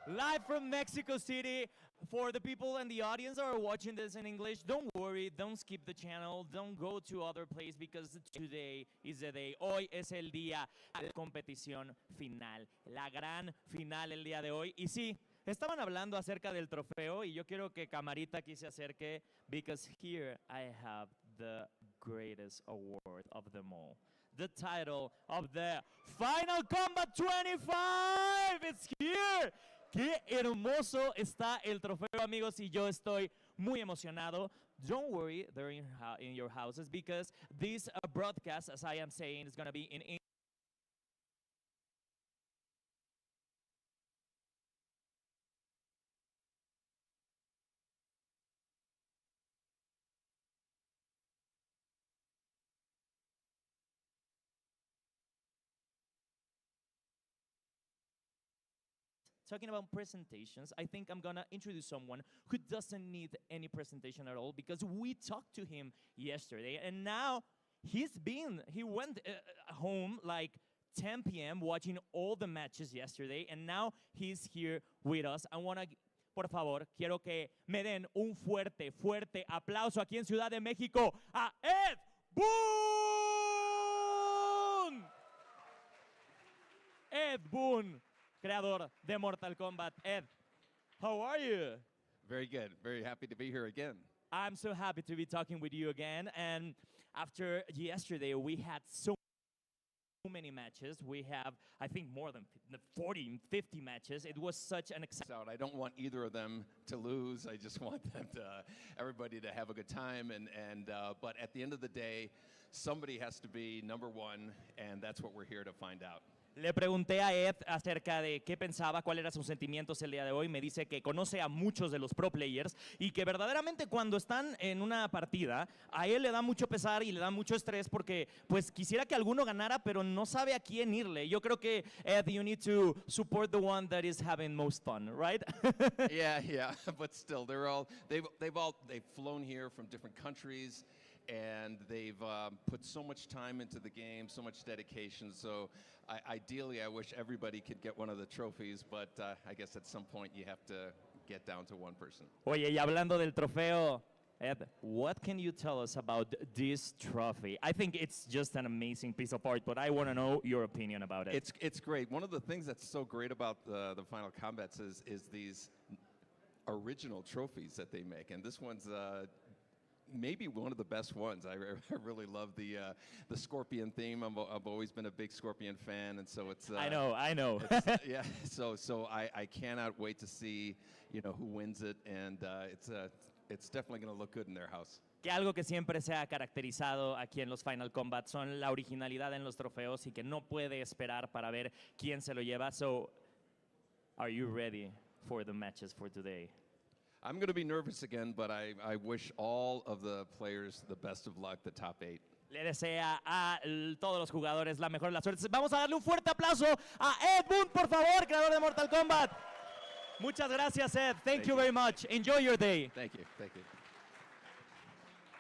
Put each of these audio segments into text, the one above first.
Live from Mexico City. For the people in the audience that are watching this in English, don't worry, don't skip the channel, don't go to other place because today is the day. Hoy es el día de competición final, la gran final el día de hoy. Y sí, estaban hablando acerca del trofeo y yo quiero que Camarita aquí se acerque because here I have the greatest award of them all. The title of the Final Kombat 25. It's here. Qué hermoso está el trofeo, amigos, y yo estoy muy emocionado. Don't worry, they're in your houses because this broadcast, as I am saying, is going to be in English. Talking about presentations, I think I'm gonna introduce someone who doesn't need any presentation at all because we talked to him yesterday and now he went home like 10 p.m. watching all the matches yesterday and now he's here with us. Por favor, quiero que me den un fuerte, fuerte aplauso aquí en Ciudad de México a Ed Boon. Ed Boon, creador de Mortal Kombat. Ed, how are you? Very good. Very happy to be here again. I'm so happy to be talking with you again. And after yesterday, we had so many matches. We have, I think, more than 40, 50 matches. It was such an exciting. I don't want either of them to lose. I just want everybody to have a good time. But at the end of the day, somebody has to be number one, and that's what we're here to find out. Le pregunté a Ed acerca de qué pensaba, cuáles eran sus sentimientos el día de hoy. Me dice que conoce a muchos de los pro players y que verdaderamente cuando están en una partida, a él le da mucho pesar y le da mucho estrés porque pues quisiera que alguno ganara, pero no sabe a quién irle. Yo creo que, Ed, you need to support the one that is having most fun, right? Yeah, but still, they've flown here from different countries. And they've put so much time into the game, so much dedication. So ideally, I wish everybody could get one of the trophies, but I guess at some point you have to get down to one person. Oye, y hablando del trofeo, Ed, what can you tell us about this trophy? I think it's just an amazing piece of art, but I want to know your opinion about it. It's great. One of the things that's so great about the Final Kombats is these original trophies that they make, and this one's maybe one of the best ones. I really love the Scorpion theme. I've always been a big Scorpion fan, and so it's. I know. Yeah, so I cannot wait to see who wins it, and it's definitely going to look good in their house. Que algo que siempre se ha caracterizado aquí en los Final Kombat son la originalidad en los trofeos y que no puede esperar para ver quién se lo lleva. So, are you ready for the matches for today? I'm going to be nervous again, but I wish all of the players the best of luck, the top 8. Le desea a todos los jugadores la mejor de las suertes. Vamos a darle un fuerte aplauso a Ed Boon, por favor, creador de Mortal Kombat. Muchas gracias, Ed. Thank you very much. Enjoy your day. Thank you.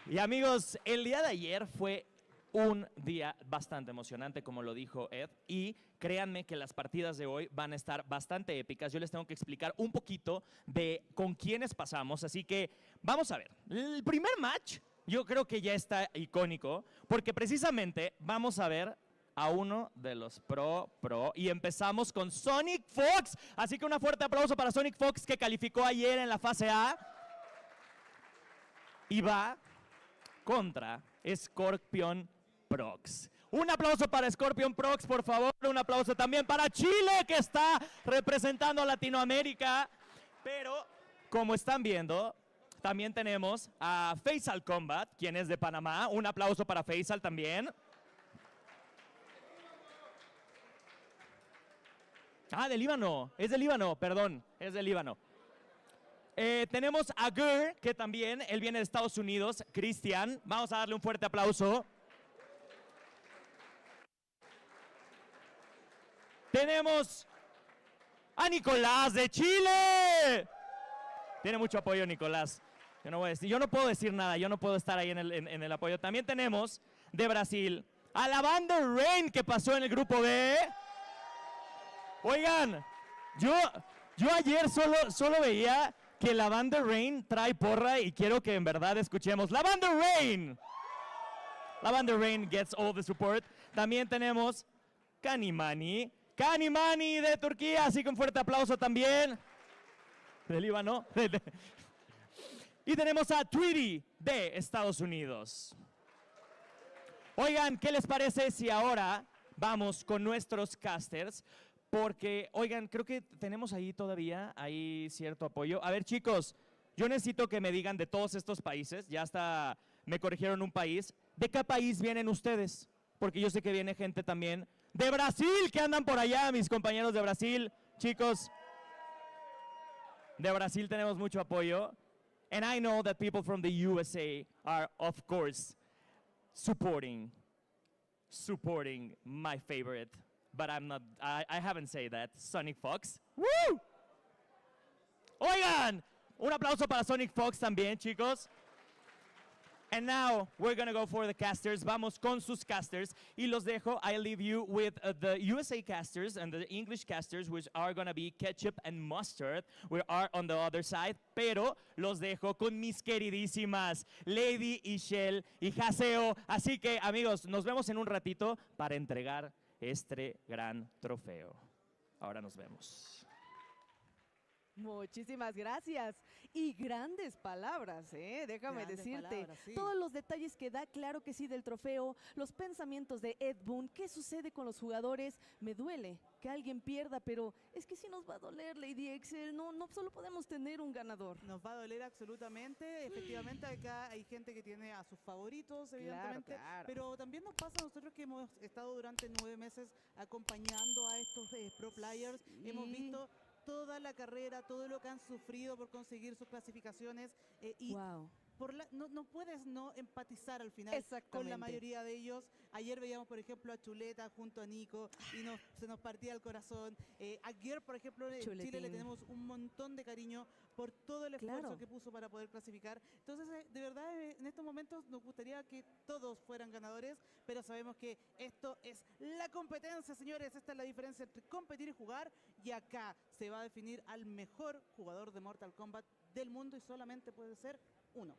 Y amigos, el día de ayer fue un día bastante emocionante, como lo dijo Ed, y créanme que las partidas de hoy van a estar bastante épicas. Yo les tengo que explicar un poquito de con quiénes pasamos, así que vamos a ver. El primer match yo creo que ya está icónico, porque precisamente vamos a ver a uno de los pro, y empezamos con SonicFox, así que un fuerte aplauso para SonicFox que calificó ayer en la fase A y va contra ScorpionProcs. Un aplauso para ScorpionProcs, por favor. Un aplauso también para Chile, que está representando a Latinoamérica. Pero, como están viendo, también tenemos a Faysal Kombat, quien es de Panamá. Un aplauso para Faysal también. Ah, de Líbano. Es de Líbano, perdón. Es de Líbano. Tenemos a Gur, que también, él viene de Estados Unidos. Cristian, vamos a darle un fuerte aplauso. Tenemos a Nicolás de Chile. Tiene mucho apoyo Nicolás. Yo no puedo decir nada, yo no puedo estar ahí en el apoyo. También tenemos de Brasil a la banda Rain, que pasó en el grupo B. Oigan, yo Yo ayer solo veía que la banda Rain trae porra y quiero que en verdad escuchemos la banda Rain. La banda Rain gets all the support. También tenemos Canamani. Canamani de Turquía, así que un fuerte aplauso también. Del Líbano. Y tenemos a Tweedy de Estados Unidos. Oigan, ¿qué les parece si ahora vamos con nuestros casters? Porque, oigan, creo que tenemos ahí todavía, cierto apoyo. A ver, chicos, yo necesito que me digan de todos estos países, ya hasta me corrigieron un país. ¿De qué país vienen ustedes? Porque yo sé que viene gente también de Brasil, que andan por allá, mis compañeros de Brasil. Chicos, de Brasil tenemos mucho apoyo. And I know that people from the USA are, of course, supporting my favorite, but I haven't said that, SonicFox. ¡Woo! Oigan, un aplauso para SonicFox también, chicos. And now we're gonna go for the casters. Vamos con sus casters y los dejo. I leave you with the USA casters and the English casters, which are gonna be ketchup and mustard. We are on the other side, pero los dejo con mis queridísimas Lady, Ishel y Haseo. Así que, amigos, nos vemos en un ratito para entregar este gran trofeo. Ahora nos vemos. Muchísimas gracias. Y grandes palabras, déjame Grandes decirte. palabras, sí. Todos los detalles que da, claro que sí, del trofeo, los pensamientos de Ed Boon, qué sucede con los jugadores. Me duele que alguien pierda, pero es que sí nos va a doler, Lady Excel. No solo podemos tener un ganador. Nos va a doler absolutamente. Efectivamente, acá hay gente que tiene a sus favoritos, evidentemente. Claro. Pero también nos pasa a nosotros que hemos estado durante 9 meses acompañando a estos pro players. Sí. Hemos visto toda la carrera, todo lo que han sufrido por conseguir sus clasificaciones y Wow. no puedes no empatizar al final con Exactamente. la mayoría de ellos. Ayer veíamos, por ejemplo, a Chuleta junto a Nico y se nos partía el corazón. Ayer, por ejemplo, en Chile Chuletín. le tenemos un montón de cariño por todo el esfuerzo Claro. que puso para poder clasificar. Entonces, de verdad, en estos momentos nos gustaría que todos fueran ganadores, pero sabemos que esto es la competencia, señores. Esta es la diferencia entre competir y jugar, y acá se va a definir al mejor jugador de Mortal Kombat del mundo y solamente puede ser uno.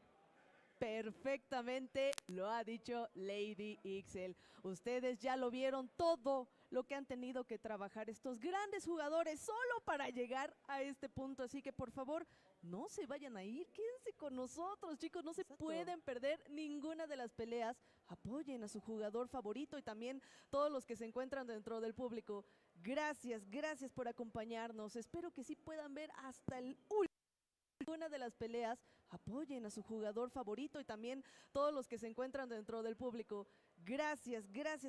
Perfectamente lo ha dicho Lady Ixel. Ustedes ya lo vieron todo lo que han tenido que trabajar estos grandes jugadores solo para llegar a este punto. Así que por favor, no se vayan a ir, quédense con nosotros, chicos. No se Exacto. pueden perder ninguna de las peleas. Apoyen a su jugador favorito y también todos los que se encuentran dentro del público. Gracias por acompañarnos. Espero que sí puedan ver hasta el último una de las peleas. Apoyen a su jugador favorito y también todos los que se encuentran dentro del público. Gracias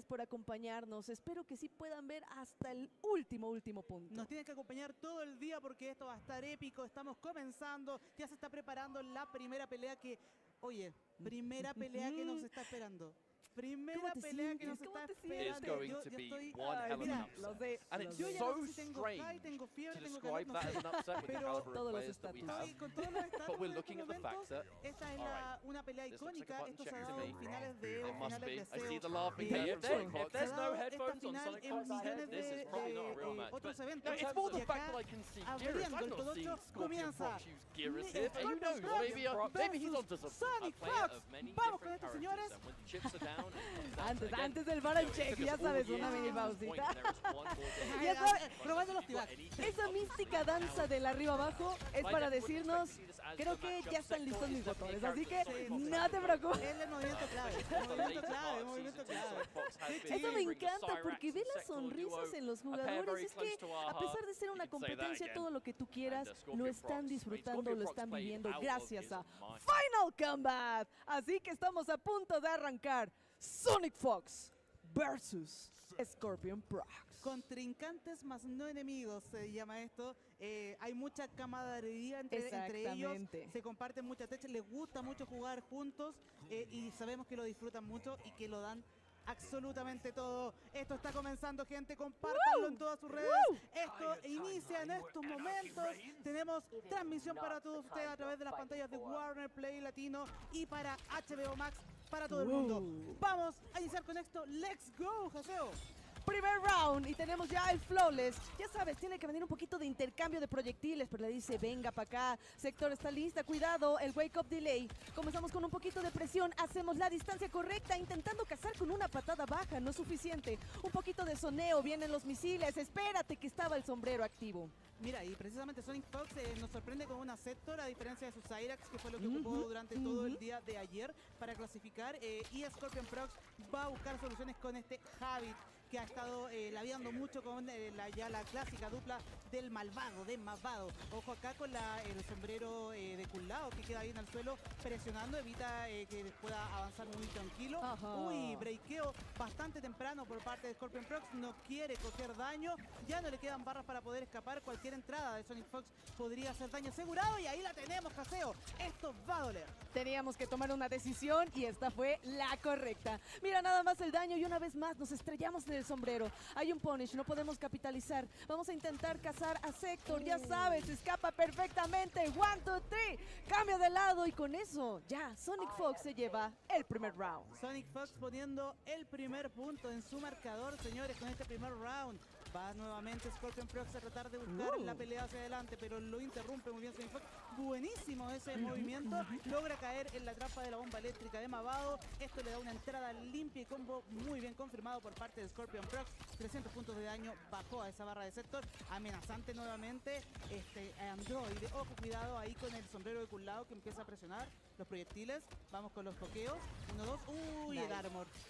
por acompañarnos. Espero que sí puedan ver hasta el último punto. Nos tienen que acompañar todo el día porque esto va a estar épico. Estamos comenzando, ya se está preparando la primera pelea que nos está esperando. Primera pelea que nos está esperando. It's going Yo to be estoy, one hell of an mira, upset. Lo sé, And lo it's sé. yo ya so no sé si tengo high, strange tengo fear, to tengo describe calor, that no as sé. an upset with the Pero caliber of todos los players that we estatus. have. Sí, con todos los estatus But we're en looking estos at the fact momentos, that esta es alright, una pelea this looks like icónica. a button Esto se check ha to dado me. en finales de It must be. I see the deseo. laughing Y here de from hecho, SonicFox. se ha There's no dado esta headphones on final en SonicFox millones This is probably not a real match. otros But eventos. no, it's more Y the fact acá, that I can see Geras. abriendo I've el not todo seen comienza ScorpionProcs use Geras here, but who knows? ScorpionProcs Maybe he's onto versus something. SonicFox. Vamos con esto, señores. Antes del bar and check, ya sabes, una mini pausita. Ya sabes, probando los tibacs. Esa mística danza del arriba abajo es para decirnos, creo que ya están listos mis botones, así que no te preocupes. Es el movimiento clave. Movimiento clave. Eso me encanta porque ve las sonrisas en los jugadores. Es que a pesar de ser una competencia, todo lo que tú quieras, lo están disfrutando, lo están viviendo gracias a Final Kombat. Así que estamos a punto de arrancar SonicFox versus ScorpionProcs. Contrincantes más no enemigos se llama esto. Hay mucha camaradería entre ellos. Exactamente. Se comparten muchas techas. Les gusta mucho jugar juntos y sabemos que lo disfrutan mucho y que lo dan absolutamente todo. Esto está comenzando, gente. Compártanlo en todas sus redes. Esto inicia en estos momentos. Tenemos transmisión para todos ustedes a través de las pantallas de Warner Play Latino y para HBO Max para todo el mundo. Vamos a iniciar con esto. Let's go, Jaseo. Primer round y tenemos ya el flawless. Ya sabes, tiene que venir un poquito de intercambio de proyectiles, pero le dice, venga para acá. Sector está lista, cuidado, el wake up delay. Comenzamos con un poquito de presión, hacemos la distancia correcta, intentando cazar con una patada baja, no es suficiente. Un poquito de soneo, vienen los misiles, espérate que estaba el sombrero activo. Mira, y precisamente SonicFox nos sorprende con una Sector, a diferencia de sus Cyrax, que fue lo que ocupó durante todo el día de ayer para clasificar. Y ScorpionProcs va a buscar soluciones con este Habit, que ha estado labiando mucho con la clásica dupla del malvado, de malvado. Ojo acá con el sombrero de Kulao, que queda bien al suelo, presionando, evita que pueda avanzar muy tranquilo. Uy, breakeo bastante temprano por parte de ScorpionProcs, no quiere coger daño, ya no le quedan barras para poder escapar. Cualquier entrada de SonicFox podría hacer daño asegurado y ahí la tenemos, Caseo. Esto va a doler. Teníamos que tomar una decisión y esta fue la correcta. Mira nada más el daño y una vez más nos estrellamos en el sombrero. Hay un punish, no podemos capitalizar. Vamos a intentar cazar a Sector, ya sabes, escapa perfectamente. 1, 2, 3, cambia de lado y con eso ya SonicFox se lleva el primer round. SonicFox poniendo el primer punto en su marcador, señores, con este primer round. Va nuevamente ScorpionProcs a tratar de buscar la pelea hacia adelante, pero lo interrumpe muy bien SonicFox. Buenísimo ese movimiento. Logra caer en la trampa de la bomba eléctrica de Mavado. Esto le da una entrada limpia y combo muy bien confirmado por parte de ScorpionProcs. 300 puntos de daño, bajó a esa barra de sector. Amenazante nuevamente. Android, ojo, cuidado ahí con el sombrero de Kulao que empieza a presionar los proyectiles. Vamos con los toqueos. 1, 2. Uy, Nice.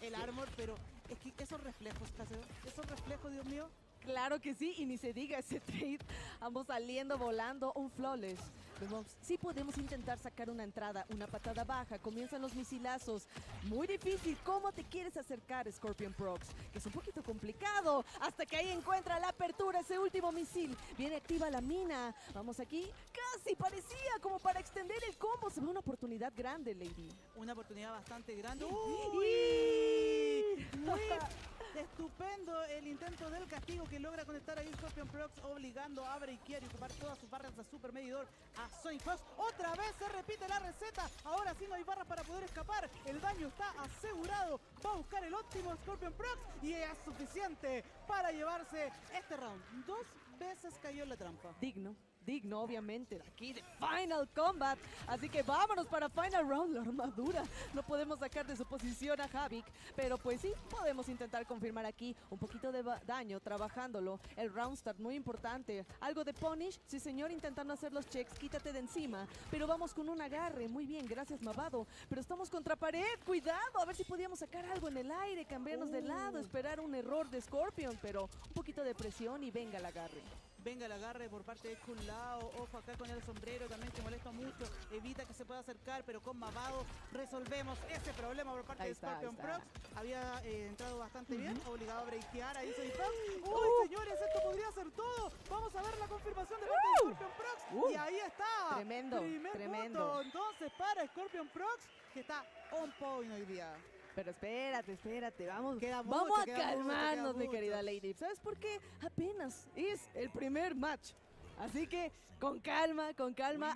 el armor, pero es que esos reflejos, Caseo, esos reflejos, Dios mío. Claro que sí, y ni se diga ese trade. Ambos saliendo, volando, un flawless. Pero sí podemos intentar sacar una entrada, una patada baja. Comienzan los misilazos. Muy difícil. ¿Cómo te quieres acercar, ScorpionProcs? Que es un poquito complicado. Hasta que ahí encuentra la apertura, ese último misil. Viene activa la mina. Vamos aquí. Casi parecía como para extender el combo. Se ve una oportunidad grande, Lady. Una oportunidad bastante grande. ¡Uy! Muy estupendo el intento del castigo que logra conectar ahí ScorpionProcs, obligando a breakear y ocupar todas sus barras de super medidor a SonicFox. Otra vez se repite la receta. Ahora sí no hay barras para poder escapar. El daño está asegurado. Va a buscar el óptimo ScorpionProcs y es suficiente para llevarse este round. 2 veces cayó en la trampa. Digno, obviamente, aquí de Final Combat. Así que vámonos para Final Round. La armadura. No podemos sacar de su posición a Havik, pero pues sí, podemos intentar confirmar aquí un poquito de daño trabajándolo. El round start muy importante. Algo de punish, sí señor, intentando hacer los checks. Quítate de encima, pero vamos con un agarre. Muy bien, gracias Mavado. Pero estamos contra pared, cuidado. A ver si podíamos sacar algo en el aire, cambiarnos de lado, esperar un error de Scorpion, pero un poquito de presión y venga el agarre. Venga el agarre por parte de Kulao. Ojo acá con el sombrero también, que molesta mucho. Evita que se pueda acercar, pero con Mavado resolvemos ese problema por parte de ScorpionProcs. Había entrado bastante bien, obligado a breakear ahí SonicFox. ¡Uy, señores! Esto podría ser todo. Vamos a ver la confirmación de parte de ScorpionProcs. Y ahí está. Tremendo, Primer tremendo. punto entonces para ScorpionProcs, que está on point hoy día. Pero espérate, vamos Queda vamos mucho, a queda calmarnos, mucho, mi queda querida mucho. Lady. ¿Sabes por qué? Apenas es el primer match. Así que con calma,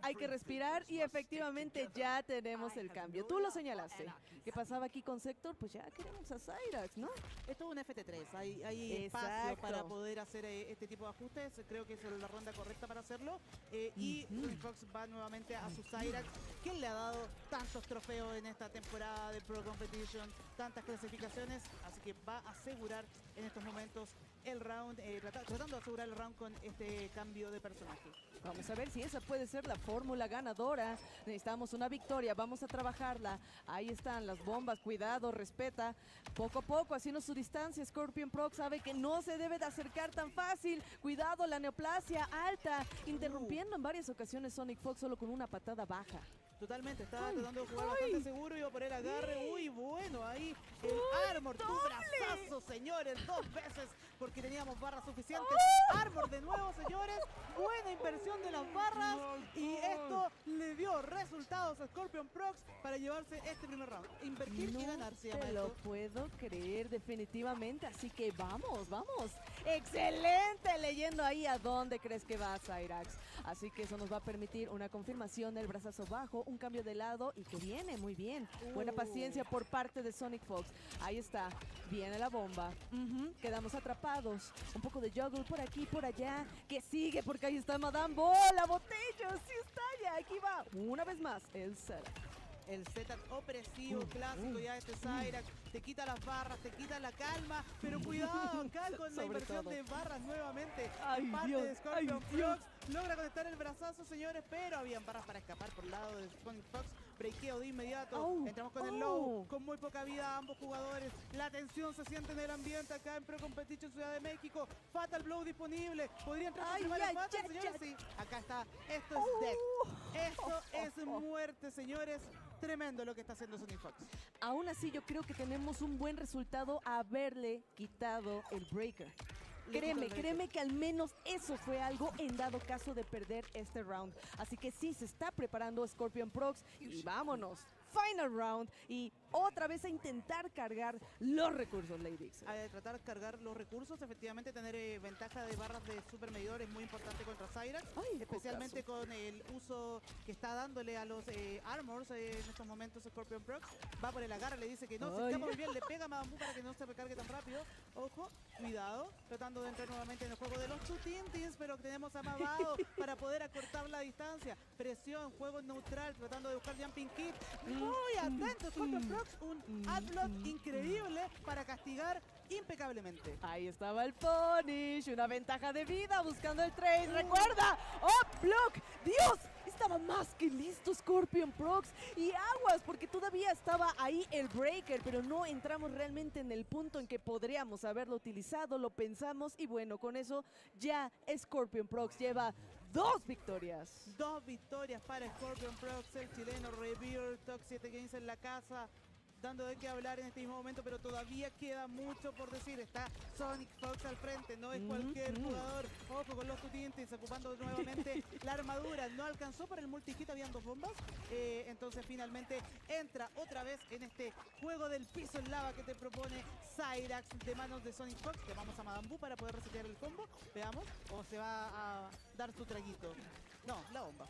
hay que respirar y efectivamente ya tenemos el cambio. Tú lo señalaste. ¿Qué pasaba aquí con Sector? Pues ya queremos a Cyrax, ¿no? Esto es un FT3, hay espacio Exacto. para poder hacer este tipo de ajustes. Creo que es la ronda correcta para hacerlo. Y SonicFox va nuevamente a su Cyrax, quien le ha dado tantos trofeos en esta temporada de Pro Competition, tantas clasificaciones, así que va a asegurar en estos momentos el round, tratando de asegurar el round con este cambio de personaje. Vamos a ver si esa puede ser la fórmula ganadora. Necesitamos una victoria, vamos a trabajarla. Ahí están las bombas, cuidado, respeta. Poco a poco, haciendo su distancia, ScorpionProcs sabe que no se debe de acercar tan fácil. Cuidado, la neoplasia alta, interrumpiendo en varias ocasiones SonicFox solo con una patada baja. Totalmente, estaba tratando de jugar bastante seguro, iba por el agarre. Uy, bueno, ahí el armor, tu brazazo, señores, 2 veces, porque teníamos barras suficientes. Armor de nuevo, señores, buena inversión de las barras, y esto le dio resultados a ScorpionProcs para llevarse este primer round. Invertir y ganar, se llama Te lo esto. puedo creer definitivamente, así que vamos. Excelente, leyendo ahí a dónde crees que va Cyrax. Así que eso nos va a permitir una confirmación del brazazo bajo, un cambio de lado y que viene muy bien. Buena paciencia por parte de SonicFox. Ahí está, viene la bomba. Quedamos atrapados. Un poco de juggle por aquí, por allá. Que sigue porque ahí está Madame Bo, la botella. Sí está ya, aquí va. Una vez más, el setup. El setup opresivo, clásico ya este Cyrax, te quita las barras, te quita la calma, pero cuidado acá con la inversión de barras nuevamente. Ay, Parte Dios, de ay, ScorpionProcs, logra conectar el brazazo, señores, pero habían barras para escapar por el lado de SonicFox. Breakeo de inmediato, entramos con el low, con muy poca vida ambos jugadores. La tensión se siente en el ambiente acá en Pro Competition Ciudad de México. Fatal Blow disponible, podría entrar con primera Fatal, señores, sí. Acá está, esto es death, esto es muerte, señores. Tremendo lo que está haciendo SonicFox. Aún así, yo creo que tenemos un buen resultado a haberle quitado el breaker. Créeme que al menos eso fue algo en dado caso de perder este round. Así que sí, se está preparando ScorpionProcs y vámonos. Final round y otra vez a intentar cargar los recursos, Ladies. A tratar de cargar los recursos, efectivamente tener ventaja de barras de supermedidor es muy importante contra Cyrax, especialmente con el uso que está dándole a los armors en estos momentos ScorpionProcs. Va por el agarre, le dice que no, se escapa muy bien, le pega a Madame Bu para que no se recargue tan rápido. Ojo, cuidado, tratando de entrar nuevamente en el juego de los two Tintins, pero tenemos a Mavado para poder acortar la distancia. Presión, juego neutral, tratando de buscar Jumping Kit. Muy atento ScorpionProcs, un upload increíble para castigar impecablemente. Ahí estaba el punish, una ventaja de vida buscando el trade. Recuerda, ¡oh, block! ¡Dios! Estaba más que listo ScorpionProcs y aguas porque todavía estaba ahí el breaker, pero no entramos realmente en el punto en que podríamos haberlo utilizado, lo pensamos y bueno, con eso ya ScorpionProcs lleva 2 victorias. 2 victorias para ScorpionProcs, el chileno Revere, Top 7 Games en la casa, dando de qué hablar en este mismo momento, pero todavía queda mucho por decir. Está SonicFox al frente, no es cualquier jugador. Ojo con los Tutintins, ocupando nuevamente la armadura. No alcanzó para el multi-hit, habían 2 bombas. Entonces finalmente entra otra vez en este juego del piso en lava que te propone Cyrax de manos de SonicFox. Llamamos a Madame Bu para poder resetear el combo. Veamos, o se va a dar su traguito. No, la bomba.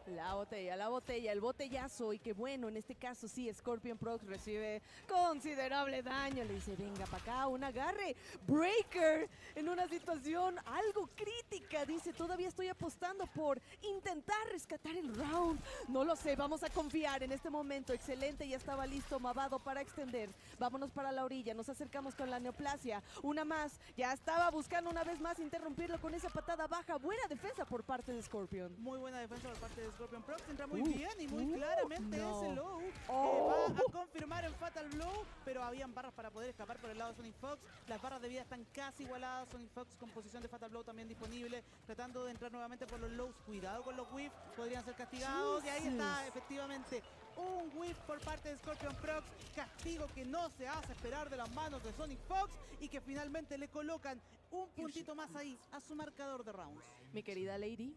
La botella, el botellazo y que bueno, en este caso sí, ScorpionProcs recibe considerable daño. Le dice, venga para acá, un agarre. Breaker en una situación algo crítica. Dice, todavía estoy apostando por intentar rescatar el round. No lo sé, vamos a confiar en este momento. Excelente, ya estaba listo Mavado para extender. Vámonos para la orilla, nos acercamos con la neoplasia. Una más, ya estaba buscando una vez más interrumpirlo con esa patada baja. Buena defensa por parte de Scorpion. Muy buena defensa por parte de ScorpionProcs, entra muy bien y muy claramente ese low va a confirmar el Fatal Blow, pero habían barras para poder escapar por el lado de SonicFox. Las barras de vida están casi igualadas. SonicFox con posición de Fatal Blow también disponible, tratando de entrar nuevamente por los lows. Cuidado con los whiffs, podrían ser castigados. Y ahí está, efectivamente, un whiff por parte de ScorpionProcs. Castigo que no se hace esperar de las manos de SonicFox y que finalmente le colocan un puntito más ahí a su marcador de rounds. Mi querida Lady,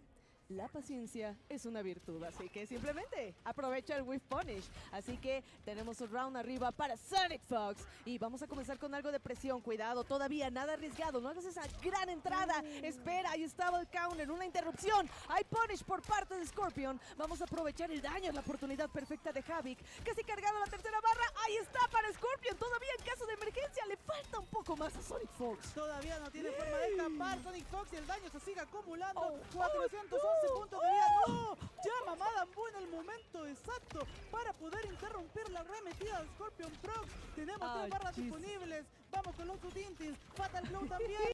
la paciencia es una virtud, así que simplemente aprovecha el Whiff Punish. Así que tenemos un round arriba para SonicFox y vamos a comenzar con algo de presión. Cuidado, todavía nada arriesgado, no hagas esa gran entrada. Espera, ahí estaba el counter, una interrupción. Hay punish por parte de Scorpion. Vamos a aprovechar el daño, la oportunidad perfecta de Havik. Casi cargado la tercera barra, ahí está para Scorpion. Todavía en caso de emergencia le falta un poco más a SonicFox. Todavía no tiene forma de escapar SonicFox y el daño se sigue acumulando. 411 puntos de vida. ¡No! Llama Madame Bu en el momento exacto para poder interrumpir la arremetida de ScorpionProcs. Tenemos 3 barras disponibles. Vamos con los Tutintins. Fatal Blow también.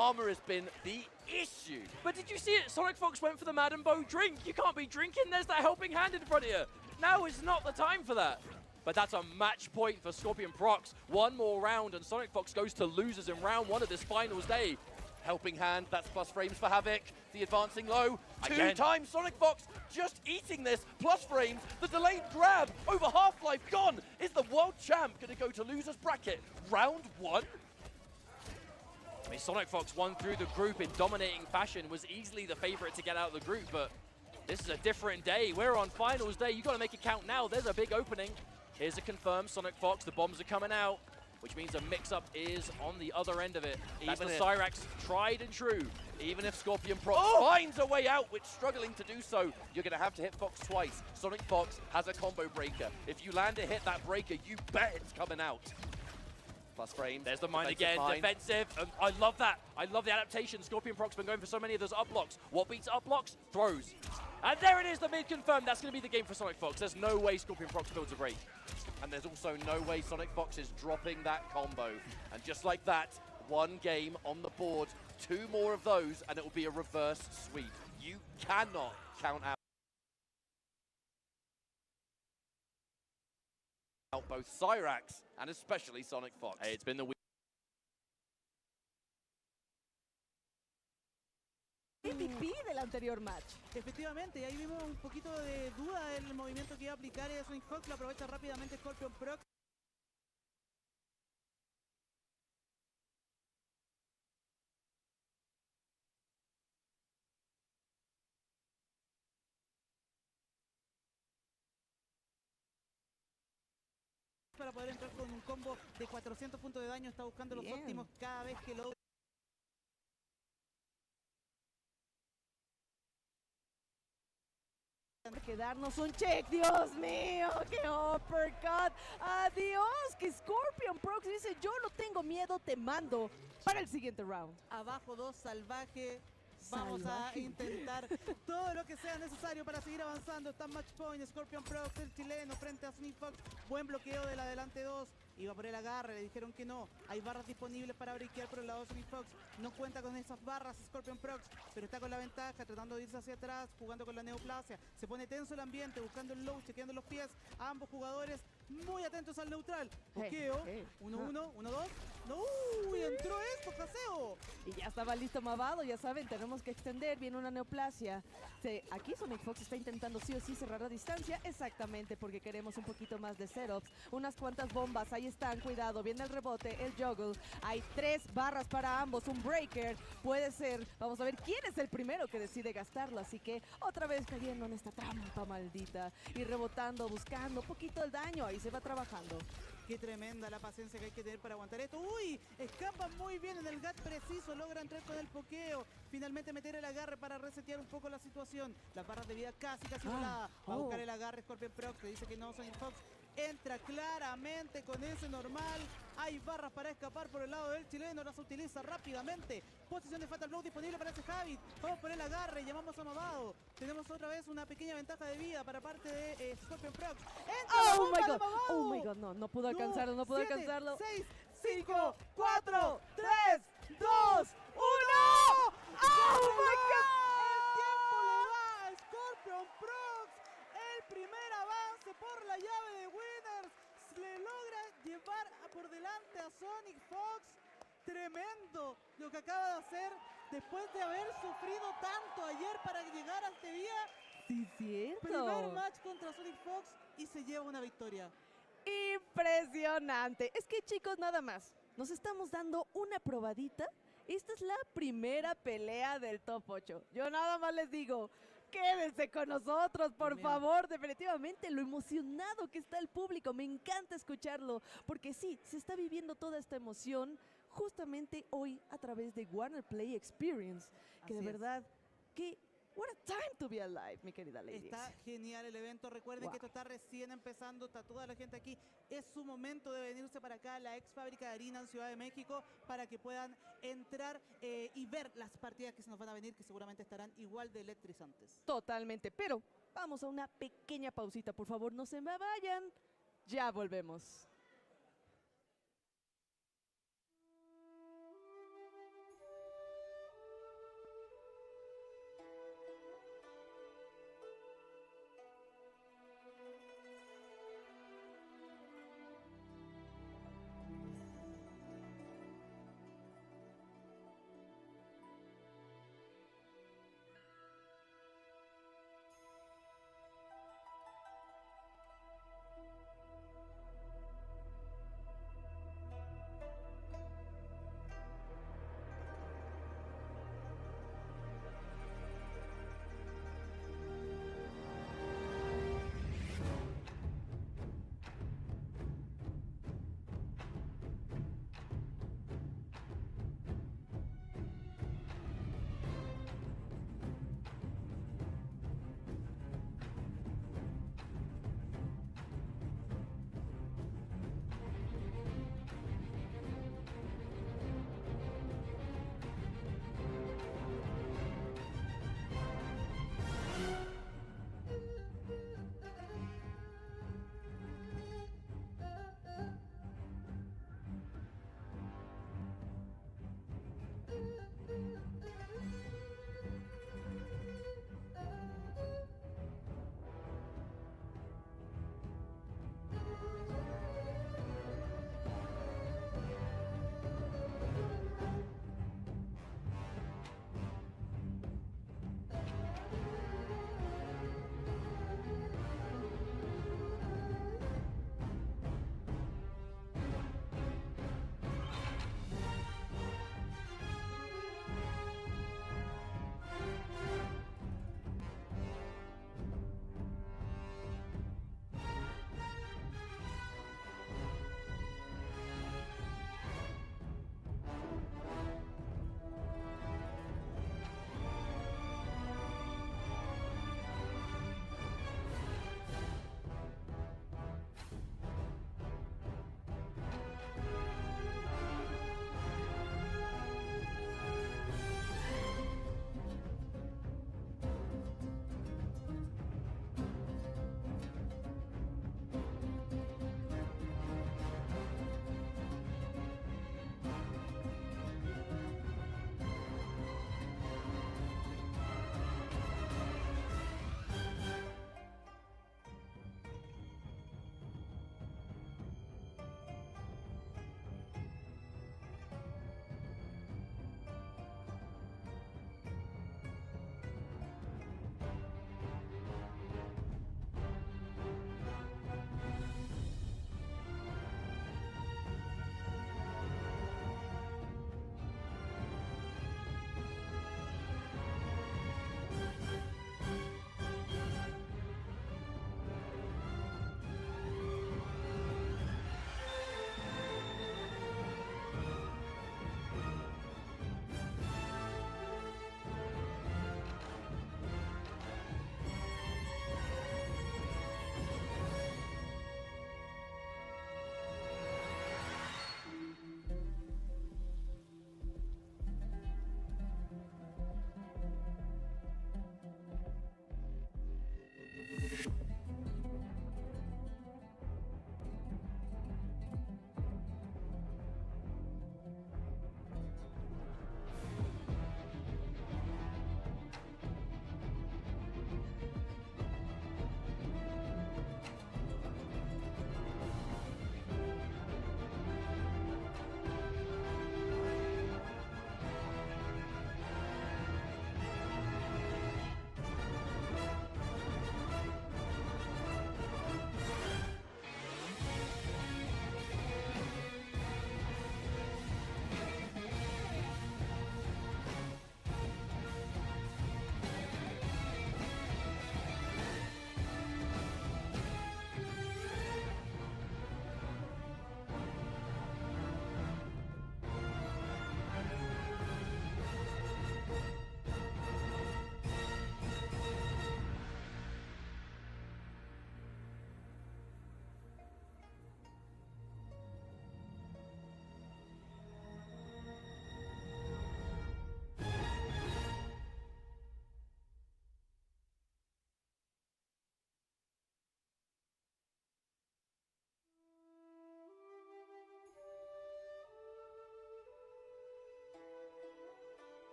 Armor has been the issue. But did you see it? SonicFox went for the Madame Bo drink. You can't be drinking. There's that helping hand in front of you. Now is not the time for that. But that's a match point for ScorpionProcs. One more round and SonicFox goes to losers in round 1 of this finals day. Helping hand, that's plus frames for Havoc. The advancing low, two times SonicFox just eating this. Plus frames, the delayed grab over Half-Life gone. Is the world champ going to go to losers bracket? Round 1? I mean, SonicFox won through the group in dominating fashion, was easily the favorite to get out of the group, but this is a different day. We're on finals day. You got to make it count now. There's a big opening. Here's a confirmed SonicFox. The bombs are coming out. which means a mix-up is on the other end of it. That's Even the if- Cyrax, tried and true. Even if ScorpionProcs finds a way out, which struggling to do so, you're going to have to hit Fox twice. SonicFox has a combo breaker. If you land a hit that breaker, you bet it's coming out. Plus frames. There's the mine defensive again, mine. defensive. I love that. I love the adaptation. ScorpionProcs been going for so many of those up blocks. What beats up blocks? Throws. And there it is, the mid confirmed. That's going to be the game for SonicFox. There's no way ScorpionProcs builds a break. And there's also no way SonicFox is dropping that combo. And just like that, one game on the board, 2 more of those, and it will be a reverse sweep. You cannot count out both Cyrax and especially SonicFox. Hey, it's been the MVP del anterior match. Efectivamente, y ahí vimos un poquito de duda en el movimiento que iba a aplicar SonicFox, lo aprovecha rápidamente ScorpionProcs. Para poder entrar con un combo de 400 puntos de daño, está buscando los Bien. óptimos cada vez que lo... Que darnos un check, Dios mío, qué uppercut. Adiós, que ScorpionProcs dice, yo no tengo miedo, te mando para el siguiente round. Abajo 2, salvaje. Vamos Salvaje. a intentar todo lo que sea necesario para seguir avanzando. Está match point, ScorpionProcs, el chileno, frente a SonicFox. Buen bloqueo del adelante 2. Iba por el agarre, le dijeron que no. Hay barras disponibles para breakear por el lado de SonicFox. No cuenta con esas barras ScorpionProcs, pero está con la ventaja, tratando de irse hacia atrás, jugando con la neoplasia. Se pone tenso el ambiente, buscando el low, chequeando los pies. Ambos jugadores muy atentos al neutral. Bloqueo. 1-1, 1-2. ¡No! ¡Uy! Entró esto, Caseo. Y ya estaba listo Mavado, ya saben, tenemos que extender, viene una neoplasia. Aquí SonicFox está intentando sí o sí cerrar la distancia, exactamente, porque queremos un poquito más de setups. Unas cuantas bombas, ahí están, cuidado, viene el rebote, el juggle. Hay 3 barras para ambos, un breaker, puede ser. Vamos a ver quién es el primero que decide gastarlo, así que otra vez cayendo en esta trampa maldita. Y rebotando, buscando un poquito el daño, ahí se va trabajando. Qué tremenda la paciencia que hay que tener para aguantar esto. ¡Uy! Escapa muy bien en el gat preciso. Logra entrar con el pokeo. Finalmente meter el agarre para resetear un poco la situación. Las barras de vida casi voladas. Va a buscar el agarre ScorpionProcs. Que dice que no, SonicFox entra claramente con ese normal. Hay barras para escapar por el lado del chileno. Las utiliza rápidamente. Posición de Fatal Blow disponible para ese Javid. Vamos por el agarre. Llamamos a Mavado. Tenemos otra vez una pequeña ventaja de vida para parte de ScorpionProcs. ¡Entra la Oh bomba my de god, Mavado! oh my god, no pudo alcanzarlo, no pudo alcanzarlo. 6, 5, 4, 3, 2, 1. ¡Oh my god! El tiempo le da a ScorpionProcs. El primer avance por la llave de Winners. Le logra llevar por delante a SonicFox. Tremendo lo que acaba de hacer después de haber sufrido tanto ayer para llegar a este día. Sí, cierto. Primer match contra SonicFox y se lleva una victoria. Impresionante. Es que chicos, nada más, nos estamos dando una probadita. Esta es la primera pelea del top 8. Yo nada más les digo, quédense con nosotros, por favor. Definitivamente lo emocionado que está el público. Me encanta escucharlo, porque sí, se está viviendo toda esta emoción justamente hoy a través de Warner Play Experience. Que Así de es. verdad, que what a time to be alive, mi querida lady. Está genial el evento. Recuerden que esto está recién empezando. Está toda la gente aquí. Es su momento de venirse para acá a la ex fábrica de harina en Ciudad de México para que puedan entrar y ver las partidas que se nos van a venir, que seguramente estarán igual de electrizantes. Totalmente, pero vamos a una pequeña pausita, por favor, no se me vayan. Ya volvemos.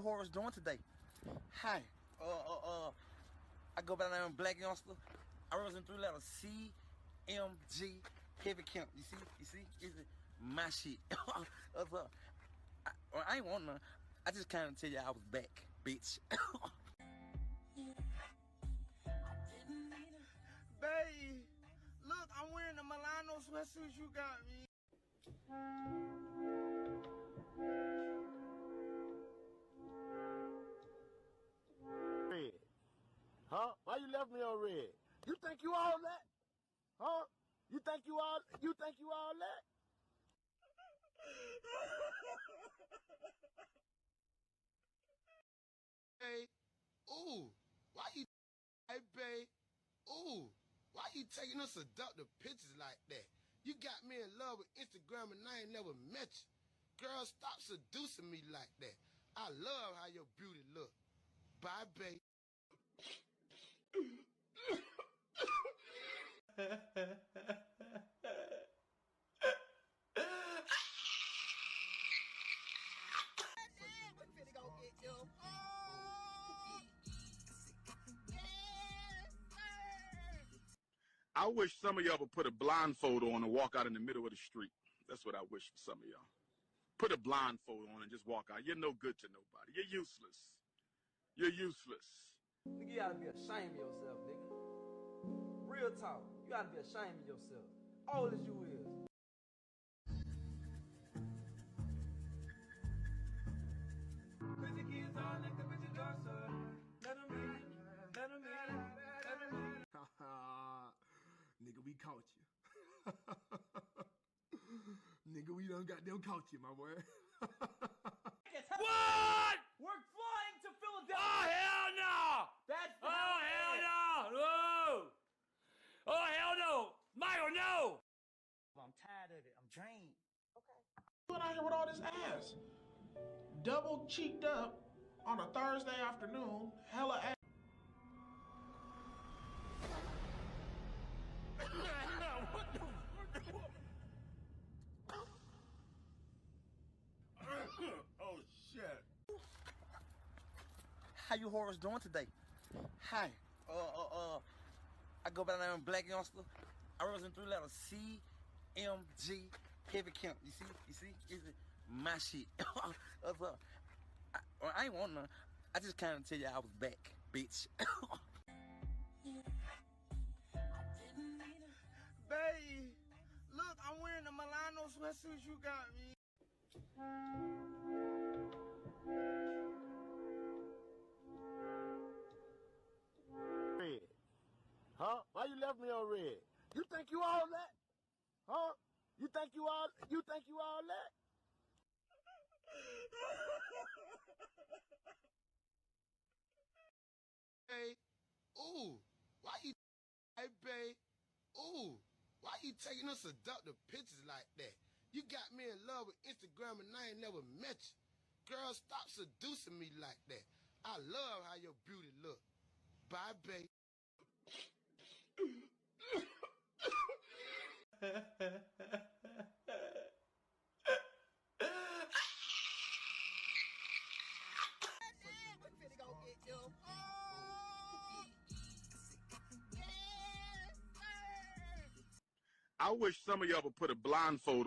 you whores doing today? Hi. I go by the name of Black Youngster. I represent 3 letters C, M, G, heavy camp. You see? It's my shit. I ain't want none. I just kind of tell you I was back, bitch. Babe, look, I'm wearing the Milano sweatsuit you got me. Red. Huh? Why you left me on red? You think you all that? Huh? You think you all that? Hey, ooh, why you, hey, babe, ooh, why you taking us seductive pictures like that? You got me in love with Instagram and I ain't never met you. Girl, stop seducing me like that. I love how your beauty look. Bye, babe. I wish some of y'all would put a blindfold on and walk out in the middle of the street. That's what I wish for some of y'all. Put a blindfold on and just walk out. You're no good to nobody. You're useless. You're useless. Nigga, you gotta be ashamed of yourself, nigga. Real talk. You gotta be ashamed of yourself. Old as you is. Put your kids on like the bitch door, sir. Let them in. Let them in. Let them in. Nigga, we caught you. Nigga, we done got them caught you, my boy. What? We're flying to Philadelphia. Oh, hell no! That's Oh, hell no! Whoa! Oh, hell no! Michael, no! I'm tired of it. I'm drained. What out here with all this ass? Double cheeked up on a Thursday afternoon, hella ass. Oh, shit. How you whores doing today? Hi. I go by the name of Black Youngster. I represent 3 letters C, M, G, heavy camp. You see? It's my shit. I ain't want none. I just kind of tell you I was back, bitch. Babe, look, I'm wearing the Milano sweatsuit you got me. Red. Huh? Why you left me on red? You think you all that? Huh? You think you all that? Hey, ooh, why you, hey, babe, ooh, why you taking us seductive pictures like that? You got me in love with Instagram and I ain't never met you. Girl, stop seducing me like that. I love how your beauty look. Bye, babe. I wish some of y'all would put a blindfold.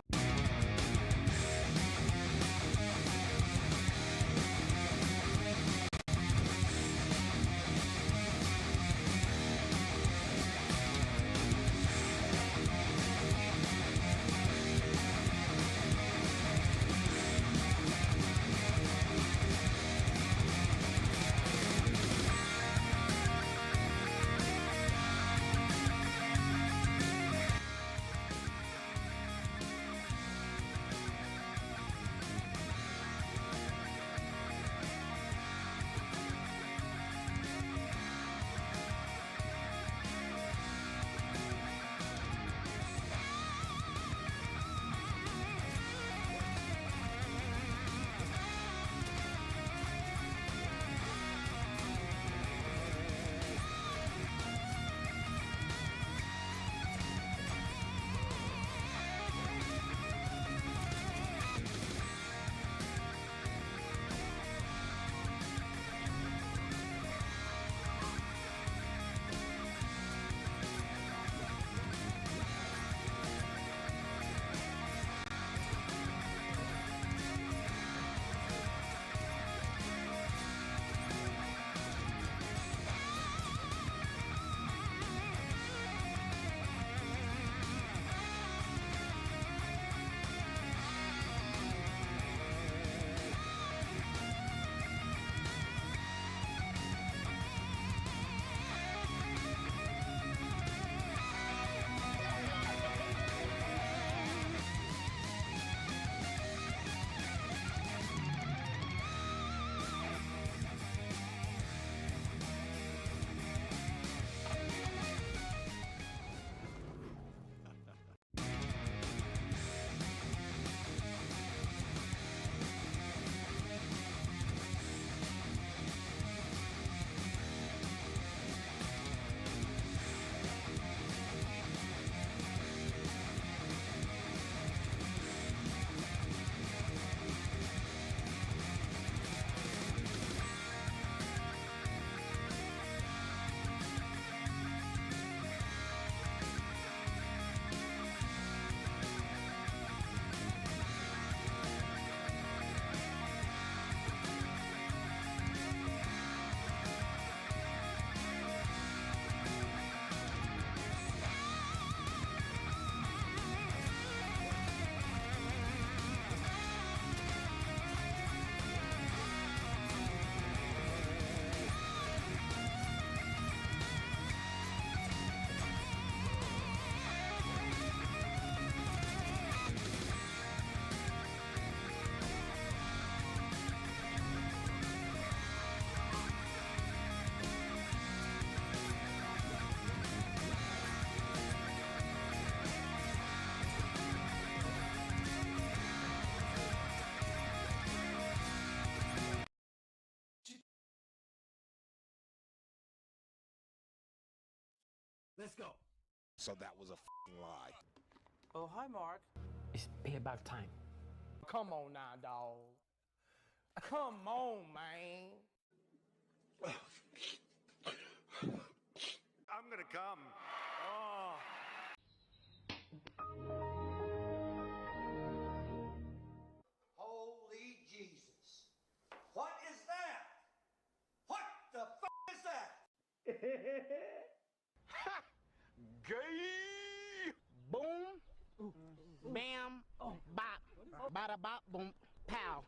Let's go. So that was a f***ing lie. Oh, hi, Mark. It's payback time. Come on now, dog. Come on, man. I'm gonna come. Oh. Holy Jesus. What is that? What the f is that? Gay. Boom. Bam. Bop. Bada bop. Boom. Pow.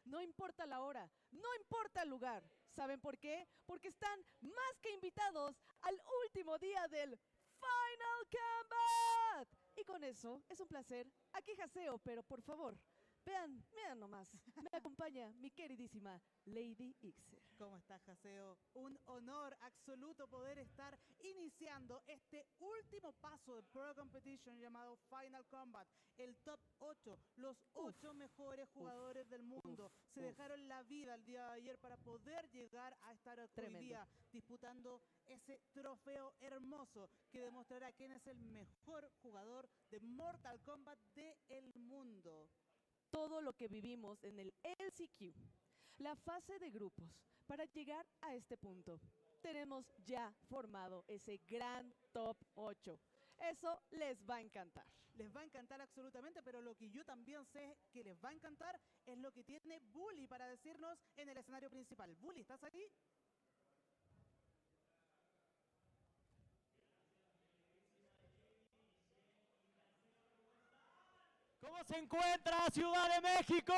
No importa la hora, no importa el lugar. ¿Saben por qué? Porque están más que invitados al último día del Final Combat. Y con eso, es un placer. Aquí jaseo, pero por favor, vean nomás. Me acompaña mi queridísima Lady Ixer. ¿Cómo estás, Jaseo? Un honor absoluto poder estar iniciando este último paso de Pro Competition llamado Final Combat. El top 8, los 8 mejores jugadores del mundo. Se dejaron la vida el día de ayer para poder llegar a estar hoy día disputando ese trofeo hermoso que demostrará quién es el mejor jugador de Mortal Kombat del mundo. Todo lo que vivimos en el LCQ, la fase de grupos, para llegar a este punto. Tenemos ya formado ese gran top 8. Eso les va a encantar. Les va a encantar absolutamente, pero lo que yo también sé que les va a encantar es lo que tiene Bully para decirnos en el escenario principal. Bully, ¿estás ahí? ¿Cómo se encuentra Ciudad de México?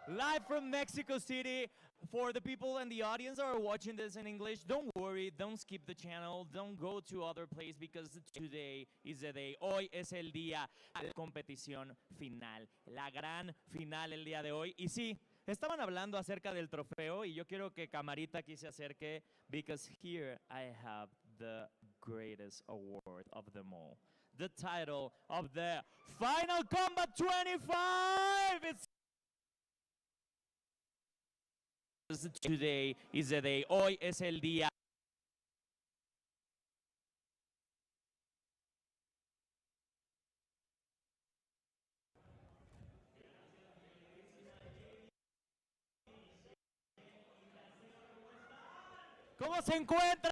Live from Mexico City. For the people and the audience that are watching this in English, don't worry, don't skip the channel, don't go to other place because today is the day. Hoy es el día de competición final, la gran final el día de hoy. Y sí, estaban hablando acerca del trofeo y yo quiero que Camarita aquí se acerque because here I have the greatest award of them all. The title of the Final Combat 25. Today is the day. Hoy es el día. ¿Cómo se encuentra?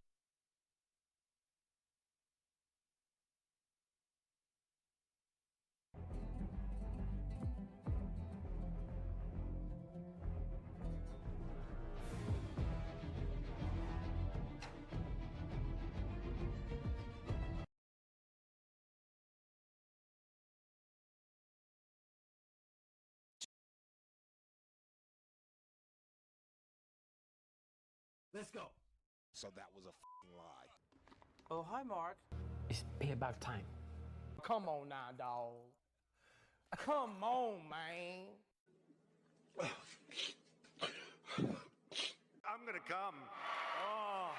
Let's go. So that was a f***ing lie. Oh, hi, Mark. It's payback time. Come on now, dog. Come on, man. I'm gonna come. Oh.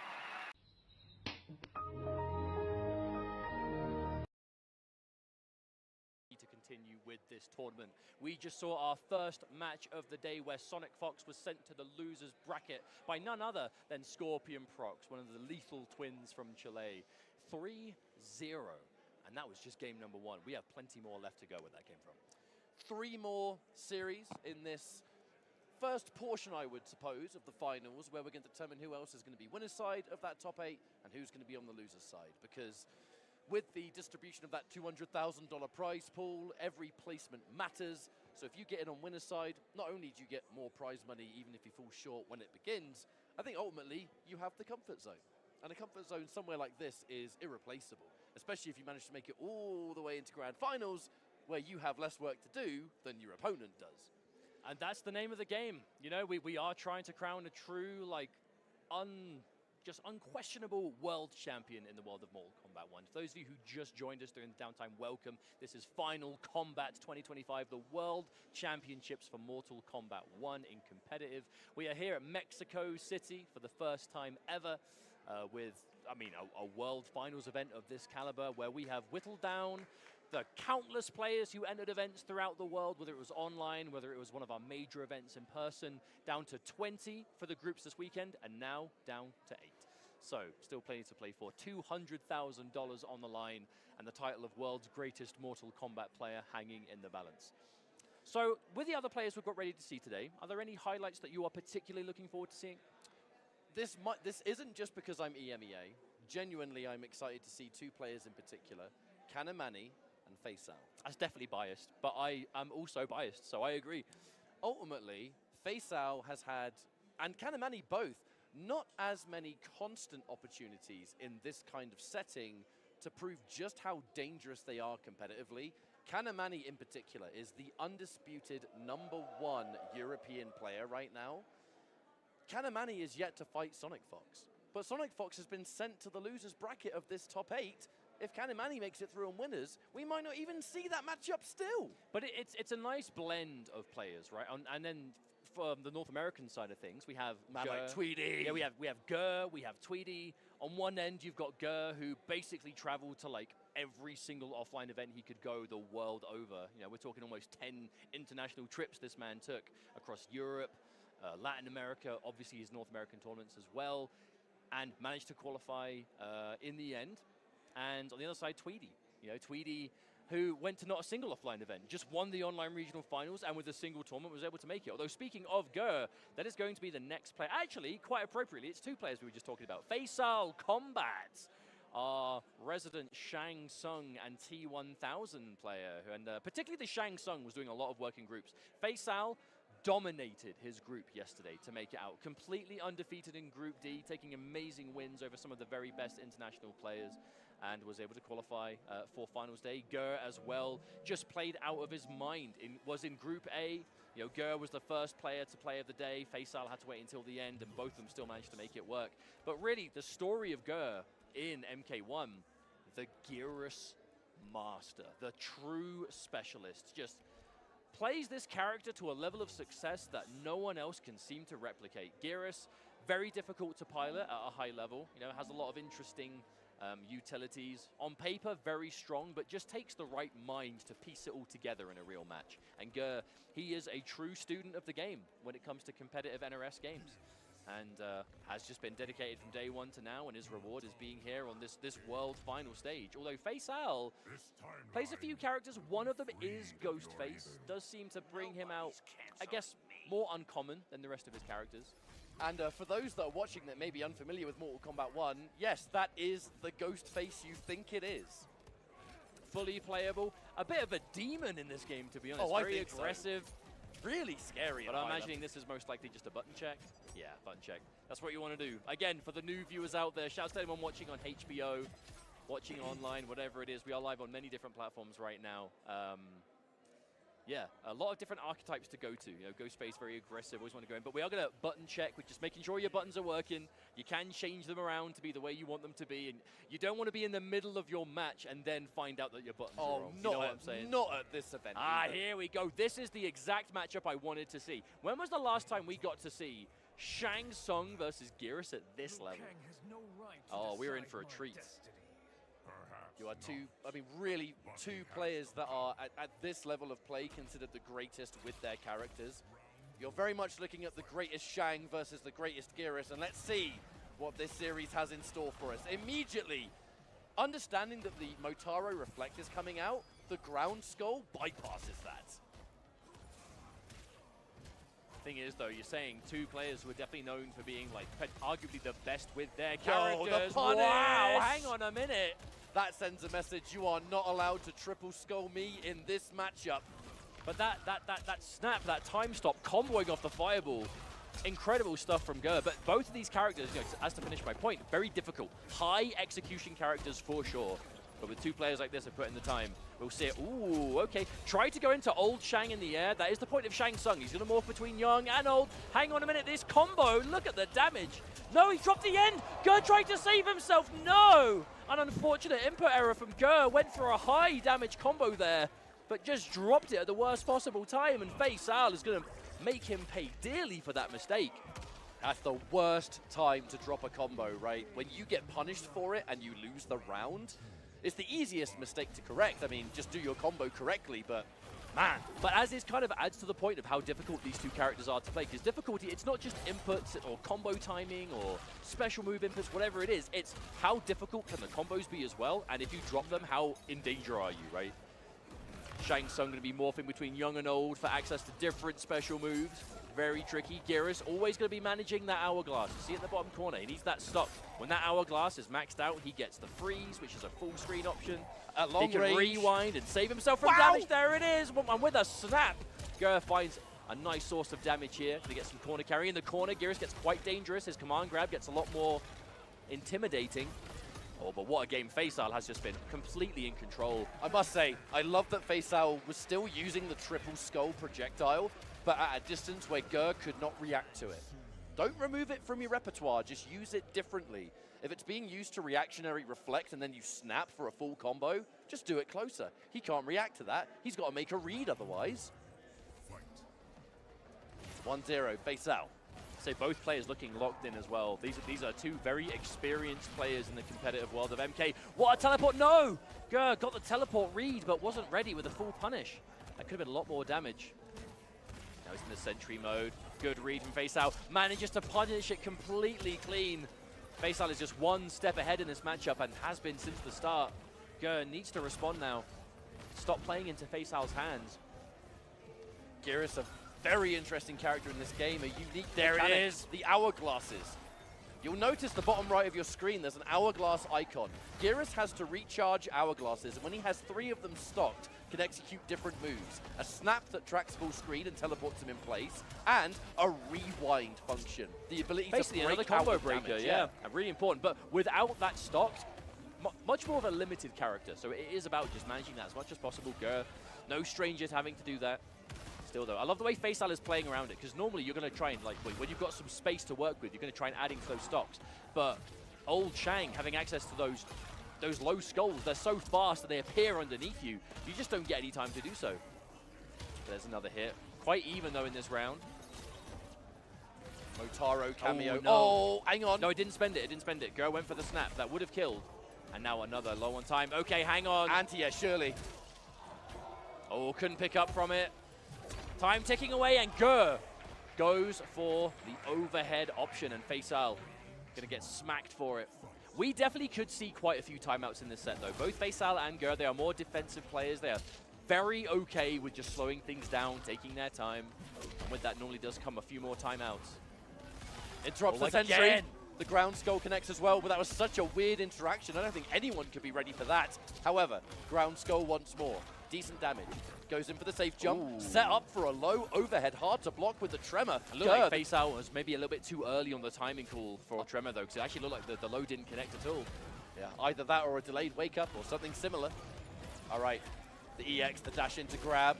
To continue with this tournament. We just saw our first match of the day where SonicFox was sent to the losers bracket by none other than ScorpionProcs, one of the lethal twins from Chile. 3-0. And that was just game number 1. We have plenty more left to go where that came from. 3 more series in this first portion, I would suppose, of the finals, where we're going to determine who else is going to be winner's side of that top 8 and who's going to be on the loser's side. Because with the distribution of that $200,000 prize pool, every placement matters. So if you get in on winner's side, not only do you get more prize money even if you fall short when it begins, I think ultimately you have the comfort zone. And a comfort zone somewhere like this is irreplaceable, especially if you manage to make it all the way into grand finals where you have less work to do than your opponent does. And that's the name of the game. You know, we are trying to crown a true, like, just unquestionable world champion in the world of Mortal Kombat 1. For those of you who just joined us during the downtime, welcome. This is Final Combat 2025, the World Championships for Mortal Kombat 1 in competitive. We are here at Mexico City for the first time ever with, I mean, a World Finals event of this caliber where we have whittled down the countless players who entered events throughout the world, whether it was online, whether it was one of our major events in person, down to 20 for the groups this weekend, and now down to 8. So, still plenty to play for. $200,000 on the line, and the title of world's greatest Mortal Kombat player hanging in the balance. So, with the other players we've got ready to see today, are there any highlights that you are particularly looking forward to seeing? This isn't just because I'm EMEA. Genuinely, I'm excited to see 2 players in particular, Canamani and Faysal. That's definitely biased, but I am also biased, so I agree. Ultimately, Faysal has had, and Canamani both, not as many constant opportunities in this kind of setting to prove just how dangerous they are competitively. Canamani in particular is the undisputed #1 European player right now. Canamani is yet to fight SonicFox, but SonicFox has been sent to the losers bracket of this top 8. If Canamani makes it through and winners, we might not even see that matchup still. But it's a nice blend of players, right? And then from the North American side of things, we have Man like Tweedy. Yeah, we have Gurr, we have Tweedy. On one end, you've got Gurr, who basically traveled to like every single offline event he could go the world over. You know, we're talking almost 10 international trips this man took across Europe, Latin America, obviously his North American tournaments as well, and managed to qualify in the end. And on the other side, Tweedy. You know, Tweedy, who went to not a single offline event, just won the online regional finals, and with a single tournament was able to make it. Although speaking of Gurr, that is going to be the next player. Actually, quite appropriately, it's 2 players we were just talking about. Faysal KOMBAT, our resident Shang Tsung and T1000 player, and particularly the Shang Tsung was doing a lot of work in groups. Faysal dominated his group yesterday to make it out. Completely undefeated in Group D, taking amazing wins over some of the very best international players, and was able to qualify for finals day. Gurr as well just played out of his mind. Was in Group A. You know, Gurr was the first player to play of the day. Faysal had to wait until the end, and both of them still managed to make it work. But really, the story of Gurr in MK1, the Gearus master, the true specialist, just plays this character to a level of success that no one else can seem to replicate. Gearus, very difficult to pilot at a high level. You know, has a lot of interesting utilities. On paper, very strong, but just takes the right mind to piece it all together in a real match. And Gurr, he is a true student of the game when it comes to competitive NRS games. And has just been dedicated from day one to now, and his reward is being here on this world final stage. Although Faysal plays a few characters, one of them is Ghostface. Does seem to bring him out, I guess, more uncommon than the rest of his characters. And for those that are watching that may be unfamiliar with Mortal Kombat 1, yes, that is the Ghostface you think it is. Fully playable. A bit of a demon in this game, to be honest. Oh, Very aggressive. So. Really scary. But I'm imagining this is most likely just a button check. Yeah, button check. That's what you want to do. Again, for the new viewers out there, shouts to anyone watching on HBO, watching online, whatever it is. We are live on many different platforms right now. Yeah, a lot of different archetypes to go to. You know, Ghostface, very aggressive, always want to go in. But we are going to button check. We're just making sure your buttons are working. You can change them around to be the way you want them to be. And you don't want to be in the middle of your match and then find out that your buttons are wrong. You know what I'm saying? Not at this event. Either. Here we go. This is the exact matchup I wanted to see. When was the last time we got to see Shang Tsung versus Gearus at this level? Oh, we're in for a treat. You are really two players that are at this level of play considered the greatest with their characters. You're very much looking at the greatest Shang versus the greatest Gearus, and let's see what this series has in store for us. Immediately, understanding that the Motaro Reflect is coming out, the Ground Skull bypasses that. Thing is, though, you're saying 2 players who are definitely known for being, like, arguably the best with their characters. The punish! Wow, hang on a minute. That sends a message, you are not allowed to triple skull me in this matchup. But that snap, that time stop, comboing off the fireball, incredible stuff from Gurr. But both of these characters, you know, as to finish my point, very difficult. High execution characters for sure. But with 2 players like this who put in the time, we'll see it. Ooh, okay. Try to go into old Shang in the air. That is the point of Shang Tsung. He's going to morph between young and old. Hang on a minute. This combo, look at the damage. No, he dropped the end. Gurr tried to save himself. No! An unfortunate input error from Gurr. Went for a high damage combo there, but just dropped it at the worst possible time. And Faysal is going to make him pay dearly for that mistake. That's the worst time to drop a combo, right? When you get punished for it and you lose the round, It's the easiest mistake to correct. I mean, just do your combo correctly, but man. But as this kind of adds to the point of how difficult these two characters are to play, because difficulty, it's not just inputs or combo timing or special move inputs, whatever it is, it's how difficult can the combos be as well, and if you drop them, how in danger are you, right? Shang Tsung going to be morphing between young and old for access to different special moves. Very tricky. Geras always going to be managing that hourglass. You see it in the bottom corner. He needs that stock. When that hourglass is maxed out, he gets the freeze, which is a full screen option. At long he can range. Rewind and save himself from damage. There it is. And with a snap, Gera finds a nice source of damage here to get some corner carry. In the corner, Geras gets quite dangerous. His command grab gets a lot more intimidating. Oh, but what a game. Faysal has just been completely in control. I must say, I love that Faysal was still using the triple skull projectile, but at a distance where Ger could not react to it. Don't remove it from your repertoire, just use it differently. If it's being used to reactionary reflect and then you snap for a full combo, just do it closer. He can't react to that. He's got to make a read otherwise. 1-0, Faysal. So both players looking locked in as well. These are two very experienced players in the competitive world of MK. What a teleport! No! Ger got the teleport read, but wasn't ready with a full punish. That could have been a lot more damage. Now he's in the sentry mode. Good read from Faysal. Manages to punish it completely clean. Faysal is just one step ahead in this matchup and has been since the start. Ger needs to respond now. Stop playing into Faysal's hands. Geras, a very interesting character in this game, a unique There mechanic, it is. the hourglasses. You'll notice the bottom right of your screen, there's an hourglass icon. Geras has to recharge hourglasses, and when he has 3 of them stocked, can execute different moves. A snap that tracks full screen and teleports him in place, and a rewind function. The ability Basically to break another combo out breaker, damage, yeah. Really important. But without that stocked, much more of a limited character. So it is about just managing that as much as possible. Ger, no strangers having to do that. Still though, I love the way Faysal is playing around it, because normally you're going to try and, like, when you've got some space to work with, you're going to try and add into those stocks. But old Shang having access to those low skulls, they're so fast that they appear underneath you. You just don't get any time to do so. There's another hit. Quite even though in this round. Motaro cameo. Oh, no. Oh, hang on. No, it didn't spend it. It didn't spend it. Ger went for the snap. That would have killed. And now another low on time. Okay, hang on. Anti-air, surely. Oh, couldn't pick up from it. Time ticking away, and Ger goes for the overhead option, and Faysal gonna get smacked for it. We definitely could see quite a few timeouts in this set, though. Both Faysal and Ger, they are more defensive players. They are very okay with just slowing things down, taking their time. And with that, normally does come a few more timeouts. Interrupts the sentry. Again. The ground skull connects as well, but that was such a weird interaction. I don't think anyone could be ready for that. However, ground skull once more. Decent damage. Goes in for the safe jump. Ooh. Set up for a low overhead. Hard to block with the tremor. It looked like Faysal was maybe a little bit too early on the timing call for Tremor, though, because it actually looked like the low didn't connect at all. Yeah, either that or a delayed wake up or something similar. All right, the EX, the dash in to grab.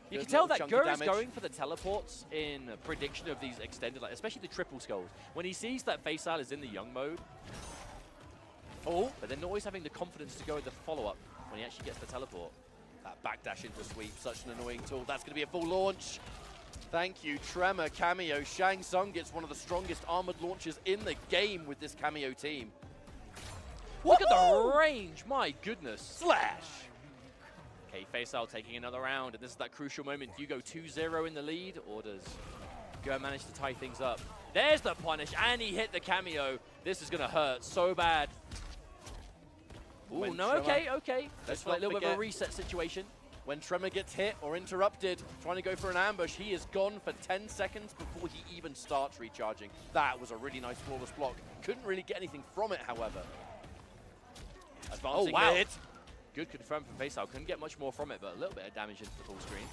You Good can tell little that chunk of Ger is damage. going for the teleports in prediction of these extended, like, especially the triple skulls. When he sees that Faysal is in the young mode, but then always having the confidence to go in the follow-up when he actually gets the teleport. That backdash into sweep, such an annoying tool. That's going to be a full launch. Thank you, Tremor cameo. Shang Tsung gets one of the strongest armored launches in the game with this cameo team. Look at the range, my goodness. Slash! Okay, Faysal taking another round, and this is that crucial moment. Do you go 2-0 in the lead, or does Ger manage to tie things up? There's the punish, and he hit the cameo. This is going to hurt so bad. Ooh, When no, Tremor- okay. Let's That's like a not little bit of a forget- reset situation. When Tremor gets hit or interrupted, trying to go for an ambush, he is gone for 10 seconds before he even starts recharging. That was a really nice flawless block. Couldn't really get anything from it, however. Advancing wow. hit. Good confirm from Faysal. Couldn't get much more from it, but a little bit of damage into the full screen.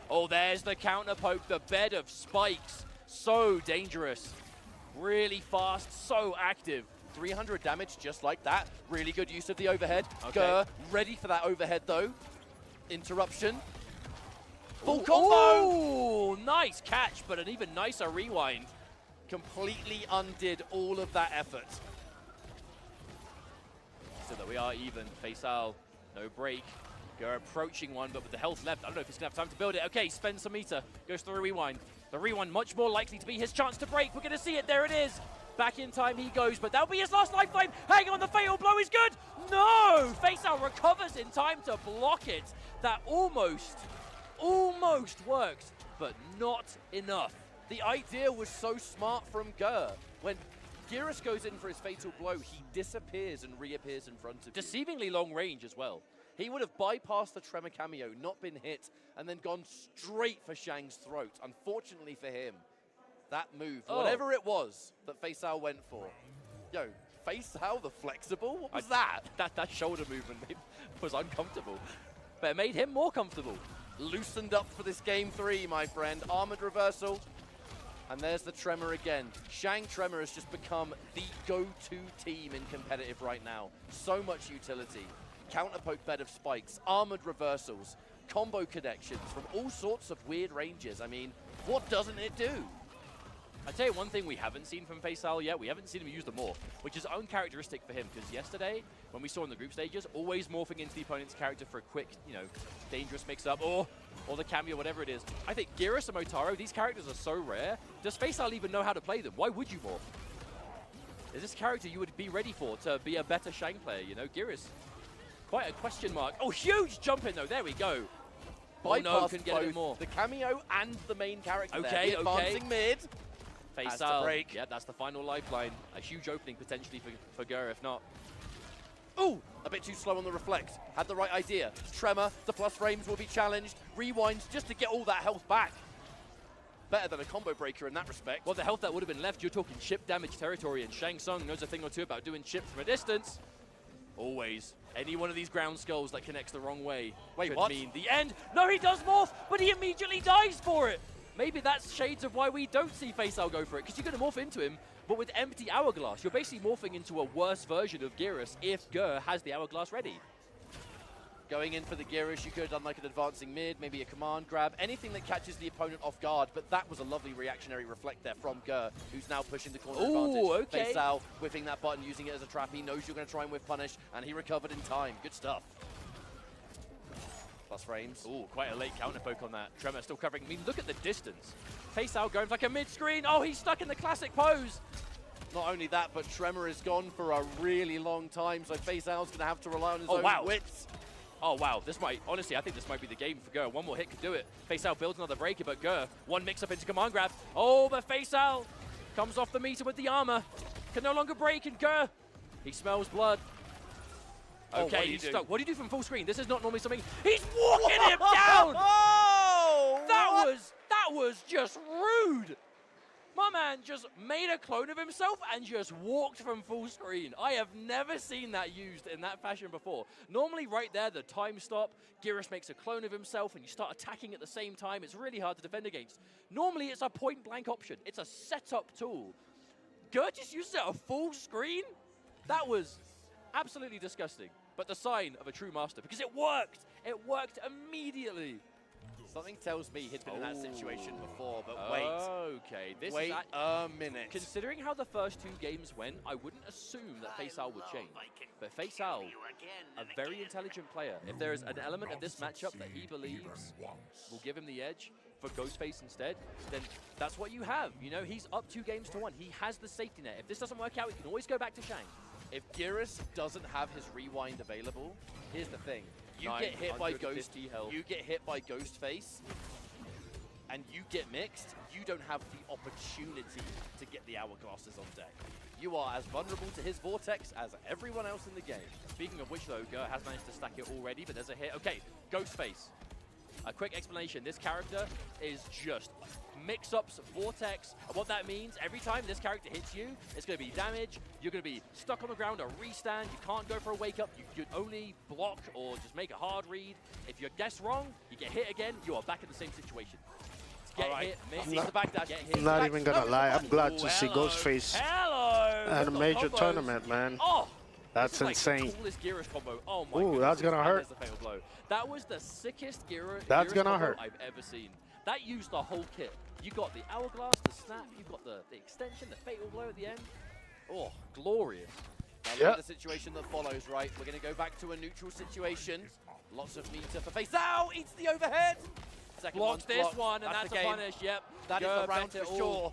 Oh, there's the counter poke, the bed of spikes. So dangerous. Really fast, so active. 300 damage just like that. Really good use of the overhead. Okay. Ger ready for that overhead though. Interruption. Full Ooh, combo! Ooh, nice catch, but an even nicer rewind. Completely undid all of that effort. So that we are even. Faysal, no break. Ger approaching one, but with the health left, I don't know if he's going to have time to build it. Okay, spends some meter. Goes through a rewind. The rewind much more likely to be his chance to break. We're going to see it. There it is. Back in time he goes, but that'll be his last lifeline. Hang on, the fatal blow is good. no! Faysal recovers in time to block it. That almost works, but not enough. The idea was so smart from Gur. When Geras goes in for his fatal blow, he disappears and reappears in front of you. Deceivingly long range as well. He would have bypassed the Tremor cameo, not been hit, and then gone straight for Shang's throat. Unfortunately for him, that move, whatever it was that Faysal went for. Yo, Faysal the flexible? What was that? That shoulder movement was uncomfortable, but it made him more comfortable. Loosened up for this game 3, my friend. Armored reversal. And there's the Tremor again. Shang Tremor has just become the go-to team in competitive right now. So much utility. Counterpoke bed of spikes, armored reversals, combo connections from all sorts of weird ranges. I mean, what doesn't it do? I'll tell you one thing we haven't seen from Faysal yet. We haven't seen him use the morph, which is uncharacteristic for him, because yesterday, when we saw in the group stages, always morphing into the opponent's character for a quick, dangerous mix-up, or the cameo, whatever it is. I think Geras and Motaro, these characters are so rare. Does Faysal even know how to play them? Why would you morph? Is this character you would be ready for to be a better Shang player, Geras, quite a question mark. Oh, huge jump in, though. There we go. Bypass can get a bit more. The cameo and the main character Okay, there. Advancing mid. Has to Faysal, break. yeah, that's the final lifeline. A huge opening potentially for Gur, if not. Ooh, a bit too slow on the reflect. Had the right idea. Tremor, the plus frames will be challenged. Rewinds just to get all that health back. Better than a combo breaker in that respect. Well, the health that would have been left, you're talking chip damage territory, and Shang Tsung knows a thing or two about doing chips from a distance. Always. Any one of these ground skulls that connects the wrong way could mean the end. No, he does morph, but he immediately dies for it. Maybe that's shades of why we don't see Faysal go for it, because you're going to morph into him, but with empty Hourglass, you're basically morphing into a worse version of Geras if Gur has the Hourglass ready. Going in for the Geras, you could have done like an advancing mid, maybe a command grab, anything that catches the opponent off guard, but that was a lovely reactionary reflect there from Gur, who's now pushing the corner advantage. Okay. Faysal whipping that button, using it as a trap. He knows you're going to try and whip punish, and he recovered in time. Good stuff. Plus frames. Ooh, quite a late counterpoke on that. Tremor still covering. I mean, look at the distance. Faysal going for like a mid-screen. Oh, he's stuck in the classic pose. Not only that, but Tremor is gone for a really long time, so Faysal's going to have to rely on his own wits. Oh, wow. This might, honestly, I think this might be the game for Gur. One more hit could do it. Faysal builds another breaker, but Gur, one mix-up into command grab. Oh, but Faysal comes off the meter with the armor. Can no longer break, and Gur, he smells blood. Okay, he's stuck. What do you do from full screen? This is not normally something. He's walking him down! Oh! That was just rude. My man just made a clone of himself and just walked from full screen. I have never seen that used in that fashion before. Normally right there, the time stop, Geras makes a clone of himself and you start attacking at the same time. It's really hard to defend against. Normally it's a point blank option. It's a setup tool. Gur just used it at full screen? That was absolutely disgusting. But the sign of a true master, because it worked. It worked immediately. Something tells me he's been in that situation before, but wait. Okay, wait a minute. Considering how the first two games went, I wouldn't assume that Faysal would change. But Faysal, a very intelligent player. If there is an element of this matchup that he believes will give him the edge for Ghostface instead, then that's what you have. He's up 2-1. He has the safety net. If this doesn't work out, he can always go back to Shang. If Geras doesn't have his rewind available, here's the thing. You get hit by Ghostface, and you get mixed, you don't have the opportunity to get the Hourglasses on deck. You are as vulnerable to his Vortex as everyone else in the game. Speaking of which, though, Gur has managed to stack it already, but there's a hit. Okay, Ghostface. A quick explanation. This character is just mix-ups, Vortex. And what that means, every time this character hits you, it's going to be damage. You're going to be stuck on the ground, a restand. You can't go for a wake-up. You can only block or just make a hard read. If you guess wrong, you get hit again, you are back in the same situation. Get hit, miss the backdash. I'm not even going to lie. I'm glad to see Ghostface at a major tournament, man. Oh! That's insane. Like the coolest Geras combo. Oh my Ooh, that's gonna hurt. The fatal blow. That was the sickest Geras gonna combo hurt. I've ever seen. That used the whole kit. You got the Hourglass, the snap, you got the extension, the fatal blow at the end. Oh, glorious. Now look at the situation that follows, right? We're going to go back to a neutral situation. Lots of meter for Faysal. Eats the overhead. Second Blocks this blocked. one, and that's a punish. Yep. That is the round for sure.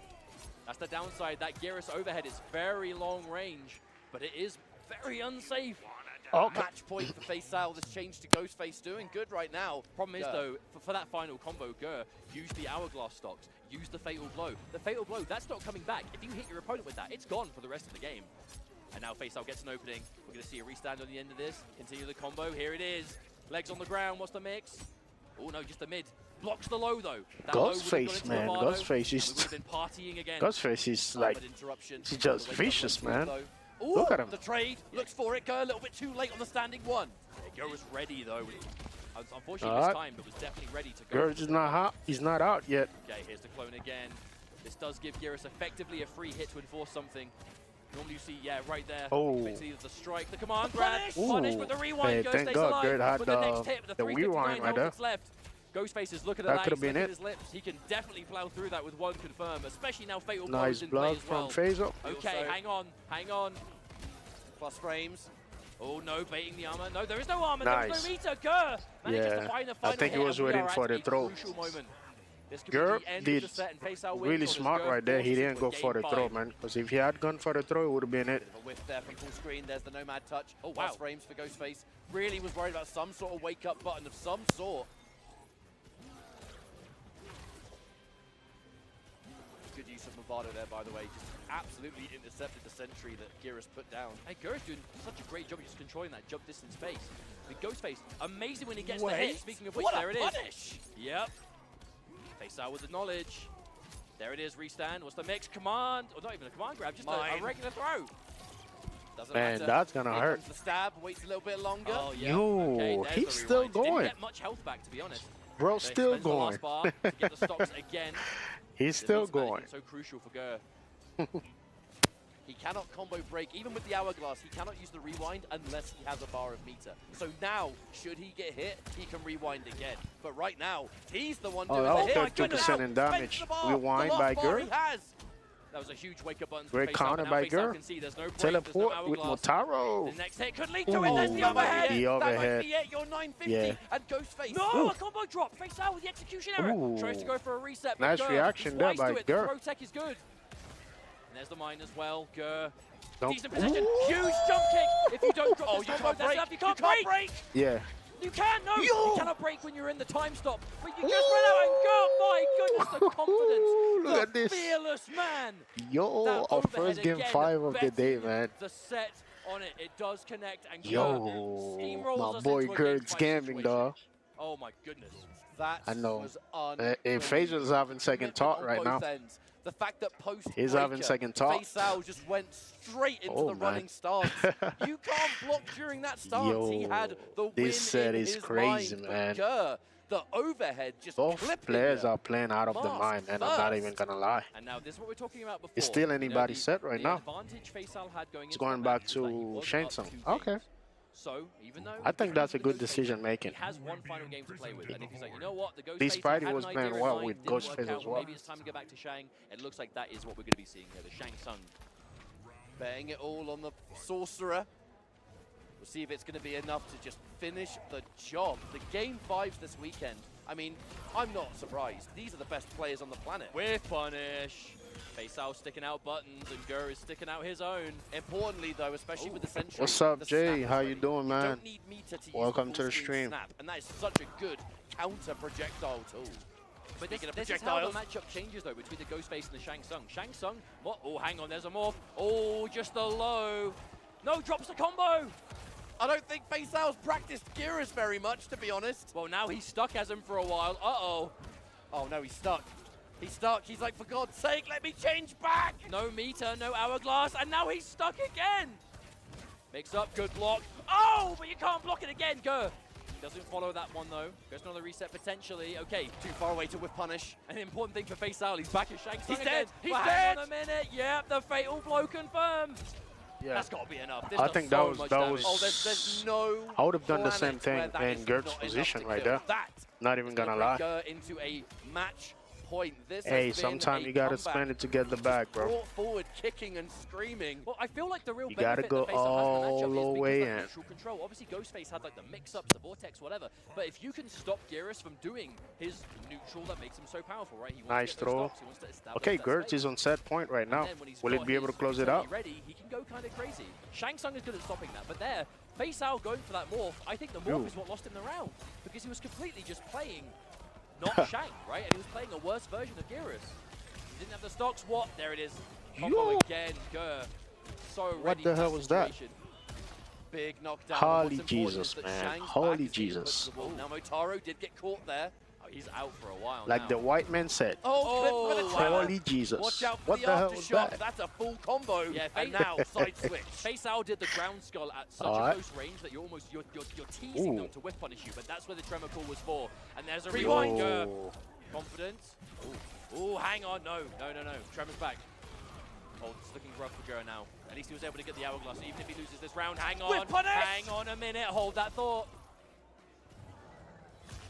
That's the downside. That Geras overhead is very long range, but it is very unsafe. Okay. Match point for Faysal. This change to Ghostface doing good right now. Problem is, Gur. though, for that final combo, Gur, use the Hourglass stocks, use the Fatal Blow. The Fatal Blow, that's not coming back. If you hit your opponent with that, it's gone for the rest of the game. And now Faysal gets an opening. We're going to see a restand on the end of this. Continue the combo. Here it is. Legs on the ground. What's the mix? Oh, no, just the mid. Blocks the low, though. That low Ghostface, man. Ghostface is... We've been partying again. Ghostface is like... He's just vicious, man. Ooh, Look at him. The trade. Looks for it. Gur a little bit too late on the standing one. Gur was ready, though. Unfortunately, this time, but was definitely ready to go. Gur is not hot. He's not out yet. Okay, here's the clone again. This does give Geras effectively a free hit to enforce something. Normally you see, yeah, right there. Oh. It's either the strike, the command grab, punish, but the rewind. Hey, Gur thank stays God alive. Gur had But the next hit, the 359 rewind right health there. that's left. Ghostface is looking at That that. could have He's been licking it. his lips. He can definitely plow through that with one confirm, especially now Fatal Nice Blow's in play block as well. from Faysal. Okay, Also- hang on, hang on. Plus frames. Oh no, baiting the armor. No, there is no armor. Nice. There is no meter. Gur manages to Yeah, find the I final think he hit, was and we waiting are for at the a throw. crucial moment. This could Gur be the end of did the set, and Faysal wins, really or does smart Gur right there. He force it didn't to go a for the game throw, 5? man. Because if he had gone for the throw, it would have been it. A whiff there from full screen. There's the Nomad touch. Oh, wow. Plus frames for Ghostface. Really was worried about some sort of wake-up button of some sort. Good use of Movado there, by the way. Just absolutely intercepted the sentry that Geras put down. Hey, Gur's doing such a great job of just controlling that jump distance space. With Ghostface, amazing when he gets the hit. Speaking of which, What a there it is. punish! Yep. Faysal with the knowledge. There it is, restand. What's the mix? Command, or not even a command grab, just a regular throw. Doesn't Man, matter. that's gonna Here hurt. comes the stab, waits a little bit longer. Oh, yeah. Yo, Okay, there's he's the still rewind. Didn't going. get much health back, to be honest. Bro, But still spends the last going. bar to get the stocks again. He's This still means management going. is so crucial for Gur. He cannot combo break. Even with the hourglass, he cannot use the rewind unless he has a bar of meter. So now, should he get hit, he can rewind again. But right now, he's the one Oh, doing that the was hit. 32% in damage. Rewind the by last bar Gur. he has. That was a huge wake-up button. Great for Faysal, counter but now by Faysal Gur. can see there's no break, Teleport there's no with hourglass. Motaro. The next hit could lead to it. There's the Ooh, overhead. the That overhead. might be it. You're 950 Yeah. and Ghostface. No, a combo drop. Faysal with the execution error. Ooh. Tries to go for a reset. But Nice Gur reaction is there wise by to it. Gur. The throw tech is good. And there's the mine as well. Gur. Don't- Decent position. Ooh. Huge jump kick. If you don't drop Oh, this you combo, can't that's break. enough. You You can't can't break. Yeah. You can, no. Yo. You cannot break when you're in the time stop. But you just ran out and go. My goodness, the confidence. Look the at this. fearless man. Yo, That our overhead first game again, 5 of the day, betting man. The set on it. It does connect. And Yo, steamrolls my us boy into a Gur's game five scamming, situation. dog. Oh my goodness. That I know. was If Faysal's having second thought on right both now. ends. The fact that post He's having second thought. Faysal just went straight into Oh, the man. running stance. You can't block during that stance. He Yo, had the win this set in is his crazy, mind. man. But Gur, the overhead just Both clipped players him. are playing out of the Mask mind, and I'm not first. even gonna lie. And now this is what we're talking about before. It's still You know, anybody's the- set right the now. advantage Faysal had going It's into going that back match was that he to was Shang up Tsung. 2 Okay. games. So even though I think he that's a the good Ghost decision Face, making. he has one final game to play with, and if he's like, you know what, the Ghost This Face Friday had was an playing idea in well mind, with didn't Ghost work Face out, as well. Maybe it's time to go back to Shang. It looks like that is what we're going to be seeing here, the Shang Tsung. Betting it all on the sorcerer. We'll see if it's going to be enough to just finish the job. The game 5s this weekend. I mean, I'm not surprised. These are the best players on the planet. With punish. Faysal sticking out buttons, and Gur is sticking out his own. Importantly, though, especially with the Sentry. What's up, the Jay? snap is How you ready. doing, man? Don't need meter to use Welcome the to the full-screen stream. Snap, and that is such a good counter projectile tool. But this, Speaking of this is how the projectiles, matchup changes, though, between the Ghost Face and the Shang Tsung. Shang Tsung, what? Oh, hang on, there's a morph. Oh, just a low. No, drops the combo. I don't think Faysal's practiced Geras very much, to be honest. Well, now he's stuck as him for a while. Uh-oh. Oh, no, he's stuck. He's stuck. He's like, for God's sake, let me change back. No meter, no hourglass, and now he's stuck again. Mix up, good block. Oh, but you can't block it again, Gur. Doesn't follow that one, though. Goes for another reset, potentially. Okay. Too far away to whip punish. An important thing for Faysal, he's back at Shang Tsung He's dead. again. He's But dead. hang on a minute. Yep, the fatal blow confirmed. Yeah. That's got to be enough. This I does think so that was much that damage. was. Oh, there's no I would have done the same planet where thing that is in Gert's not enough position to right kill. there. That Not even is gonna bring lie. Gur into a match point. This Hey, has been sometimes a you gotta comeback. spend it to get the bag, bro. Brought forward, kicking and screaming. Well, I feel like the real You gotta benefit go that Faysal has in the all matchup the is way because of in. neutral control. Obviously, Ghostface had like the mix-ups, the vortex, whatever. But if you can stop Geras from doing his neutral, that makes him so powerful, right? He wants Nice to get those throw. stocks, he wants to establish Okay, that Gert space. is on set point right now. And then when he's Will got it be able to his close it utility out? ready, he can go kind of crazy. Shang Tsung is good at stopping that, but there, Faysal going for that morph, I think the morph is what lost him the round. Because he was completely just playing not Shang, right? And he was playing a worse version of Geras. He didn't have the stocks. What? There it is. Combo again. Gurr. So ready. What the hell was that? Big knockdown. Holy Jesus, man. Holy Jesus. Now Motaro did get caught there. Oh, he's out for a while Like now. the white man said. Holy Jesus. Watch out for What the hell was that? That's a full combo. Yeah, and now side switch. Faysal did the ground skull at such a close range that you're almost you're teasing them to whiff punish you, but that's where the tremor call was for. And there's a rewind. Confident. Oh, hang on. No. Tremor's back. Oh, it's looking rough for Gurr now. At least he was able to get the hourglass. So even if he loses this round, hang on. Hang on a minute. Hold that thought.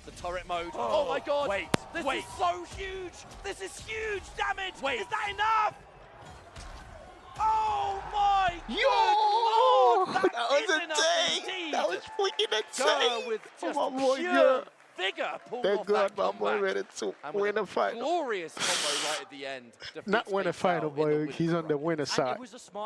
The turret mode. Oh my god. This is so huge. This is huge damage. Is that enough? Oh my Yo! god. That was insane. That was freaking insane. With just my boy, pure vigor. Thank God my boy ready to win a fight. Glorious combo right at the end. Not win a final, boy. He's on the winner side.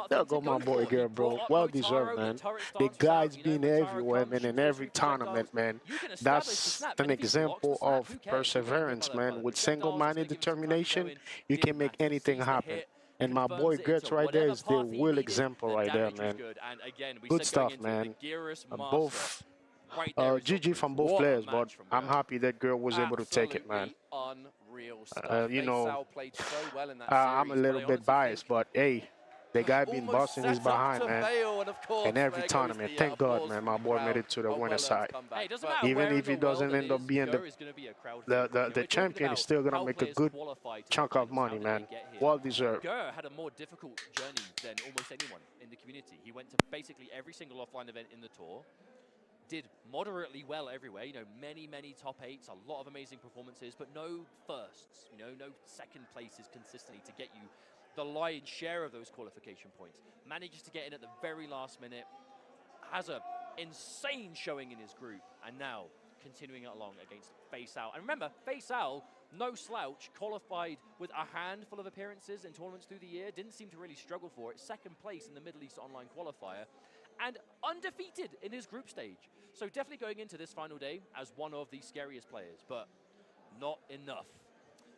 There go my boy here, bro. Well deserved, man. The guys being everywhere, man, in every tournament, man. That's an example of perseverance, man. With single-minded determination, you can make anything happen. And my boy Gertz right there is the real example right there, man. Good stuff, man. Both GG from both players, but I'm happy that girl was able to take it, man. You know, I'm a little bit biased, but hey, the guy been busting his behind, man, in every tournament. Thank God, man, my boy made it to the winner side. Even if he doesn't end up being the champion, he's still gonna make a good chunk of money, man. Well deserved. Gurr had a more difficult journey than almost anyone in the community. He went to basically every single offline event in the tour. Did moderately well everywhere, you know, many top 8s, a lot of amazing performances, but no firsts, you know, no second places consistently to get you the lion's share of those qualification points. Manages to get in at the very last minute, has a insane showing in his group, and now continuing it along against Faysal. And remember, Faysal, no slouch, qualified with a handful of appearances in tournaments through the year, didn't seem to really struggle for it, second place in the Middle East online qualifier, and undefeated in his group stage. So definitely going into this final day as one of the scariest players, but not enough.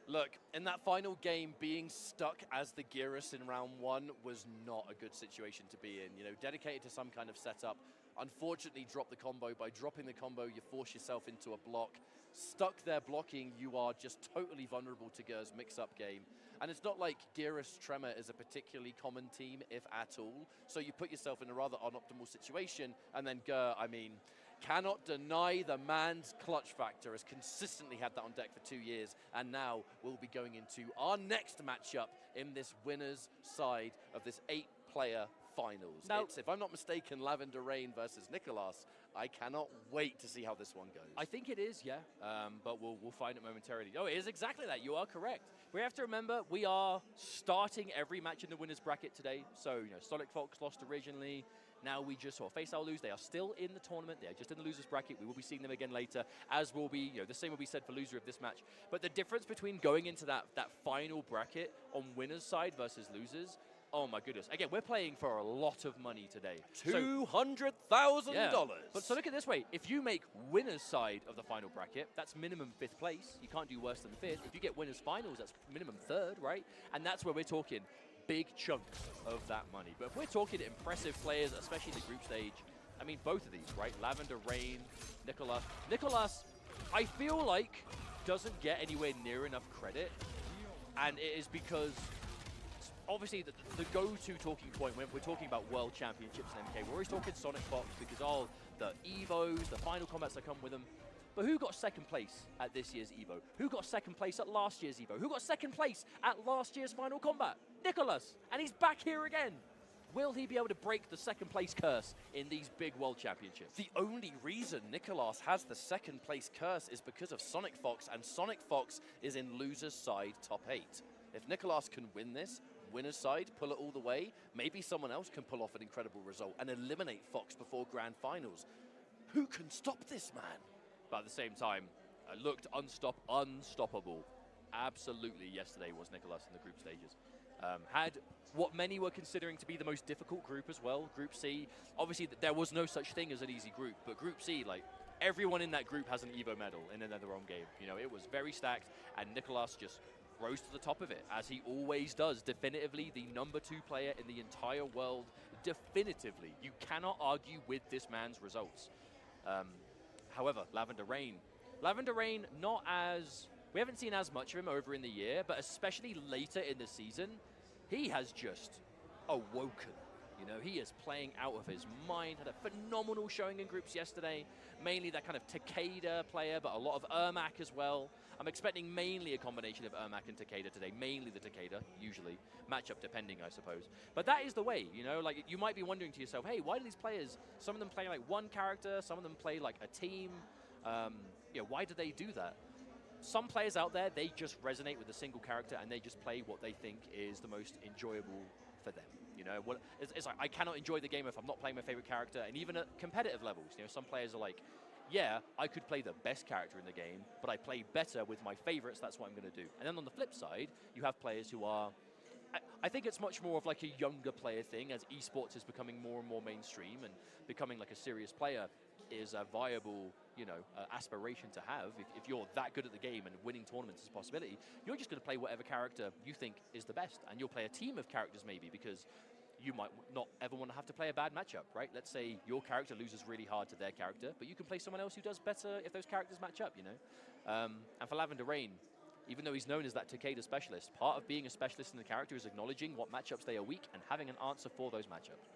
Look, in that final game, being stuck as the Geras in round 1 was not a good situation to be in. You know, dedicated to some kind of setup. Unfortunately, dropped the combo. By dropping the combo, you force yourself into a block. Stuck there blocking, you are just totally vulnerable to Gur's mix-up game. And it's not like Geras Tremor is a particularly common team, if at all. So you put yourself in a rather unoptimal situation, and then Gur, I mean, cannot deny the man's clutch factor, has consistently had that on deck for 2 years, and now we'll be going into our next matchup in this winner's side of this 8-player finals. Now, it's, if I'm not mistaken, Lavender Rain versus Nicolas. I cannot wait to see how this one goes. I think it is, yeah, but we'll find it momentarily. Oh, it is exactly that. You are correct. We have to remember we are starting every match in the winner's bracket today. So, you know, SonicFox lost originally. Now we just saw Faysal lose. They are still in the tournament. They are just in the loser's bracket. We will be seeing them again later, as will be, you know, the same will be said for loser of this match. But the difference between going into that final bracket on winner's side versus losers, oh my goodness. Again, we're playing for a lot of money today. $200,000. Yeah. But so look at it this way. If you make winner's side of the final bracket, that's minimum 5th place. You can't do worse than 5th. If you get winner's finals, that's minimum 3rd, right? And that's where we're talking big chunks of that money. But if we're talking impressive players, especially in the group stage, I mean, both of these, right? Lavender Rain, Nicolas. Nicolas, I feel like, doesn't get anywhere near enough credit. And it is because obviously the go-to talking point when we're talking about world championships in MK, we're always talking SonicFox because all the Evos, the final combats that come with them. But who got second place at this year's Evo? Who got second place at last year's Evo? Who got second place at last year's final combat? Nicolas, and he's back here again. Will he be able to break the second place curse in these big world championships? The only reason Nicolas has the second place curse is because of SonicFox, and SonicFox is in loser's side top 8. If Nicolas can win this, winner's side, pull it all the way, maybe someone else can pull off an incredible result and eliminate Fox before grand finals. Who can stop this man? But at the same time, looked unstoppable. Absolutely yesterday was Nicolas in the group stages. Had what many were considering to be the most difficult group as well, Group C. Obviously, there was no such thing as an easy group, but Group C, like, everyone in that group has an EVO medal in their own game. You know, it was very stacked, and Nicolas just rose to the top of it, as he always does. Definitively the #2 player in the entire world. Definitively. You cannot argue with this man's results. However, Lavender Rain. Lavender Rain, not as... We haven't seen as much of him over in the year, but especially later in the season, he has just awoken. You know, he is playing out of his mind. Had a phenomenal showing in groups yesterday. Mainly that kind of Takeda player, but a lot of Ermac as well. I'm expecting mainly a combination of Ermac and Takeda today. Mainly the Takeda, usually. Matchup depending, I suppose. But that is the way, you know? Like, you might be wondering to yourself, hey, why do these players, some of them play like one character, some of them play like a team? You know, why do they do that? Some players out there, they just resonate with a single character and they just play what they think is the most enjoyable for them. You know, it's like, I cannot enjoy the game if I'm not playing my favorite character. And even at competitive levels, you know, some players are like, yeah, I could play the best character in the game, but I play better with my favorites, that's what I'm going to do. And then on the flip side, you have players who are, I think it's much more of like a younger player thing, as esports is becoming more and more mainstream and becoming like a serious player is a viable, you know, aspiration to have. If you're that good at the game and winning tournaments is a possibility, you're just going to play whatever character you think is the best. And you'll play a team of characters maybe, because you might not ever want to have to play a bad matchup, right? Let's say your character loses really hard to their character, but you can play someone else who does better if those characters match up, you know? And for Lavender Rain, even though he's known as that Takeda specialist, part of being a specialist in the character is acknowledging what matchups they are weak and having an answer for those matchups.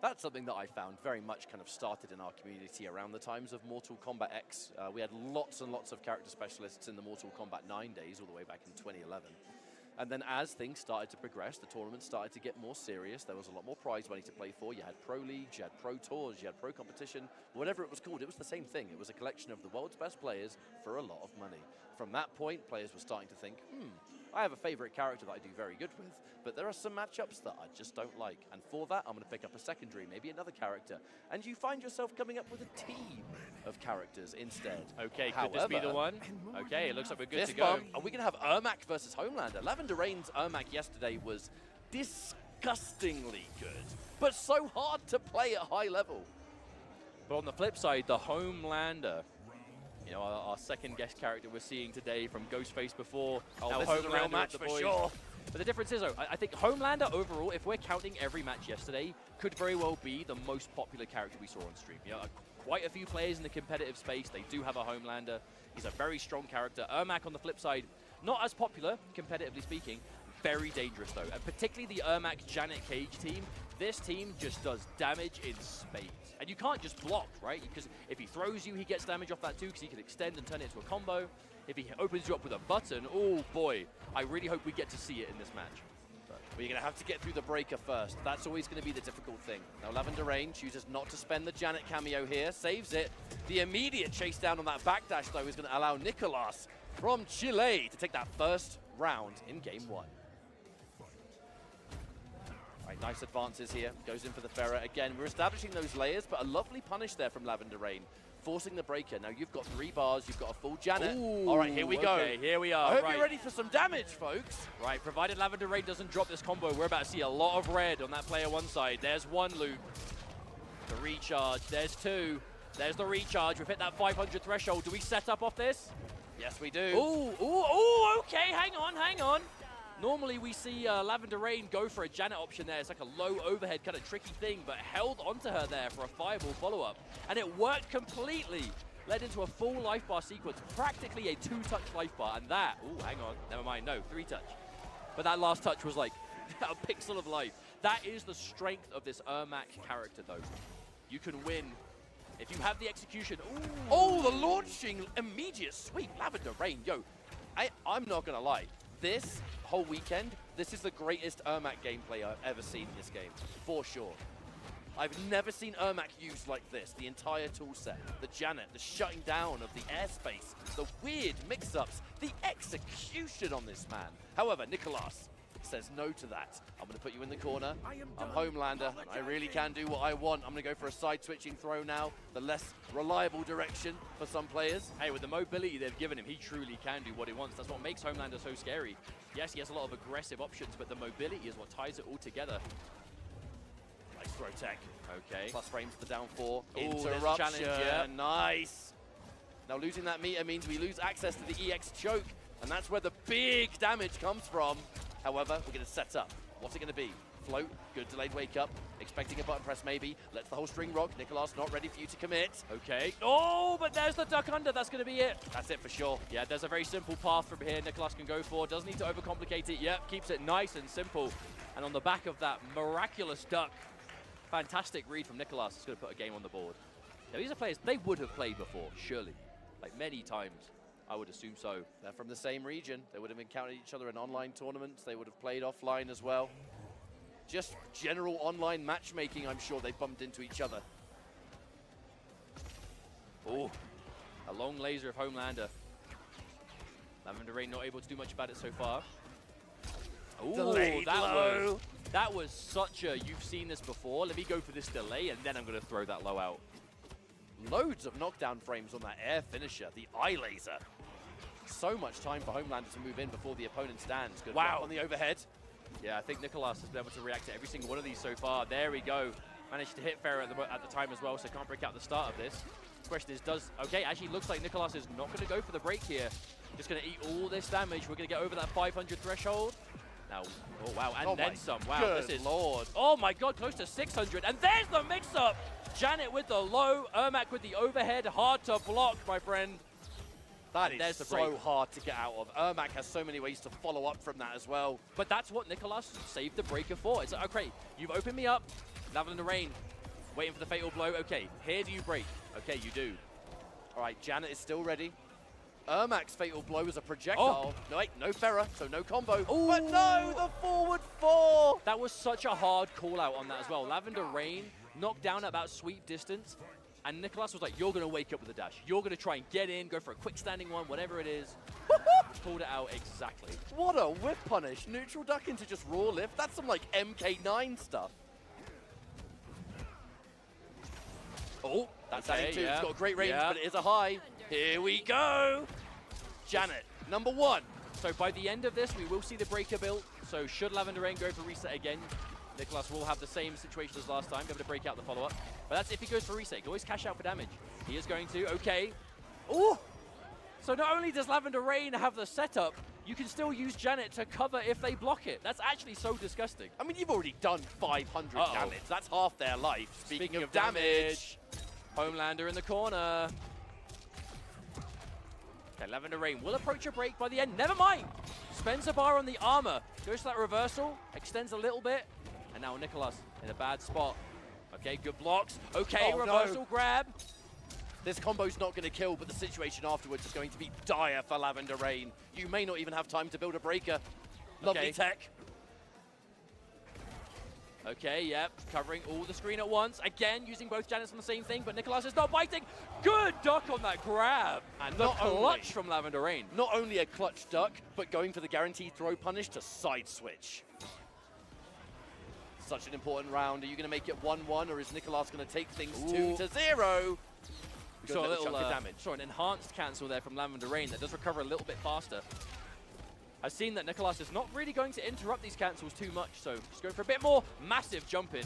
That's something that I found very much kind of started in our community around the times of Mortal Kombat X. We had lots and lots of character specialists in the Mortal Kombat 9 days, all the way back in 2011. And then as things started to progress, the tournament started to get more serious. There was a lot more prize money to play for. You had Pro Leagues, you had Pro Tours, you had Pro Competition. Whatever it was called, it was the same thing. It was a collection of the world's best players for a lot of money. From that point, players were starting to think, I have a favorite character that I do very good with, but there are some matchups that I just don't like. And for that, I'm going to pick up a secondary, maybe another character. And you find yourself coming up with a team of characters instead. Okay, could this be the one? Okay, it looks like we're good to go. Are we going to have Ermac versus Homelander? Lavender Rain's Ermac yesterday was disgustingly good, but so hard to play at high level. But on the flip side, the Homelander, you know, our second guest character we're seeing today from Ghostface before. Oh, this is a real match for sure. But the difference is, though, I think Homelander overall, if we're counting every match yesterday, could very well be the most popular character we saw on stream. You know, quite a few players in the competitive space, they do have a Homelander. He's a very strong character. Ermac on the flip side, not as popular, competitively speaking, very dangerous though. And particularly the Ermac Janet Cage team, this team just does damage in spades. And you can't just block, right? Because if he throws you, he gets damage off that too, because he can extend and turn it into a combo. If he opens you up with a button, oh boy, I really hope we get to see it in this match. But you're going to have to get through the breaker first. That's always going to be the difficult thing. Now Lavender Rain chooses not to spend the Janet cameo here, saves it. The immediate chase down on that backdash though is going to allow Nicolas from Chile to take that first round in game 1. Right, nice advances here. Goes in for the Ferret again. We're establishing those layers, but a lovely punish there from Lavender Rain, forcing the breaker. Now you've got 3 bars, you've got a full Janet. Ooh, all right, here we go. Okay, here we are. I hope you're ready for some damage, folks. Right, provided Lavender Rain doesn't drop this combo, we're about to see a lot of red on that player one side. There's 1 loop. The recharge. There's 2. There's the recharge. We've hit that 500 threshold. Do we set up off this? Yes, we do. Ooh, okay, hang on. Normally we see Lavender Rain go for a Janet option there. It's like a low overhead kind of tricky thing, but held onto her there for a fireball follow-up. And it worked completely. Led into a full life bar sequence, practically a 2-touch life bar. And that, ooh, hang on, never mind, no, 3-touch. But that last touch was like a pixel of life. That is the strength of this Ermac character though. You can win if you have the execution. Ooh. Oh, the launching immediate sweep. Lavender Rain, yo, I'm not gonna lie. This whole weekend, this is the greatest Ermac gameplay I've ever seen in this game, for sure. I've never seen Ermac used like this, the entire tool set. The Janet, the shutting down of the airspace, the weird mix-ups, the execution on this man. However, Nicolas says no to that. I'm going to put you in the corner. I'm Homelander, and I really can do what I want. I'm going to go for a side-switching throw now, the less reliable direction for some players. Hey, with the mobility they've given him, he truly can do what he wants. That's what makes Homelander so scary. Yes, he has a lot of aggressive options, but the mobility is what ties it all together. Nice throw tech. Okay. Plus frames for down 4. Ooh, Interruption. challenge, yeah. Nice. Now losing that meter means we lose access to the EX choke, and that's where the big damage comes from. However, we're going to set up. What's it going to be? Float, good delayed wake up, expecting a button press maybe. Lets the whole string rock. Nicolas not ready for you to commit. Okay. Oh, but there's the duck under. That's going to be it. That's it for sure. Yeah, there's a very simple path from here Nicolas can go for. Doesn't need to overcomplicate it. Yep, keeps it nice and simple. And on the back of that miraculous duck, fantastic read from Nicolas. It's going to put a game on the board. Now, these are players they would have played before, surely. Like many times. I would assume so. They're from the same region. They would have encountered each other in online tournaments. They would have played offline as well. Just general online matchmaking, I'm sure they bumped into each other. Oh, a long laser of Homelander. Lavender Rain not able to do much about it so far. Oh, that was such a, you've seen this before. Let me go for this delay, and then I'm going to throw that low out. Loads of knockdown frames on that air finisher, the eye laser. So much time for Homelander to move in before the opponent stands. Good wow. On the overhead. Yeah, I think Nicolas has been able to react to every single one of these so far. There we go. Managed to hit Farah at the time as well, so can't break out the start of this. Question is, okay, actually looks like Nicolas is not going to go for the break here. Just going to eat all this damage. We're going to get over that 500 threshold. Now, oh wow, and then some. Wow, this is Lord. Oh my God, close to 600. And there's the mix-up. Janet with the low, Ermac with the overhead. Hard to block, my friend. That is so hard to get out of. Ermac has so many ways to follow up from that as well. But that's what Nicolas saved the breaker for. It's like, okay, you've opened me up. Lavender Rain, waiting for the fatal blow. Okay, here do you break? Okay, you do. All right, Janet is still ready. Ermac's fatal blow is a projectile. No, wait, no Farah, so no combo. Ooh. But no, the forward 4. That was such a hard call out on that as well. Lavender Rain knocked down at about sweep distance. And Nicolas was like, you're going to wake up with a dash. You're going to try and get in, go for a quick standing one, whatever it is. Pulled it out exactly. What a whip punish. Neutral duck into just raw lift. That's some like MK9 stuff. Oh, that's adding 2. It's got great range, but it is a high. Here we go. Janet, number 1. So by the end of this, we will see the breaker built. So should Lavender Rain go for reset again, Nicolas will have the same situation as last time, be able to break out the follow-up. But that's if he goes for reset. He can always cash out for damage. He is going to, okay. Ooh! So not only does Lavender Rain have the setup, you can still use Janet to cover if they block it. That's actually so disgusting. I mean, you've already done 500 damage. That's half their life. Speaking of damage. Homelander in the corner. Okay, Lavender Rain will approach a break by the end. Never mind! Spends a bar on the armor. Goes to that reversal. Extends a little bit. And now Nicolas in a bad spot. Okay, good blocks. Okay, reversal grab. This combo's not going to kill, but the situation afterwards is going to be dire for Lavender Rain. You may not even have time to build a breaker. Lovely tech. Okay, yep, covering all the screen at once. Again, using both Janets on the same thing, but Nicolas is not biting. Good duck on that grab. And the clutch from Lavender Rain. Not only a clutch duck, but going for the guaranteed throw punish to side switch. Such an important round. Are you going to make it 1-1, or is Nicolas going to take things 2-0? We saw a little damage. Saw an enhanced cancel there from Lavender Rain that does recover a little bit faster. I've seen that Nicolas is not really going to interrupt these cancels too much, so just going for a bit more massive jump in.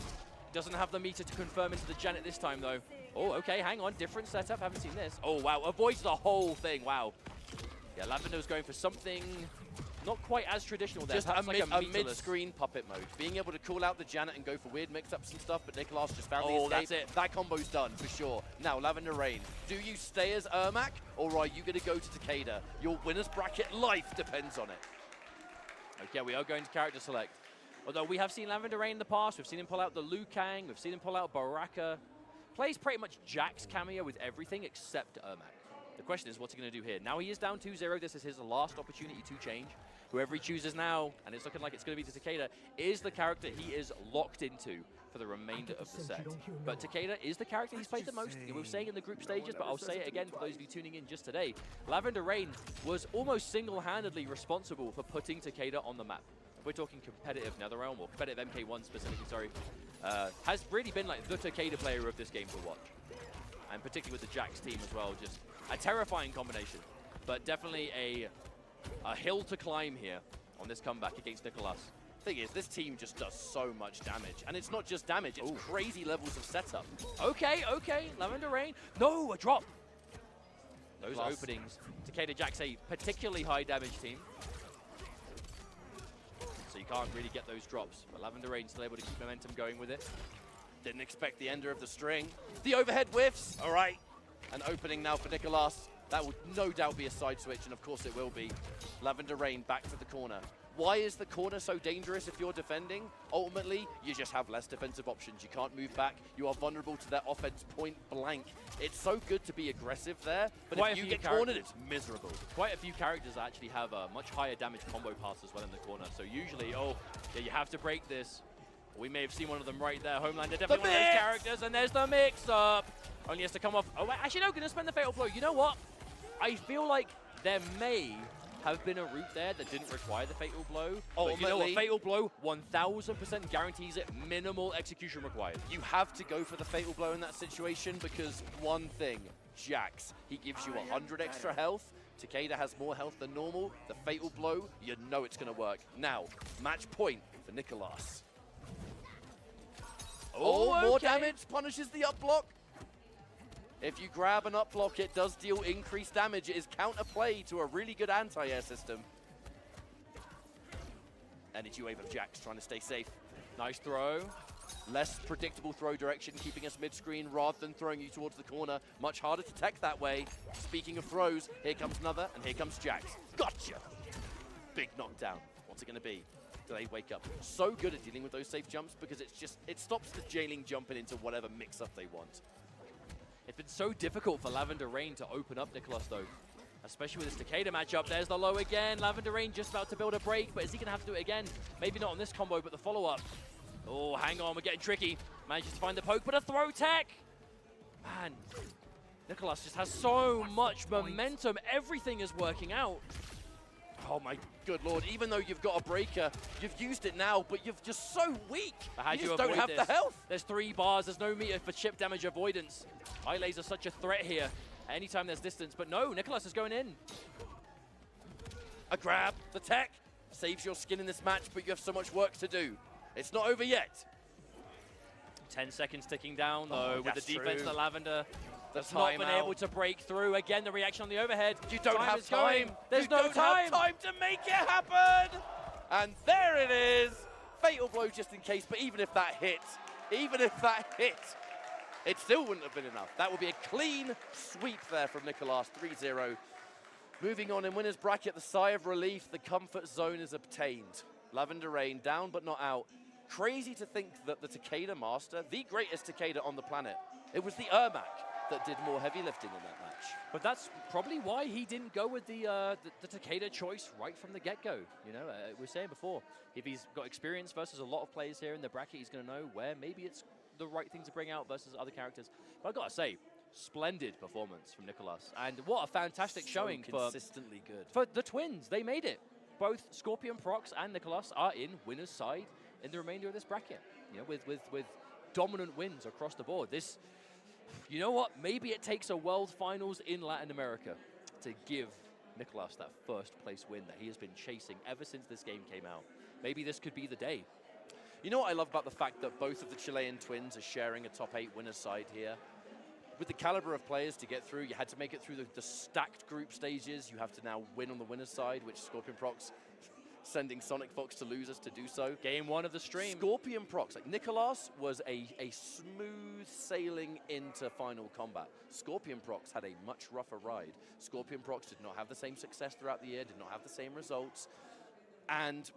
Doesn't have the meter to confirm into the Janet this time, though. Oh, okay, hang on. Different setup. Haven't seen this. Oh, wow. Avoids the whole thing. Wow. Yeah, Lavender's going for something not quite as traditional there. Just a mid-screen puppet mode. Being able to call out the Janet and go for weird mix-ups and stuff, but Nicolas just found the escape. That's it. That combo's done, for sure. Now, Lavender Rain, do you stay as Ermac, or are you going to go to Takeda? Your winner's bracket life depends on it. Okay, we are going to character select. Although we have seen Lavender Rain in the past, we've seen him pull out the Liu Kang, we've seen him pull out Baraka. Plays pretty much Jack's cameo with everything except Ermac. The question is, what's he going to do here? Now he is down 2-0. This is his last opportunity to change. Whoever he chooses now, and it's looking like it's going to be to Takeda, is the character he is locked into for the remainder of the set. But Takeda is the character he's played the most. We were saying in the group stages, but I'll say it again for those of you tuning in just today. Lavender Rain was almost single-handedly responsible for putting Takeda on the map. we're talking competitive NetherRealm, or competitive MK1 specifically, sorry, has really been like the Takeda player of this game to watch. And particularly with the Jax team as well, just a terrifying combination. But definitely a hill to climb here on this comeback against Nicolas. Thing is, this team just does so much damage. And it's not just damage, it's crazy levels of setup. Okay, Lavender Rain. No, a drop. Those Plus. openings. Takeda Jax, a particularly high damage team. So you can't really get those drops. But Lavender Rain still able to keep momentum going with it. Didn't expect the ender of the string. The overhead whiffs. All right. An opening now for Nicolas. That will no doubt be a side switch, and of course it will be. Lavender Rain back to the corner. Why is the corner so dangerous if you're defending? Ultimately, you just have less defensive options. You can't move back. You are vulnerable to their offense point blank. It's so good to be aggressive there, but if you get cornered, it's miserable. Quite a few characters actually have a much higher damage combo pass as well in the corner. So usually, yeah, you have to break this. We may have seen one of them right there. Homelander, definitely one of those characters, and there's the mix-up. Only has to come off. Oh, wait, actually, no, going to spend the Fatal Blow. You know what? I feel like there may have been a route there that didn't require the Fatal Blow. But you know what? Fatal Blow 1000% guarantees it. Minimal execution required. You have to go for the Fatal Blow in that situation because one thing, Jax, he gives you 100 extra health. Takeda has more health than normal. The Fatal Blow, you know it's going to work. Now, match point for Nicolas. More damage, punishes the up block. If you grab an up block, it does deal increased damage. It is counterplay to a really good anti-air system. Energy wave of Jax trying to stay safe. Nice throw. Less predictable throw direction, keeping us mid-screen rather than throwing you towards the corner. Much harder to tech that way. Speaking of throws, here comes another, and here comes Jax. Gotcha! Big knockdown. What's it going to be? Delayed wake up. So good at dealing with those safe jumps because it stops the jailing jumping into whatever mix-up they want. It's been so difficult for Lavender Rain to open up Nicolas, though. Especially with this Takeda matchup. There's the low again. Lavender Rain just about to build a break, but is he going to have to do it again? Maybe not on this combo, but the follow-up. Oh, hang on. We're getting tricky. Manages to find the poke, but a throw tech. Man, Nicolas just has so much momentum. Everything is working out. Oh my good lord, even though you've got a breaker, you've used it now, but you're just so weak. How you just don't have the health. There's 3 bars, there's no meter for chip damage avoidance. Eye laser such a threat here. Anytime there's distance, but no, Nicolas is going in. A grab, the tech, saves your skin in this match, but you have so much work to do. It's not over yet. 10 seconds ticking down though, with the defense that Lavender That's not been able to break through. Again, the reaction on the overhead. You don't have time. There's no time. To make it happen. And there it is. Fatal blow just in case, but even if that hit, it still wouldn't have been enough. That would be a clean sweep there from Nicolas, 3-0. Moving on in winner's bracket, the sigh of relief, the comfort zone is obtained. Lavender Rain down but not out. Crazy to think that the Takeda Master, the greatest Takeda on the planet, it was the Ermac that did more heavy lifting in that match. But that's probably why he didn't go with the Takeda choice right from the get-go. You know, we were saying before, if he's got experience versus a lot of players here in the bracket, he's going to know where maybe it's the right thing to bring out versus other characters. But I've got to say, splendid performance from Nicolas. And what a fantastic showing consistently good. For the twins. They made it. Both ScorpionProcs and Nicolas are in winner's side in the remainder of this bracket. You know, with dominant wins across the board. This, you know what? Maybe it takes a World Finals in Latin America to give Nicolas that first place win that he has been chasing ever since this game came out. Maybe this could be the day. You know what I love about the fact that both of the Chilean twins are sharing a top 8 winner's side here? With the caliber of players to get through, you had to make it through the stacked group stages. You have to now win on the winner's side, which ScorpionProcs sending SonicFox to losers to do so. Game 1 of the stream. ScorpionProcs, like Nicolas was a smooth sailing into final combat. ScorpionProcs had a much rougher ride. ScorpionProcs did not have the same success throughout the year, did not have the same results, and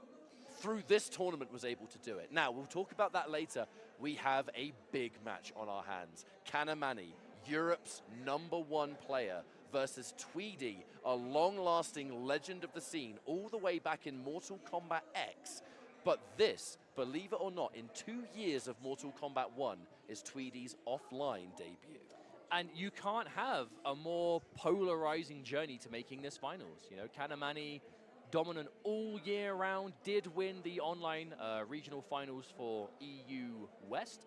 through this tournament was able to do it. Now, we'll talk about that later. We have a big match on our hands. Canamani, Europe's #1 player, versus Tweedy, a long-lasting legend of the scene, all the way back in Mortal Kombat X. But this, believe it or not, in 2 years of Mortal Kombat 1, is Tweedy's offline debut. And you can't have a more polarizing journey to making this finals. You know, Canamani dominant all year round, did win the online regional finals for EU West,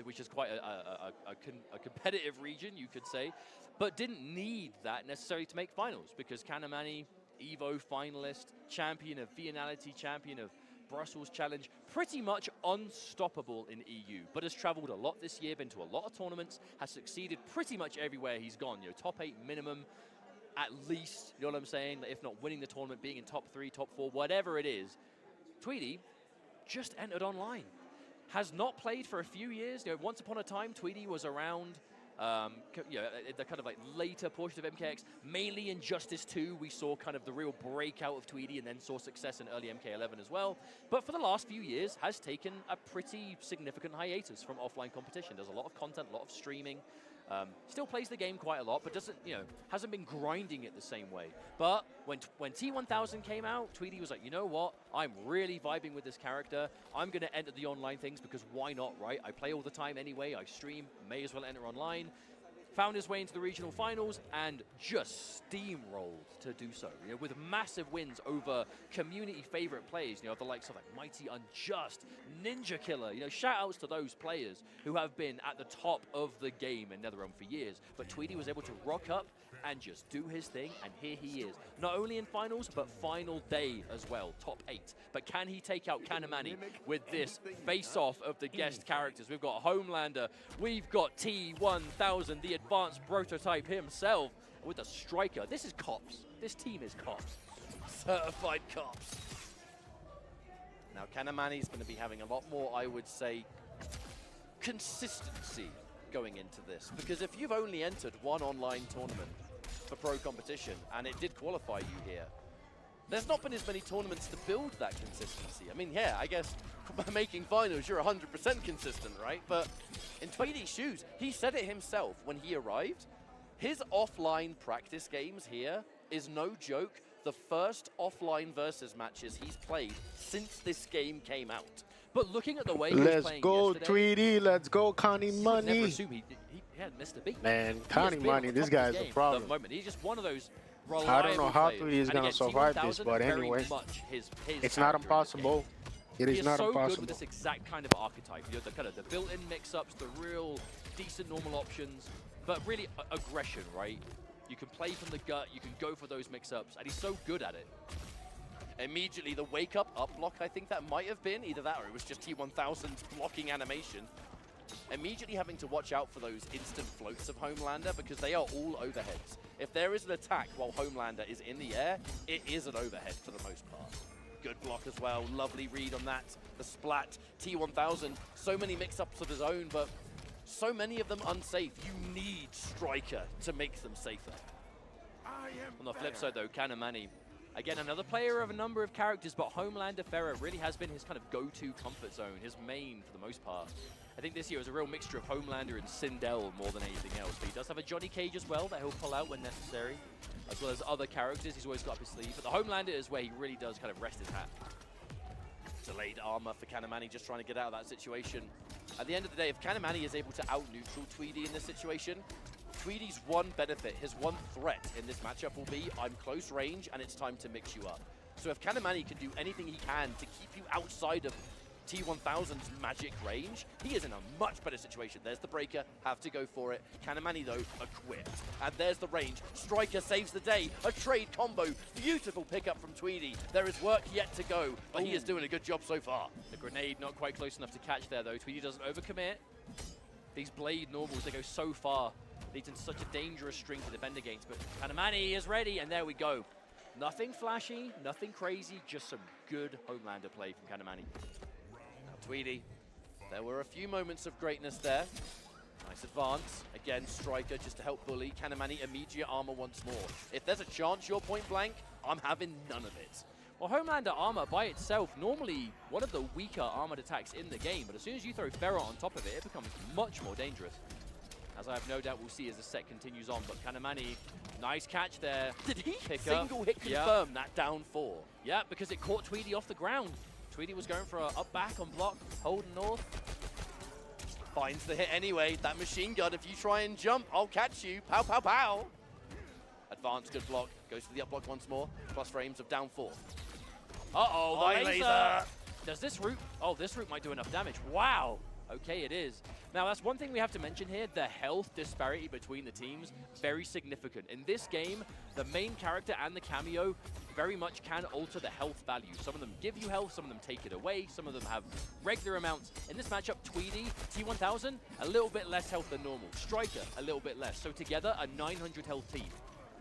which is quite a competitive region, you could say, but didn't need that necessarily to make finals because Canamani, Evo finalist, champion of Viennality, champion of Brussels Challenge, pretty much unstoppable in EU, but has traveled a lot this year, been to a lot of tournaments, has succeeded pretty much everywhere he's gone. You know, top 8 minimum, at least, you know what I'm saying? If not winning the tournament, being in top 3, top 4, whatever it is. Tweedy just entered online. Has not played for a few years. You know, once upon a time, Tweedy was around you know, the kind of like later portion of MKX, mainly in Justice 2, we saw kind of the real breakout of Tweedy and then saw success in early MK11 as well. But for the last few years, has taken a pretty significant hiatus from offline competition. Does a lot of content, a lot of streaming. Still plays the game quite a lot, but doesn't, you know, hasn't been grinding it the same way. But when T1000 came out, Tweedy was like, you know what? I'm really vibing with this character. I'm going to enter the online things because why not, right? I play all the time anyway. I stream, may as well enter online. Found his way into the regional finals and just steamrolled to do so, you know, with massive wins over community favorite players, you know, the likes of like Mighty Unjust, Ninja Killer, you know, shout outs to those players who have been at the top of the game in NetherRealm for years. But Tweedy was able to rock up and just do his thing, and here he is. Not only in finals, but final day as well, top 8. But can he take out Canamani with this face-off of the guest characters? We've got Homelander, we've got T1000, the advanced prototype himself, with the striker. This is cops. This team is cops. Certified cops. Now, Canamani's going to be having a lot more, I would say, consistency going into this. Because if you've only entered one online tournament for pro competition, and it did qualify you here, there's not been as many tournaments to build that consistency. I mean, yeah, I guess by making finals, you're 100% consistent, right? But in Tweedy's shoes, he said it himself when he arrived. His offline practice games here is no joke, the first offline versus matches he's played since this game came out. But looking at the way he was playing yesterday, Tweedy, let's go, Canamani. Never assume he hadn't missed a beat. Man, Canamani, this guy's a problem. At the moment. He's just one of those I don't know how Tweedy is going to survive this, but anyway, it's not impossible. It is not impossible. He is so good with this exact kind of archetype. You know, the kind of the built-in mix-ups, the real decent normal options, but really aggression, right? You can play from the gut, you can go for those mix-ups, and he's so good at it. Immediately, the wake-up up block, I think that might have been either that or it was just T1000's blocking animation. Immediately having to watch out for those instant floats of Homelander because they are all overheads. If there is an attack while Homelander is in the air, it is an overhead for the most part. Good block as well, lovely read on that. The splat, T1000, so many mix-ups of his own, but so many of them unsafe. You need Striker to make them safer. On the flip side though, Canamani, again, another player of a number of characters, but Homelander Ferrer really has been his kind of go-to comfort zone, his main for the most part. I think this year was a real mixture of Homelander and Sindel more than anything else. But he does have a Johnny Cage as well that he'll pull out when necessary, as well as other characters he's always got up his sleeve. But the Homelander is where he really does kind of rest his hat. Delayed armor for Canamani, just trying to get out of that situation. At the end of the day, if Canamani is able to out-neutral Tweedy in this situation, Tweedy's one benefit, his one threat in this matchup will be, I'm close range and it's time to mix you up. So if Canamani can do anything he can to keep you outside of T1000's magic range, he is in a much better situation. There's the breaker, have to go for it. Canamani, though, equipped. And there's the range. Striker saves the day. A trade combo. Beautiful pickup from Tweedy. There is work yet to go, but he is doing a good job so far. The grenade not quite close enough to catch there, though. Tweedy doesn't overcommit. These blade normals, they go so far. Leads in such a dangerous string to defend against, but Canamani is ready, and there we go. Nothing flashy, nothing crazy, just some good Homelander play from Canamani. Tweedy, there were a few moments of greatness there. Nice advance. Again, Striker just to help bully. Canamani immediate armor once more. If there's a chance you're point blank, I'm having none of it. Well, Homelander armor by itself, normally one of the weaker armored attacks in the game, but as soon as you throw Ferro on top of it, it becomes much more dangerous. As I have no doubt we'll see as the set continues on, but Canamani, nice catch there. Did he pick single hit confirm that down 4? Yeah, because it caught Tweedy off the ground. Tweedy was going for a up back on block, holding north. Finds the hit anyway. That machine gun, if you try and jump, I'll catch you. Pow, pow, pow. Advanced, good block. Goes for the up block once more. Plus frames of down 4. Uh-oh, Oh, the laser. laser. Does this route... Oh, this route might do enough damage. Wow. Okay, it is. Now, that's one thing we have to mention here. The health disparity between the teams, very significant. In this game, the main character and the cameo very much can alter the health value. Some of them give you health, some of them take it away, some of them have regular amounts. In this matchup, Tweedy, T1000, a little bit less health than normal. Striker, a little bit less. So together, a 900 health team.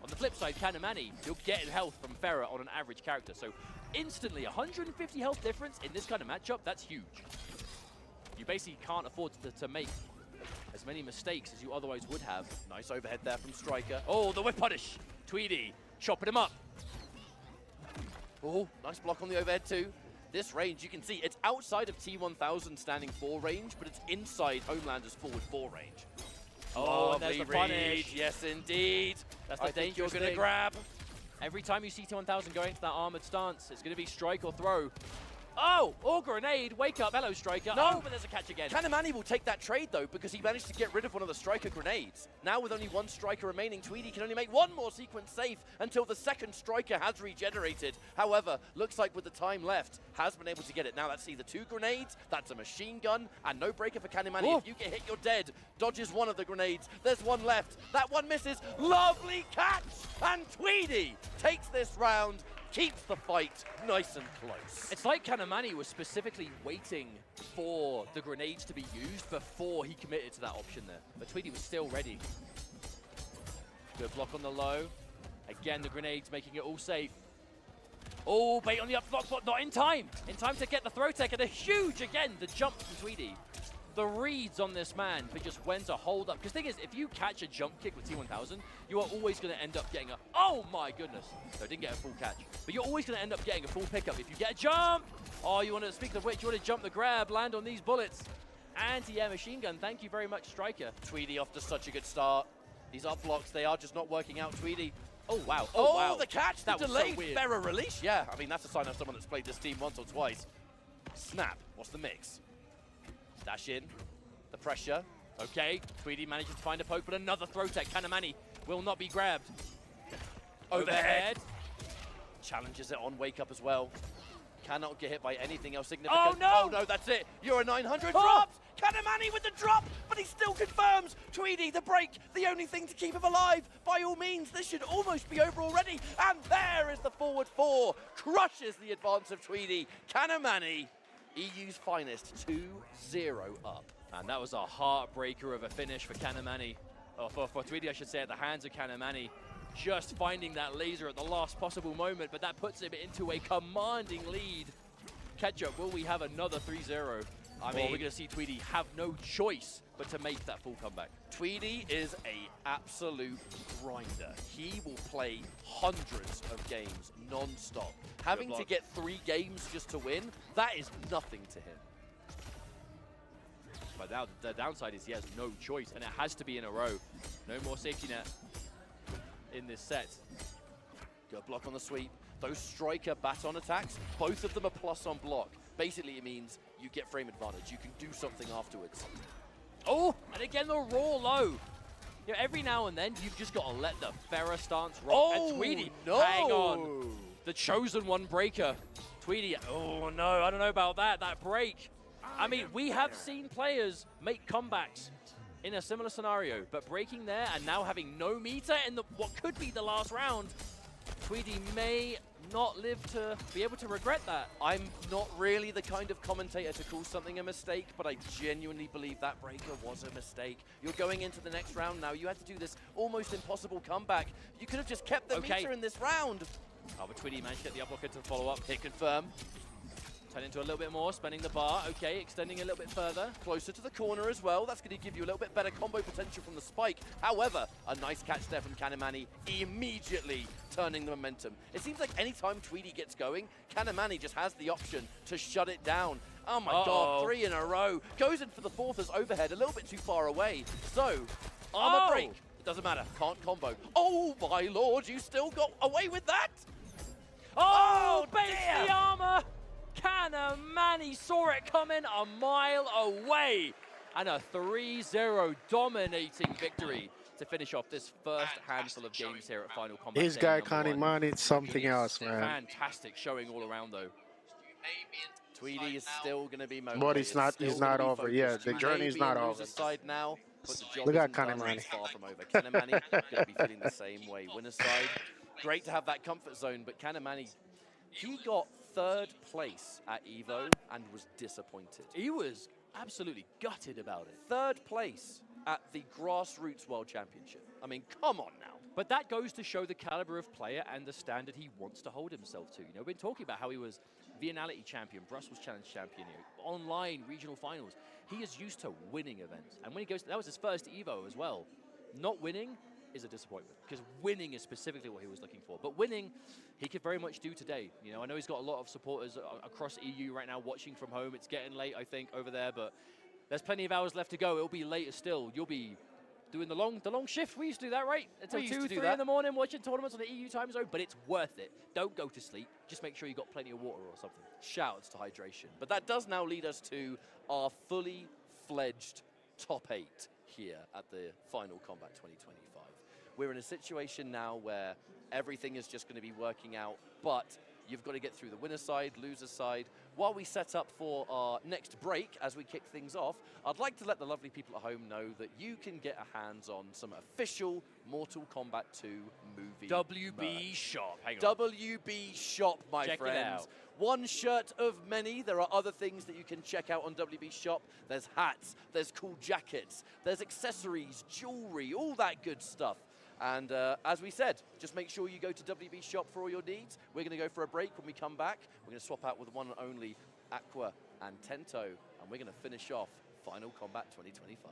On the flip side, Canamani, you're getting health from Farah on an average character. So instantly, 150 health difference in this kind of matchup, that's huge. You basically can't afford to make as many mistakes as you otherwise would have. Nice overhead there from Striker. Oh, the whip punish. Tweedy chopping him up. Oh, nice block on the overhead too. This range, you can see, it's outside of T1000 standing 4 range, but it's inside Homelander's forward 4 range. Oh, and there's the punish. Read. Yes, indeed. That's the dangerous you're going to thing. grab. Every time you see T1000 going into that armored stance, it's going to be strike or throw. Oh, or grenade. Wake up. Hello, Striker. No, oh, but there's a catch again. Canamani will take that trade, though, because he managed to get rid of one of the Striker grenades. Now, with only 1 Striker remaining, Tweedy can only make 1 more sequence safe until the second Striker has regenerated. However, looks like with the time left, has been able to get it. Now, that's either 2 grenades, that's a machine gun, and no breaker for Canamani. Ooh. If you get hit, you're dead. Dodges 1 of the grenades. There's 1 left. That 1 misses. Lovely catch! And Tweedy takes this round, keeps the fight nice and close. It's like Canamani was specifically waiting for the grenades to be used before he committed to that option there. But Tweedy was still ready. Good block on the low. Again, the grenades making it all safe. Oh, bait on the up block, but not in time. In time to get the throw tech, and a huge, again, the jump from Tweedy. The reads on this man for just when to hold up. Because the thing is, if you catch a jump kick with T1000, you are always going to end up getting a... Oh my goodness. So I didn't get a full catch. But you're always going to end up getting a full pickup. If you get a jump, oh, you want to, speak of which, you want to jump the grab, land on these bullets. Anti-air machine gun. Thank you very much, Striker. Tweedy off to such a good start. These up blocks, they are just not working out. Tweedy. Oh, wow. Oh, wow. the catch, that the was so delayed weird. Farah release. Yeah, I mean, that's a sign of someone that's played this team once or twice. Snap. What's the mix? Dash in. The pressure. Okay, Tweedy manages to find a poke, but another throw tech. Canamani will not be grabbed. Overhead. Challenges it on wake up as well. Cannot get hit by anything else significant. Oh, no! Oh, no, that's it. You're a 900 drops. Canamani with the drop, but he still confirms. Tweedy, the break, the only thing to keep him alive. By all means, this should almost be over already. And there is the forward 4. Crushes the advance of Tweedy. Canamani, EU's finest, 2-0 up. And that was a heartbreaker of a finish for Canamani. Oh, for Tweedy, I should say, at the hands of Canamani. Just finding that laser at the last possible moment, but that puts him into a commanding lead. Ketchup, will we have another 3-0? I mean, we're going to see Tweedy have no choice but to make that full comeback. Tweedy is an absolute grinder. He will play hundreds of games non-stop. Having to get 3 games just to win, that is nothing to him. But now the downside is he has no choice, and it has to be in a row. No more safety net in this set. Good block on the sweep. Those Striker baton attacks, both of them are plus on block. Basically, it means you get frame advantage. You can do something afterwards. Oh, and again, the raw low. You know, every now and then, you've just got to let the Farah stance roll. Oh, and Tweedy, no. hang on. The chosen one breaker. Tweedy, oh no, I don't know about that break. I mean, we have seen players make comebacks in a similar scenario, but breaking there and now having no meter in what could be the last round, Tweedy may not live to be able to regret that. I'm not really the kind of commentator to call something a mistake, but I genuinely believe that breaker was a mistake. You're going into the next round now. You had to do this almost impossible comeback. You could have just kept the meter in this round. Oh, but Tweedy managed to get the uplock into the follow-up. Hit confirm. Turn into a little bit more, spending the bar. Okay, extending a little bit further. Closer to the corner as well. That's going to give you a little bit better combo potential from the spike. However, a nice catch there from Canamani, immediately turning the momentum. It seems like anytime Tweedy gets going, Canamani just has the option to shut it down. Oh my god, 3 in a row. Goes in for the 4th as overhead, a little bit too far away. So, armor break. It doesn't matter, can't combo. Oh my lord, you still got away with that? Oh, baits the armor! Canamani saw it coming a mile away. And a 3-0 dominating victory to finish off this first handful of games here at Final Combat. His guy Canamani, it's something else, man. Fantastic showing all around, though. Tweedy is still going to be motivated. But he's not over yet. The journey is not over. Side now, but the job Look at isn't done. Canamani. It's far from over. Canamani going to be feeling the same way. Winner's side, great to have that comfort zone, but Canamani, he got 3rd place at EVO and was disappointed. He was absolutely gutted about it. 3rd place at the Grassroots World Championship. I mean, come on now. But that goes to show the caliber of player and the standard he wants to hold himself to. You know, we've been talking about how he was Viennality champion, Brussels Challenge champion, online regional finals. He is used to winning events. And when he goes, that was his first EVO as well. Not winning is a disappointment, because winning is specifically what he was looking for. But winning, he could very much do today. You know, I know he's got a lot of supporters across EU right now watching from home. It's getting late, I think, over there, but there's plenty of hours left to go. It'll be later still. You'll be doing the long shift. We used to do that, right? Until 2, 3 in the morning, watching tournaments on the EU time zone, but it's worth it. Don't go to sleep. Just make sure you got plenty of water or something. Shouts to hydration. But that does now lead us to our fully fledged top 8 here at the Final Combat 2025. We're in a situation now where everything is just going to be working out, but you've got to get through the winner side, loser side. While we set up for our next break, as we kick things off, I'd like to let the lovely people at home know that you can get a hands on some official Mortal Kombat 2 movie WB merch. Shop. Hang on. WB Shop, my Check it friends. out. One shirt of many. There are other things that you can check out on WB Shop. There's hats, there's cool jackets, there's accessories, jewelry, all that good stuff. And as we said, just make sure you go to WB Shop for all your needs. We're going to go for a break. When we come back, we're going to swap out with one and only Aqua and Tento, and we're going to finish off Final Combat 2025.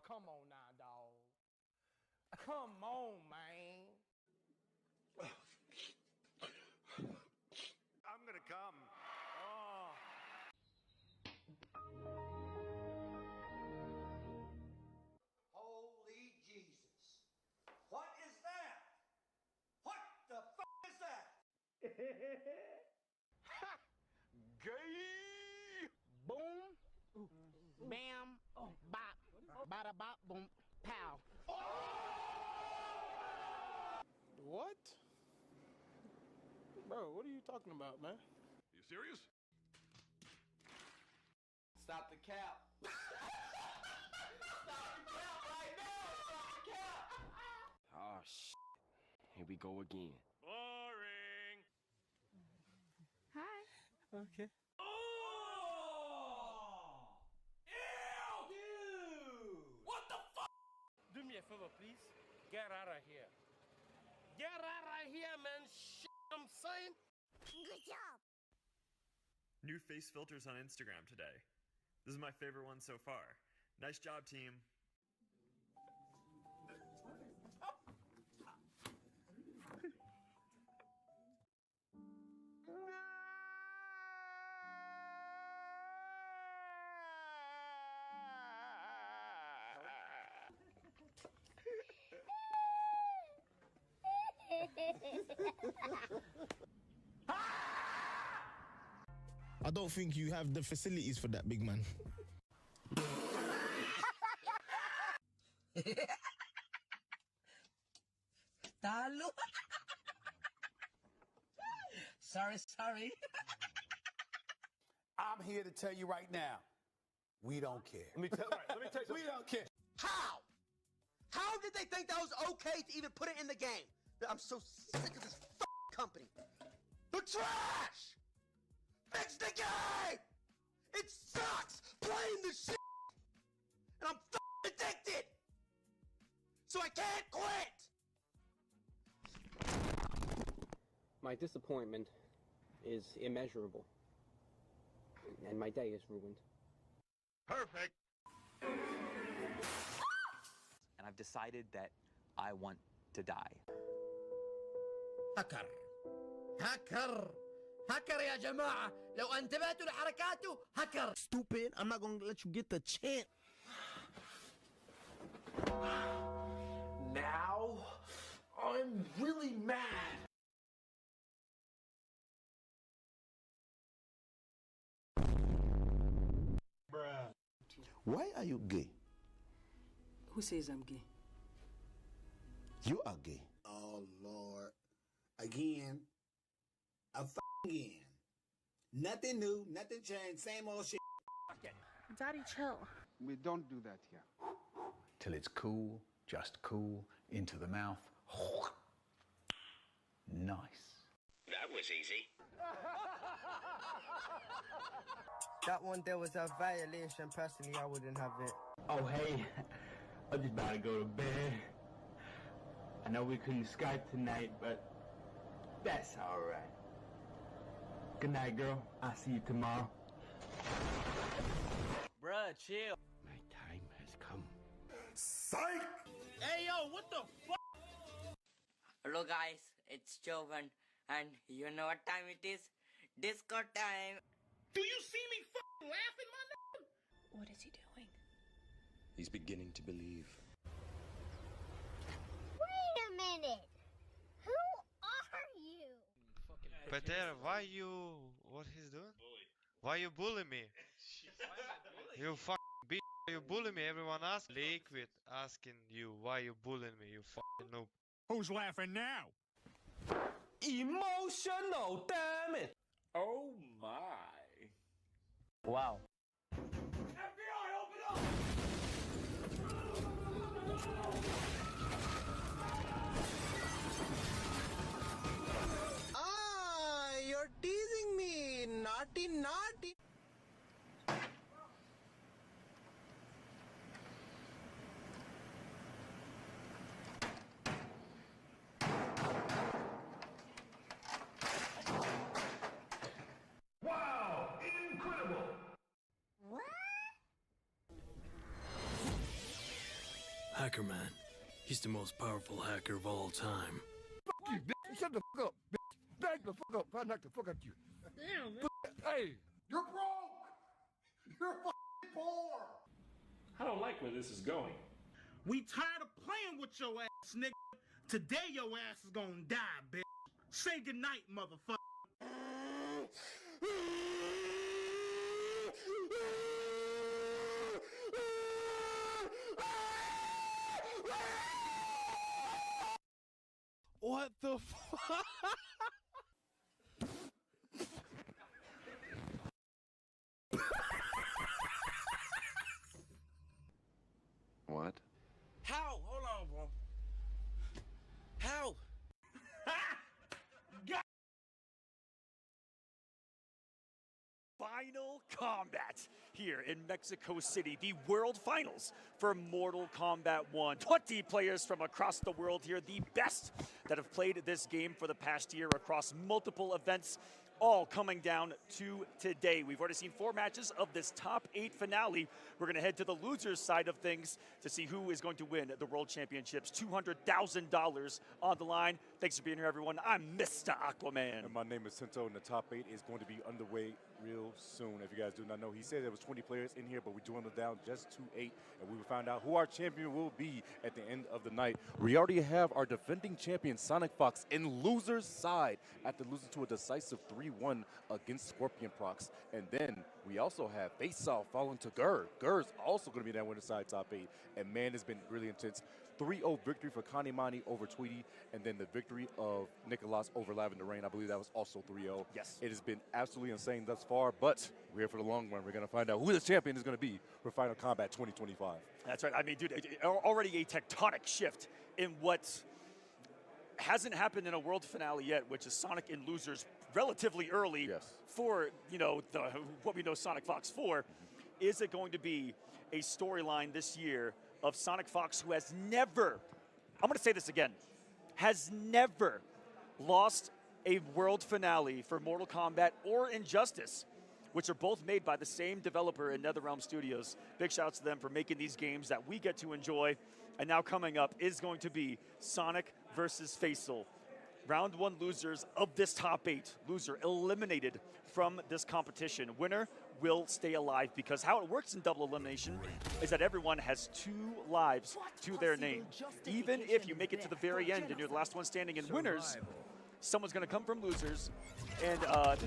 Come on now, dog. Come on, man. I'm gonna come. Oh. Holy Jesus. What is that? What the fuck is that? Gay. Boom. Bam. Bop. Bada bop. Boom. Pow. What? Bro, what are you talking about, man? You serious? Stop the cap. Stop the cap right now. Stop the cap. Oh, shit. Here we go again. Boring. Hi. Okay. Oh! Ew! Dude! What the fuck? Do me a favor, please. Get out of here. Get out of here, man. Shit, I'm saying. Good job. New face filters on Instagram today. This is my favorite one so far. Nice job, team. I don't think you have the facilities for that, big man. Talo. Sorry. I'm here to tell you right now, we don't care. Let me tell you We don't care. How? How did they think that was okay to even put it in the game? I'm so sick of this company. The trash! Fix the game! It sucks playing the shit! And I'm addicted! So I can't quit! My disappointment is immeasurable. And my day is ruined. Perfect. And I've decided that I want to die. هكر يا جماعة لو انتبهتوا لحركاته هكر. Stupid, I'm not gonna let you get the chance. Now, I'm really mad. Why are you gay? Who says I'm gay? You are gay. Oh, Lord. Again. Again. Nothing new, nothing changed, same old shit. Daddy, chill. We don't do that here. Till it's cool, just cool, into the mouth. Nice. That was easy. That one there was a violation. Personally, I wouldn't have it. Oh, hey. I'm just about to go to bed. I know we couldn't Skype tonight, but that's all right. Good night, girl. I'll see you tomorrow. Bruh, chill. My time has come. Psych! Hey, yo, what the fuck? Hello, guys. It's Jovan. And you know what time it is? Disco time. Do you see me fucking laughing, my nigga? What is he doing? He's beginning to believe. Wait a minute. Who are you? Peter, why you... what he's doing? Why you bully me? You fucking bitch. Why you bully me? Everyone asks. Liquid asking you why you bullying me, you fucking noob. Who's laughing now? Emotional, damn it. Oh my. Wow. FBI, open up! Ah, you're teasing me. Naughty, naughty. Wow! Incredible! What? Hacker Man. He's the most powerful hacker of all time. Fuck you, bitch. Shut the fuck up, bitch. Back the fuck up. If I knock the fuck out you. Damn, man. Hey, You're broke! You're fucking poor! I don't like where this is going. We tired of playing with your ass, nigga. Today your ass is gonna die, bitch. Say goodnight, motherfucker. What the fuck? What? How? Hold on, bro. How? Final Combat here in Mexico City, the World Finals for Mortal Kombat 1. 20 players from across the world here, the best that have played this game for the past year across multiple events, all coming down to today. We've already seen 4 matches of this top 8 finale. We're going to head to the losers side of things to see who is going to win the World Championships. $200,000 on the line. Thanks for being here, everyone. I'm Mr. Aquaman. And my name is Sento, and the top 8 is going to be underway real soon. If you guys do not know, he said there was 20 players in here, but we dwindled down just to 8, and we will find out who our champion will be at the end of the night. We already have our defending champion, SonicFox, in loser's side after losing to a decisive 3-1 against ScorpionProcs. And then we also have Faysal falling to Gur. Gur's also going to be that winner side top 8. And man, it's been really intense. 3-0 victory for Canamani over Tweedy, and then the victory of Nicolas over Lavender Rain. I believe that was also 3-0. Yes. It has been absolutely insane thus far, but we're here for the long run. We're going to find out who the champion is going to be for Final Combat 2025. That's right. I mean, dude, already a tectonic shift in what hasn't happened in a world finale yet, which is Sonic in losers relatively early for, you know, what we know SonicFox for. Is it going to be a storyline this year of SonicFox, who has never, I'm going to say this again, has never lost a world finale for Mortal Kombat or Injustice, which are both made by the same developer in NetherRealm Studios. Big shouts to them for making these games that we get to enjoy. And now coming up is going to be Sonic versus Faysal. Round 1 losers of this top 8. Loser eliminated from this competition. Winner will stay alive, because how it works in double elimination is that everyone has 2 lives to their name. Even if you make it to the very end and you're the last one standing in winners, someone's going to come from losers, and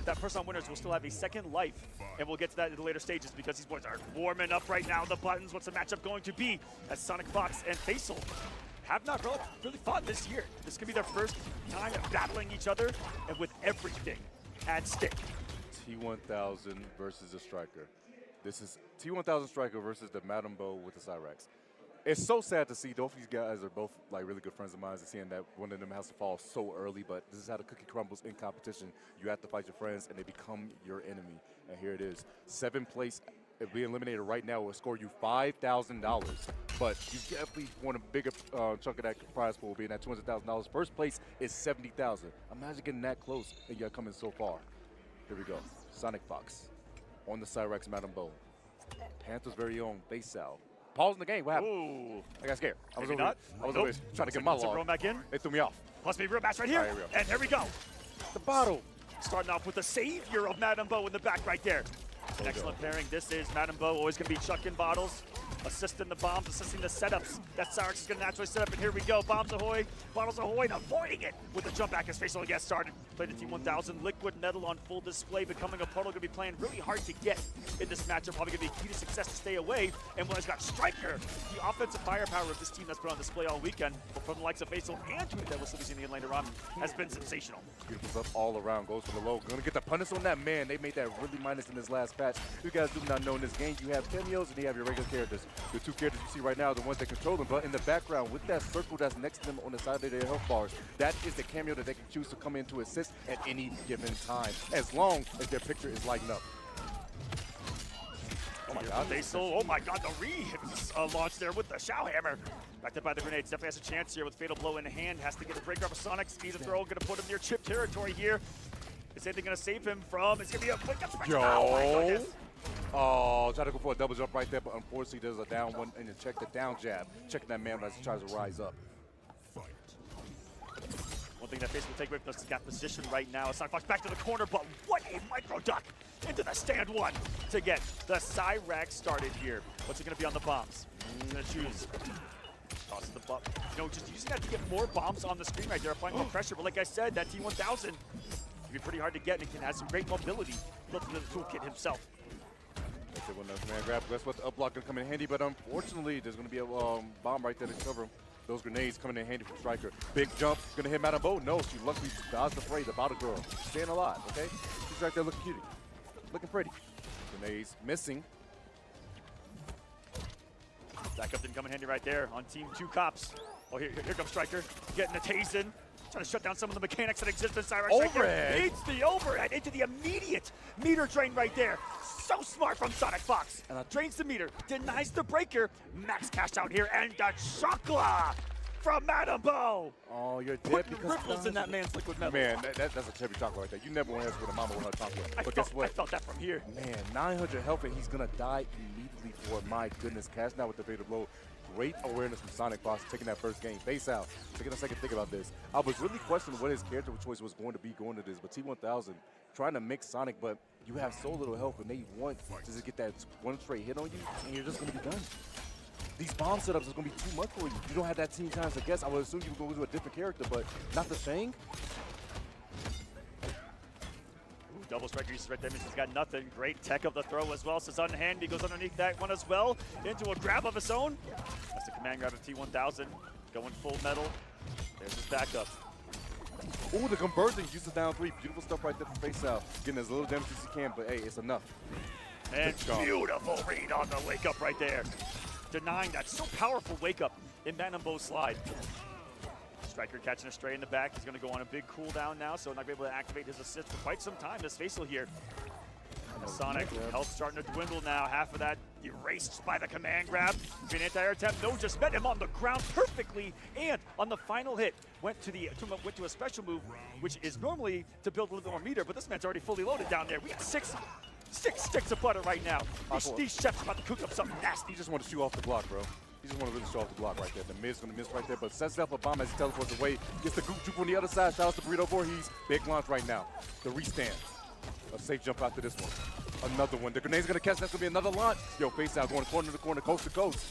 that person on winners will still have a second life, and we'll get to that in the later stages because these boys are warming up right now. The buttons, what's the matchup going to be as SonicFox and Faysal have not really fought this year. This could be their first time battling each other and with everything at stake. T1000 versus the Striker. This is T1000 Striker versus the Madam Bow with the Cyrax. It's so sad to see. Both of these guys are both like really good friends of mine, and seeing that one of them has to fall so early, but this is how the cookie crumbles in competition. You have to fight your friends, and they become your enemy. And here it is. 7th place, if we eliminated right now, will score you $5,000. But you definitely want a bigger chunk of that prize pool, being at $200,000. First place is $70,000. Imagine getting that close, and you're coming so far. Here we go. SonicFox on the Cyrax Madam Bow. Panthers' very own Faysal. Pause in the game. What happened? Ooh. I got scared. I was Maybe over not. I was over trying to get my log. Back in. They threw me off. Must be a real match right here. All right, here we go. And here we go. The bottle. Starting off with the savior of Madam Bow in the back right there. An excellent pairing. This is Madam Bow, always going to be chucking bottles, assisting the bombs, assisting the setups. That Cyrax is going to naturally set up, and here we go. Bombs ahoy, bottles ahoy, and avoiding it with the jump back as Faysal gets started. Played the T1000, liquid metal on full display, becoming a puddle. Going to be playing really hard to get in this matchup. Probably going to be key to success to stay away. And when he's got Striker, the offensive firepower of this team that's put on display all weekend, from the likes of Faysal and Tweedy that we'll still be seeing in later on, has been sensational. Beautiful stuff all around. Goes for the low. Going to get the punish on that man. They made that really minus in this last patch. You guys do not know in this game, you have cameos and you have your regular characters. The two characters you see right now are the ones that control them, but in the background, with that circle that's next to them on the side of their health bars, that is the cameo that they can choose to come in to assist at any given time, as long as their picture is lighting up. Oh my god, Faysal, oh my god, the launch there with the Shao Hammer. Backed up by the grenades, definitely has a chance here with Fatal Blow in hand. Has to get a breaker off of Sonic, squeeze a throw, gonna put him near chip territory here. Is anything gonna save him from, it's gonna be a quick up. Oh my goodness. Oh, try to go for a double jump right there, but unfortunately there's a down one, and you check the down jab. Checking that man as he tries to rise up. One thing that Faysal will take away from us is got position right now. SonicFox back to the corner, but what a micro duck into the stand one to get the Cyrax started here. What's it gonna be on the bombs? He's gonna choose. Tosses the bump. You know, just using that to get more bombs on the screen right there, applying more pressure. But like I said, that T1000 can be pretty hard to get, and it can have some great mobility built into the toolkit himself. Okay, one man grab. That's what the up block gonna come in handy, but unfortunately, there's gonna be a bomb right there to cover him. Those grenades coming in handy from Striker. Big jump, gonna hit Madam Bow. No, she luckily dodged the fray, the bottle girl. Staying alive, okay? She's right there looking cutie. Looking pretty. Grenades missing. Backup didn't come in handy right there on Team 2 Cops. Oh, here comes Striker, getting the Tazen. Trying to shut down some of the mechanics that exist in Cyrax. Overhead. Right beats the overhead into the immediate meter drain right there. So smart from SonicFox. Drains the meter, denies the breaker. Max cash out here, and the Chocla from Madam Bow. Oh, you're dead Putting because ripples in that man's liquid metal. Man, that's a cherry chocolate right there. You never want to ask for the mama with her chocolate. But guess what? I felt that from here. Man, 900 health, and he's gonna die immediately for my goodness. Cash now with the fatal blow. Great awareness from SonicFox taking that first game. Faysal, taking a second to think about this. I was really questioning what his character choice was going to be going to this, but T1000 trying to mix Sonic, but you have so little health, and they want to just get that one straight hit on you, and you're just going to be done. These bomb setups is going to be too much for you. You don't have that team times to guess. I would assume you would go to a different character, but not the Shang. Double Striker uses right there, means he's got nothing. Great tech of the throw as well. So on hand, he goes underneath that one as well. Into a grab of his own. That's the command grab of T1000. Going full metal. There's his backup. Ooh, the conversion uses down 3. Beautiful stuff right there from Faysal. Getting as little damage as he can, but hey, it's enough. And beautiful read on the wake up right there. Denying that so powerful wake up in Madam Bow's slide. Striker catching a stray in the back. He's going to go on a big cooldown now, so not going to be able to activate his assist for quite some time. This Faysal here. And the Sonic health starting to dwindle now. Half of that erased by the command grab. An anti-air attempt. No, just met him on the ground perfectly. And on the final hit, went to a special move, which is normally to build a little bit more meter, but this man's already fully loaded down there. We got six sticks of butter right now. These chefs about to cook up something nasty. You just want to shoot off the block, bro. You just want to really show off the block right there. The mid's going to miss right there, but sets up a bomb as he teleports away. Gets the goop juke on the other side. Shout out to Burrito Voorhees. Big launch right now. The restand. A safe jump out to this one. Another one. The grenade's going to catch. That's going to be another launch. Yo, Faysal going corner to corner, coast to coast.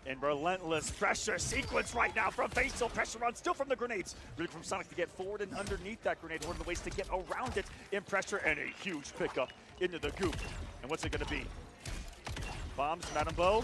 And relentless pressure sequence right now from Faysal. Pressure on still from the grenades. Really from Sonic to get forward and underneath that grenade. One of the ways to get around it in pressure, and a huge pickup into the goop. And what's it going to be? Bombs, Madame Bo.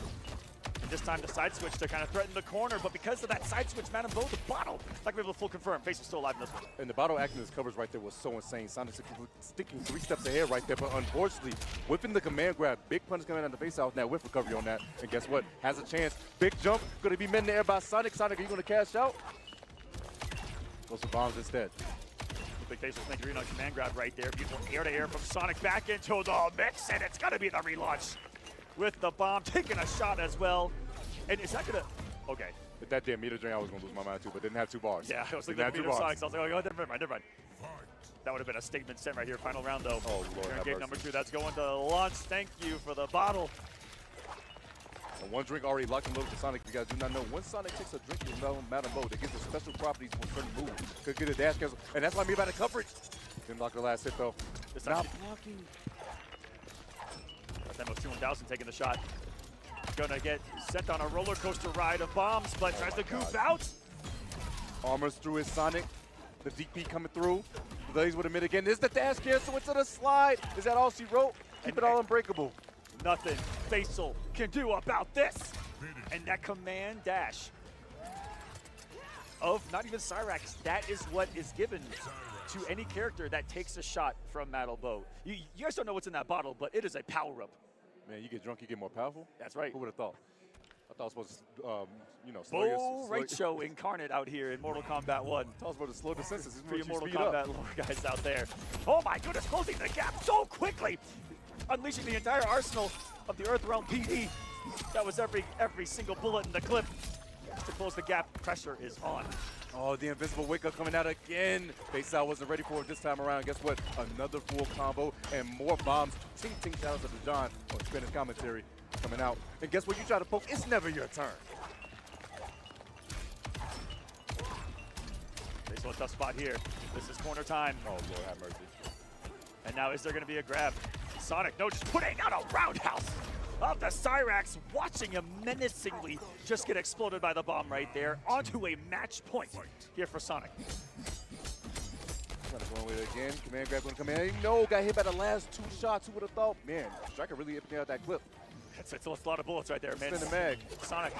And this time the side switch to kind of threaten the corner, but because of that side switch, Madame Bo, the bottle, not going to be able to full confirm. Faysal still alive in this one. And the bottle acting as covers right there was so insane. Sonic sticking 3 steps ahead right there, but unfortunately, whipping the command grab. Big punch coming out of the face out now with recovery on that. And guess what? Has a chance. Big jump. Going to be met in the air by Sonic. Sonic, are you going to cash out? Goes for bombs instead. Big Faysal making a command grab right there. Beautiful air-to-air from Sonic back into the mix, and it's going to be the relaunch with the bomb, taking a shot as well. And is that going to... Okay. With that damn meter drain, I was going to lose my mind too, but didn't have 2 bars. Yeah, I was looking at the meter Sonic, so I was like, oh, never mind. That would have been a statement sent right here. Final round, though. Oh, Lord, game number 2, that's going to launch. Thank you for the bottle. And 1 drink already locked and loaded for Sonic. You guys do not know, when Sonic takes a drink in Madame Bo, that gives the special properties for certain moves. Could get a dash cancel, and that's why I mean by the coverage. Didn't lock the last hit, though. It's not actually blocking. That's MO2-1000 taking the shot. Gonna get sent on a roller coaster ride of bombs, but tries to goof out. Armors through his Sonic. The DP coming through. Blaze with a mid again. There's the dash cancel into the slide. Is that all she wrote? Keep it all unbreakable. Nothing Faysal can do about this. And that command dash of not even Cyrax, that is what is given to any character that takes a shot from Madame Bo. You guys don't know what's in that bottle, but it is a power-up. Man, you get drunk, you get more powerful? That's right. Who would have thought? I thought I was supposed to, Bull Rachel incarnate out here in Mortal Kombat 1. I thought I was supposed to slow the senses. For your Mortal Kombat lore guys out there. Oh my goodness, closing the gap so quickly. Unleashing the entire arsenal of the Earthrealm PD. That was every single bullet in the clip. To close the gap, pressure is on. Oh, the invincible wake-up coming out again. Faysal wasn't ready for it this time around. Guess what? Another full combo and more bombs. Ting shout out to the John on Spanish commentary coming out. And guess what? You try to poke, it's never your turn. Faysal a tough spot here. This is corner time. Oh, Lord have mercy. And now is there going to be a grab? Sonic, no, just putting out a roundhouse of the Cyrax, watching him menacingly just get exploded by the bomb right there onto a match point here for Sonic. Trying to go with it again. Command grab going to come in. No, got hit by the last 2 shots. Who would have thought? Man, Striker really emptying out that clip. It's a lot of bullets right there, man. Spin the mag. Sonic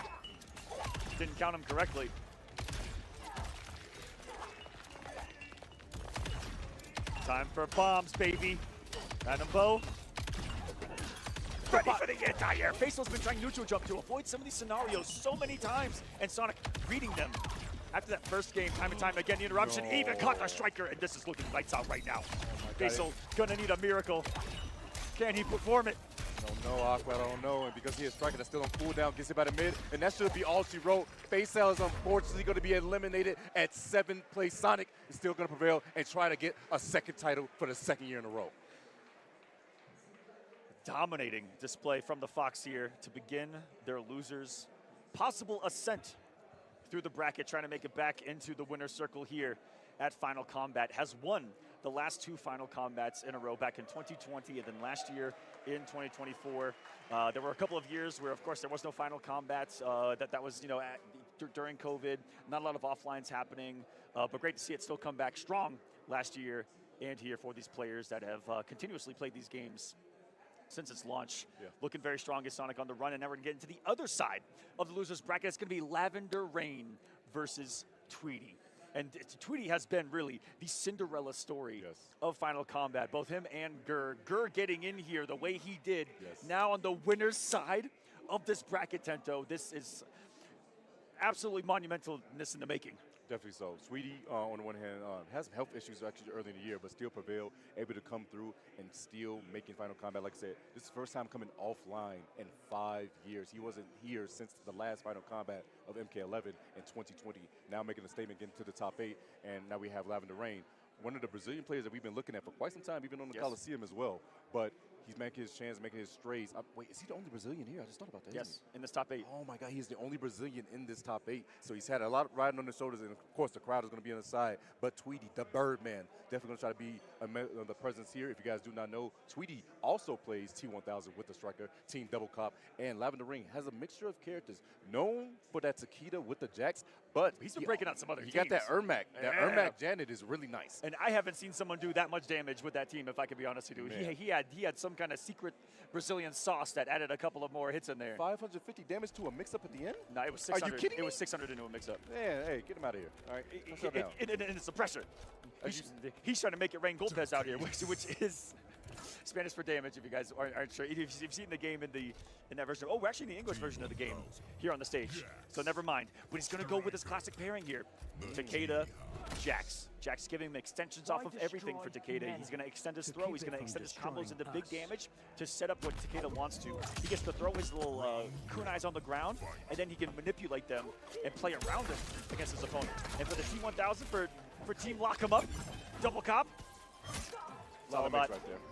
didn't count him correctly. Time for bombs, baby. Madame Bo. Ready for the anti-air. Faysal's been trying neutral jump to avoid some of these scenarios so many times, and Sonic reading them. After that first game, time and time again, the interruption even caught the Striker, and this is looking lights out right now. Faysal gonna need a miracle. Can he perform it? I don't know, Aqua, I don't know. And because he is Striker that's still on cooldown, gets hit by the mid, and that should be all she wrote. Faysal is unfortunately going to be eliminated at 7th place. Sonic is still going to prevail and try to get a 2nd title for the 2nd year in a row. Dominating display from the Fox here to begin their losers' possible ascent through the bracket, trying to make it back into the winner's circle here at Final Kombat. Has won the last 2 Final Kombats in a row back in 2020 and then last year in 2024. There were a couple of years where, of course, there was no Final Kombats. That was, you know, during COVID, not a lot of offlines happening, but great to see it still come back strong last year and here for these players that have continuously played these games since its launch. Looking very strong as Sonic on the run, and now we're going to get into the other side of the losers bracket. It's going to be Lavender Rain versus Tweedy. And Tweedy has been really the Cinderella story of Final Kombat. Both him and Gur. Gur getting in here the way he did. Now on the winner's side of this bracket, Tento. This is absolutely monumentalness in the making. Definitely so. Tweedy, on the one hand, has some health issues actually early in the year, but still prevailed, able to come through and still making Final Kombat. Like I said, this is the first time coming offline in 5 years. He wasn't here since the last Final Kombat of MK11 in 2020. Now making a statement, getting to the top 8, and now we have Lavender Rain, one of the Brazilian players that we've been looking at for quite some time, even on the Coliseum as well. But He's making his chance, making his strays. Wait, is he the only Brazilian here? I just thought about that. Yes, in this top 8. Oh my God, he's the only Brazilian in this top 8. So he's had a lot riding on his shoulders, and of course the crowd is going to be on his side. But Tweedy, the Birdman, definitely going to try to be the presence here. If you guys do not know, Tweedy also plays T1000 with the striker, Team Double Cop, and Lavender Ring has a mixture of characters. Known for that Takeda with the Jacks, but he's been breaking out some other teams. He got that Ermac. That Ermac Janet is really nice. And I haven't seen someone do that much damage with that team, if I can be honest with you. He had some kind of secret Brazilian sauce that added a couple of more hits in there. 550 damage to a mix-up at the end? No, it was 600. Are you kidding me? It was 600 into a mix-up. Yeah, hey, get him out of here. All right, and it's the pressure. He's trying to make it rain Golpes out here, which is Spanish for damage, if you guys aren't sure. If you've seen the game in that version. Oh, we're actually in the English version of the game here on the stage. So never mind. But he's going to go with his classic pairing here. Takeda, Jax. Jax giving him extensions off of everything for Takeda. He's going to extend his throw. He's going to extend his combos into big damage to set up what Takeda wants to. He gets to throw his little kunais on the ground, and then he can manipulate them and play around them against his opponent. And for the T1000, for Team Lock 'em Up, Double Cop, it's all about,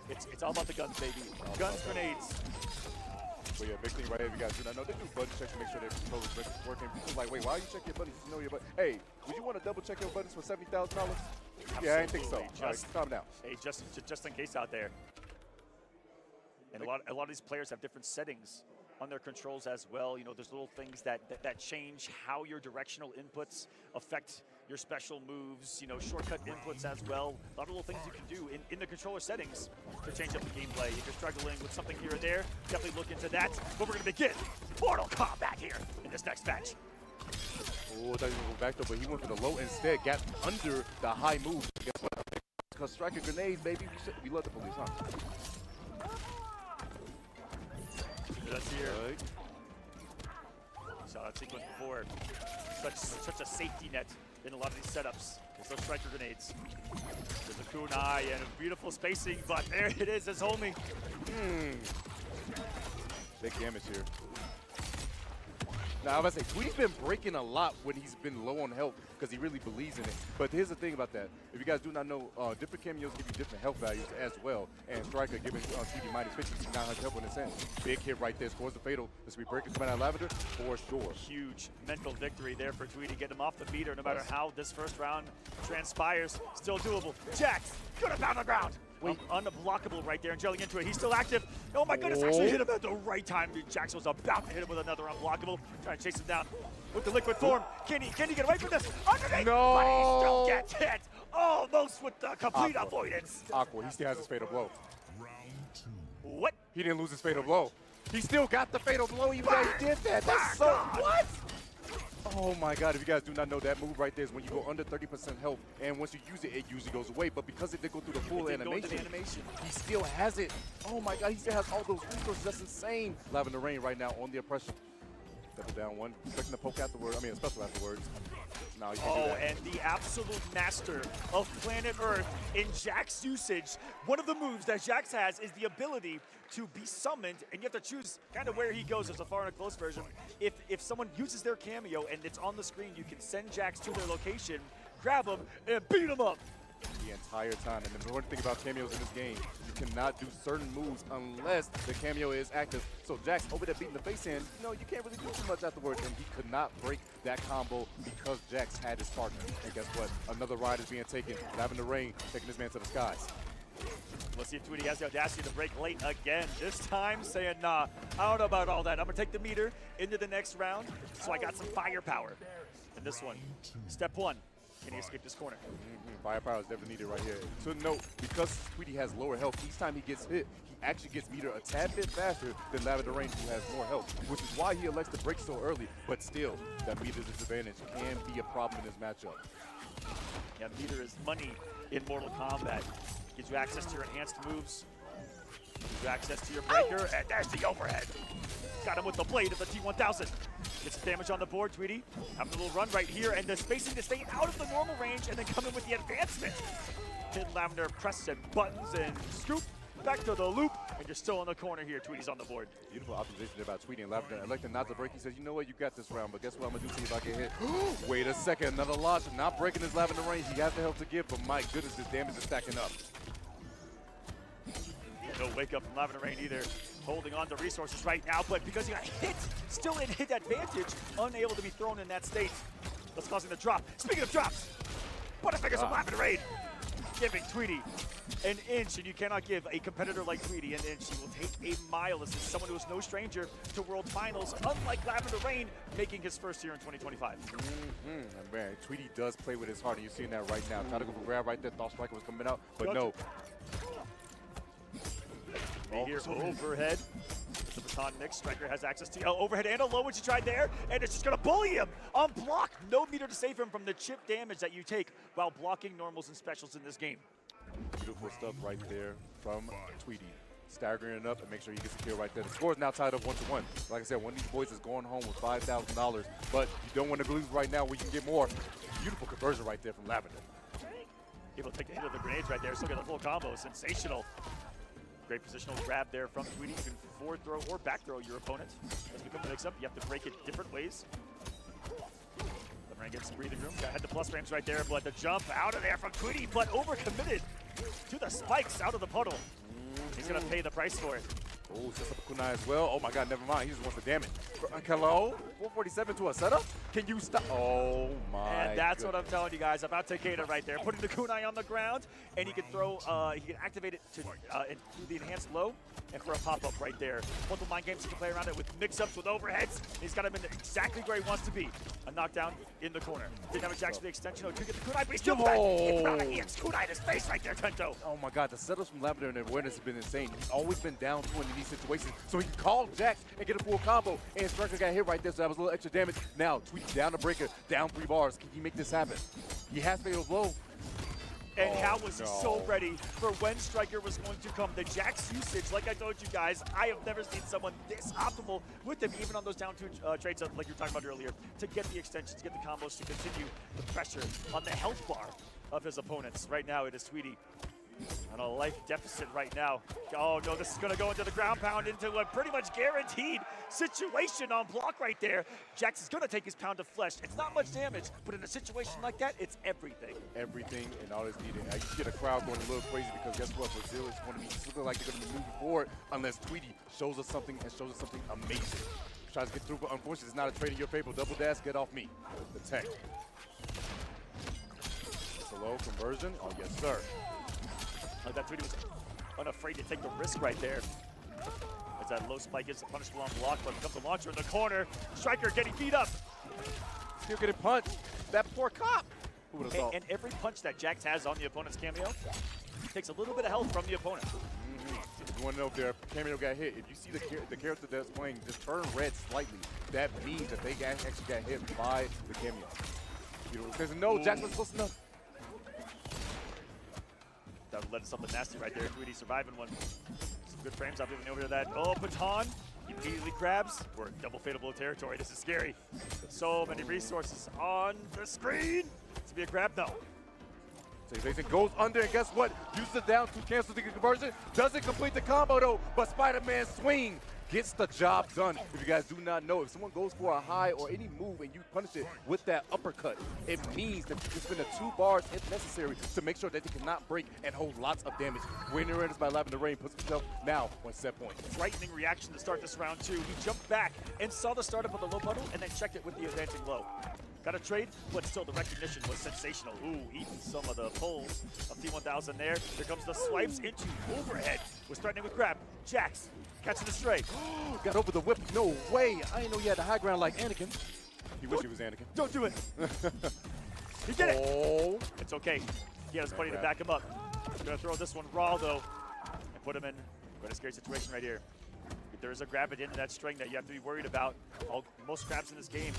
it's all about the guns, baby. Guns, grenades. But yeah, big thing right here, if you guys do not know, they do button checks to make sure their controller's working. People's like, wait, why are you checking your buttons if you know your buttons? Hey, would you want to double check your buttons for $70,000? Yeah, I didn't think so. All right, calm down. Hey, just in case out there. And a lot of these players have different settings on their controls as well. You know, there's little things that change how your directional inputs affect your special moves, you know, shortcut inputs as well. A lot of little things you can do in the controller settings to change up the gameplay. If you're struggling with something here or there, definitely look into that. But we're going to begin Mortal Kombat here in this next match. Oh, I thought he was going to go back though, but he went for the low instead, got under the high move. Guess what? Because striking grenades, baby, we love the police, huh? That's here. Right. Saw that sequence before. Such a safety net in a lot of these setups. There's those striker grenades. There's a kunai and a beautiful spacing, but there it is, his homie. Big damage here. Now, I was about to say, Tweedy's been breaking a lot when he's been low on health because he really believes in it. But here's the thing about that. If you guys do not know, different cameos give you different health values as well. And Striker giving Tweedy minus 50, 900 health on his end. Big hit right there, scores the fatal. This will be breaking coming out of Lavender for sure. Huge mental victory there for Tweedy. Get him off the meter no matter how this first round transpires. Still doable. Jax, gonna pound the ground. Wait, unblockable right there and drilling into it. He's still active. Oh my goodness, actually hit him at the right time. Jax was about to hit him with another unblockable. Trying to chase him down with the liquid form. Can he get away from this? Underneath, but he still gets hit. Almost with the complete avoidance. Aqua, he still has his fatal blow. What? He didn't lose his fatal blow. He still got the fatal blow even though he did that. That's so, what? Oh my God, if you guys do not know, that move right there is when you go under 30% health, and once you use it, it usually goes away. But because it did go through the full animation, he still has it. Oh my God, he still has all those resources. That's insane. Lavender Rain right now on the oppression. Double down one, expecting to poke afterwards. I mean, a special afterwards. No, you can't do that. And the absolute master of planet Earth in Jax usage. One of the moves that Jax has is the ability to be summoned, and you have to choose kind of where he goes. There's a far and a close version. If someone uses their cameo and it's on the screen, you can send Jax to their location, grab him, and beat him up. The entire time. And the important thing about cameos in this game, you cannot do certain moves unless the cameo is active. So Jax over there beating the face in, you know, you can't really do too much afterwards, and he could not break that combo because Jax had his partner. And guess what? Another ride is being taken. Lavender Rain taking this man to the skies. Let's see if Tweedy has the audacity to break late again. This time saying, nah, I don't know about all that. I'm gonna take the meter into the next round, so I got some firepower in this one. Step one, can he escape this corner? Firepower is definitely needed right here. So note, because Tweedy has lower health, each time he gets hit, he actually gets meter a tad bit faster than Lavender Rain, who has more health, which is why he elects to break so early. But still, that meter disadvantage can be a problem in this matchup. Yeah, meter is money in Mortal Kombat. Gives you access to your enhanced moves, gives you access to your breaker, and there's the overhead. Got him with the blade of the T1000. Gets some damage on the board, Tweedy. Having a little run right here, and the spacing to stay out of the normal range, and then come in with the advancement. Hit Lavender, press and buttons, and scoop back to the loop, and you're still in the corner here. Tweedy's on the board. Beautiful optimization about Tweedy and Lavender. Electing not to break. He says, you know what, you got this round, but guess what I'm going to do, see if I get hit. Wait a second, another launch. Not breaking his Lavender range. He has the help to give, but my goodness, his damage is stacking up. No wake up from Lavender Rain either. Holding on to resources right now, but because he got hit, still in hit advantage, unable to be thrown in that state. That's causing the drop. Speaking of drops, Butterfingers from Lavender Rain giving Tweedy an inch, and you cannot give a competitor like Tweedy an inch. He will take a mile. This is someone who is no stranger to World Finals, unlike Lavender Rain, making his first year in 2025. Man, Tweedy does play with his heart, and you're seeing that right now. Try to go for grab right there. Thought Striker was coming out, but no. Here, overhead. The baton mix. Striker has access to overhead and a low, which he tried there, and it's just going to bully him on block. No meter to save him from the chip damage that you take while blocking normals and specials in this game. Beautiful stuff right there from Tweedy. Staggering it up and make sure he gets a kill right there. The score is now tied up 1-1. Like I said, one of these boys is going home with $5,000, but you don't want to lose right now where you can get more. Beautiful conversion right there from Lavender. Able to take the hit of the grenades right there. Still get the full combo. Sensational. Great positional grab there from Tweedy. You can forward throw or back throw your opponent. As we come to mix up, you have to break it different ways. Lavender gets some breathing room. Got head to plus frames right there, but the jump out of there from Tweedy, but overcommitted to the spikes out of the puddle. He's going to pay the price for it. Oh, sets up a kunai as well. Oh my god, never mind. He just wants the damage. Hello? 447 to a setup? Can you stop? Oh my And that's what I'm telling you guys about Takeda right there. Putting the kunai on the ground, and he can throw, he can activate it to the enhanced low and for a pop-up right there. Multiple mind games he can play around it with mix-ups, with overheads. He's got him in exactly where he wants to be. A knockdown in the corner. Didn't have a jack for the extension. Oh, could get the kunai, but he's still back. It's not an EX kunai in his face right there, Tento. Oh my god, the setups from Lavender and awareness have been insane. He's always been down 2 in these situations, so he can call Jax and get a full combo. And Striker got hit right there, so that was a little extra damage. Now, Tweedy down the breaker, down 3 bars. Can he make this happen? He has to go low. And how was he so ready for when Striker was going to come? The Jax usage, like I told you guys, I have never seen someone this optimal with him, even on those down 2 trades like you were talking about earlier, to get the extensions, get the combos, to continue the pressure on the health bar of his opponents. Right now, it is Tweedy on a life deficit right now. Oh no, this is going to go into the ground pound, into a pretty much guaranteed situation on block right there. Jax is going to take his pound of flesh. It's not much damage, but in a situation like that, it's everything. Everything and all is needed. I get a crowd going a little crazy because guess what? Brazil is going to be looking like they're going to be moving forward unless Tweedy shows us something and shows us something amazing. Tries to get through, but unfortunately, it's not a trade in your favor. Double dash, get off me. The tech. Slow conversion. Oh, yes, sir. Like that Tweedy was unafraid to take the risk right there. As that low spike is punishable on block, but becomes a launcher in the corner. Striker getting beat up. Still getting punched. That poor cop. Who would have thought? And every punch that Jax has on the opponent's cameo takes a little bit of health from the opponent. You want to know if their cameo got hit. If you see the character that's playing just turn red slightly, that means that they actually got hit by the cameo. You know, because no, Jax was close enough. That led to something nasty right there. Tweedy surviving one. Some good frames up even over to that. Oh, baton immediately grabs. We're in double fatal blow territory. This is scary. So many resources on the screen. To be a grab, no. So Faysal goes under, and guess what? Uses the down to cancel the conversion. Doesn't complete the combo though, but Spider-Man swing gets the job done. If you guys do not know, if someone goes for a high or any move and you punish it with that uppercut, it means that you can spend the 2 bars if necessary to make sure that they cannot break and hold lots of damage. Winner is by Lavender Rain, puts himself now on set point. Frightening reaction to start this round 2. He jumped back and saw the startup of the low bundle and then checked it with the advancing low. Got a trade, but still the recognition was sensational. Ooh, eating some of the pulls of T1000 there. Here comes the swipes into overhead. Was threatening with grab. Jax catching the stray. Got over the whip. No way. I didn't know you had the high ground like Anakin. He wish he was Anakin. Don't do it. He did it. Oh. It's okay. He has plenty to back him up. Gonna throw this one raw though and put him in quite a scary situation right here. If there is a grab at the end of that string that you have to be worried about. Most grabs in this game,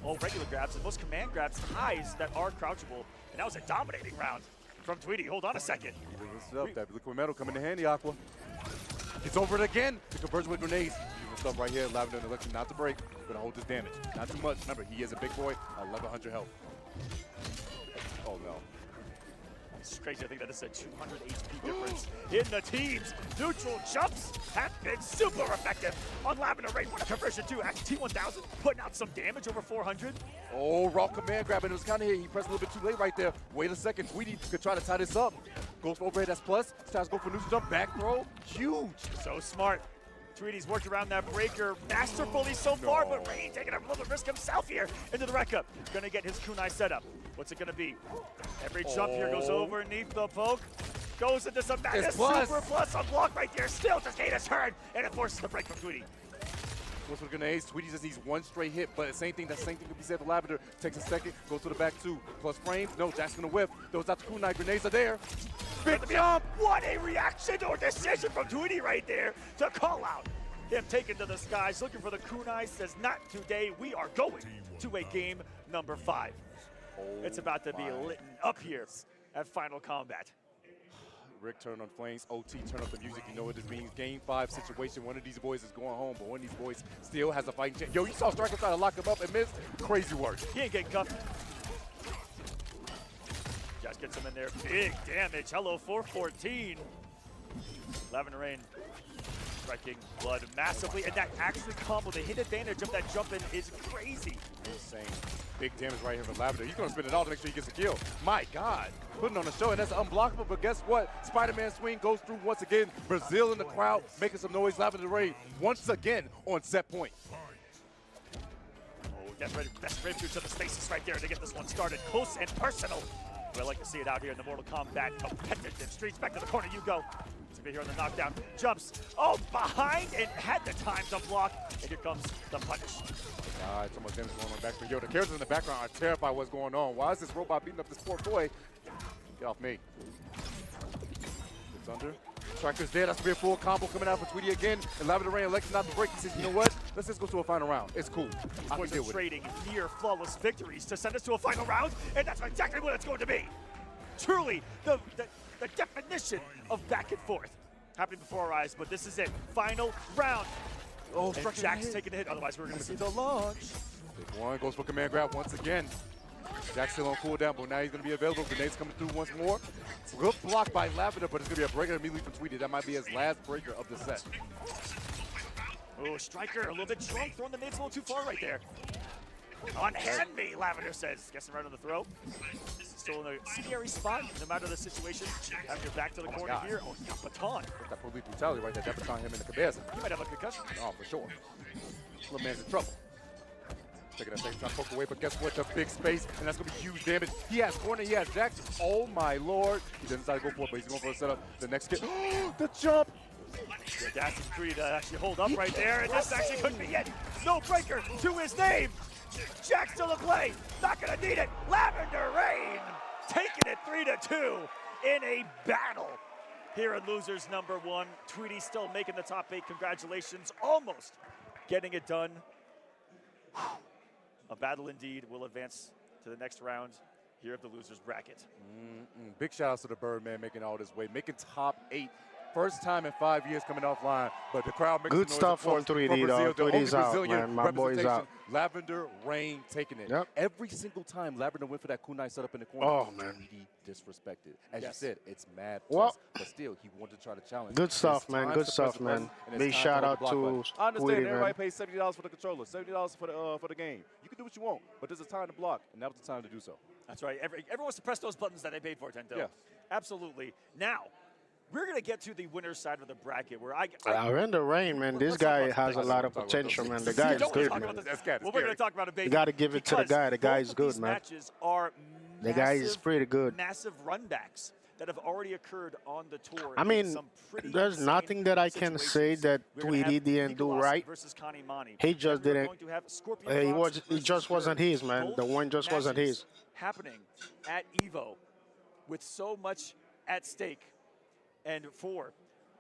all regular grabs, and most command grabs, highs that are crouchable. And that was a dominating round from Tweedy. Hold on a second. That liquid metal coming in handy, Aqua. Gets over it again. The conversion with grenades. Beautiful stuff right here. Lavender and election not to break. Gonna hold this damage. Not too much. Remember, he is a big boy. 1100 health. Oh no. It's crazy to think that it's a 200 HP difference in the teams. Neutral jumps have been super effective on Lavender Rain. What a conversion too. Actually, T1000 putting out some damage over 400. Oh, raw command grab, and it was kind of here. He pressed a little bit too late right there. Wait a second. Tweedy could try to tie this up. Goes for overhead, that's plus. Tries to go for neutral jump, back throw. Huge. So smart. Tweedy's worked around that breaker masterfully so far, but Rain taking a little risk himself here into the wreck up. Gonna get his kunai setup. What's it gonna be? Every jump here goes overneath the poke. Goes into some madness. Super plus on block right there. Still just gain a turn, and it forces the break from Tweedy. Goes for the grenades. Tweedy just needs one straight hit, but the same thing could be said to Lavender. Takes a second, goes to the back two. Plus frames. No, Jack's gonna whiff. Those out the kunai. Grenades are there. Big jump! What a reaction or decision from Tweedy right there to call out. Him taken to the skies, looking for the kunai, says not today. We are going to a game number 5. It's about to be lit up here at Final Combat. Rick turn on flames, OT turn up the music. You know what this means. Game 5 situation. One of these boys is going home, but one of these boys still has a fighting chance. Yo, you saw Striker try to lock him up and miss. Crazy work. He ain't getting cuffed. Just gets him in there. Big damage. Hello, 414. Lavender Rain striking blood massively, and that actually combo, the hit advantage of that jump in is crazy. Insane. Big damage right here from Lavender. He's going to spin it all to make sure he gets a kill. My God. Putting on the show, and that's unblockable, but guess what? Spider-Man swing goes through once again. Brazil in the crowd, making some noise. Lavender Rain once again on set point. Oh, that's ready. Best breakthrough to the spaces right there to get this one started. Close and personal. I like to see it out here in the Mortal Kombat competitive streets. Back to the corner you go. It's gonna be here on the knockdown. Jumps. Oh, behind and had the time to block. And here comes the punish. God, so much damage going on back. Yo, the characters in the background are terrified of what's going on. Why is this robot beating up this poor boy? Get off me. It's under. Striker's dead. That's gonna be a full combo coming out for Tweedy again. And Lavender Rain elects not to break. He says, you know what? Let's just go to a final round. It's cool. I can deal with it. Trading near flawless victories to send us to a final round, and that's exactly what it's going to be. Truly, the definition of back and forth. Happening before our eyes, but this is it. Final round. Oh, and Jack's taking a hit. Otherwise, we're going to see the launch. Big one goes for command grab once again. Jack's still on cooldown, but now he's going to be available. Grenades coming through once more. Good block by Lavender, but it's going to be a breaker immediately from Tweedy. That might be his last breaker of the set. Oh, Striker, a little bit drunk, throwing the nades a little too far right there. Unhand me, Lavender says. Guessing right on the throw. Still in a scary spot, no matter the situation. Have your back to the corner here. Oh, he got baton. That police brutality right there. That baton him in the cabeza. He might have a concussion. Oh, for sure. Little man's in trouble. Taking that second, trying to poke away, but guess what? The big space, and that's going to be huge damage. He has corner, he has Jack. Oh, my Lord. He doesn't decide to go for it, but he's going for a setup. The next kick. The jump. The Dazzling Creed to actually hold up right there, and this actually couldn't be it. No breaker to his name. Jack still in play. Not going to need it. Lavender Rain taking it 3-2 in a battle here in Losers number 1. Tweedy still making the top 8. Congratulations. Almost getting it done. A battle indeed. Will advance to the next round here of the Losers bracket. Big shout outs to the Birdman making all this weight, making top 8. First time in 5 years coming offline, but the crowd makes good stuff from Tweedy, though. Tweedy's out, man. My boy's out. Lavender Rain taking it. Yep. Every single time Lavender went for that kunai setup in the corner. Oh, man. Tweedy disrespected. As you said, it's mad well, but still, he wanted to try to challenge. Good stuff, man. Good stuff, man. Big shout out to I understand Tweedy, everybody pays $70 for the controller, $70 for the game. You can do what you want, but there's a time to block, and that was the time to do so. That's right. Everyone wants to press those buttons that they paid for, Tento. Yes. Absolutely. Now, we're going to get to the winner's side of the bracket where Lavender Rain, man, this guy has a lot of potential, man. The guy is good, man. Well, we're going to talk about it, baby. You got to give it to the guy. The guy is good, man. The guy is pretty good. Massive runbacks that have already occurred on the tour. I mean, there's nothing that I can say that Tweedy didn't do right. He just didn't. He just wasn't his, man. The one just wasn't his. Happening at Evo with so much at stake. And 4,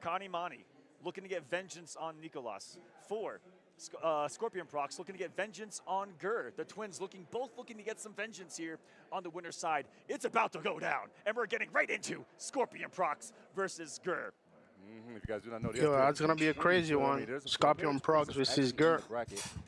Canamani looking to get vengeance on Nicolas. 4, ScorpionProcs looking to get vengeance on Gur. The twins both looking to get some vengeance here on the winner's side. It's about to go down, and we're getting right into ScorpionProcs versus Gur. If you guys do not know, Yo, that's gonna be a crazy one. ScorpionProcs versus Gur.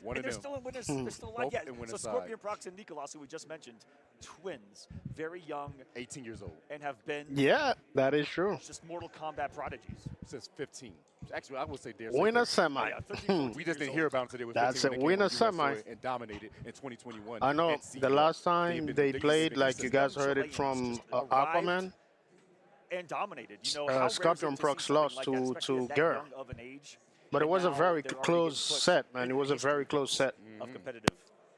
One And of they're still them. in winners. They're still alive. Both Yeah. in winner's So side. ScorpionProcs and Nicolas, who we just mentioned, twins, very young, 18 years old, and have been Yeah, that is true. just Mortal Kombat prodigies. since 15. Actually, I would say dare Winner say 15. semi. Yeah, 13, We just didn't hear about them today. That's a winner semi. And dominated in 2021. I know at the SEMA. last time they used to played, be like you guys heard it from Aquaman. And dominated. You know, how rare is it to see ScorpionProcs something lost like that, especially to at that Gur. young of an age, But it and was a now very they're already close getting put set, man. It in was a history very close set. of competitive.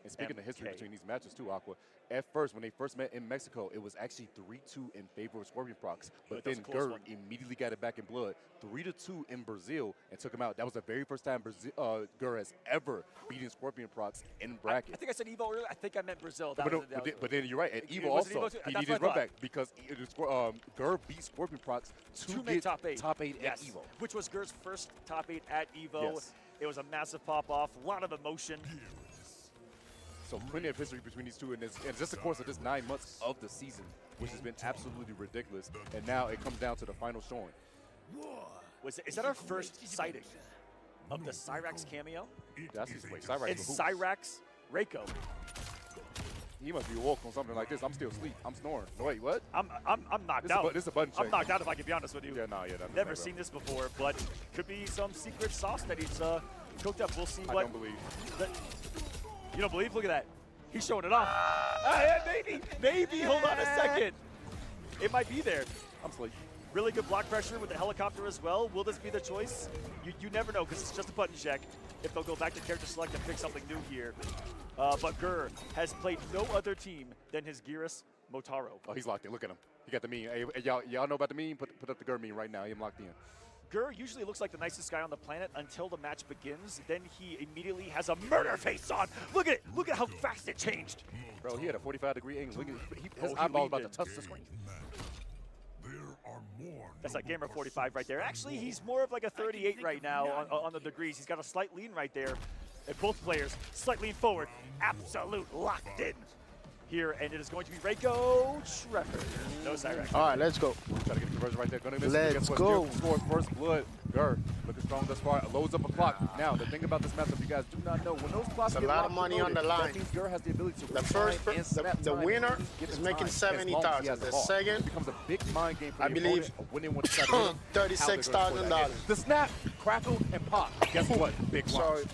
And speaking of history MK. between these matches too, Aqua, at first, when they first met in Mexico, it was actually 3-2 in favor of ScorpionProcs. But That was then a close Gur one. immediately got it back in blood, 3-2 in Brazil, and took him out. That was the very first time Gur has ever beaten ScorpionProcs in bracket. I think I said Evo earlier. I think I meant Brazil. That But, was, no, that but, was then, but then you're right. At Evo was it also, Evo too? he That's needed what I run back because Gur beat ScorpionProcs to to make get top 8. Top 8 yes. at Evo. Which was Gur's first top 8 at Evo. Yes. It was a massive pop-off, a lot of emotion. So plenty of history between these two, and just the course of this 9 months of the season, which has been absolutely ridiculous. And now it comes down to the final showing. Is that our first sighting of the Cyrax cameo? That's his way. Cyrax. It's Cyrax Reiko. He must be woke on something like this. I'm still asleep. I'm snoring. No, wait, what? I'm knocked This out. is a button check. I'm knocked out if I can be honest with you. Yeah, no, yeah, that's Never right, seen this before, but could be some secret sauce that he's cooked up. We'll see what. I don't believe. You don't believe? Look at that. He's showing it off. Yeah, maybe. Hold on a second. It might be there. I'm asleep. Really good block pressure with the helicopter as well. Will this be the choice? You never know because it's just a button check. If they'll go back to character select and pick something new here. But Gur has played no other team than his Geras Motaro. Oh, he's locked in. Look at him. He got the meme. Hey, y'all know about the meme? Put up the Gur meme right now. I'm locked in. Gur usually looks like the nicest guy on the planet until the match begins. Then he immediately has a murder face on. Look at it. Look at how fast it changed. Bro, he had a 45-degree angle. Look at his he eyeball leaned about in. to touch the screen. That's like gamer 45 right there. Actually, he's more of like a 38 right now on the degrees. He's got a slight lean right there. And both players slight lean forward. Absolute locked in here, and it is going to be Reiko Trevor. No Cyrax. All right, let's go. Try to get the conversion right there. Gonna miss. Let's go. Score first blood. Gur looking strong thus far. Loads up a clock. Now, the thing about this matchup, you guys do not know, when those clocks It's a get lot of locked and money on loaded, the line. that means Gur has the ability to The first, rewind and snap the time winner and get is the making time as long as he 70,000. has The ball. second, It becomes a big mind game for I the believe, opponent of winning one side. $36,000. The snap, crackle, and pop. Guess what? Big one. Sorry.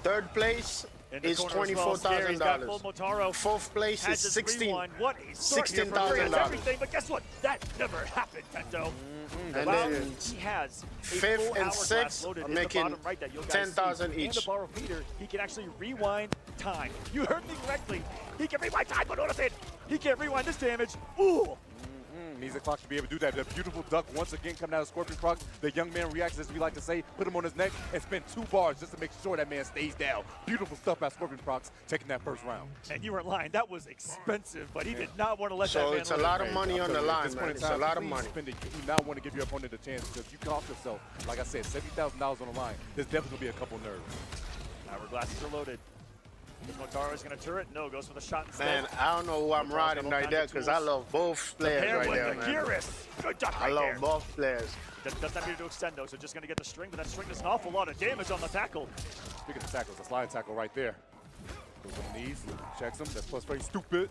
Third place In the is corner as well, Scary. He's got full $24,000. Motaro. Fourth place Has is his rewind. What a start here for Gur. He has $16,000. everything, but guess what? That never happened, Tento. And Wow, then he has a fifth full and hourglass sixth loaded are in the making bottom right that you'll guys 10,000 see. each. And the borrow feeder, he can actually rewind time. You heard me correctly. He can rewind time, but notice it. He can't rewind this damage. Ooh. Needs a clock to be able to do that. The beautiful duck once again coming out of ScorpionProcs. The young man reacts, as we like to say, put him on his neck and spend 2 bars just to make sure that man stays down. Beautiful stuff by ScorpionProcs taking that first round. And you weren't lying. That was expensive, but he did not want to let that So man it's a live. lot of money on the line, man. It's a lot of please money. spend it. You do not want to give your opponent a chance because you cost yourself, like I said, $70,000 on the line. There's definitely going to be a couple nerves. Hourglasses are loaded. Is Motaro is going to turret? No, goes for the shot instead. Man, I don't know who I'm riding right there because I love both players Pair right with there, the man. Geras. Good duck I right love there. both players. Does not need to extend though, so just going to get the string, but that string does an awful lot of damage on the tackle. Speaking of tackles, a sliding tackle right there. Goes on the knees, checks him. That's plus very stupid.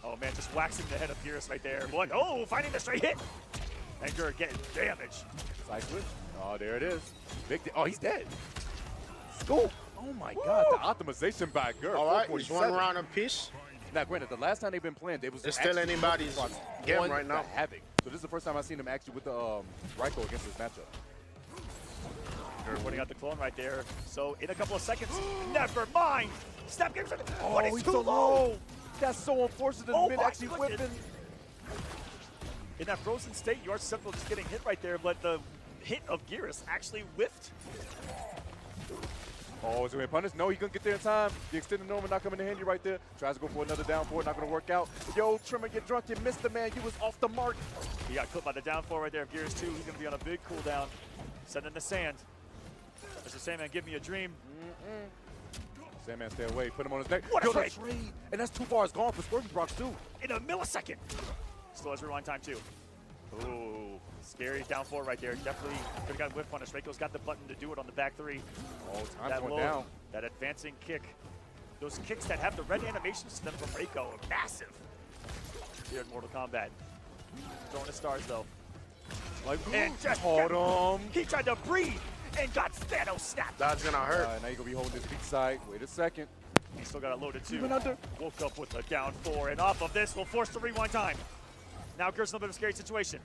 Oh man, just waxing the head of Geras right there. One, oh, finding the straight hit. And Gur getting damage. Side switch. Oh, there it is. Oh, he's dead. Scoop. Oh my God, the optimization by Gur. All right, it's 1 round apiece. Now, granted, the last time they've been playing, it was It's still actually anybody's game on right now. the Havoc. So this is the first time I've seen him actually with the Reiko against this matchup. Gur putting out the clone right there. So in a couple of seconds, never mind. Snap games. But it's he's too Oh, so low. That's so unfortunate. Oh Mid my actually goodness. whipping. In that frozen state, you are susceptible to just getting hit right there, but the hit of Geras actually whiffed. Oh, is he going to punish? No, he couldn't get there in time. The extended normal not coming in handy right there. Tries to go for another down four, not going to work out. Yo, Trimmer, get drunk. You missed the man. You was off the mark. He got clipped by the down four right there of Geras 2. He's going to be on a big cooldown. Send in the sand. Mr. Sandman, give me a dream. Sandman, stay away. Put him on his neck. What a Yo, trade. the trade. And that's 2 bars gone for ScorpionProcs too. In a millisecond. Still has rewind time too. Ooh, Scary down 4 right there. Definitely could have got whip punish. Reiko's got the button to do it on the back 3. Oh, time's going down. That advancing kick. Those kicks that have the red animations to them from Reiko are massive here in Mortal Kombat. Throwing his stars though. Like, and just hold him. He tried to breathe and got Thanos snapped. That's gonna hurt. Now you're gonna be holding this beat side. Wait a second. He still got it loaded too. Even under. Woke up with a down 4, and off of this will force the rewind time. Now Gert's in a little bit of a scary situation.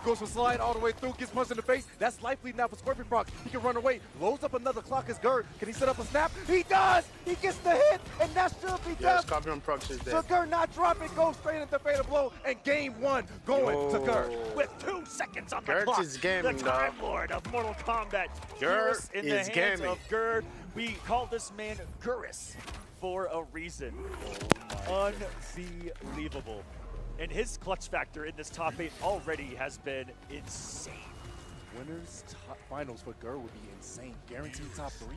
Goes for slide all the way through, gets punched in the face. That's life lead now for ScorpionProcs. He can run away, loads up another clock as Gert. Can he set up a snap? He does! He gets the hit, and that should be done. ScorpionProcs is dead. So Gert not dropping, goes straight into fatal blow, and game 1 going to Gert. With 2 seconds on the Gert clock, is gaming, the Time Lord of Mortal Kombat. Gert in is the hands gaming. of Gert. We call this man Gurus for a reason. Unbelievable. And his clutch factor in this top 8 already has been insane. Winners finals for Gert would be insane. Guaranteed top 3?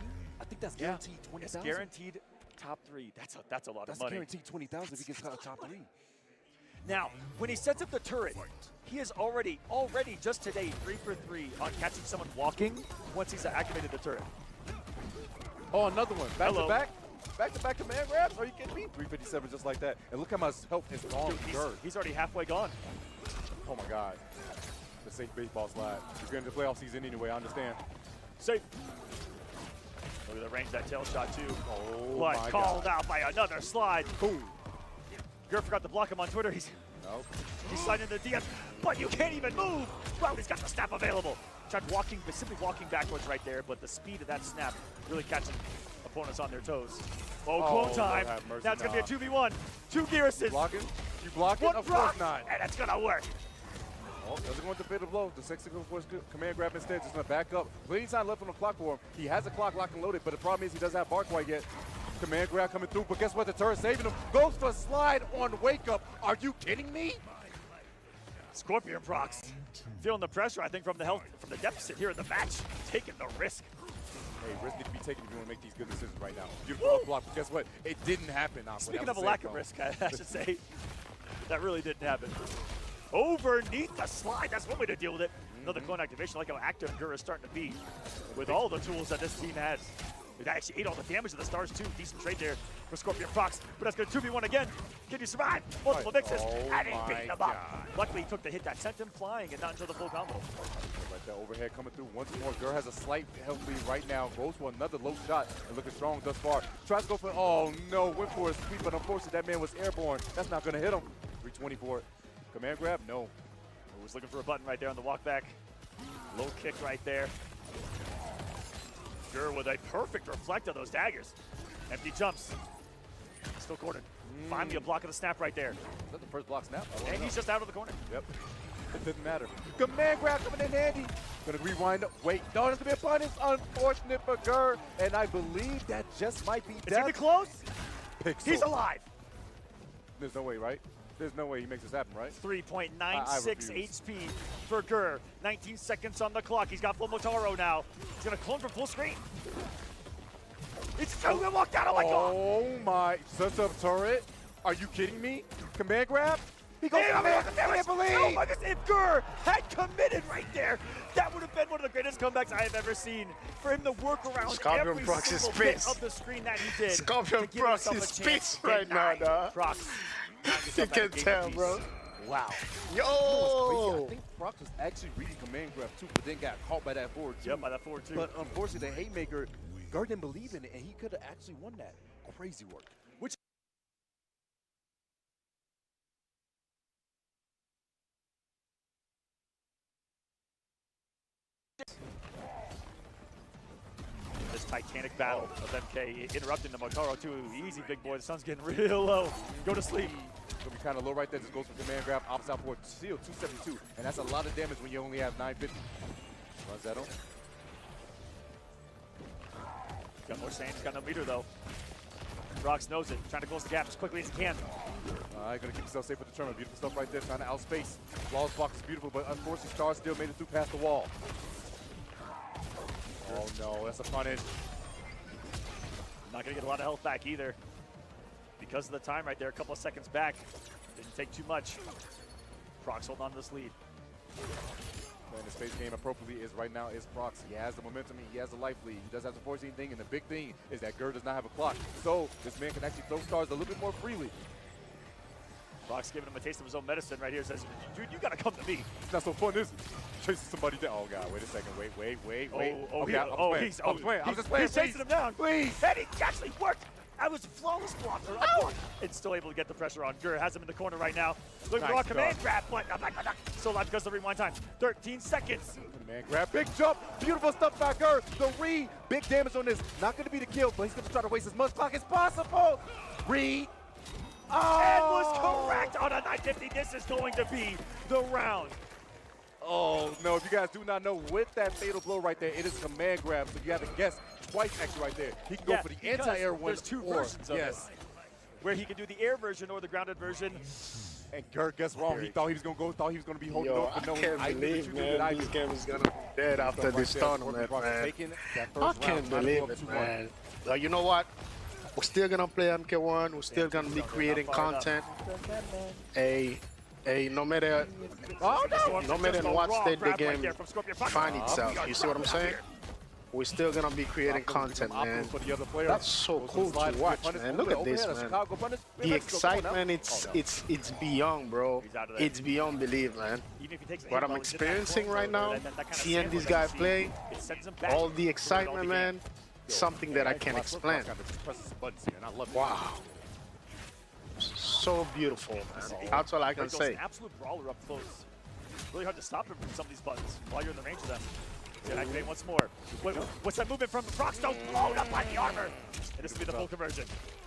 I think that's guaranteed 20,000. It's guaranteed top 3. That's a lot of money. That's guaranteed 20,000 if he gets top 3. Now, when he sets up the turret, he is already just today 3 for 3 on catching someone walking once he's activated the turret. Oh, another one. Back Hello. to back. Back-to-back command grabs? Are you kidding me? 357 just like that. And look how much health is gone. Dude, he's already halfway gone. Oh my God. The safe baseball slide. You're getting the playoff season anyway, I understand. Safe. Look at the range of that tail shot too. Oh but my called God. out by another slide. Boom. Gert forgot to block him on Twitter. He's sliding into the DMs, but you can't even move. Well, he's got the snap available. Tried simply walking backwards right there, but the speed of that snap really catching opponents on their toes. Oh, clone time. Now it's going to be a 2v1. 2 Gearuses. Blocking? You blocking? One Of Proc, course not. and it's going to work. Oh, doesn't go into fatal blow. The sexy force command grab instead. Just going to back up. Plenty of time left on the clock for him. He has a clock locked and loaded, but the problem is he doesn't have bar quite yet. Command grab coming through, but guess what? The turret saving him. Goes for a slide on wake up. Are you kidding me? ScorpionProcs feeling the pressure, I think, from the deficit here in the match, taking the risk. Hey, risk need to be taken if you want to make these good decisions right now. Beautiful up block, but guess what? It didn't happen. Speaking of a lack of risk, I should say, that really didn't happen. Overneath the slide, that's one way to deal with it. Another clone activation, like how active Gura is starting to be with all the tools that this team has. It actually ate all the damage of the stars too. Decent trade there for ScorpionProcs, but that's going to 2v1 again. Can you survive? Multiple mixes, and he beat them up. Luckily, he took the hit that sent him flying and not until the full combo. Like that overhead coming through once more. Gura has a slight health lead right now. Goes for another low shot and looking strong thus far. Tries to go for, oh no, went for a sweep, but unfortunately that man was airborne. That's not going to hit him. 324. Command grab? No. He was looking for a button right there on the walk back. Low kick right there. Gura with a perfect reflect of those daggers. Empty jumps. Still cornered. Finally a block of the snap right there. Is that the first block snap? And he's just out of the corner. Yep. It didn't matter. Command grab coming in handy. Gonna rewind up. Wait, no, there's gonna be a punish. Unfortunate for Gura. And I believe that just might be death. Is he close? Pixel. He's alive. There's no way, right? There's no way he makes this happen, right? 3.96 HP for Gura. 19 seconds on the clock. He's got full Motaro now. He's gonna clone for full screen. It's true, we walked out, oh my God! Oh my, sets up turret? Are you kidding me? Command grab? He goes, I can't believe! Oh my goodness, if Gura had committed right there, that would have been one of the greatest comebacks I have ever seen. For him to work around every single bit of the screen that he did. ScorpionProcs is space right now, dog. Procs. You can tell, bro. Wow. Yo! I think Procs was actually reading command grab too, but then got caught by that forward too. Yep, by that forward too. But unfortunately, the Haymaker, Gura didn't believe in it, and he could have actually won that. Crazy work. Which this titanic battle of MK interrupting the Motaro too. Easy, big boy. The sun's getting real low. Go to sleep. Gonna be kind of low right there. Just goes for command grab. Opposite outboard. Seal 272. And that's a lot of damage when you only have 950. Runs that on. Got more sand. He's got no meter though. Procs knows it. Trying to close the gap as quickly as he can. All right, gonna keep himself safe with the tournament. Beautiful stuff right there. Trying to outspace. Flawless box is beautiful, but unfortunately, Star still made it through past the wall. Oh no, that's a punish. Not gonna get a lot of health back either. Because of the time right there, a couple of seconds back. Didn't take too much. Procs holding on to this lead. Playing the space game appropriately is right now is Procs. He has the momentum, he has the life lead. He does have the forcing thing, and the big thing is that Gur does not have a clock. So this man can actually throw stars a little bit more freely. Procs giving him a taste of his own medicine right here. Says, dude, you gotta come to me. It's not so fun, is it? Chasing somebody down. Oh god, wait a second. Wait. Okay, I'm just playing. He's chasing him down. Please. And he actually worked. That was a flawless blocker. And still able to get the pressure on. Gur has him in the corner right now. Looking for a command grab, but so alive because of the rewind time. 13 seconds. Man, grab, big jump, beautiful stuff by Gur. The read, big damage on this. Not going to be the kill, but he's going to try to waste as much clock as possible. Read. And was correct on a 950. This is going to be the round. Oh, no, if you guys do not know, with that fatal blow right there, it is command grab, so you have to guess twice actually right there. He can go for the anti-air one. There's two versions of it, where he can do the air version or the grounded version. And Gur guessed wrong. He thought he was going to be holding on. I can't believe, man, this game is going to be dead after this tournament, man. I can't believe it, man. You know what? We're still going to play MK1. We're still going to be creating content. No matter in what state the game find itself. You see what I'm saying? We're still going to be creating content, man. That's so cool to watch, man. Look at this, man. The excitement, it's beyond, bro. It's beyond belief, man. What I'm experiencing right now, seeing this guy play, all the excitement, man, something that I can't explain. Wow. So beautiful, man. That's all I can say. Absolute brawler up close. Really hard to stop him from some of these buttons while you're in the range of them. Gonna activate once more. What's that movement from Procs? Blown up by the armor. And this will be the full conversion.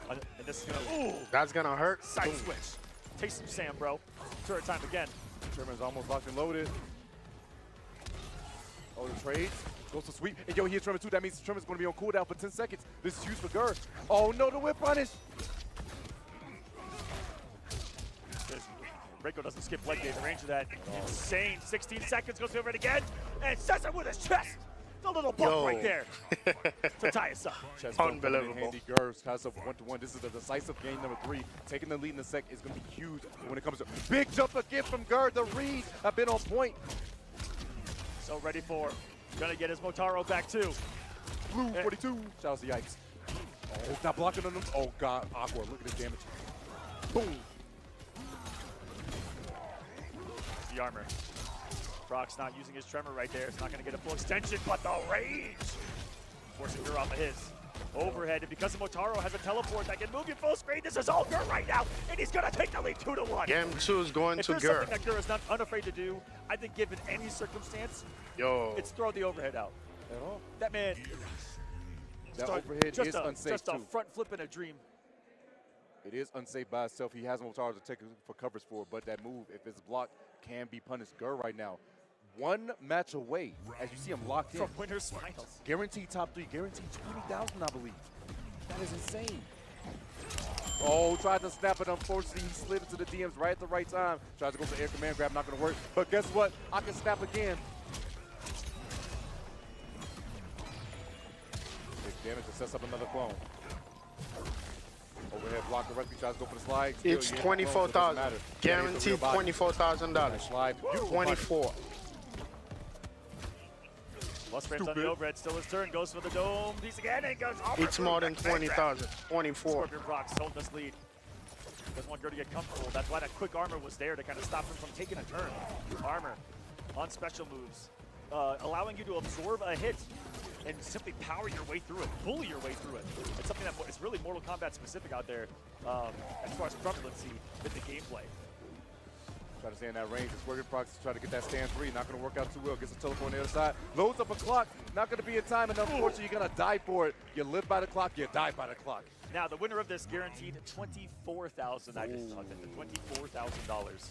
And this is gonna, that's gonna hurt. Side switch. Taste some Sam, bro. Turret time again. Sherman's almost locked and loaded. Oh, the trade. Goes to sweep. And yo, he hits Tremor too. That means Tremor's going to be on cooldown for 10 seconds. This is huge for Gur. Oh no, the whip punish. Reiko doesn't skip leg day. The range of that insane 16 seconds goes over it again. And says it with his chest. The little bump right there to tie us up. Unbelievable. Gur has up 1-1. This is the decisive game number 3. Taking the lead in the sec is going to be huge when it comes to big jump again from Gur. The reads have been on point. So ready for, gonna get his Motaro back too. Blue 42. Shout out to Yikes. Oh, it's not blocking on him. Oh god, awkward. Look at this damage. Boom. The armor. Procs not using his tremor right there. It's not going to get a full extension, but the rage! Forcing Gur off of his. Overhead, and because Motaro has a teleport that can move you full screen, this is all Gur right now, and he's going to take the lead 2-1. Game 2 is going to Gur. If there's something that Gur is not unafraid to do, I think given any circumstance, it's throw the overhead out. At all. That man... That overhead is unsafe just a front flip in a dream. It is unsafe by itself. He has Motaro to take for coverage for, but that move, if it's blocked, can be punished. Gur right now, one match away, as you see him locked in. From winner's finals. Guaranteed top 3, guaranteed 20,000, I believe. That is insane. Oh, tried to snap it. Unfortunately, he slid into the DMs right at the right time. Tries to go for air command grab, not going to work. But guess what? I can snap again. Big damage to set up another clone. Overhead block directly, tries to go for the slide. It's $24,000. Guaranteed $24,000. Slide. 24. Lost frames on the overhead, still his turn, goes for the dome piece again, and goes over. It's more than 20,000. 24. ScorpionProcs holding this lead. Doesn't want Gur to get comfortable. That's why that quick armor was there to kind of stop him from taking a turn. Armor on special moves, allowing you to absorb a hit and simply power your way through it, bully your way through it. It's something that is really Mortal Kombat specific out there as far as prevalency in the gameplay. Try to stay in that range. ScorpionProcs try to get that stand 3. Not going to work out too well. Gets a teleport on the other side. Loads up a clock. Not going to be in time. And unfortunately, you're going to die for it. You live by the clock. You die by the clock. Now, the winner of this guaranteed $24,000. I just talked into $24,000.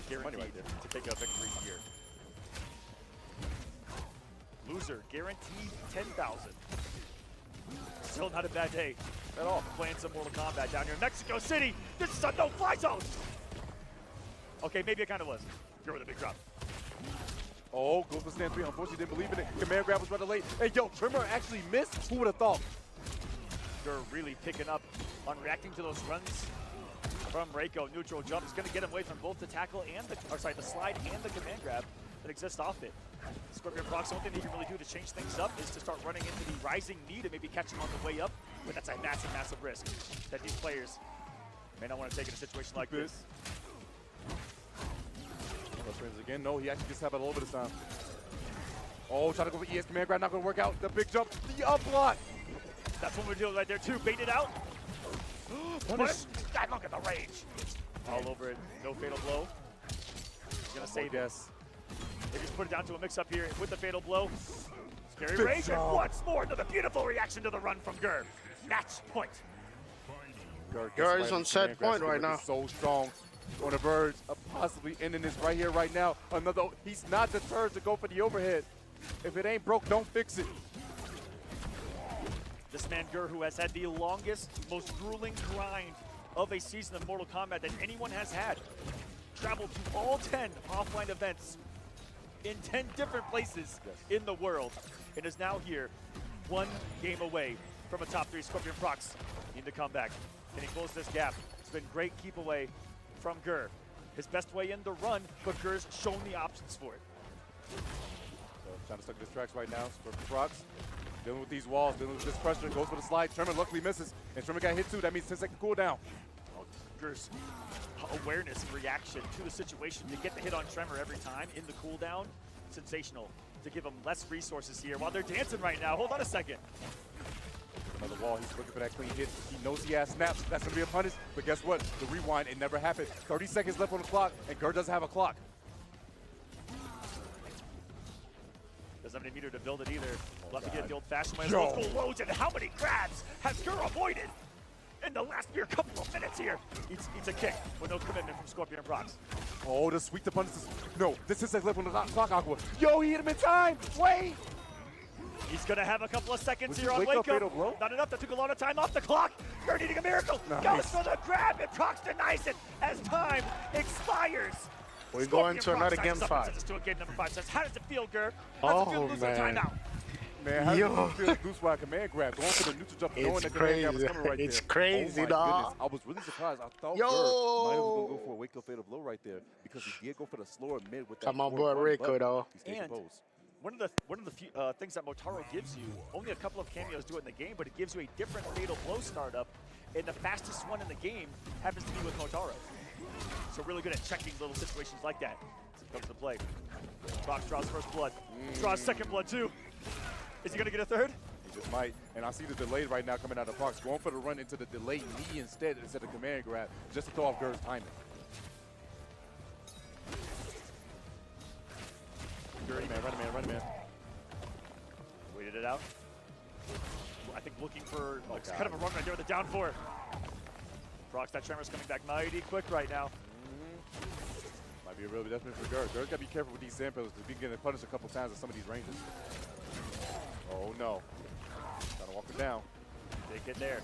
Guaranteed to take a victory here. Loser guaranteed $10,000. Still not a bad day at all for playing some Mortal Kombat down here in Mexico City. This is a no-fly zone. Okay, maybe it kind of was. Gur with a big drop. Oh, goes for stand 3. Unfortunately, didn't believe in it. Command grab was rather late. Hey, yo, Tremor actually missed. Who would have thought? Gur really picking up on reacting to those runs from Reiko. Neutral jump is going to get him away from both the tackle and the slide and the command grab that exists off it. ScorpionProcs, the only thing he can really do to change things up is to start running into the rising knee to maybe catch him on the way up, but that's a massive, massive risk that these players may not want to take in a situation like this. Again, no, he actually just had a little bit of time. Oh, trying to go for ES command grab, not going to work out. The big jump, the up block. That's what we're doing right there too. Bait it out. Punish. God, look at the rage. All over it. No fatal blow. He's gonna save it. They just put it down to a mix-up here with the fatal blow. Scary rage, and once more, another beautiful reaction to the run from Gur. Match point. Gur is on set point right now. So strong on the verge of possibly ending this right here, right now. Another. He's not deterred to go for the overhead. If it ain't broke, don't fix it. This man Gur, who has had the longest, most grueling grind of a season of Mortal Kombat that anyone has had. Traveled to all 10 offline events in 10 different places in the world, and is now here, one game away from a top 3. ScorpionProcs need to come back. Can he close this gap? It's been great keep away from Gur. His best way in the run, but Gur's shown the options for it. So trying to stuck this tracks right now. ScorpionProcs dealing with these walls, dealing with this pressure, goes for the slide. Tremor luckily misses, and Tremor got hit too. That means 10-second cooldown. Gur's awareness and reaction to the situation to get the hit on Tremor every time in the cooldown, sensational. To give him less resources here while they're dancing right now. Hold on a second. Another wall, he's looking for that clean hit. He knows he has snaps. That's going to be a punish. But guess what? The rewind, it never happened. 30 seconds left on the clock, and Gur doesn't have a clock. Doesn't have any meter to build it either. We'll have to get the old-fashioned way. Old school loads, and how many grabs has Gur avoided in the last mere couple of minutes here? Eats a kick with no commitment from ScorpionProcs. Oh, the sweet to punish this. No, this is left on the clock, Aqua. Yo, he hit him in time. Wait. He's going to have a couple of seconds here on wake up. Not enough. That took a lot of time off the clock. Gur needing a miracle. Nice. Goes for the grab, and Procs denies it as time expires. We're going to another game 5. To a game number 5 says, how does it feel, Gur? Oh, man. Man, how does it feel to lose by a command grab? Going for the neutral jump, knowing that command grab was coming right there. It's crazy, dog. I was really surprised. I thought Gur might have going to go for a wake-up fatal blow right there because he did go for the slower mid with that. Come on, boy, Reiko, though. He stayed composed. One of the few things that Motaro gives you, only a couple of cameos do it in the game, but it gives you a different fatal blow startup, and the fastest one in the game happens to be with Motaro. So really good at checking little situations like that as it comes to play. Procs draws first blood, draws second blood too. Is he gonna get a third? He just might, and I see the delay right now coming out of Procs, going for the run into the delayed knee instead of command grab, just to throw off Gur's timing. Run a man. Waited it out. I think looking for kind of a run right there with the down 4. Procs, that Tremor's coming back mighty quick right now. Might be a real adjustment for Gur. Gur's got to be careful with these sand pillars because he's getting punished a couple times at some of these ranges. Oh no. Gotta walk him down. Big hit there.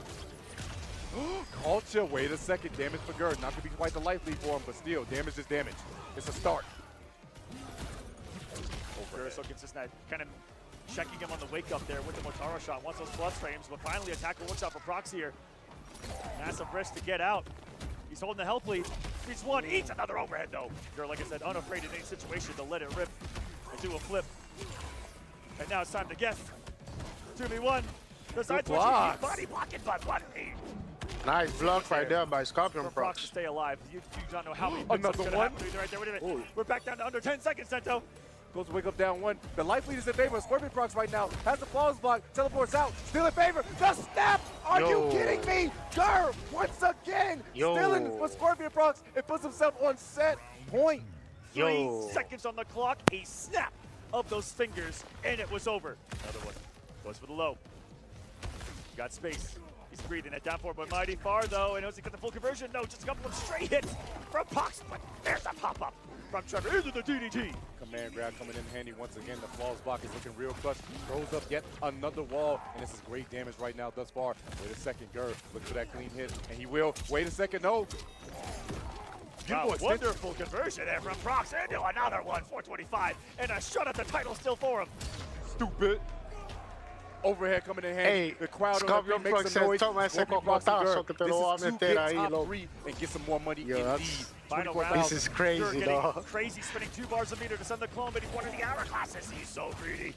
Culture, wait a second. Damage for Gur. Not to be quite the life lead for him, but still, damage is damage. It's a start. Gur is so consistent at kind of checking him on the wake up there with the Motaro shot. Wants those plus frames, but finally a tackle works out for Procs here. Massive risk to get out. He's holding the health lead. He's one, eats another overhead though. Gur, like I said, unafraid in any situation to let it rip and do a flip. And now it's time to guess. 2v1. The side switch, body blocking, but what a nice block right there by ScorpionProcs. To stay alive. You don't know how many another one. Right there. Wait a minute. We're back down to under 10 seconds, Sento. Goes to wake up down 1. The life lead is in favor of ScorpionProcs right now. Has the flawless block. Teleports out. Still in favor. The snap! Are you kidding me? Gur, once again, still in for ScorpionProcs. It puts himself on set point. 3 seconds on the clock. A snap of those fingers, and it was over. Another one. Goes for the low. Got space. He's breathing it down for but mighty far though. And does he get the full conversion? No, just a couple of straight hits from Procs. But there's a pop-up from Trevor into the DDT. Command grab coming in handy once again. The flawless block is looking real clutch. Throws up yet another wall, and this is great damage right now thus far. Wait a second, Gur, look for that clean hit, and he will. Wait a second, no. Wow, wonderful conversion there from Procs into another one, 425, and a shot at the title still for him. Stupid. Overhead coming in handy. Hey, the crowd ScorpionProcs says, toma ese cocotazo que te lo voy a meter ahí, loco. And get some more money Yo, indeed. Final round. This is crazy, dog. Crazy, spinning 2 bars a meter to send the clone, but he's one of the hourglasses. He's so greedy.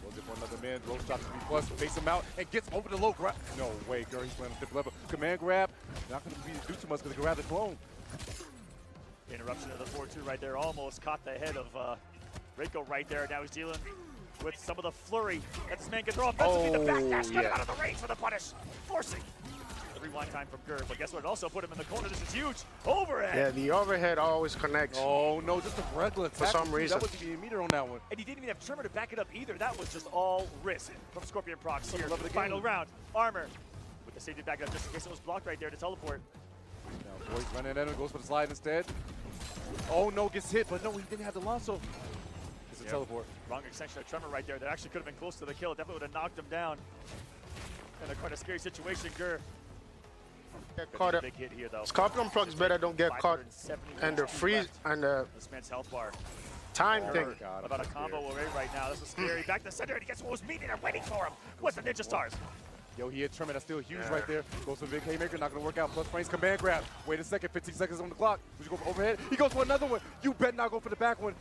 Goes in for another man. Roll shots to be plus. Face him out and gets over the low grab. No way, girl. He's playing on a different level. Command grab. Not going to do too much because he grab the clone. Interruption of the 4-2 right there. Almost caught the head of Reiko right there. Now he's dealing with some of the flurry that this man can throw offensively. The backdash got him out of the range for the punish. Forcing the rewind time from Gerd. But guess what? It also put him in the corner. This is huge. Overhead. Yeah, the overhead always connects. Oh, no, just a regular for some reason. That wasn't even a meter on that one. And he didn't even have trimmer to back it up either. That was just all risk from ScorpionProcs here. Love the Final round. Armor with the safety back up just in case it was blocked right there to teleport. Now, Boy's running at him. Goes for the slide instead. Oh, no, gets hit. But no, he didn't have the lasso. It's a teleport. Wrong extension of tremor right there. That actually could have been close to the kill. Definitely would have knocked him down. And quite a scary situation, Gerd. Caught it. Big hit here, though. ScorpionProcs better don't get caught and the freeze and the this man's health bar. time thing. About a combo away right now. This is scary. Back to center, and he gets what was meeting there waiting for him. What's the Ninja Stars? Yo, he hit Tremor. That's still huge right there. Goes for a big haymaker. Not going to work out. Plus frames. Command grab. Wait a second. 15 seconds on the clock. Would you go for overhead? He goes for another one. You bet not go for the back one.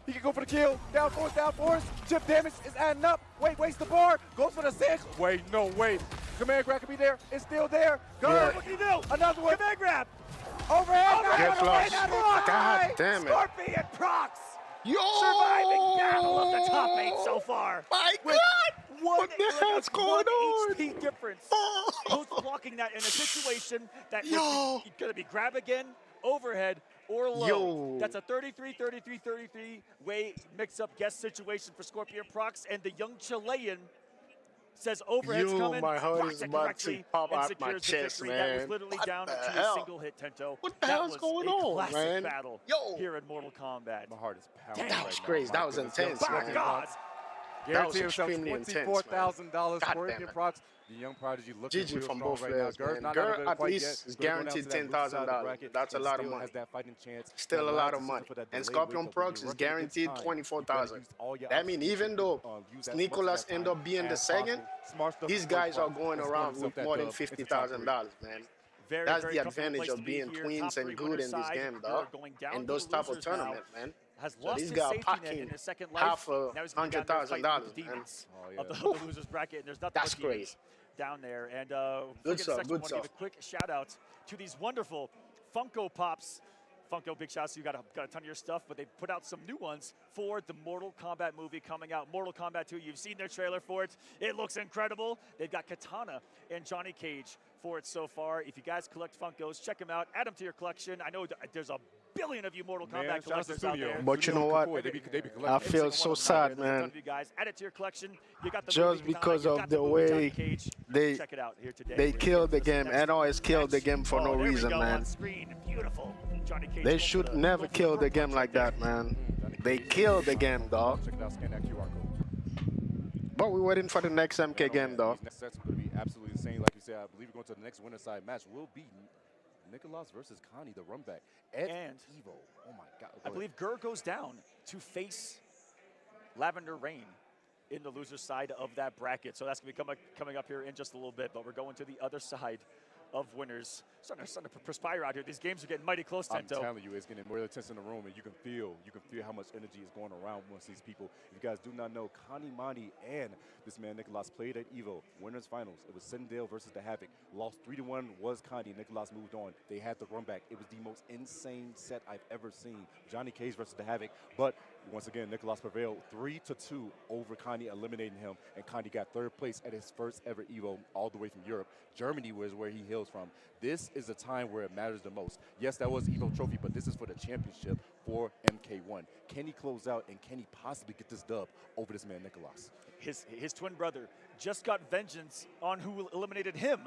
He can go for the kill. Down force, down force. Chip damage is adding up. Wait, waste the bar. Goes for the 6. Wait, no, wait. Command grab can be there. It's still there. Go. Yeah. What can you do? Another one. Command grab. Overhead. Get flush. God damn it. ScorpionProcs. Yo! Surviving battle of the top 8 so far. My with God! What the hell's going on? HP difference. Post blocking that in a situation that was going to be grab again, overhead, or low. Yo. That's a 33-33-33 way mix-up guess situation for ScorpionProcs, and the young Chilean says overhead's coming. My heart blocks is it about correctly, to pop and out my secures the chest, victory. man. That was literally What down the to hell? a single hit, Tento. What the that hell's was going a on, classic man? battle Yo. here in Mortal Kombat. My heart is pounding. That was right crazy. now. That was intense, My man. God. That was Guarantee himself extremely intense, $24,000. God damn it. ScorpionProcs, the young prodigy, looking GG real from strong both right players, now. Gerd, man. not Gerd out of it at quite least yet. is Gerd going down guaranteed to that loose side of the $10,000. bracket That's a and lot of still money. has that fighting chance. Still a That lot last of money. decision for that And delayed wake-up. When ScorpionProcs you're is working against guaranteed time, you $24,000. gotta use all your That means options even though use as much Nicolas of that end time up being the as second, possible. Smart stuff these from guys are ScorpionProcs. going Let's around go with that more than dub into top $50,000, man. Very, That's very the comfortable advantage place of to be being here. twins Top and 3 good winner in this side. game, Gerd dog. going down In to those the type of losers now. tournaments, man. Has So lost this his guy safety net packing in his second life. half Now he's going down there fighting $100,000, with the man. demons of the losers bracket, and there's nothing That's but demons crazy. down there. And Good stuff, good I want to give stuff. a quick shout out to these wonderful Funko Pops. Funko, big shout out to you. Got a ton of your stuff, but they put out some new ones for the Mortal Kombat movie coming out. Mortal Kombat 2, you've seen their trailer for it. It looks incredible. They've got Katana and Johnny Cage for it so far. If you guys collect Funkos, check them out. Add them to your collection. I know there's a billion of you Mortal Kombat collectors out there. But you know what? I feel so sad, man. Add it to your collection. You got the Just movie because Katana, you of got the movie Johnny way Cage. they Check it out here today. they killed the game. NOS killed the game for no there we reason, go, man. on screen. Beautiful. Johnny Cage They going should for the- never going for kill the the game punch like right that, man. They killed the game, dog. Check it out. Scan that QR code. But we're waiting for the next MK game, though. These next sets are going to be absolutely insane. Like you said, I believe we're going to the next winner side match. Will be Nicolas versus Connie, the run back. And Evo. Oh my God. I believe Gerd goes down to face Lavender Rain in the loser side of that bracket. So that's going to be coming up here in just a little bit. But we're going to the other side of winners. Starting to perspire out here. These games are getting mighty close, I'm Tento. telling you, it's getting more tense in the room, and you can feel how much energy is going around amongst these people. If you guys do not know, Canamani and this man Nicolas played at Evo winners finals. It was Sindel versus the Havoc. Lost 3-1 was Connie. Nicolas moved on. They had the run back. It was the most insane set I've ever seen. Johnny Cage versus the Havoc, but once again, Nicolas prevailed 3-2 over Connie, eliminating him, and Connie got third place at his first ever Evo, all the way from Europe. Germany was where he hails from. This is the time where it matters the most. Yes, that was Evo trophy, but this is for the championship for MK1. Can he close out, and can he possibly get this dub over this man, Nicolas? His twin brother just got vengeance on who eliminated him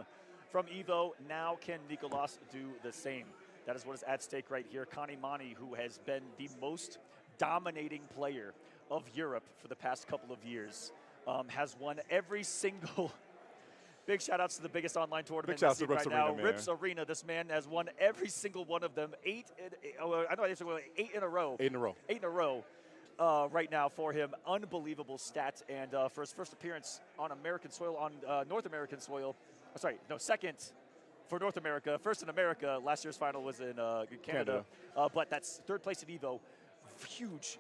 from Evo. Now can Nicolas do the same? That is what is at stake right here. Canamani, who has been the most dominating player of Europe for the past couple of years, has won every single... Big shout-outs to the biggest online tournament in the scene right now. Rips Arena. This man has won every single one of them. 8 in a row. 8 in a row. 8 in a row. right now for him. Unbelievable stats, and for his first appearance on American soil, on North American soil. Sorry, no, second for North America, first in America. Last year's final was in Canada. But that's third place at Evo. Huge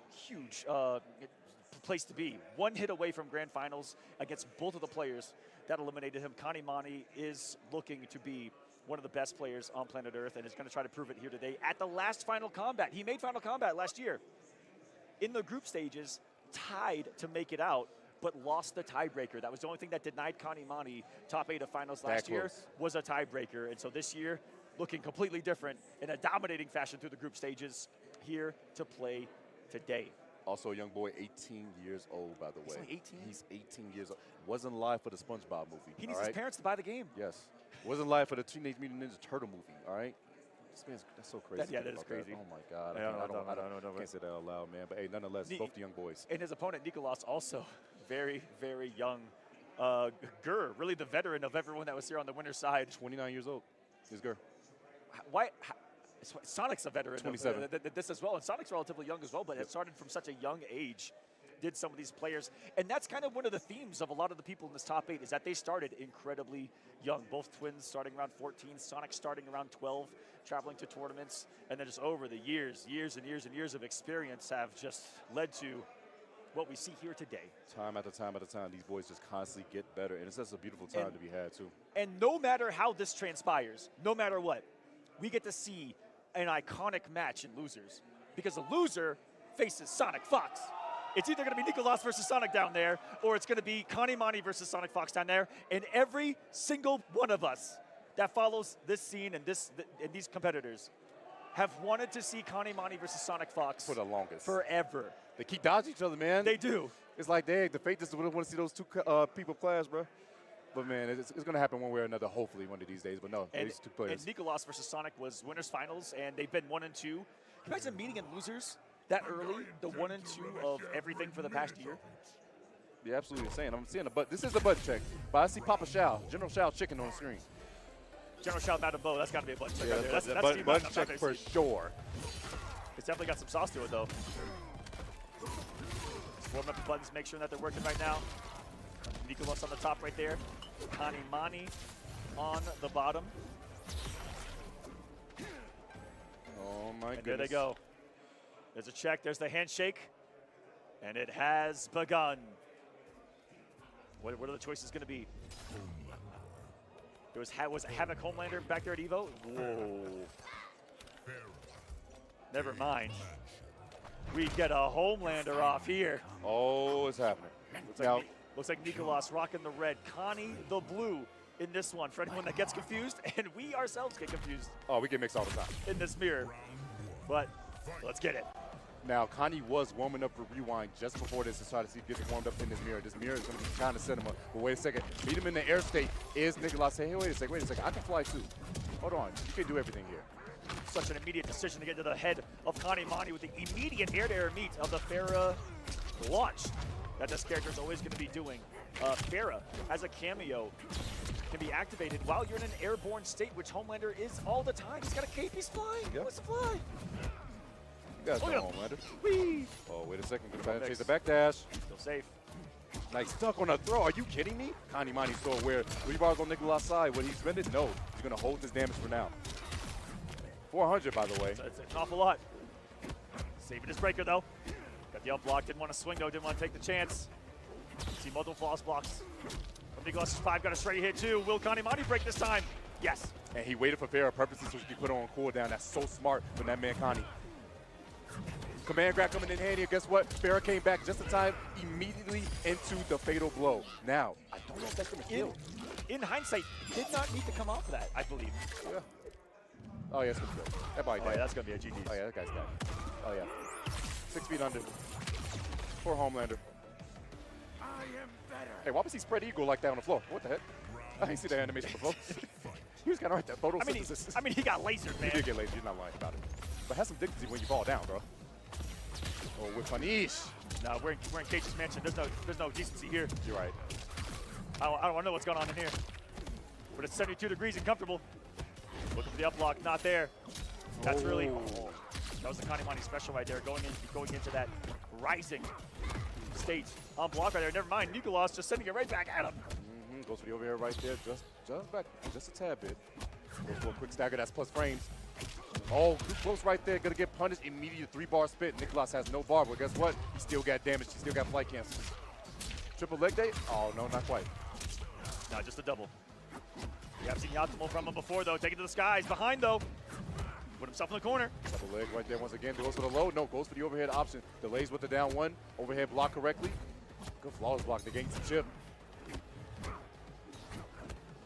place to be. One hit away from grand finals against both of the players that eliminated him. Canamani is looking to be one of the best players on planet Earth and is going to try to prove it here today at the last Final Kombat. He made Final Kombat last year. In the group stages, tied to make it out, but lost the tiebreaker. That was the only thing that denied Canamani top 8 of finals last year, was a tiebreaker. And so this year, looking completely different in a dominating fashion through the group stages, here to play today. Also a young boy, 18 years old, by the way. He's only 18? He's 18 years old. Wasn't live for the SpongeBob movie. He needs his parents to buy the game. Yes. Wasn't live for the Teenage Mutant Ninja Turtle movie, all right? This man's, that's so crazy. That is crazy. That. Oh, my God. I can't say that out loud, man. But, hey, nonetheless, both the young boys. And his opponent, Nicolas, also very, very young. Gur, really the veteran of everyone that was here on the winner's side. 29 years old is Gur. Why? Sonic's a veteran 27. Of this as well, and Sonic's relatively young as well, but it started from such a young age, did some of these players. And that's kind of one of the themes of a lot of the people in this top 8 is that they started incredibly young. Both twins starting around 14, Sonic starting around 12, traveling to tournaments, and then just over the years and years of experience have just led to what we see here today. Time after time after time, these boys just constantly get better, and it's just a beautiful time to be had, too. And no matter how this transpires, no matter what, we get to see an iconic match in losers, because the loser faces SonicFox. It's either going to be Nicolas versus Sonic down there, or it's going to be Canamani versus SonicFox down there. And every single one of us that follows this scene and these competitors have wanted to see Canamani versus SonicFox for the longest, forever. They keep dodging each other, man. They do. It's like the fate just want to see those two people clash, bro. But, man, it's going to happen one way or another, hopefully, one of these days. But, no, these two players. And Nicolas versus Sonic was winners finals, and they've been 1 and 2. Can you imagine meeting in losers that early, the 1 and 2 of everything for the past year? Yeah, absolutely insane. I'm seeing this is a button check. But I see Papa Shao, General Shao chicken on the screen. General Shao Madam Bo, that's got to be a button check. Yeah, right there. that's button check for sure. It's definitely got some sauce to it, though. Just warming up the buttons, make sure that they're working right now. Nicolas on the top right there. Canamani on the bottom. Oh, my goodness. There they go. There's a check. There's the handshake. And it has begun. What are the choices going to be? There was Havoc Homelander back there at Evo. Whoa. Never mind. We get a Homelander off here. Oh, it's happening. Looks like Nicolas rocking the red, Connie the blue in this one. For anyone that gets confused, and we ourselves get confused. Oh, we get mixed all the time. In this mirror. But let's get it. Now, Connie was warming up for Rewind just before this to try to see if he gets warmed up in this mirror. This mirror is going to be trying to set him up. But wait a second. Meet him in the air state. Is Nicolas saying, hey, wait a second. I can fly too. Hold on. You can do everything here. Such an immediate decision to get to the head of Canamani with the immediate air-to-air meet of the Farah launch that this character is always going to be doing. Farah, as a cameo, can be activated while you're in an airborne state, which Homelander is all the time. He's got a cape, he's flying. He wants to fly. You guys know Homelander. Whee! Oh, wait a second. Going to chase the backdash. Still safe. Nice stuck on a throw. Are you kidding me? Canamani's so aware. 3 bars on Nicolas' side. Will he spend it? No. He's going to hold this damage for now. 400, by the way. It's an awful lot. Saving his breaker, though. Got the up block. Didn't want to swing, though. Didn't want to take the chance. See multiple false blocks. From Nicolas' 5. Got a straight hit, too. Will Canamani break this time? Yes. And he waited for Farah purposely so he could put on cooldown. That's so smart from that man, Connie. Command grab coming in handy. And guess what? Farah came back just in time, immediately into the fatal blow. Now, I don't know if that's going to kill. In hindsight, did not need to come off of that, I believe. Yeah. Oh, yeah, it's going to be good. That body yeah, that's going to be a GG. Oh, yeah, that guy's got it. Oh, yeah. 6 feet under. Poor Homelander. Hey, why was he spread eagle like that on the floor? What the heck? I didn't see that animation before. He was kind of right there. I mean, he got lasered, man. He did get lasered. You're not lying about it. But have some dignity when you fall down, bro. Oh, with punish. No, we're in Cage's mansion. There's no decency here. You're right. I don't want to know what's going on in here. But it's 72 degrees and comfortable. Looking for the up block, not there. That's really That was the Canamani special right there, going into that rising state on block right there. Never mind, Nicolas just sending it right back at him. Goes for the overhead right there, just back, just a tad bit. Goes for a quick stagger, that's plus frames. Oh, too close right there, gonna get punished. Immediate 3-bar spit. Nicolas has no bar, but guess what? He still got damage, he still got flight cancels. Triple leg day? Oh, no, not quite. No, just a double. We have seen the optimal from him before, though. Taking to the skies. Behind, though. Put himself in the corner. Double leg right there once again. Goes for the low. No, goes for the overhead option. Delays with the down one. Overhead block correctly. Good flawless block to gain some chip.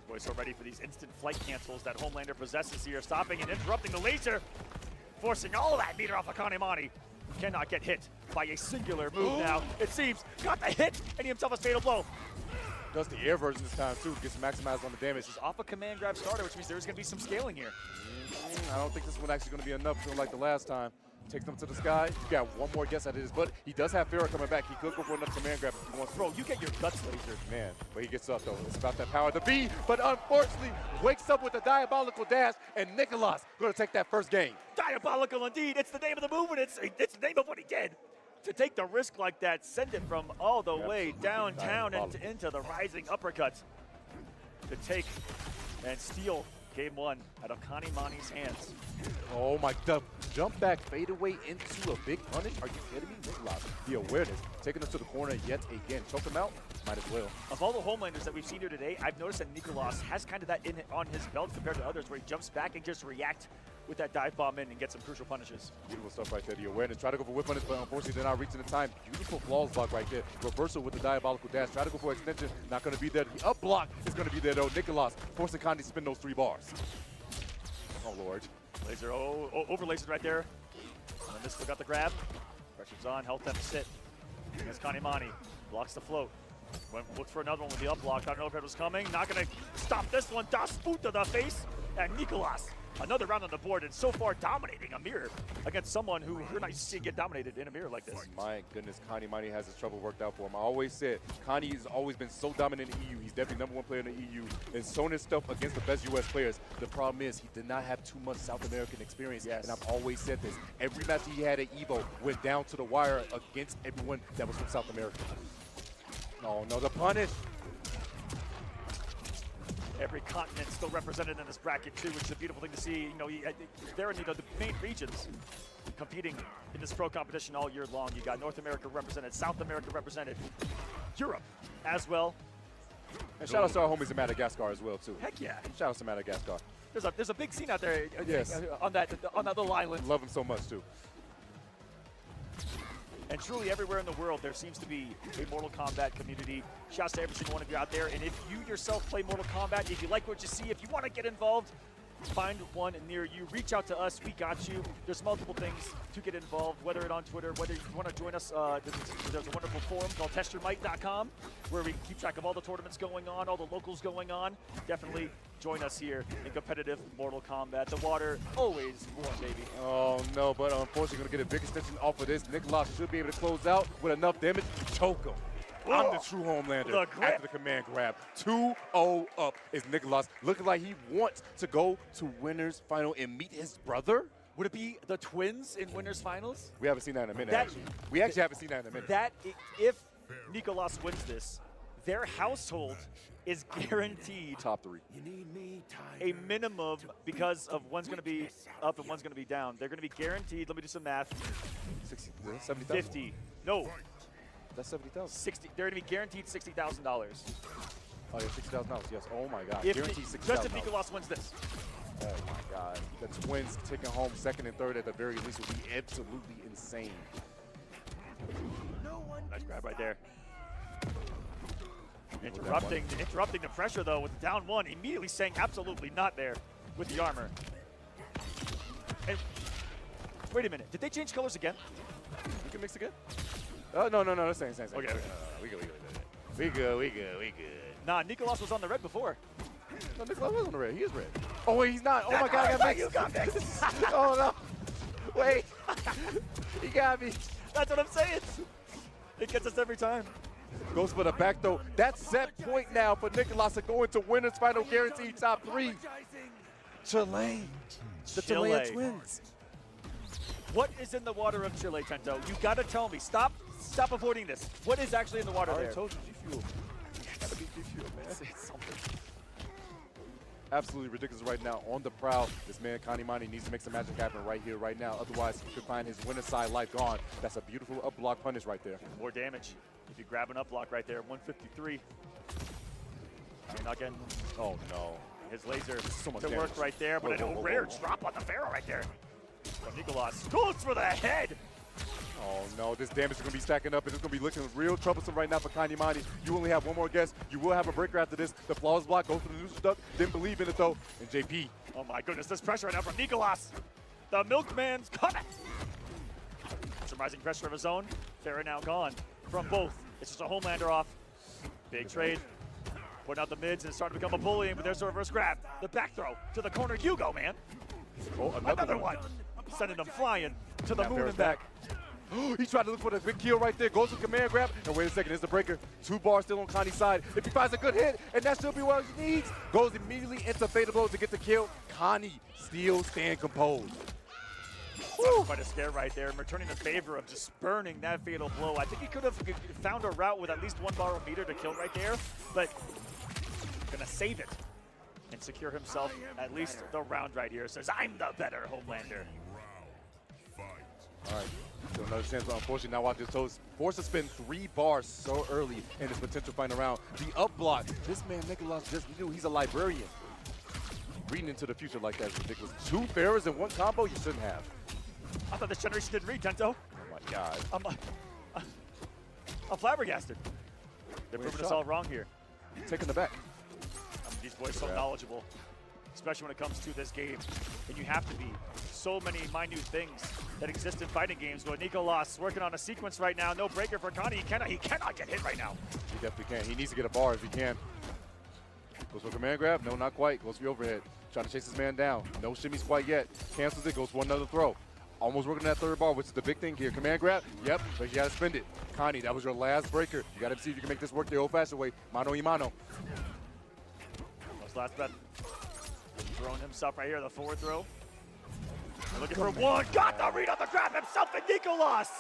Boys so ready for these instant flight cancels that Homelander possesses here. Stopping and interrupting the laser. Forcing all of that meter off of Canamani. Cannot get hit by a singular move now. It seems. Got the hit. And he himself a fatal blow. Does the air version this time, too. Gets maximized on the damage. This is off a command grab starter, which means there's going to be some scaling here. I don't think this one's actually going to be enough for like the last time. Takes them to the sky. You got one more guess at his butt. He does have Farrah coming back. He could go for another command grab if he wants. Bro, you get your guts lasered. Man, but he gets up, though. It's about that power to be. But unfortunately, wakes up with a diabolical dash, and Nicolas going to take that first game. Diabolical indeed. It's the name of the move, and it's the name of what he did. To take the risk like that, send it from all the way downtown and into the rising uppercuts. To take and steal game one out of Canamani's hands. Oh my, the jump back fadeaway into a big punish? Are you kidding me? Nicolas, the awareness, taking us to the corner yet again. Choke him out, might as well. Of all the Homelanders that we've seen here today, I've noticed that Nicolas has kind of that on his belt compared to others where he jumps back and just react with that dive bomb in and get some crucial punishes. Beautiful stuff right there. The awareness. Try to go for whip punish, but unfortunately they're not reaching the time. Beautiful flawless block right there. Reversal with the diabolical dash. Try to go for extension. Not going to be there. The up block is going to be there though. Nicolas forcing Conde to spin those 3 bars. Oh Lord. Laser over lasered right there. And then this got the grab. Pressure's on. Health deficit. As Canamani blocks the float. Looked for another one with the up block. I don't know if it was coming. Not going to stop this one. Das boot to the face. And Nicolas, another round on the board, and so far dominating Amir against someone who you're not used to see get dominated in Amir like this. My goodness, Canamani has his trouble worked out for him. I always said, Conde has always been so dominant in the EU. He's definitely #1 player in the EU and shown his stuff against the best US players. The problem is he did not have too much South American experience. Yes. And I've always said this. Every match he had at EVO went down to the wire against everyone that was from South America. Oh no, the punish. Every continent still represented in this bracket too, which is a beautiful thing to see. You know, they're in the main regions competing in this pro competition all year long. You got North America represented, South America represented, Europe as well. And shout out to our homies in Madagascar as well too. Heck yeah! Shout out to Madagascar. There's a big scene out there. Yes. On that little island. Love him so much too. And truly everywhere in the world, there seems to be a Mortal Kombat community. Shouts to every single one of you out there. And if you yourself play Mortal Kombat, if you like what you see, if you want to get involved, find one near you. Reach out to us. We got you. There's multiple things to get involved, whether it's on Twitter, whether you want to join us. There's a wonderful forum called testyourmight.com where we keep track of all the tournaments going on, all the locals going on. Definitely join us here in competitive Mortal Kombat. The water always warm, baby. Oh no, but unfortunately going to get a big extension off of this. Nicolas should be able to close out with enough damage to choke him. I'm the true Homelander after the command grab. 2-0 up is Nicolas, looking like he wants to go to winner's final and meet his brother. Would it be the twins in winner's finals? We haven't seen that in a minute, actually. We actually haven't seen that in a minute. That, if Nicolas wins this, their household is guaranteed top 3. A minimum because of one's going to be up and one's going to be down. They're going to be guaranteed, let me do some math, 70,000. 50. No. That's 70,000. 60. They're going to be guaranteed $60,000. Oh yeah, $60,000. Yes. Oh my God. If guaranteed $60,000. just if Nicolas wins this. Oh my God. The twins taking home 2nd and 3rd at the very least would be absolutely insane. Nice grab right there. Interrupting the pressure though with down 1, immediately saying absolutely not there with the armor. And wait a minute, did they change colors again? We can mix again? Oh no, that's same. Okay. We good. Nah, Nicolas was on the red before. No, Nicolas was on the red. He is red. Oh wait, he's not. Oh my God, I got mixed. You got mixed. Oh no. Wait. He got me. That's what I'm saying. It gets us every time. Goes for the back though. That's set point now for Nicolas to go into winner's final, guaranteed top 3. Chilean. The Chilean twins. What is in the water of Chile, Tento? You gotta tell me. Stop avoiding this. What is actually in the water there? I told you, G Fuel. Gotta be G Fuel, man. It's something. Absolutely ridiculous right now. On the prowl, this man Canamani needs to make some magic happen right here, right now. Otherwise, he could find his winner side life gone. That's a beautiful up block punish right there. More damage. If you grab an up block right there, 153. I mean, not getting. Oh no. His laser so much to damage. work right there, but a rare drop on the Pharaoh right there. But Nicolas goes for the head. Oh no, this damage is going to be stacking up, and it's going to be looking real troublesome right now for Canamani. You only have one more guess. You will have a breaker after this. The flawless block goes for the neutral duck. Didn't believe in it though. And JP. Oh my goodness, this pressure right now from Nicolas. The milkman's coming. Some rising pressure of his own. Pharaoh now gone from both. It's just a Homelander off. Big trade. Putting out the mids and starting to become a bully, but there's a reverse grab. The back throw to the corner. You go, man. Oh, another one. Sending them flying to the moon and back. He tried to look for the big kill right there. Goes for command grab. And wait a second, it's the breaker. 2 bars still on Connie's side. If he finds a good hit, and that should be what he needs, goes immediately into fatal blow to get the kill. Connie still staying composed. Quite a scare right there, and returning the favor of just burning that fatal blow. I think he could have found a route with at least 1 bar meter to kill right there, but gonna save it and secure himself at least the round right here. Says, I'm the better Homelander. All right, so another chance, but unfortunately now watch this toast. Forced to spend 3 bars so early in his potential final round. The up block, this man Nicolas just knew he's a librarian. Reading into the future like that is ridiculous. 2 Pharaohs in 1 combo, you shouldn't have. I thought this generation didn't read, Tento. Oh my God. I'm flabbergasted. They're proving us all wrong here. Taking the back. These boys so knowledgeable, especially when it comes to this game. And you have to be. So many minute things that exist in fighting games. But Nicolas working on a sequence right now. No breaker for Connie. He cannot get hit right now. He definitely can. He needs to get a bar if he can. Goes for command grab. No, not quite. Goes for the overhead. Trying to chase his man down. No shimmies quite yet. Cancels it. Goes for another throw. Almost working that 3rd bar, which is the big thing here. Command grab. Yep, but you got to spend it. Connie, that was your last breaker. You got to see if you can make this work the old-fashioned way. Mano y mano. Last bet. Throwing himself right here, the forward throw. And looking for 1. Got the read on the grab himself, and Nicolas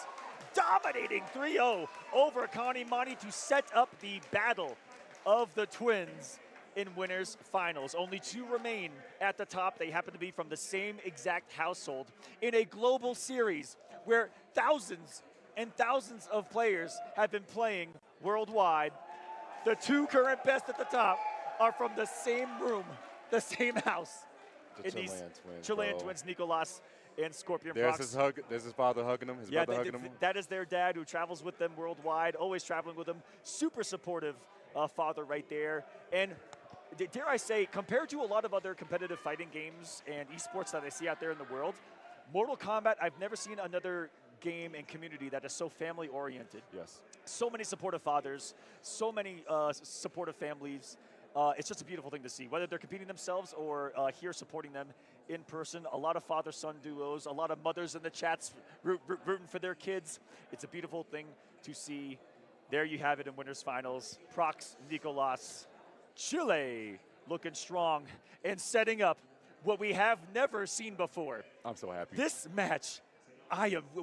dominating 3-0 over Canamani to set up the battle of the twins in winners finals. Only 2 remain at the top. They happen to be from the same exact household in a global series where thousands and thousands of players have been playing worldwide. The 2 current best at the top are from the same room, the same house. The Chilean twins, Nicolas and ScorpionProcs. There's his father hugging him, his brother hugging him. That is their dad who travels with them worldwide, always traveling with them. Super supportive father right there. And dare I say, compared to a lot of other competitive fighting games and esports that I see out there in the world, Mortal Kombat, I've never seen another game and community that is so family oriented. Yes. So many supportive fathers, so many supportive families. It's just a beautiful thing to see, whether they're competing themselves or here supporting them in person. A lot of father-son duos, a lot of mothers in the chats rooting for their kids. It's a beautiful thing to see. There you have it in winners finals. Procs, Nicolas, Chile looking strong and setting up what we have never seen before. I'm so happy. This match,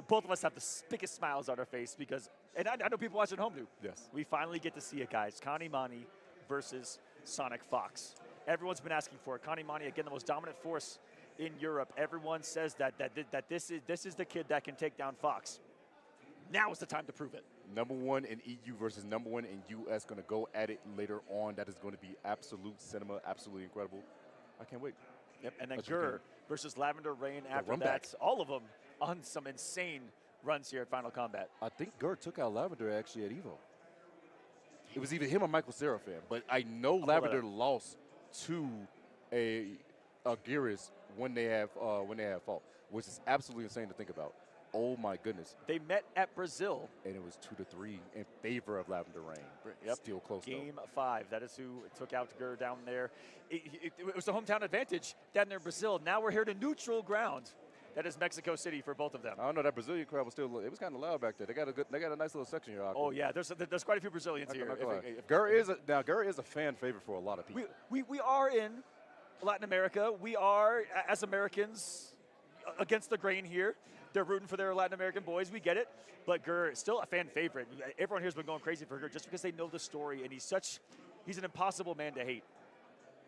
both of us have the biggest smiles on our face because, and I know people watching at home do. Yes. We finally get to see it, guys. Canamani versus SonicFox. Everyone's been asking for it. Canamani, again, the most dominant force in Europe. Everyone says that this is the kid that can take down Fox. Now is the time to prove it. #1 in EU versus #1 in US. Going to go at it later on. That is going to be absolute cinema, absolutely incredible. I can't wait. Yep, and then Gur versus Lavender Rain after that. All of them on some insane runs here at Final Combat. I think Gur took out Lavender actually at EVO. It was either him or Michael Seraphin, but I know Lavender lost to a Geras when they have fought, which is absolutely insane to think about. Oh my goodness. They met at Brazil. And it was 2-3 in favor of Lavender Rain. Yep. Still close Game 5. That is who took out Gur down there. It was the hometown advantage down there in Brazil. Now we're here to neutral ground. That is Mexico City for both of them. I don't know, that Brazilian crowd was still, it was kind of loud back there. They got a nice little section here. Oh yeah, there's quite a few Brazilians here. Gur is a fan favorite for a lot of people. We are in Latin America. We are, as Americans, against the grain here. They're rooting for their Latin American boys. We get it. But Gur is still a fan favorite. Everyone here has been going crazy for Gur just because they know the story, and he's an impossible man to hate.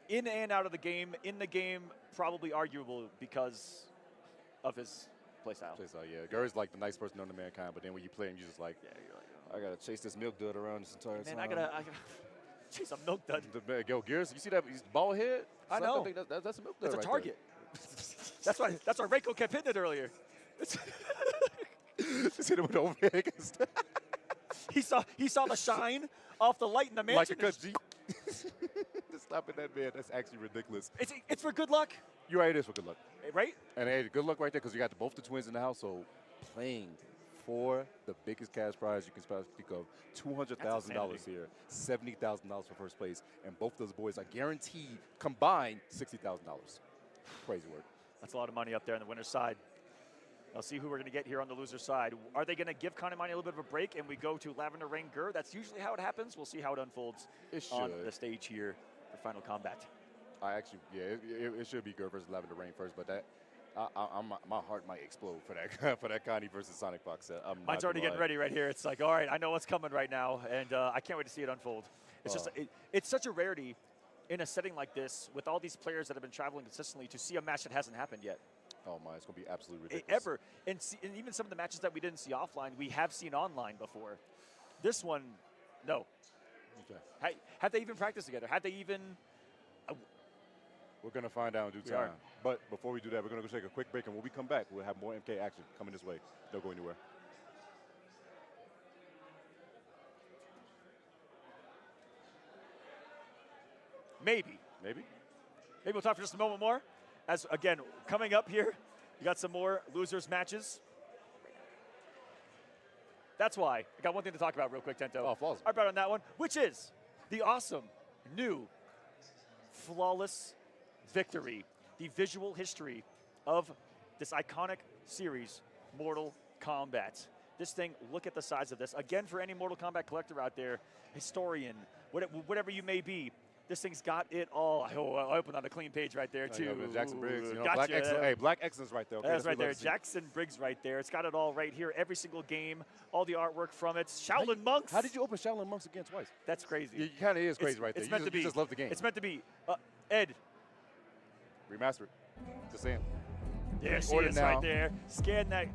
In and out of the game, in the game, probably arguable because of his playstyle. Yeah. Gur's like the nice person on the Mankind, but then when you play him, you're just like, I gotta chase this milk dud around this entire time. Man, I gotta chase a milk dud. Yo, Gears, you see that? He's bald head? I know. I think that's a milk dud. That's a right target. That's why Reiko kept hitting it earlier. Just hit him with the overhead. He saw the shine off the light in the mansion. Like a G. Just stopping that man. That's actually ridiculous. It's for good luck. You're right. It is for good luck. Right? And hey, good luck right there because you got both the twins in the house. So playing for the biggest cash prize you can speak of, $200,000 here, $70,000 for first place, and both those boys are guaranteed combined $60,000. Crazy work. That's a lot of money up there on the winner's side. I'll see who we're going to get here on the loser side. Are they going to give Canamani a little bit of a break and we go to Lavender Rain Gur? That's usually how it happens. We'll see how it unfolds on the stage here for Final Combat. It should be Gur versus Lavender Rain first, but that my heart might explode for that for that Connie versus SonicFox set. Mine's already getting ready right here. It's like, all right, I know what's coming right now, and I can't wait to see it unfold. It's just it's such a rarity in a setting like this with all these players that have been traveling consistently to see a match that hasn't happened yet. Oh my, it's going to be absolutely ridiculous. And even some of the matches that we didn't see offline, we have seen online before. This one, no. Okay. Have they even practiced together? Have they even... We're going to find out in due time. But before we do that, we're going to go take a quick break, and when we come back, we'll have more MK action coming this way. Don't go anywhere. Maybe we'll talk for just a moment more. As, again, coming up here, you got some more losers matches. That's why. I got one thing to talk about real quick, Tento. Oh, flawless. I brought on that one, which is the awesome, new, flawless victory. The visual history of this iconic series, Mortal Kombat. This thing, look at the size of this. Again, for any Mortal Kombat collector out there, historian, whatever you may be, this thing's got it all. I opened on a clean page right there, too. Jackson Briggs. Gotcha. Black Excellence right there. Okay, that's right there. Jackson Briggs right there. It's got it all right here. Every single game, all the artwork from it. Shaolin Monks. How did you open Shaolin Monks again twice? That's crazy. It kind of is crazy right there. You just love the game. It's meant to be. Ed. Remastered. Just saying. There she is right there. Scan that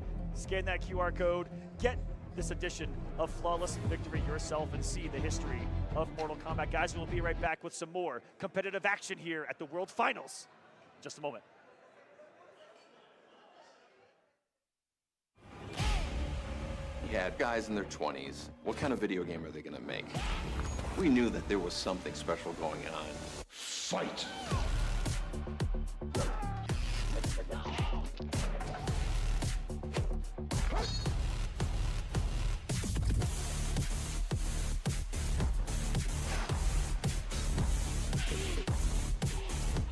QR code. Get this edition of Flawless Victory yourself and see the history of Mortal Kombat. Guys, we'll be right back with some more competitive action here at the World Finals. Just a moment. Yeah, guys in their 20s. What kind of video game are they gonna make? We knew that there was something special going on. Fight!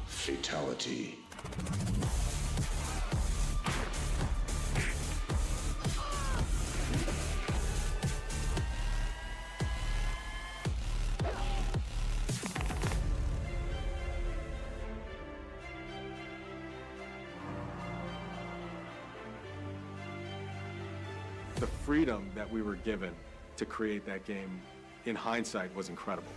Fatality. The freedom that we were given to create that game, in hindsight, was incredible.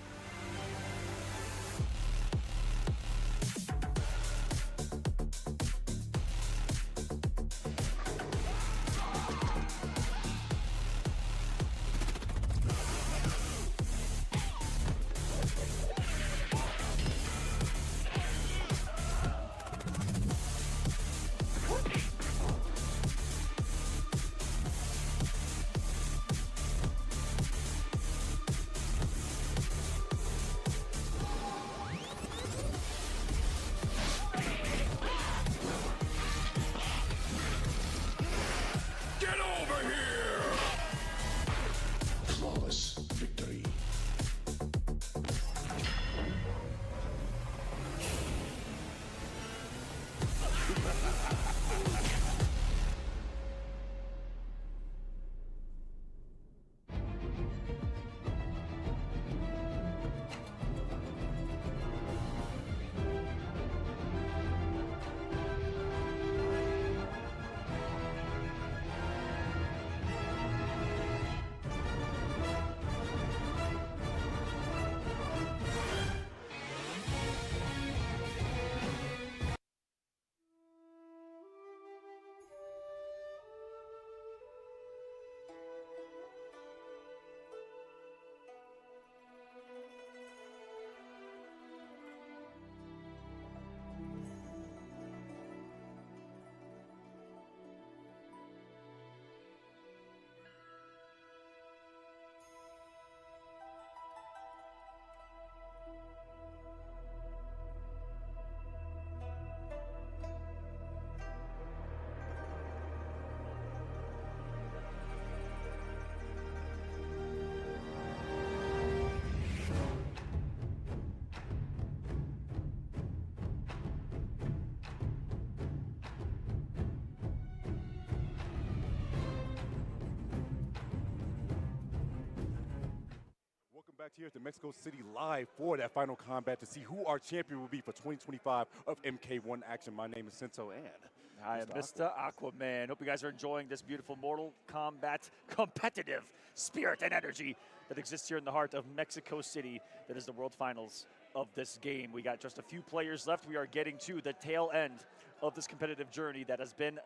here at the Mexico City live for that final combat to see who our champion will be for 2025 of MK1 action. My name is Sento, and I am Mr. Aquaman. Hope you guys are enjoying this beautiful Mortal Kombat competitive spirit and energy that exists here in the heart of Mexico City. That is the World Finals of this game. We got just a few players left. We are getting to the tail end of this competitive journey that has been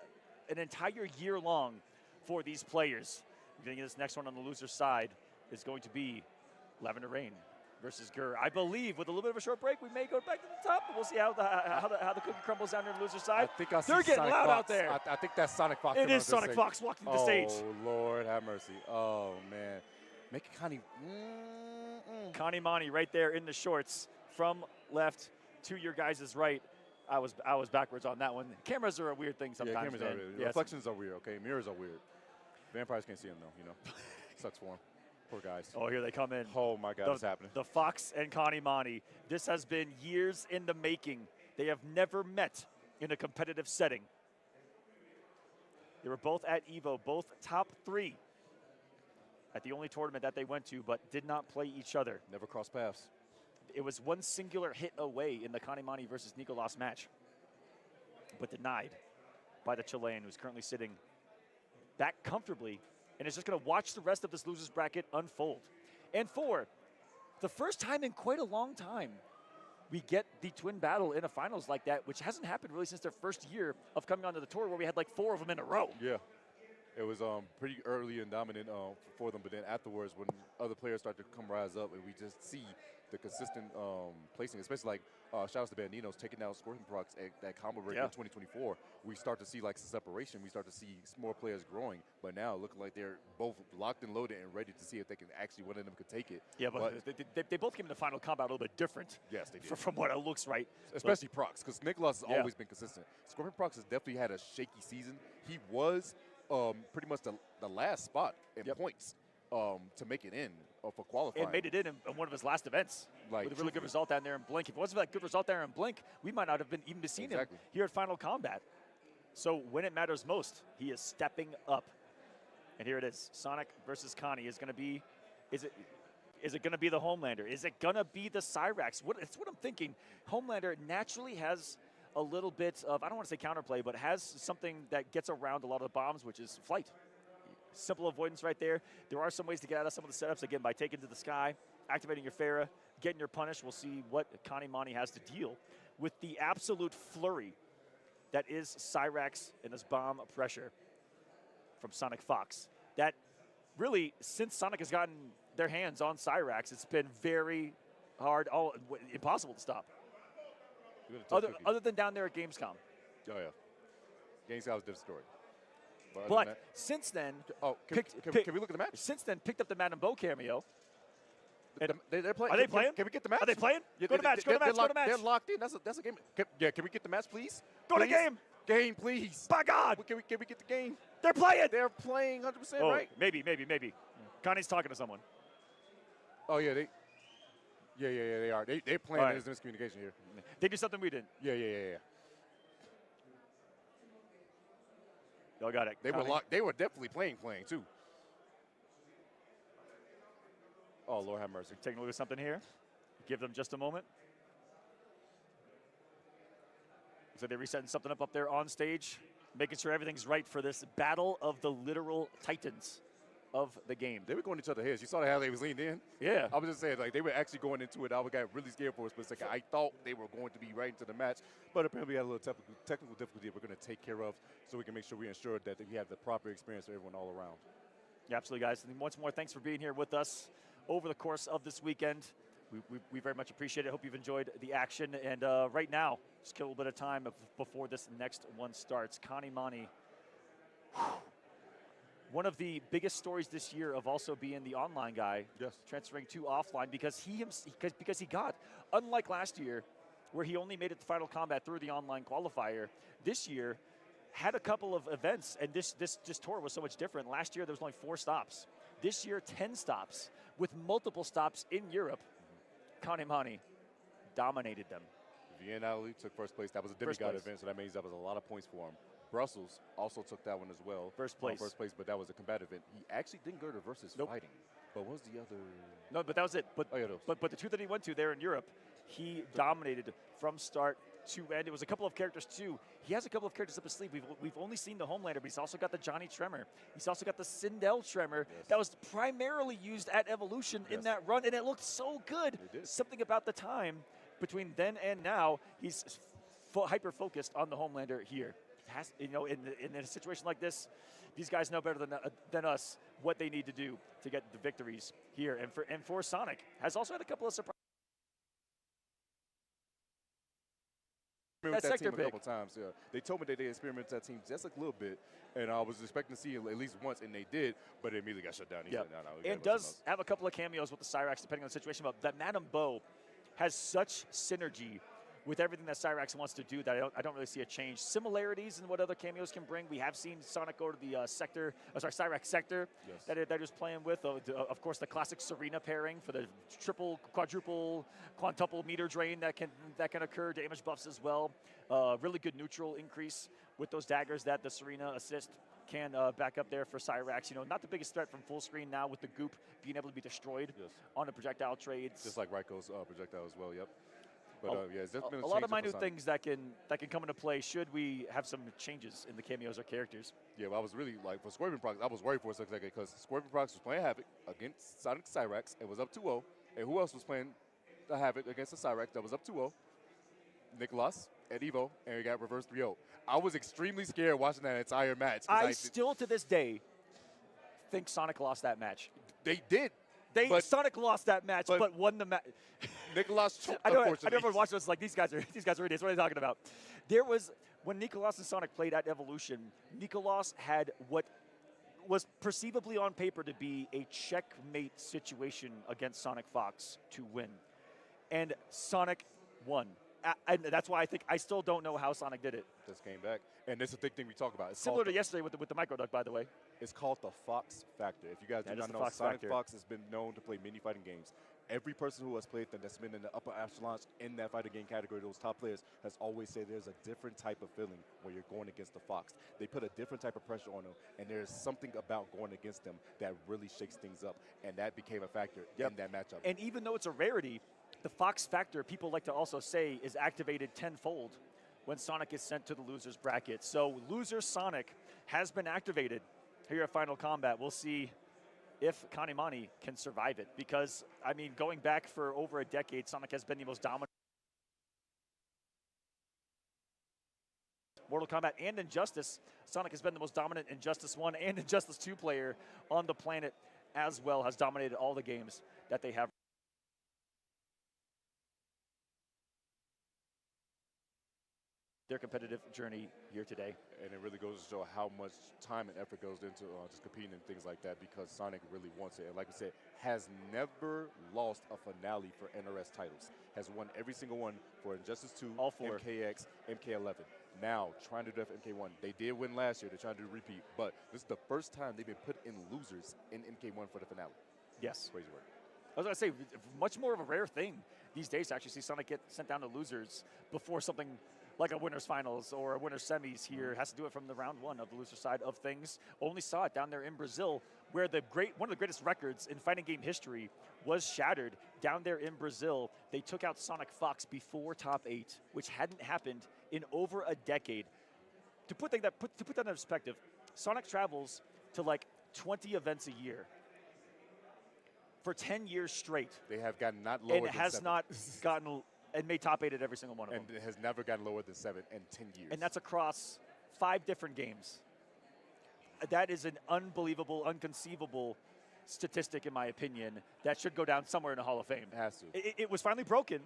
an entire year long for these players. We're getting this next one on the loser side is going to be Lavender Rain versus Gur. I believe with a little bit of a short break, we may go back to the top, but we'll see how the cookie crumbles down there on the loser side. I think I see They're getting Sonic loud Fox. out there. I think that's SonicFox. It is SonicFox walking the stage. Oh, Lord, have mercy. Oh, man. Make it Connie. Canamani right there in the shorts from left to your guys' right. I was backwards on that one. Cameras are a weird thing sometimes. Yeah, cameras are weird. Yeah, reflections are weird, okay? Mirrors are weird. Vampires can't see them, though, you know. Sucks for them. Poor guys. Oh, here they come in. Oh, my God, what's happening? The Fox and Canamani. This has been years in the making. They have never met in a competitive setting. They were both at EVO, both top 3 at the only tournament that they went to, but did not play each other. Never crossed paths. It was one singular hit away in the Canamani versus Nicolas match, but denied by the Chilean, who's currently sitting back comfortably and is just going to watch the rest of this losers bracket unfold. And for the first time in quite a long time, we get the twin battle in a finals like that, which hasn't happened really since their first year of coming onto the tour, where we had like 4 of them in a row. Yeah. It was pretty early and dominant for them, but then afterwards, when other players start to come rise up, and we just see the consistent placing, especially like shout out to Bandinos taking down ScorpionProcs at that combo break in 2024. We start to see like separation. We start to see more players growing, but now looking like they're both locked and loaded and ready to see if they can actually, one of them could take it. Yeah, but they both came in the final combat a little bit different. Yes, they did. From what it looks right. Especially Procs, because Nicolas has always been consistent. ScorpionProcs has definitely had a shaky season. He was pretty much the last spot in points to make it in for qualifying. And made it in one of his last events with a really good result down there in Blink. If it wasn't for that good result there in Blink, we might not have been even seen him here at Final Combat. So when it matters most, he is stepping up. And here it is. Sonic versus Connie is going to be, is it going to be the Homelander? Is it going to be the Cyrax? It's what I'm thinking. Homelander naturally has a little bit of, I don't want to say counterplay, but has something that gets around a lot of the bombs, which is flight. Simple avoidance right there. There are some ways to get out of some of the setups, again, by taking to the sky, activating your Farah, getting your punish. We'll see what Canamani has to deal with the absolute flurry that is Cyrax and his bomb pressure from SonicFox. That really, since Sonic has gotten their hands on Cyrax, it's been very hard, impossible to stop. Other than down there at Gamescom. Oh, yeah. Gamescom was a different story. But since then, can we look at the match? Since then, picked up the Madame Bo cameo. They're playing. Are they playing? Can we get the match? Are they playing? Yeah, go to match. Go to match. Go to match. They're locked in. That's a game. Can we get the match, please? Go to game. Game, please. By God. Can we get the game? They're playing. They're playing 100%, right? Maybe. Connie's talking to someone. Oh yeah, they are. They're playing. Right. There's miscommunication here. They do something we didn't. Yeah. Y'all got it. They were locked. They were definitely playing too. Oh, Lord have mercy. Taking a look at something here. Give them just a moment. So they're resetting something up there on stage, making sure everything's right for this battle of the literal titans of the game. They were going each other heads. You saw how they was leaned in? Yeah. I was just saying, like, they were actually going into it. I got really scared for a split second. I thought they were going to be right into the match, but apparently we had a little technical difficulty we're going to take care of so we can make sure we ensure that we have the proper experience for everyone all around. Yeah, absolutely, guys. And once more, thanks for being here with us over the course of this weekend. We very much appreciate it. Hope you've enjoyed the action. And right now, just kill a little bit of time before this next one starts. Canamani, one of the biggest stories this year of also being the online guy, transferring to offline because he got, unlike last year, where he only made it to Final Combat through the online qualifier, this year had a couple of events, and this tour was so much different. Last year there was only 4 stops. This year 10 stops with multiple stops in Europe. Canamani dominated them. Vienna took first place. That was a demigod event, so that means that was a lot of points for him. Brussels also took that one as well. First place, but that was a combat event. He actually didn't go to versus fighting. But what was the other? No, but that was it. But oh, yeah, but the two that he went to there in Europe, he dominated from start to end. It was a couple of characters too. He has a couple of characters up his sleeve. We've only seen the Homelander, but he's also got the Johnny Tremor. He's also got the Sindel Tremor that was primarily used at Evolution in that run, and it looked so good. Something about the time between then and now, he's hyper focused on the Homelander here. You know, in a situation like this, these guys know better than us what they need to do to get the victories here. And for Sonic, has also had a couple of surprises. That sector team a couple times. Yeah. They told me that they experimented with that team just a little bit, and I was expecting to see it at least once, and they did, but it immediately got shut down. Yeah. Said, no, and does have a couple of cameos with the Cyrax, depending on the situation. But that Madame Bo has such synergy with everything that Cyrax wants to do that I don't really see a change. Similarities in what other cameos can bring. We have seen Sonic go to the Cyrax sector that they're just playing with. Of course, the classic Serena pairing for the triple, quadruple, quintuple meter drain that can occur. Damage buffs as well. Really good neutral increase with those daggers that the Serena assist can back up there for Cyrax. You know, not the biggest threat from full screen now with the goop being able to be destroyed on the projectile trades. Just like Raiko's projectile as well. Yep. But yeah, there's been a lot of minute things that can come into play should we have some changes in the cameos or characters. Yeah, well, I was really like for ScorpionProcs, I was worried for a second because ScorpionProcs was playing Havoc against Sonic Cyrax and was up 2-0. And who else was playing the Havoc against the Cyrax that was up 2-0? Nicolas at Evo, and we got reverse 3-0. I was extremely scared watching that entire match. I still to this day think Sonic lost that match. They did. Sonic lost that match, but won the match. Nicolas choked, I never watched this. Like these guys are idiots. What are they talking about? There was when Nicolas and Sonic played at Evolution. Nicolas had what was perceivably on paper to be a checkmate situation against SonicFox to win, and Sonic won. And that's why I still don't know how Sonic did it. Just came back, and this is a big thing we talk about. It's similar to yesterday with the micro duck, by the way. It's called the Fox Factor. If you guys do not know, SonicFox has been known to play mini fighting games. Every person who has played them that's been in the upper echelons in that fighting game category, those top players, has always said there's a different type of feeling when you're going against the Fox. They put a different type of pressure on them, and there's something about going against them that really shakes things up, and that became a factor in that matchup. And even though it's a rarity, the Fox Factor, people like to also say, is activated tenfold when Sonic is sent to the loser's bracket. So loser Sonic has been activated here at Final Combat. We'll see if Canamani can survive it. Because, I mean, going back for over a decade, Sonic has been the most dominant. Mortal Kombat and Injustice, Sonic has been the most dominant Injustice 1 and Injustice 2 player on the planet as well, has dominated all the games that they have. Their competitive journey here today. And it really goes to show how much time and effort goes into just competing and things like that, because Sonic really wants it. And like we said, has never lost a finale for NRS titles. Has won every single one for Injustice 2, all 4. MKX, MK11. Now, trying to do that for MK1. They did win last year. They're trying to do a repeat. But this is the first time they've been put in losers in MK1 for the finale. Yes. Crazy work. I was going to say, much more of a rare thing these days to actually see Sonic get sent down to losers before something like a winner's finals or a winner's semis here. Has to do it from the round 1 of the loser side of things. Only saw it down there in Brazil, where one of the greatest records in fighting game history was shattered down there in Brazil. They took out SonicFox before top 8, which hadn't happened in over a decade. To put that in perspective, Sonic travels to like 20 events a year for 10 years straight. They have gotten not lower than 7. And has not gotten and made top 8 at every single one of them. And it has never gotten lower than 7 in 10 years. And that's across 5 different games. That is an unbelievable, unconceivable statistic, in my opinion, that should go down somewhere in the Hall of Fame. It has to. It was finally broken,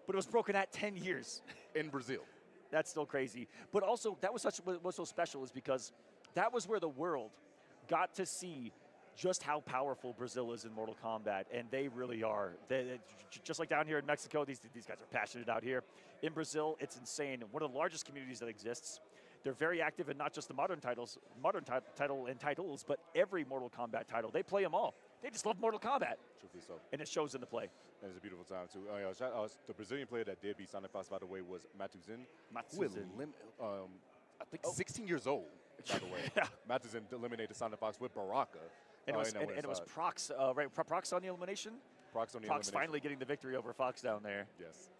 but it was broken at 10 years. In Brazil. That's still crazy. But also, that was what's so special is because that was where the world got to see just how powerful Brazil is in Mortal Kombat, and they really are. Just like down here in Mexico, these guys are passionate out here. In Brazil, it's insane. One of the largest communities that exists. They're very active in not just the modern titles, titles, but every Mortal Kombat title. They play them all. They just love Mortal Kombat. Truthfully so. And it shows in the play. And it's a beautiful time, too. The Brazilian player that did beat SonicFox, by the way, was Matuzin. I think 16 years old, by the way. Matuzin eliminated SonicFox with Baraka. And it was Procs, right? Procs on the elimination? Procs on the Procs elimination. finally getting the victory over Fox down there. Yes.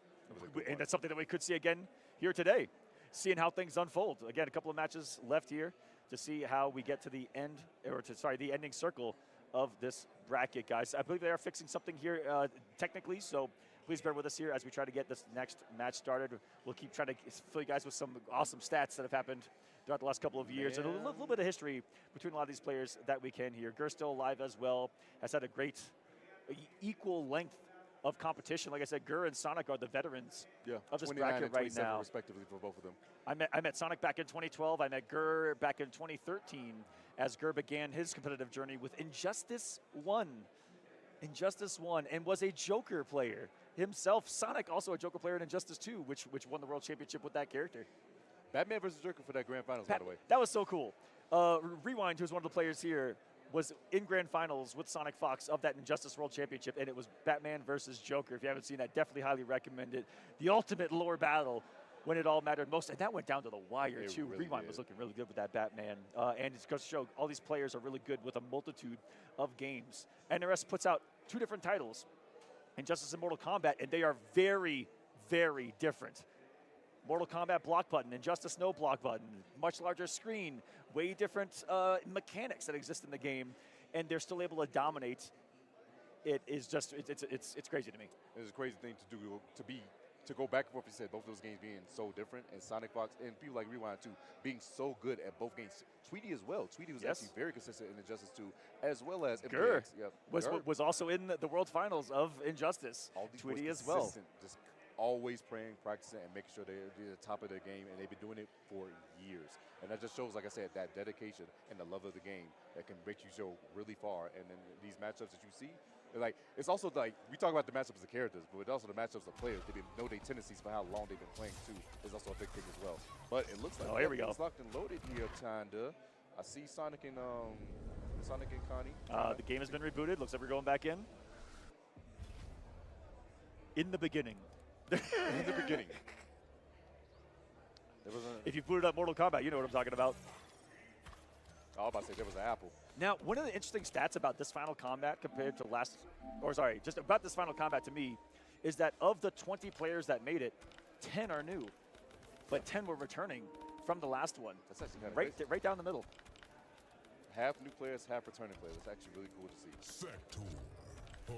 And that's something that we could see again here today, seeing how things unfold. Again, a couple of matches left here to see how we get to the end, the ending circle of this bracket, guys. I believe they are fixing something here technically, so please bear with us here as we try to get this next match started. We'll keep trying to fill you guys with some awesome stats that have happened throughout the last couple of years, and a little bit of history between a lot of these players that we can hear. Gur's still alive as well, has had a great equal length of competition. Like I said, Gur and Sonic are the veterans of this bracket right now. Respectively for both of them. I met Sonic back in 2012. I met Gur back in 2013 as Gur began his competitive journey with Injustice 1. Injustice 1, and was a Joker player himself. Sonic also a Joker player in Injustice 2, which won the World Championship with that character. Batman versus Joker for that Grand Finals, by the way. That was so cool. Rewind, who's one of the players here, was in Grand Finals with SonicFox of that Injustice World Championship, and it was Batman versus Joker. If you haven't seen that, definitely highly recommend it. The ultimate lore battle when it all mattered most, and that went down to the wire, too. Really Rewind was looking really good with that Batman, and it's going to show all these players are really good with a multitude of games. NRS puts out 2 different titles, Injustice and Mortal Kombat, and they are very, very different. Mortal Kombat block button, Injustice no block button, much larger screen, way different mechanics that exist in the game, and they're still able to dominate. It is just, it's crazy to me. It's a crazy thing to do, to go back and forth. You said both those games being so different, and SonicFox and people like Rewind too being so good at both games. Tweedy as well. Tweedy was actually very consistent in Injustice 2, as well as Gur MK. was also in the World Finals of Injustice. All these Tweedy as well. well. Just always praying, practicing, and making sure they're at the top of their game, and they've been doing it for years. And that just shows, like I said, that dedication and the love of the game that can make you go really far. And then these matchups that you see, like, it's also like, we talk about the matchups of characters, but it's also the matchups of players. They know their tendencies for how long they've been playing too. Is also a big thing as well. But it looks like here we go. It's locked and loaded here, kinda. I see Sonic and Connie. The game has been rebooted. Looks like we're going back in. In the beginning. In the beginning. If you booted up Mortal Kombat, you know what I'm talking about. I was about to say there was an apple. Now, one of the interesting stats about this Final Kombat compared to just about this Final Kombat to me, is that of the 20 players that made it, 10 are new, but 10 were returning from the last one. That's actually kind of crazy. Right down the middle. Half new players, half returning players. That's actually really cool to see.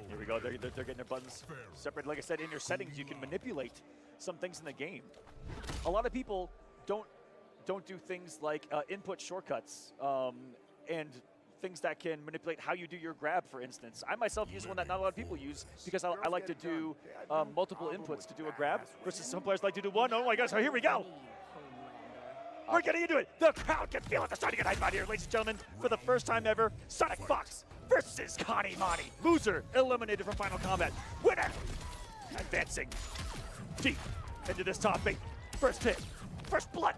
Here we go. They're getting their buttons separated. Like I said, in your settings, you can manipulate some things in the game. A lot of people don't do things like input shortcuts and things that can manipulate how you do your grab, for instance. I myself use one that not a lot of people use because I like to do multiple inputs to do a grab versus some players like to do one. Oh my gosh, so here we go. We're getting into it. The crowd can feel it. They're starting to get hyped out here, ladies and gentlemen. For the first time ever, SonicFox versus Canamani. Loser eliminated from Final Kombat. Winner advancing deep into this top 8. First hit, first blood,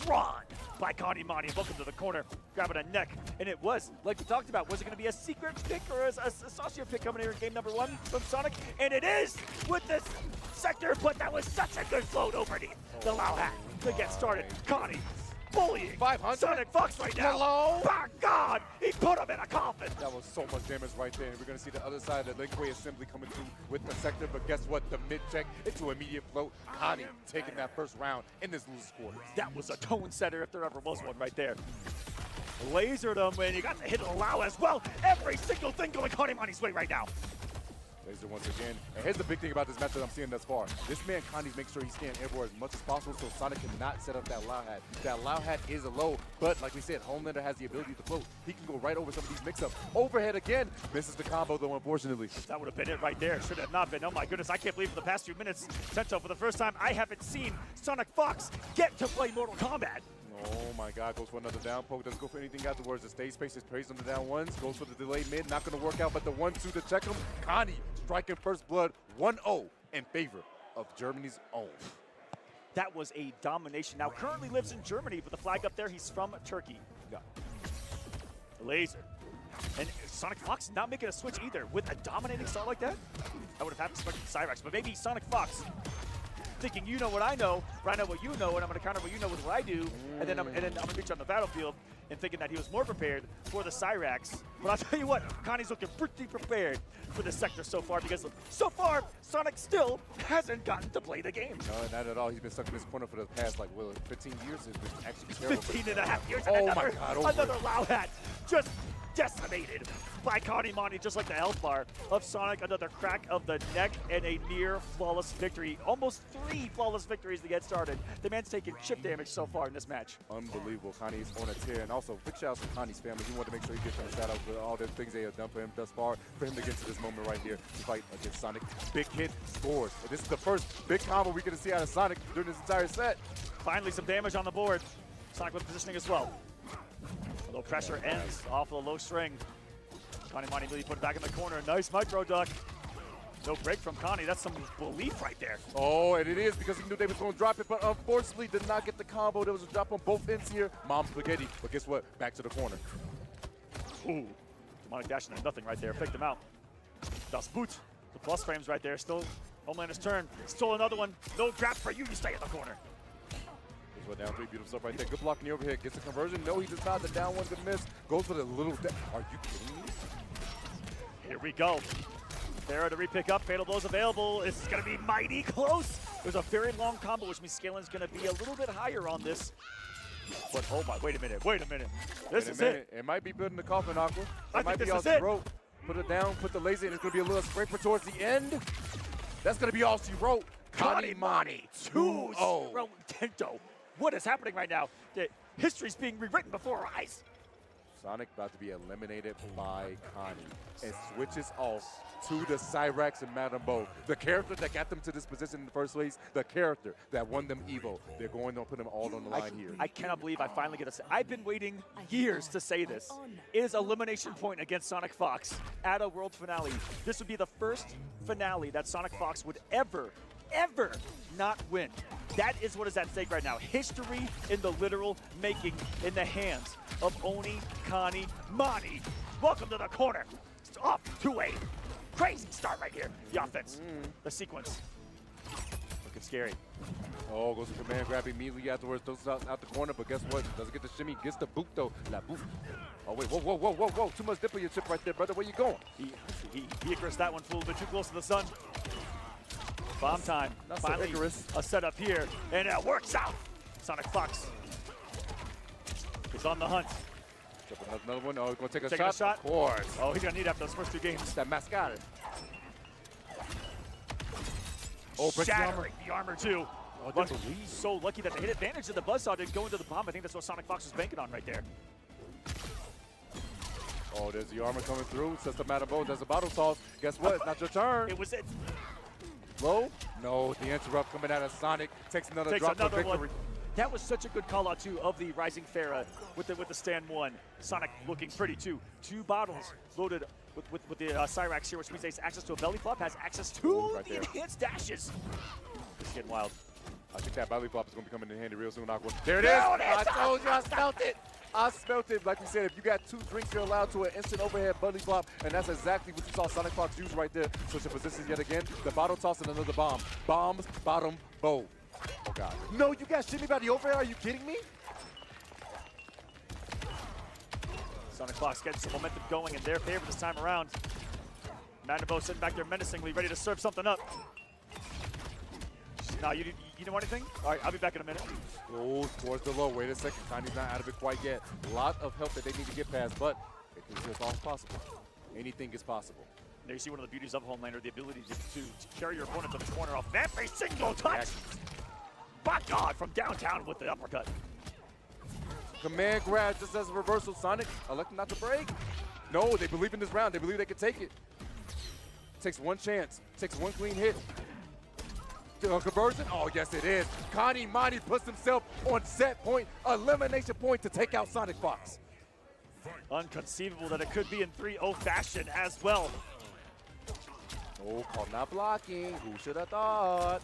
drawn by Canamani. Welcome to the corner, grabbing a neck. And it was, like we talked about, was it going to be a secret pick or a saucier pick coming here in game number 1 from Sonic? And it is with this sector, but that was such a good float overneath the Lao hat to get started. Connie bullying 500? SonicFox right now. Hello? My God, he put him in a coffin. That was so much damage right there. And we're going to see the other side of the Linkway assembly coming through with the sector. But guess what? The mid-check into immediate float. Connie taking that first round in this loser's quarters. That was a tone setter if there ever was one right there. Lasered him, and you got the hit of the Lao as well. Every single thing going Canamani's way right now. Laser once again. And here's the big thing about this match that I'm seeing thus far. This man, Connie, makes sure he's staying airborne as much as possible so Sonic cannot set up that Lao hat. That Lao hat is a low, but like we said, Homelander has the ability to float. He can go right over some of these mix-ups. Overhead again. Misses the combo, though, unfortunately. That would have been it right there. Should have not been. Oh, my goodness. I can't believe for the past few minutes, Sento, for the first time, I haven't seen SonicFox get to play Mortal Kombat. Oh my God, goes for another down poke. Doesn't go for anything afterwards. The stage space is praised on the down ones. Goes for the delay mid. Not going to work out, but the 1-2 to check him. Connie striking first blood 1-0 in favor of Germany's own. That was a domination. Now currently lives in Germany, but the flag up there, he's from Turkey. Yeah. Laser. And SonicFox not making a switch either with a dominating start like that. I would have had to expect Cyrax, but maybe SonicFox thinking you know what I know, or I know what you know, and I'm going to counter what you know with what I do, and then I'm going to meet you on the battlefield, and thinking that he was more prepared for the Cyrax. But I'll tell you what, Connie's looking pretty prepared for this sector so far, because so far, Sonic still hasn't gotten to play the game. No, not at all. He's been stuck in this corner for the past, 15 years. It's been actually terrible. 15 and a half years. Oh another, my God, another Lao hat just decimated by Canamani, just like the health bar of Sonic. Another crack of the neck and a near flawless victory. Almost 3 flawless victories to get started. The man's taken chip damage so far in this match. Unbelievable. Connie's on a tear. And also, big shout out to Connie's family. He wanted to make sure he gets a shout out for all the things they have done for him thus far. For him to get to this moment right here to fight against Sonic. Big hit, scores. And this is the first big combo we're going to see out of Sonic during this entire set. Finally, some damage on the board. Sonic with positioning as well. A little pressure ends off of the low string. Canamani really put it back in the corner. Nice micro duck. No break from Connie. That's some belief right there. Oh, and it is because he knew they was going to drop it, but unfortunately did not get the combo. There was a drop on both ends here. Mom spaghetti, but guess what? Back to the corner. Ooh, demonic dashing at nothing right there. Picked him out. Das Boot. The plus frames right there. Still Homelander's turn. Stole another one. No grab for you. You stay in the corner. Well, down 3, beautiful stuff right there. Good block in the overhead. Gets the conversion. No, he does not. The down one's a miss. Goes for the little. Are you kidding me? Here we go. Farah to repick up. Fatal Blow's available. This is going to be mighty close. There's a very long combo, which means Scalen's going to be a little bit higher on this. But oh my, wait a minute. This is it. It might be building the coffin, Aqua. I might think be this is it. Wrote. Put it down, put the laser in. It's going to be a little scraper towards the end. That's going to be all she wrote. Canamani 2-0 Tento. What is happening right now? The history's being rewritten before our eyes. Sonic about to be eliminated by Connie and switches off to the Cyrax and Madame Bo. The character that got them to this position in the first place, the character that won them Evo. They're going to put them all on the line here. I cannot believe I finally get to say. I've been waiting years to say this. It is elimination point against SonicFox at a world finale. This would be the first finale that SonicFox would ever not win. That is what is at stake right now. History in the literal making in the hands of Oni Canamani. Welcome to the corner. It's off to a crazy start right here. The offense, the sequence. Looking scary. Oh, goes to command grab immediately afterwards. Throws out the corner, but guess what? Doesn't get the shimmy. Gets the boot though. La boot. Oh wait, whoa. Too much dip on your chip right there, brother. Where you going? He aggressed that one a little bit too close to the sun. Bomb time. That's finally a setup here, and it works out. SonicFox is on the hunt. Another one. Oh, he's going to take a shot? Of course. Oh, he's going to need after those first 2 games. That mascot. Oh, shattering the armor too. Oh, so lucky that they hit advantage of the buzzsaw didn't go into the bomb. I think that's what SonicFox was banking on right there. Oh, there's the armor coming through. Sets the Madame Bo. There's a bottle toss. Guess what? It's not your turn. It was it. Low? No, the interrupt coming out of Sonic. Takes another drop for victory. One. That was such a good call out too of the Rising Farah with the stand 1. Sonic looking pretty too. 2 bottles loaded with the Cyrax here, which means he has access to a belly flop, has access to the enhanced dashes. It's getting wild. I think that belly flop is going to be coming in handy real soon, Aqua. There it is! I told you, I smelt it! I smelt it. Like we said, if you got 2 drinks, you're allowed to an instant overhead belly flop, and that's exactly what you saw SonicFox use right there. Switch the positions yet again. The bottle toss and another bomb. Bombs, bottom, bow. Oh, God. No, you got shimmy by the overhead? Are you kidding me? SonicFox getting some momentum going in their favor this time around. Madame Bo sitting back there menacingly, ready to serve something up. No, you didn't want anything? All right, I'll be back in a minute. Goes towards the low. Wait a second. Connie's not out of it quite yet. A lot of help that they need to get past, but it's all possible. Anything is possible. There you see one of the beauties of Homelander, the ability to carry your opponent to the corner off every single touch. By God, from downtown with the uppercut. Command grab just as a reversal. Sonic electing not to break. No, they believe in this round. They believe they can take it. Takes 1 chance. Takes 1 clean hit. Conversion? Oh, yes, it is. Canamani puts himself on set point, elimination point to take out SonicFox. Unconceivable that it could be in 3-0 fashion as well. Oh, called not blocking. Who should have thought?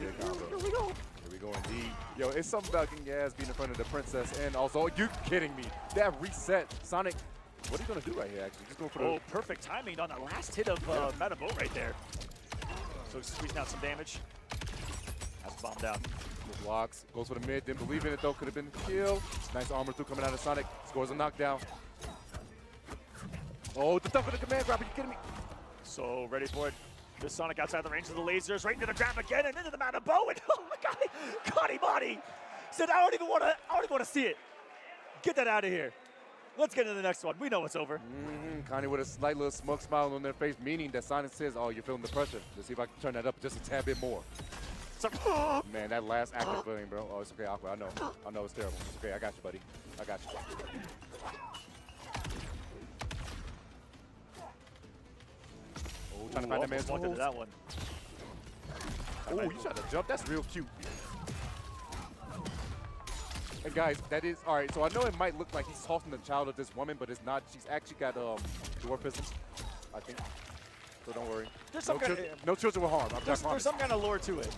Here we go. Here we go indeed. Yo, it's something about getting your ass being in front of the princess, and also, are you kidding me? That reset. Sonic, what are you going to do right here, actually? Just go for the... perfect timing on the last hit of Madame Bo right there. So squeezing out some damage. Bomb down. Good blocks. Goes for the mid. Didn't believe in it though. Could have been the kill. Nice armor through coming out of Sonic. Scores a knockdown. Oh, the thump of the command grab. Are you kidding me? So ready for it. This Sonic outside the range of the lasers, right into the grab again, and into the mountain bow. And oh my God, Canamani said, I don't even want to see it. Get that out of here. Let's get into the next one. We know it's over. Connie with a slight little smug smile on their face, meaning that Sonic says, oh, you're feeling the pressure. Let's see if I can turn that up just a tad bit more. Man, that last active feeling, bro. Oh, it's okay, Aqua. I know it's terrible. It's okay. I got you, buddy. I got you. Oh, trying to find that man's walked into that one. Oh, you tried to jump. That's real cute. And guys, that is, all right, so I know it might look like he's tossing the child of this woman, but it's not. She's actually got dwarfism, I think. So don't worry. No children were harmed. There's some kind of lore to it.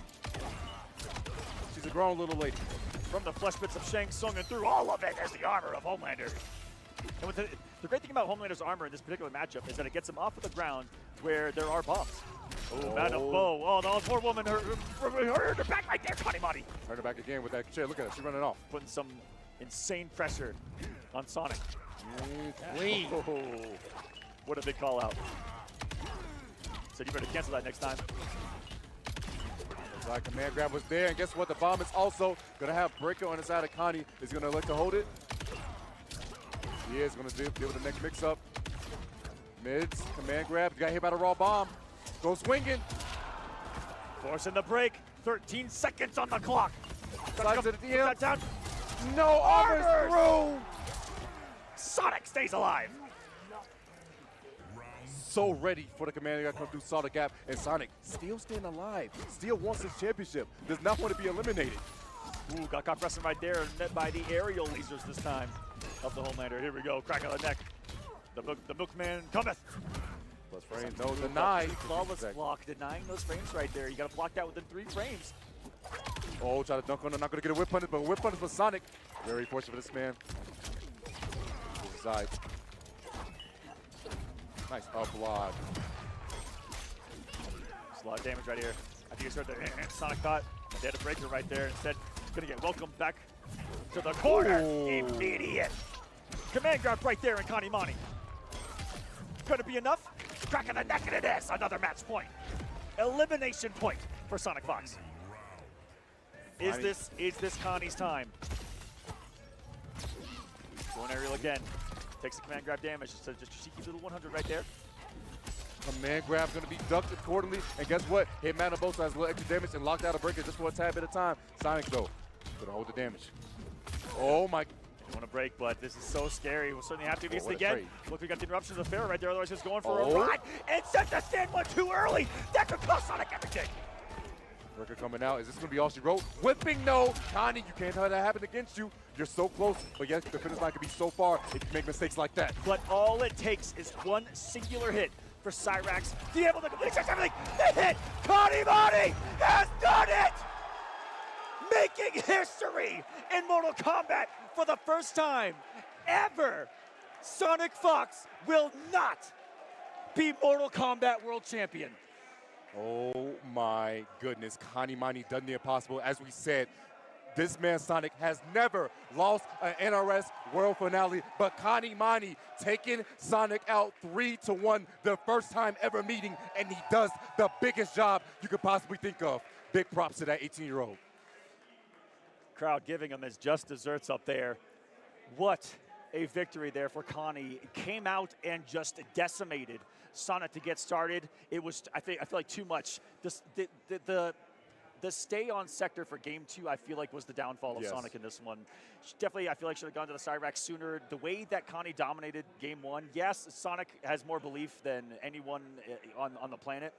She's a grown little lady. From the flesh bits of Shang Tsung and through all of it is the armor of Homelander. And with the great thing about Homelander's armor in this particular matchup is that it gets him off of the ground where there are bombs. Oh, Madam Bo. Oh, the poor woman, her back right there, Canamani. Turn her back again with that chair. Look at her. She's running off. Putting some insane pressure on Sonic. Clean. Oh, what a big call out. Said you better cancel that next time. Looks like command grab was there, and guess what? The bomb is also going to have Breaker on the side of Connie. Is going to elect to hold it. He is going to deal with the next mix-up. Mids, command grab. You got hit by the raw bomb. Go swinging. Forcing the break. 13 seconds on the clock. Slides to the DM. That down. No, armor through. Sonic stays alive. So ready for the command to come through, saw the gap, and Sonic still staying alive. Still wants his championship. Does not want to be eliminated. Ooh, got caught pressing right there, met by the aerial lasers this time of the Homelander. Here we go, crack on the neck. The milkman cometh. Plus frames, no deny. Flawless block, denying those frames right there. You got to block that within 3 frames. Oh, try to dunk on him. Not going to get a whip punish, but a whip punish for Sonic. Very fortunate for this man. Sides. Nice up block. There's a lot of damage right here. I think you heard the Sonic caught. They had a breaker right there. Instead, going to get welcomed back to the corner. Ooh. Immediate. Command grab right there in Canamani. Going to be enough? Crack in the neck, and it is. Another match point. Elimination point for SonicFox. Is this Connie's time? Going aerial again. Takes the command grab damage. So just cheeky little 100 right there. Command grab going to be ducked accordingly. And guess what? Hitman on both sides, a little extra damage and locked out a breaker just for a tad bit of time. Sonic, though, going to hold the damage. Oh, my. I want to break, but this is so scary. We'll certainly have to beat it again. Look, we got the interruption of the fair right there. Otherwise, he's going for a ride and set the stand one too early. That could cost Sonic everything. Breaker coming out. Is this going to be all she wrote? Whipping, no. Connie, you can't have that happen against you. You're so close, but yes, the finish line could be so far if you make mistakes like that. But all it takes is one singular hit for Cyrax to be able to complete everything. The hit! Canamani has done it! Making history in Mortal Kombat for the first time ever. SonicFox will not be Mortal Kombat World Champion. Oh my goodness, Canamani done the impossible. As we said, this man Sonic has never lost an NRS World Finale, but Canamani taking Sonic out 3-1 the first time ever meeting, and he does the biggest job you could possibly think of. Big props to that 18-year-old. Crowd giving him his just desserts up there. What a victory there for Connie. Came out and just decimated Sonic to get started. It was, I feel like, too much. The stay on sector for game 2, I feel like, was the downfall of Sonic in this one. Definitely, I feel like should have gone to the Cyrax sooner. The way that Connie dominated game 1, yes, Sonic has more belief than anyone on the planet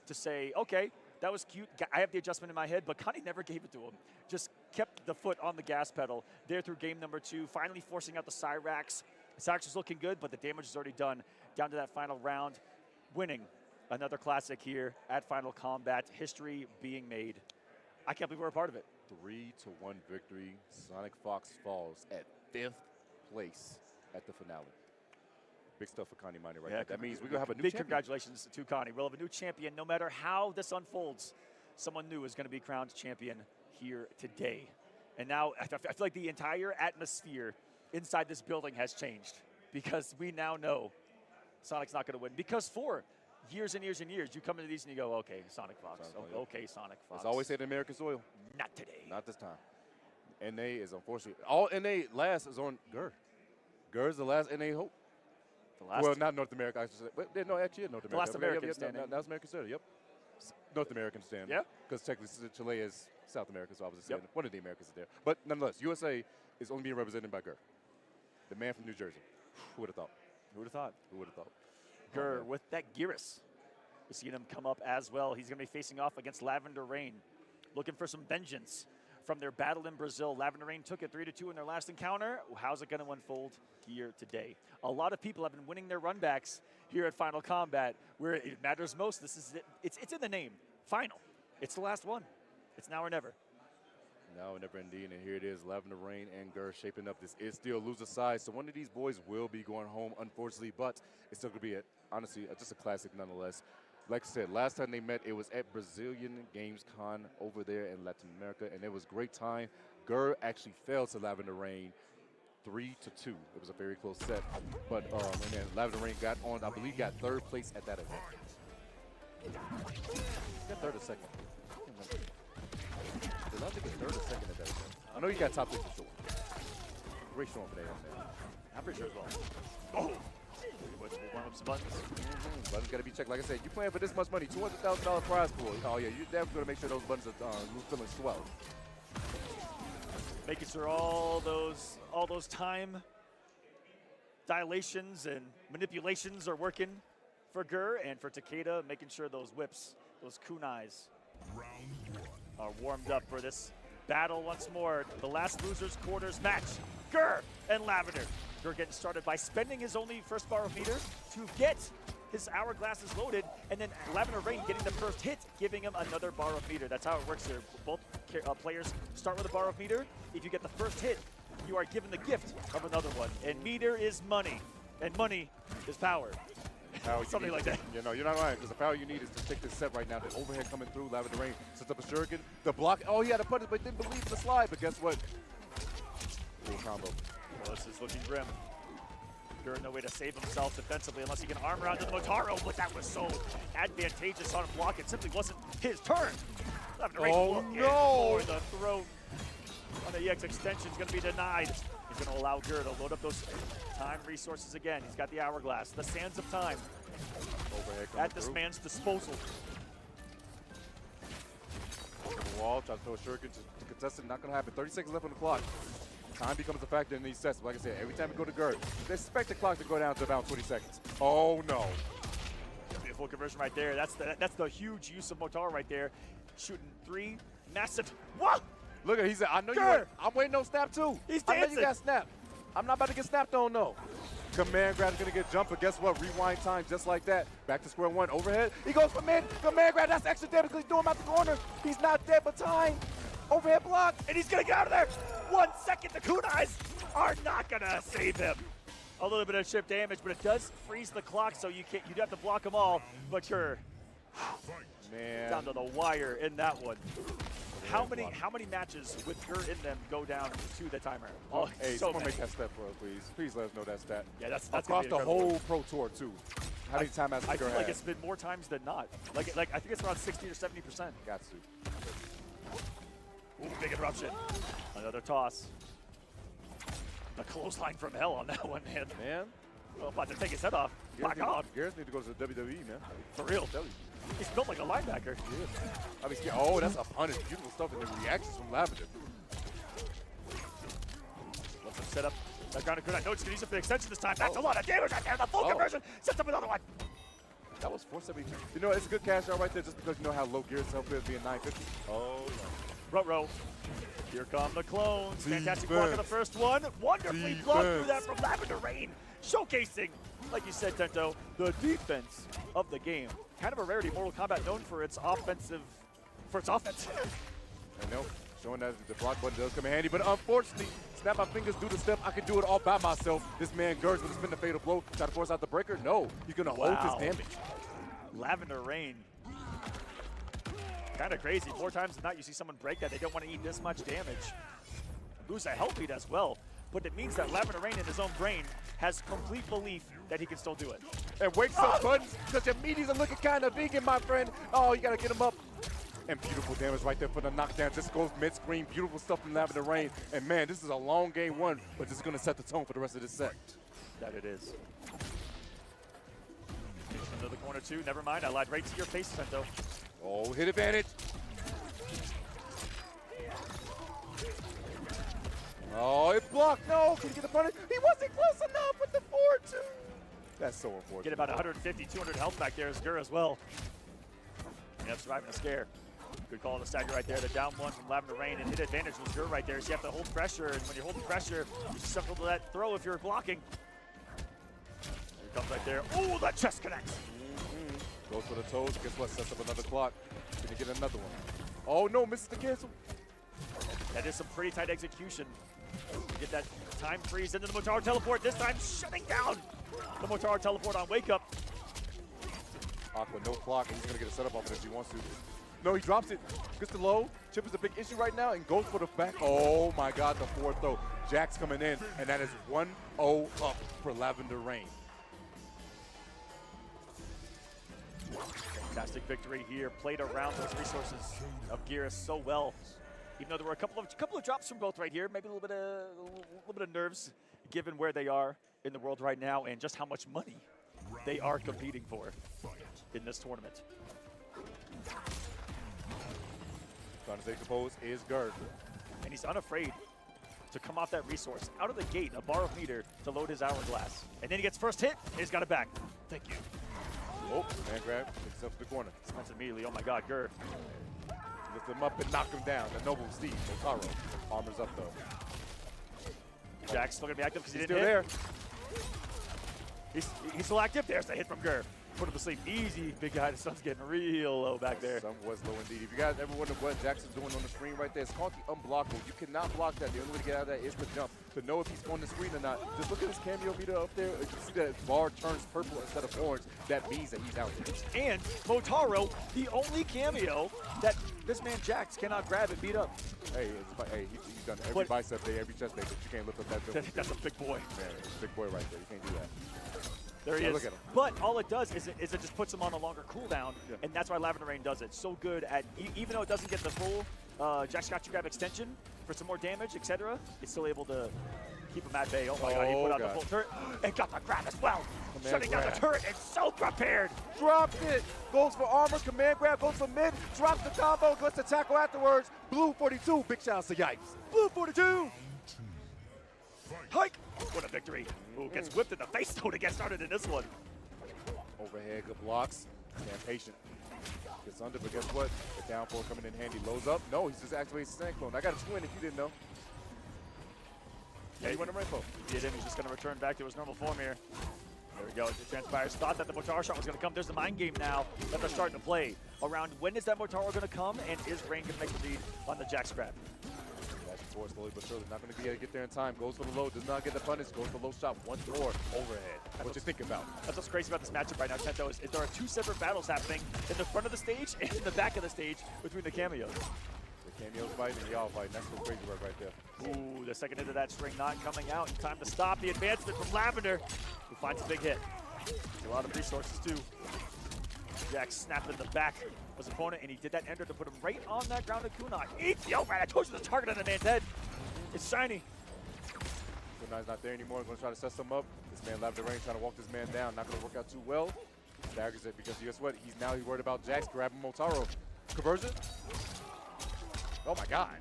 to say, okay, that was cute. I have the adjustment in my head, but Connie never gave it to him. Just kept the foot on the gas pedal there through game number 2, finally forcing out the Cyrax. Cyrax was looking good, but the damage is already done. Down to that final round, winning another classic here at Final Kombat. History being made. I can't believe we're a part of it. 3-1 victory. SonicFox falls at 5th place at the finale. Big stuff for Canamani right now. That means we're going to have a new champion. Big congratulations to Connie. We'll have a new champion no matter how this unfolds someone new is going to be crowned champion here today. And now I feel like the entire atmosphere inside this building has changed because we now know Sonic's not going to win. Because for years and years and years, you come into these and you go, okay, SonicFox. Okay, SonicFox. It's always said in American soil. Not today. Not this time. NA is unfortunately, all NA last is on Gur. Gur is the last NA hope. The last well, not North America, I should say. Well, no, actually, North America. The last American standing. That's American standing, yep. North American standing. Yeah. Because technically Chile is South America, so obviously one of the Americans is there. But nonetheless, USA is only being represented by Gur, the man from New Jersey. Who would have thought? Who would have thought? Who would have thought? Gur with that Gearus. We're seeing him come up as well. He's going to be facing off against Lavender Rain, looking for some vengeance from their battle in Brazil. Lavender Rain took it 3-2 in their last encounter. How's it going to unfold here today? A lot of people have been winning their runbacks here at Final Kombat, where it matters most. This is it. It's in the name. Final. It's the last one. It's now or never. Now or never indeed, and here it is, Lavender Rain and Gur shaping up. This is still loser side, so one of these boys will be going home, unfortunately, but it's still going to be, honestly, just a classic nonetheless. Like I said, last time they met, it was at Brazilian Games Con over there in Latin America, and it was a great time. Gur actually fell to Lavender Rain 3-2. It was a very close set, but and then Lavender Rain got on, I believe, got third place at that event. Got third or second. I can't remember. Did I think it's third or second at that event? I know you got top 3 for sure. Great showing for that, man. I'm pretty sure as well. Oh! We'll warm up some buttons. Buttons got to be checked. Like I said, you're playing for this much money, $200,000 prize pool. Oh yeah, you're definitely going to make sure those buttons are feeling swell. Making sure all those time dilations and manipulations are working for Gur, and for Takeda, making sure those whips, those kunais, are warmed up for this battle once more. The last losers quarters match. Gur and Lavender. Gur getting started by spending his only first bar of meter to get his hourglasses loaded, and then Lavender Rain getting the first hit, giving him another bar of meter. That's how it works here. Both players start with a bar of meter. If you get the first hit, you are given the gift of another one. And meter is money, and money is power. Something like that. You know, you're not lying, because the power you need is to take this set right now. The overhead coming through, Lavender Rain sets up a shuriken. The block, oh, he had to put it, but didn't believe in the slide. But guess what? Cool combo. Well, this is looking grim. Gur no way to save himself defensively unless he can arm around the Motaro, but that was so advantageous on a block. It simply wasn't his turn. Oh, no! For the throat on the EX extension is going to be denied. He's going to allow Gur to load up those time resources again. He's got the hourglass, the sands of time at this man's disposal. Wall, try to throw a shuriken to contest it. Not going to happen. 30 seconds left on the clock. Time becomes a factor in these sets. Like I said, every time we go to Gur, they expect the clock to go down to about 20 seconds. Oh no! Beautiful conversion right there. That's the huge use of Motaro right there. Shooting 3 massive. Whoa! Look at, he said, I know you. I'm waiting on snap too. He's dancing. I know you got snap. I'm not about to get snapped on, no. Command grab is going to get jumped, but guess what? Rewind time just like that. Back to square one. Overhead. He goes for mid. Command grab. That's extra damage because he's doing him out the corner. He's not dead, but time. Overhead block. And he's going to get out of there. 1 second. The kunais are not going to save him. A little bit of chip damage, but it does freeze the clock, so you'd have to block them all. But you're down to the wire in that one. How many matches with Gur in them go down to the timer? Oh, hey, so someone make that stat for us, please. Please let us know that stat. Yeah, that's across the whole Pro Tour too. How many timeouts I Gur feel like had? it's been more times than not. Like I think it's around 60 or 70%. Got to. Ooh, big interruption. Another toss. A clothesline from hell on that one, man. Well, about to take his head off. Back on. Gareth need to go to the WWE, man. For real. He's built like a linebacker. I mean, oh, that's a punish. Beautiful stuff in the reactions from Lavender. Let's him set up that ground and good. I know it's going to use it for the extension this time. That's a lot of damage right there. The full conversion sets up another one. That was 472. You know, it's a good cash out right there just because you know how low Gear's health is being 950. Oh, no. Ruh-roh. Here come the clones. Fantastic block on the first one. Wonderfully blocked through that from Lavender Rain. Showcasing, like you said, Tento, the defense of the game. Kind of a rarity. Mortal Kombat known for its offense. I know, showing that the block button does come in handy, but unfortunately, snap my fingers, do the step. I can do it all by myself. This man Gur's going to spin the fatal blow, try to force out the breaker. No, he's going to hold his damage. Lavender Rain Kind of crazy. More times than not, you see someone break that. They don't want to eat this much damage. Lose a health lead as well. But it means that Lavender Rain in his own brain has complete belief that he can still do it. And wakes up buttons because your meaties are looking kind of vegan, my friend. Oh, you got to get him up. And beautiful damage right there for the knockdown. Just goes mid-screen. Beautiful stuff from Lavender Rain. And man, this is a long game one, but this is going to set the tone for the rest of this set. That it is. Into the corner two. Never mind. I lied right to your face, Sento. Oh, hit advantage. Oh, it blocked. No, can he get the punish? He wasn't close enough with the 4-2. That's so unfortunate. Get about 150, 200 health back there as Gur as well. Yep, surviving a scare. Good call on the stagger right there. The down one from Lavender Rain, and hit advantage was Gur right there. So you have to hold pressure, and when you're holding pressure, you're susceptible to that throw if you're blocking. Here comes right there. Oh, that chest connects. Goes for the toes. Guess what? Sets up another clock. Can he get another one? Oh, no, misses the cancel. That is some pretty tight execution. Get that time freeze into the Motaro teleport. This time shutting down the Motaro teleport on Wake Up. Aqua, no clock, and he's going to get a setup off it if he wants to. No, he drops it. Gets the low. Chip is a big issue right now and goes for the back. Oh, my God, the fourth throw. Jack's coming in, and that is 1-0 up for Lavender Rain. Fantastic victory here. Played around those resources of Geras so well. Even though there were a couple of drops from both right here, maybe a little bit of nerves given where they are in the world right now and just how much money they are competing for in this tournament. Trying to take the pose is Gerd. And he's unafraid to come off that resource out of the gate, a bar of meter to load his hourglass. And then he gets first hit, and he's got it back. Thank you. Oh, man grab, takes up the corner. Spencer immediately, oh my God, Gur. Lift him up and knock him down. The noble Steve, Motaro. Armor's up though. Jack's still gonna be active because he He's didn't still hit. there. He's still active. There's the hit from Gur. Put him to sleep. Easy, big guy. The sun's getting real low back there. Sun was low indeed. If you guys ever wonder what Jackson's doing on the screen right there, it's called the unblockable. You cannot block that. The only way to get out of that is to jump. To know if he's on the screen or not, just look at his cameo meter up there. If you see that bar turns purple instead of orange, that means that he's out there. And Motaro, the only cameo that this man Jax cannot grab and beat up. Hey, he's done every bicep day, every chest day, but you can't lift up that building. That's a big boy. Man, it's a big boy right there. You can't do that. There he yeah, is. Look at him. But all it does is it just puts him on a longer cooldown, and that's why Lavender Rain does it. So good at, even though it doesn't get the full Jax got you grab extension for some more damage, etc., it's still able to keep him at bay. Oh my God, he put out the full turret and got the grab as well. Shutting down the turret and so prepared. Dropped it. Goes for armor, command grab, goes for mid, drops the combo, goes to tackle afterwards. Blue 42, big shout out to Yipes. Blue 42. Hike! What a victory. Ooh, gets whipped in the face though to get started in this one. Overhead, good blocks. Stand patient. Gets under, but guess what? The down four coming in handy. Lows up. No, he's just activating Sand Clone. I got a twin if you didn't know. Yeah, he went to Rainbow. He did, he's just going to return back to his normal form here. There we go. It transpires. Thought that the Motaro shot was going to come. There's the mind game now that they're starting to play around when is that Motaro going to come, and is Rain going to make the lead on the Jax grab? Forward slowly but surely, not going to be able to get there in time. Goes for the low, does not get the punish, goes for the low shot once more, overhead. What you think about? That's what's crazy about this matchup right now, Tento, is there are two separate battles happening in the front of the stage and in the back of the stage between the cameos. The cameos fighting and y'all fighting, that's what's crazy right there. Ooh, the second hit of that string not coming out. Time to stop the advancement from Lavender, who finds a big hit. A lot of resources too. Jax snapped in the back of his opponent, and he did that ender to put him right on that grounded kunai. Eats the overhead. I told you the target on the man's head. It's shiny. Kunai's not there anymore. Going to try to set some up. This man Lavender Rain trying to walk this man down. Not going to work out too well. Staggers it because guess what? He's worried about Jax grabbing Motaro. Conversion. Oh my God.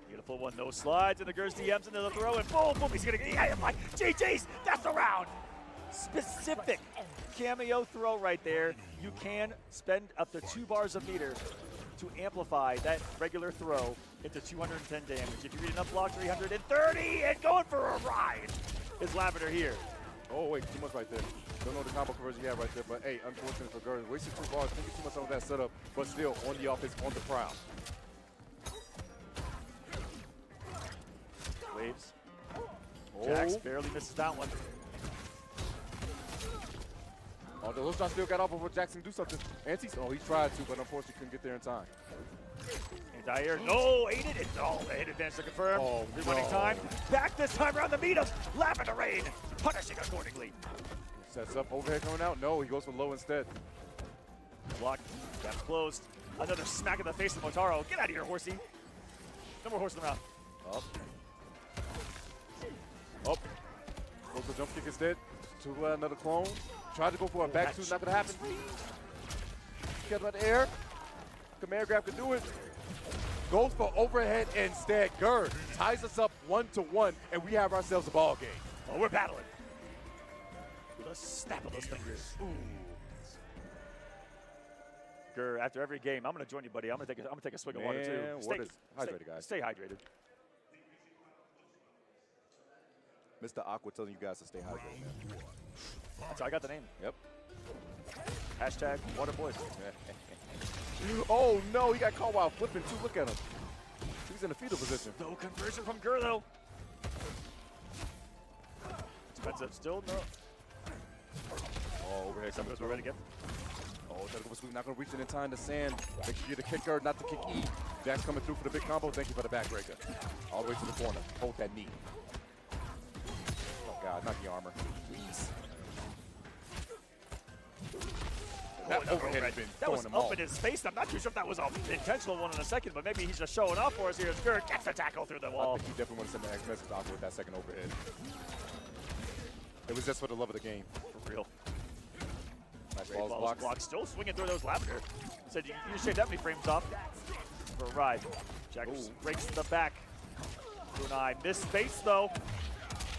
Beautiful one. No slides, and the Gers DMs into the throw, and boom, boom. He's going to get like GG's. That's the round. Specific cameo throw right there. You can spend up to 2 bars of meter to amplify that regular throw into 210 damage. If you read enough block, 330, and going for a ride is Lavender here. Oh wait, too much right there. Don't know the combo conversion you have right there, but hey, unfortunate for Gers. Wasted 2 bars, thinking too much on that setup, but still on the offense, on the prowl. Waves. Jax barely misses that one. Oh, the low shot still got off before Jackson do something. Anti's, oh, he tried to, but unfortunately couldn't get there in time. Dyer, no, aided it. Oh, the hit advantage to confirm. Oh, Rewinding time. Back this time around the meetup. Lavender Rain, punishing accordingly. Sets up, overhead coming out. No, he goes for low instead. Block, gap closed. Another smack in the face of Motaro. Get out of here, horsey. No more horsing around. Up. Up. Goes for jump kick instead. To another clone. Tried to go for a back two, not gonna happen. Kept out the air. Command grab could do it. Goes for overhead instead. Gerd ties us up 1-1, and we have ourselves a ball game. Oh, we're battling. With a snap of those fingers. Ooh. Gur, after every game, I'm gonna join you, buddy. I'm gonna take a swig of water too. Hydrated, guys. Stay hydrated. Mr. Aqua telling you guys to stay hydrated, man. That's how I got the name. Yep. Hashtag water boys. Oh no, he got caught while flipping too. Look at him. He's in a fetal position. No conversion from Gur though. Expensive still, no. Oh, overhead coming through. Ready again. Oh, not going to reach it in time to Sand. Make sure you get the kicker, not the kick E. Jack's coming through for the big combo. Thank you for the backbreaker. All the way to the corner. Hold that knee. Oh, God, not the armor. Please. That overhead has been that was up in his face. I'm not too sure if that was an intentional one in a second, but maybe he's just showing off for us here. Gur gets the tackle through the wall. I think he definitely wanted to send the message off with that second overhead. It was just for the love of the game. For real. Nice balls block. Still swinging through those Lavender. Said you shaved that many frames off for a ride. Jack breaks the back. Kunai missed space though,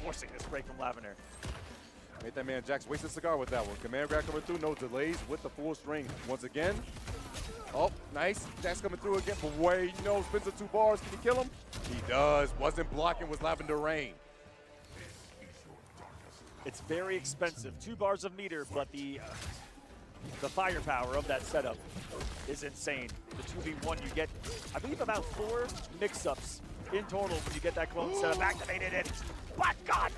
forcing this break from Lavender. Made that man Jax waste a cigar with that one. Command grab coming through, no delays with the full string. Once again. Oh, nice. Jax coming through again. But wait, no, Spencer 2 bars. Can he kill him? He does. Wasn't blocking, was Lavender Rain. It's very expensive. 2 bars of meter, but the firepower of that setup is insane. The 2v1 you get, I believe, about 4 mix-ups in total when you get that clone setup activated. And my God,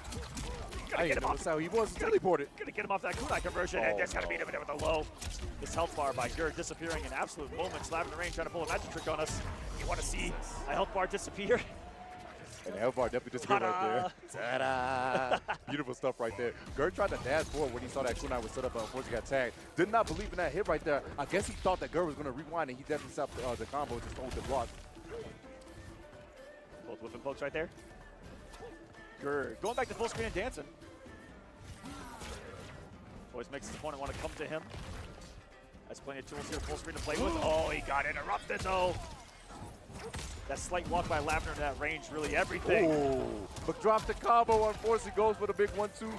gonna get him off. How he was teleported. Gonna get him off that kunai conversion, and just gotta beat him with a low. This health bar by Gur disappearing in absolute moments. Lavender Rain trying to pull a magic trick on us. You want to see a health bar disappear? And the health bar definitely disappeared right there. Ta-da! Beautiful stuff right there. Gerd tried to dash forward when he saw that kunai was set up, but unfortunately got tagged. Did not believe in that hit right there. I guess he thought that Gerd was going to rewind, and he definitely stopped the combo, just hold the block. Both whipping pokes right there. Gerd going back to full screen and dancing. Always makes his opponent want to come to him. Has plenty of tools here, full screen to play with. Oh, he got interrupted though. That slight walk by Lavender in that range, really everything. Oh, but dropped the combo, unfortunately goes for the big 1-2.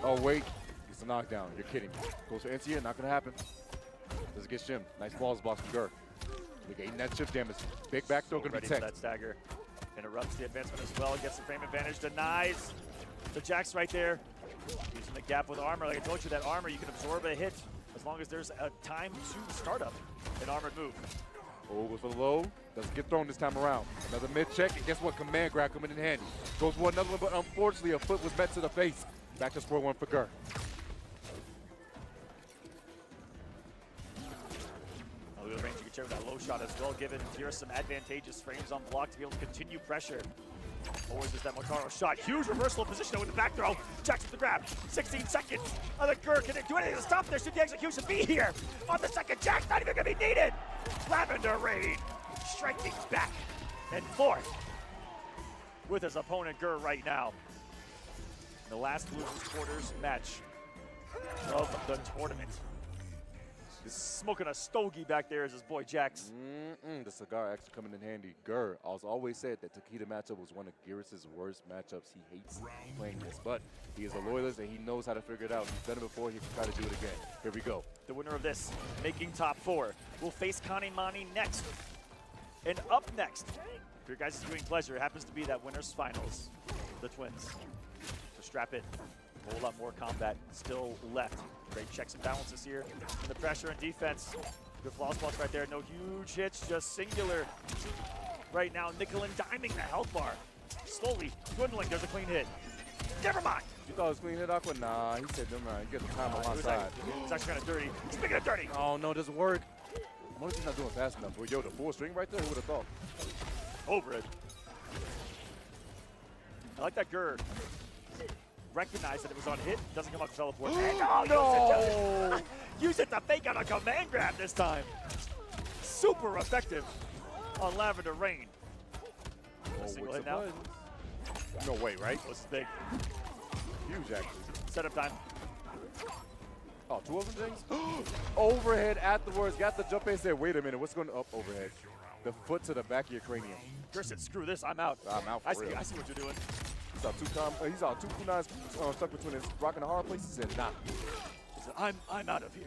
Oh, wait, gets a knockdown. You're kidding me. Goes for NCA, not gonna happen. Doesn't get shim. Nice balls box from Gur. Negating that chip damage. Big back throw, gonna be tech. That stagger. Interrupts the advancement as well, gets the frame advantage, denies. The Jax right there. Using the gap with armor. Like I told you, that armor, you can absorb a hit as long as there's a time to start up an armored move. Oh, goes for the low. Doesn't get thrown this time around. Another mid check, and guess what? Command grab coming in handy. Goes for another one, but unfortunately a foot was met to the face. Back to square one for Gur. Oh, the range you can check with that low shot as well, giving Tira some advantageous frames on block to be able to continue pressure. Always is that Motaro shot. Huge reversal of position with the back throw. Jackson the grab. 16 seconds. Other Gur, can it do anything to stop there? Should the execution be here? On the second, Jack's not even going to be needed. Lavender Rain striking back and forth with his opponent Gur right now. The last losers quarters match of the tournament. He's smoking a stogie back there as his boy Jax. The cigar actually coming in handy. Gur always said that Takeda matchup was one of Garrus' worst matchups. He hates playing this, but he is a loyalist and he knows how to figure it out. He's done it before, he can try to do it again. Here we go. The winner of this, making top 4, will face Canamani next. And up next, for your guys' viewing pleasure, it happens to be that winner's finals, the Twins. So strap in. A whole lot more combat still left. Great checks and balances here in the pressure and defense. Good flaws blocks right there. No huge hits, just singular. Right now, Nicolas diming the health bar. Slowly dwindling. There's a clean hit. Never mind. You thought it was clean hit, Aqua? Nah, he said, never mind. You get the time on my side. It's actually kind of dirty. Speaking of dirty. Oh, no, it doesn't work. I'm wondering if he's not doing fast enough. But yo, the 4 string right there, who would have thought? Over it. I like that Gur recognized that it was on hit. Doesn't come up to teleport. No! Use it to fake out a command grab this time. Super effective on Lavender Rain. Single hit now. No way, right? This is big. Huge, actually. Setup time. Oh, 2 of them things? Overhead afterwards. Got the jump in. Said, wait a minute. What's going up overhead? The foot to the back of your cranium. Chris said, screw this. I'm out. I'm out for real. I see what you're doing. He saw 2 kunais stuck between his rock and a hard place. He said, nah. He said, I'm out of here.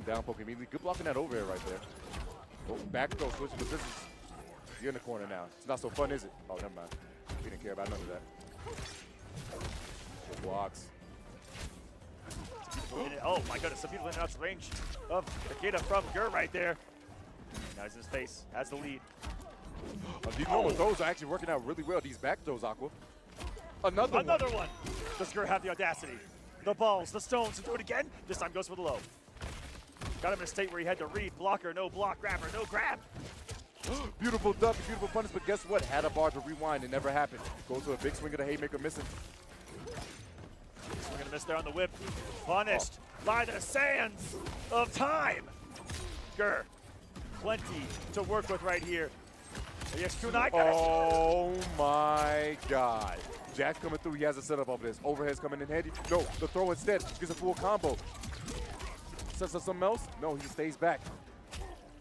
Down poke immediately. Good blocking that overhead right there. Oh, back throw, switching positions. You're in the corner now. It's not so fun, is it? Oh, never mind. We didn't care about none of that. Good blocks. Oh my goodness, some people in and out range of Takeda from Gur right there. Now he's in his face, has the lead. These normal throws are actually working out really well. These back throws, Aqua. Another one. Does Gur have the audacity? The balls, the stones to do it again. This time goes for the low. Got him in a state where he had to read blocker, no block, grabber, no grab. Beautiful duck, beautiful punish, but guess what? Had a bar to rewind, it never happened. Goes to a big swing of the haymaker, missing. Swing and a miss there on the whip. Punished by the sands of time. Gur, plenty to work with right here. Oh my God. Jack's coming through, he has a setup over this. Overhead's coming in handy. No, the throw instead gets a full combo. Sets up something else? No, he just stays back.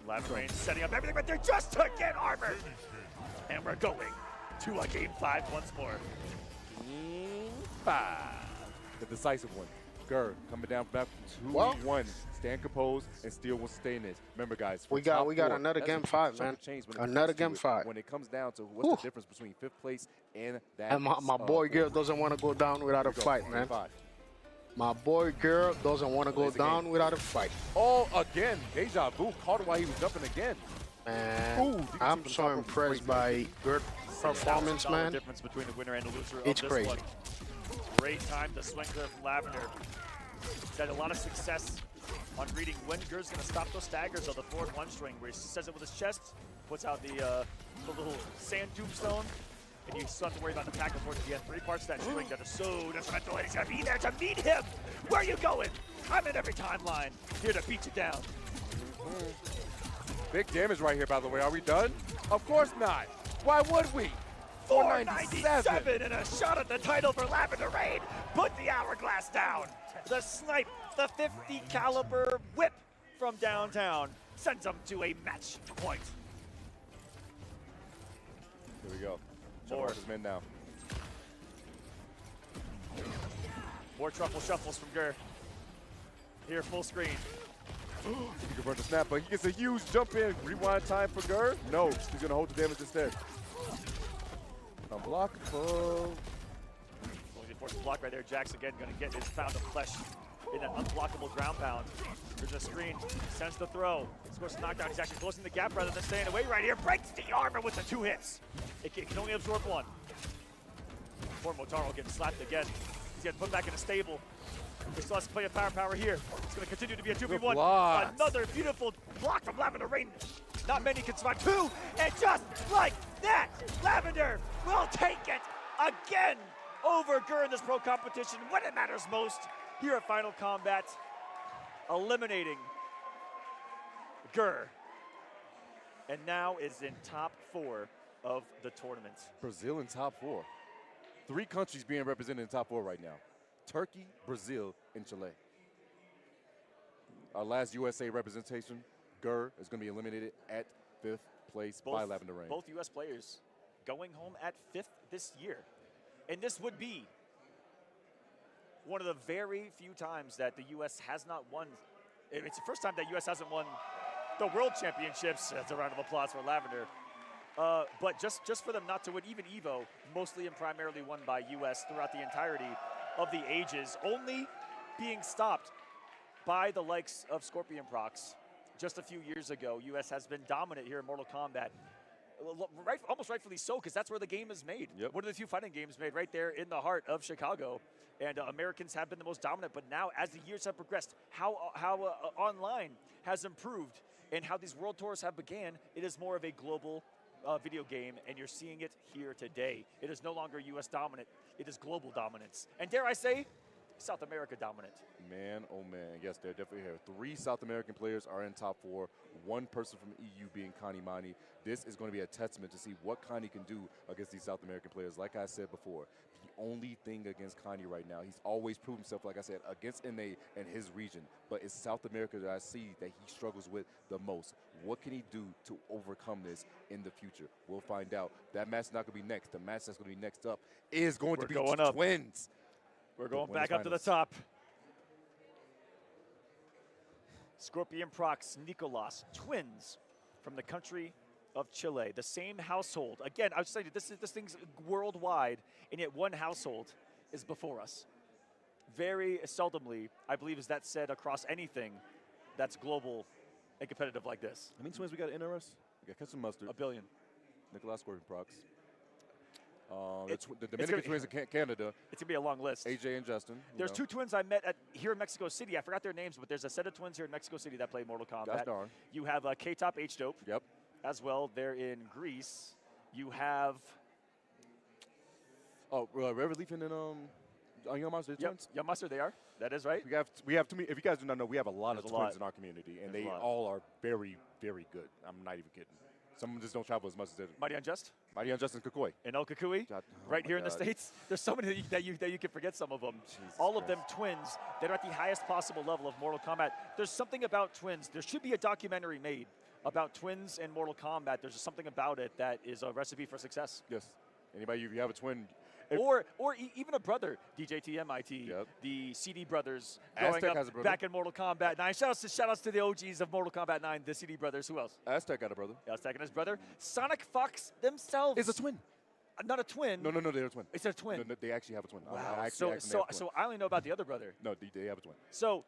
Lavender Rain setting up everything right there just to get armored. And we're going to a game 5 once more. Game 5. The decisive one. Gur coming down back 2-1. Stand composed and still wants to stay in this. Remember, guys, we got another game 5, man. Another game 5. When it comes down to what's the difference between 5th place and that. And my boy Gur doesn't want to go down without a fight, man. My boy Gur doesn't want to go down without a fight. Oh, again, deja vu. Caught him while he was jumping again. Man, I'm so impressed by Gur performance, man. The difference between the winner and the loser it's of this crazy. one. Great time to swing Gur from Lavender. He's had a lot of success on reading when Gur's going to stop those staggers on the forward 1 string, where he says it with his chest, puts out the little sand tombstone, and you still have to worry about the tackle towards the end. 3 parts of that string that are so detrimental, and he's going to be there to meet him. Where are you going? I'm in every timeline, here to beat you down. Big damage right here, by the way. Are we done? Of course not. Why would we? 497 and a shot at the title for Lavender Rain. Put the hourglass down. The snipe, the 50 caliber whip from downtown sends them to a match point. Here we go. More men now. More truffle shuffles from Gur. Here, full screen. He can burn the snap, but he gets a huge jump in. Rewind time for Gur. No, he's gonna hold the damage instead. Unblockable. Only forced block right there. Jack's again gonna get his pound of flesh in that unblockable ground pound. There's a screen, sends the throw. Scores a knockdown. He's actually closing the gap rather than staying away right here. Breaks the armor with the 2 hits. It can only absorb 1. Poor Motaro getting slapped again. He's getting put back in a stable. He still has to play a power here. It's going to continue to be a 2v1. Another beautiful block from Lavender Rain. Not many can survive 2, and just like that, Lavender will take it again over Gur in this pro competition when it matters most. Here at Final Combat, eliminating Gur, and now is in top 4 of the tournament. Brazil in top 4. 3 countries being represented in top 4 right now. Turkey, Brazil, and Chile. Our last USA representation, Gur, is going to be eliminated at 5th place by Lavender Rain. Both U.S. players going home at 5th this year. And this would be one of the very few times that the U.S. has not won. It's the first time that U.S. hasn't won the World Championships. That's a round of applause for Lavender. But just for them not to win even EVO, mostly and primarily won by U.S. throughout the entirety of the ages, only being stopped by the likes of ScorpionProcs just a few years ago. U.S. has been dominant here in Mortal Kombat. almost rightfully so, because that's where the game is made. Yep. One of the few fighting games made right there in the heart of Chicago. And Americans have been the most dominant. But now, as the years have progressed, how online has improved and how these world tours have began, it is more of a global video game, and you're seeing it here today. It is no longer U.S. dominant. It is global dominance. And dare I say, South America dominant. Man, oh man, yes, they're definitely here. 3 South American players are in top 4. 1 person from EU being Canamani. This is going to be a testament to see what Connie can do against these South American players. Like I said before, the only thing against Connie right now, he's always proved himself, like I said, against NA and his region. But it's South America that I see that he struggles with the most. What can he do to overcome this in the future? We'll find out. That match is not going to be next. The match that's going to be next up is going to be Twins. We're going back up to the top. ScorpionProcs, Nicolas, twins from the country of Chile, the same household. Again, I was saying this thing's worldwide, and yet one household is before us. Very seldomly, I believe, is that said across anything that's global and competitive like this. How many twins we got in us? We got Ketchup Mustard. 1 billion. Nicolas ScorpionProcs. The Dominican twins in Canada. It's going to be a long list. AJ and Justin. There's 2 twins I met here in Mexico City. I forgot their names, but there's a set of twins here in Mexico City that play Mortal Kombat. Gosh darn. You have K-Top H-Dope. Yep. As well, they're in Greece. You have... Oh, Rever Leaf and Young Monster twins? Young Monster, they are. That is right. We have too many. If you guys do not know, we have a lot of There's twins in our community, and they all are very, very good. I'm not even kidding. Some of them just don't travel as much as they do. Mighty Unjust? Mighty Unjust and Kukui. And El Kukui, right here in the States. There's so many that you can forget some of them. All of them twins that are at the highest possible level of Mortal Kombat. There's something about twins. There should be a documentary made about twins and Mortal Kombat. There's just something about it that is a recipe for success. Yes. Anybody, if you have a twin. Or even a brother, DJTMIT, the CD brothers growing Aztec up has a brother. back in Mortal Kombat 9. Shout-outs to the OGs of Mortal Kombat 9, the CD brothers. Who else? Aztec got a brother. Aztec and his brother. SonicFox themselves. Is a twin. Not a twin. No, they're a twin. It's a twin. No, they actually have a twin. Wow. So I only know about the other brother. No, they have a twin. So,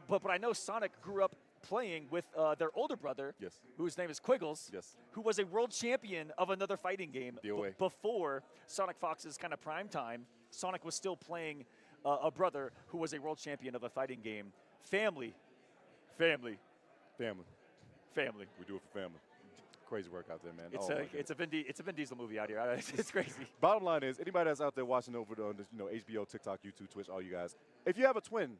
but I know Sonic grew up playing with their older brother, whose name is Quiggles, who was a world champion of another fighting game before SonicFox's kind of prime time. Sonic was still playing a brother who was a world champion of a fighting game. Family. We do it for family. Crazy work out there, man. It's a Vin Diesel movie out here. It's crazy. Bottom line is, anybody that's out there watching over the HBO, TikTok, YouTube, Twitch, all you guys, if you have a twin,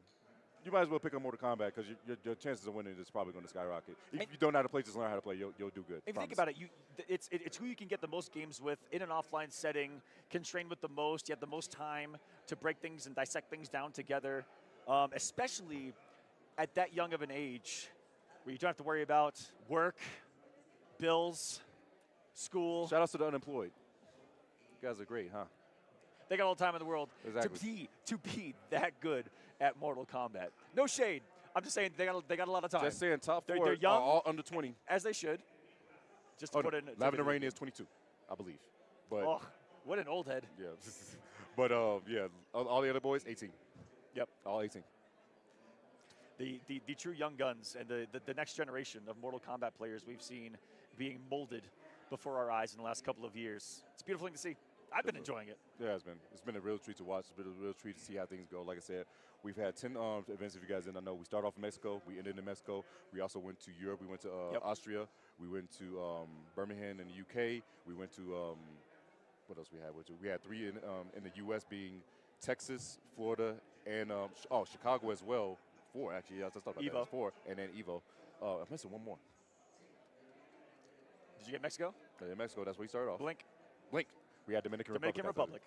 you might as well pick up Mortal Kombat because your chances of winning is probably going to skyrocket. If you don't know how to play, just learn how to play. You'll do good. If you think about it, it's who you can get the most games with in an offline setting, can train with the most. You have the most time to break things and dissect things down together, especially at that young of an age where you don't have to worry about work, bills, school. Shout out to the unemployed. You guys are great, huh? They got all the time in the world to be that good at Mortal Kombat. No shade. I'm just saying they got a lot of time. Just saying top 4 they're young, are all under 20. As they should. Just to put in. Lavender Rain is 22, I believe. But what an old head. Yeah. But yeah, all the other boys 18. Yep. All 18. The true young guns and the next generation of Mortal Kombat players we've seen being molded before our eyes in the last couple of years. It's a beautiful thing to see. I've been enjoying it. Yeah, it's been a real treat to watch. It's been a real treat to see how things go. Like I said, we've had 10 events, if you guys didn't know. We started off in Mexico. We ended in Mexico. We also went to Europe. We went to Austria. We went to Birmingham in the UK. We went to, what else we had? We had 3 in the US, being Texas, Florida, and Chicago as well. 4, actually. Let's talk about that. That's 4. And then Evo. I'm missing one more. Did you get Mexico? In Mexico, that's where we started off. Blink. We had Dominican Republic.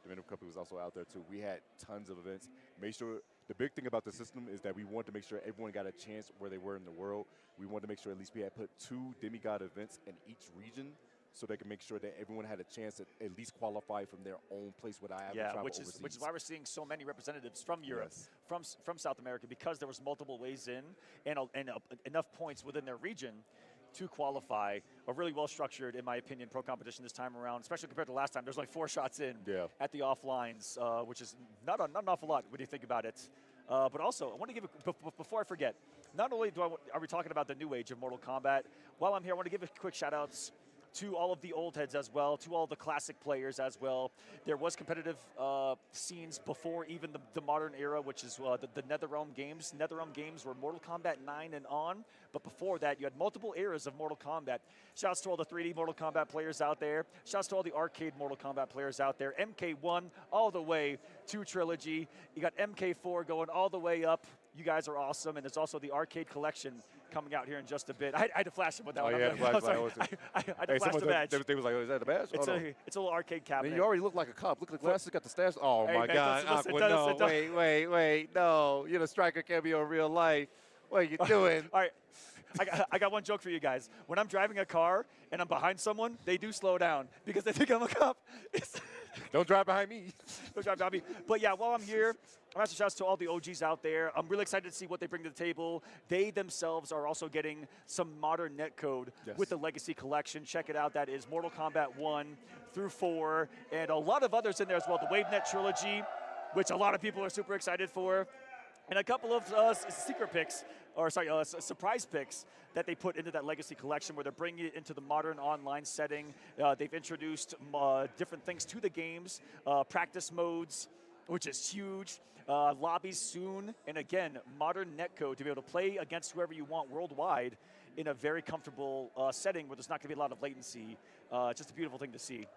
Republic was also out there too. We had tons of events. Make sure the big thing about the system is that we wanted to make sure everyone got a chance where they were in the world. We wanted to make sure at least we had put 2 demigod events in each region, so they can make sure that everyone had a chance to at least qualify from their own place without having to travel overseas. Which is why we're seeing so many representatives from Europe, from South America, because there was multiple ways in and enough points within their region to qualify. A really well-structured, in my opinion, pro competition this time around, especially compared to last time. There's like 4 shots in at the offlines, which is not an awful lot when you think about it. But also, I want to give before I forget, not only are we talking about the new age of Mortal Kombat, while I'm here, I want to give a quick shout-outs to all of the old heads as well, to all the classic players as well. There was competitive scenes before even the modern era, which is the NetherRealm games. NetherRealm games were Mortal Kombat 9 and on, but before that, you had multiple eras of Mortal Kombat. Shouts to all the 3D Mortal Kombat players out there. Shouts to all the arcade Mortal Kombat players out there. MK1 all the way to Trilogy. You got MK4 going all the way up. You guys are awesome, and there's also the arcade collection coming out here in just a bit. I had to flash him with that one. Yeah, I had to flash the badge. They was like, oh, is that the badge? It's a little arcade cabinet. Man, you already look like a cop. Look at the glasses, got the stash. Oh, Hey, my man, God. listen, Aqua, no, wait. No, you're the striker cameo in real life. What are you doing? All right. I got one joke for you guys. When I'm driving a car and I'm behind someone, they do slow down because they think I'm a cop. Don't drive behind me. Don't drive behind me. But yeah, while I'm here, I'm asking shouts to all the OGs out there. I'm really excited to see what they bring to the table. They themselves are also getting some modern netcode with the Legacy Collection. Check it out. That is Mortal Kombat 1 through 4, and a lot of others in there as well. The WaveNet Trilogy, which a lot of people are super excited for, and a couple of secret picks, or sorry, surprise picks that they put into that Legacy Collection where they're bringing it into the modern online setting. They've introduced different things to the games, practice modes, which is huge. Lobbies soon, and again, modern netcode to be able to play against whoever you want worldwide in a very comfortable setting where there's not going to be a lot of latency. It's just a beautiful thing to see.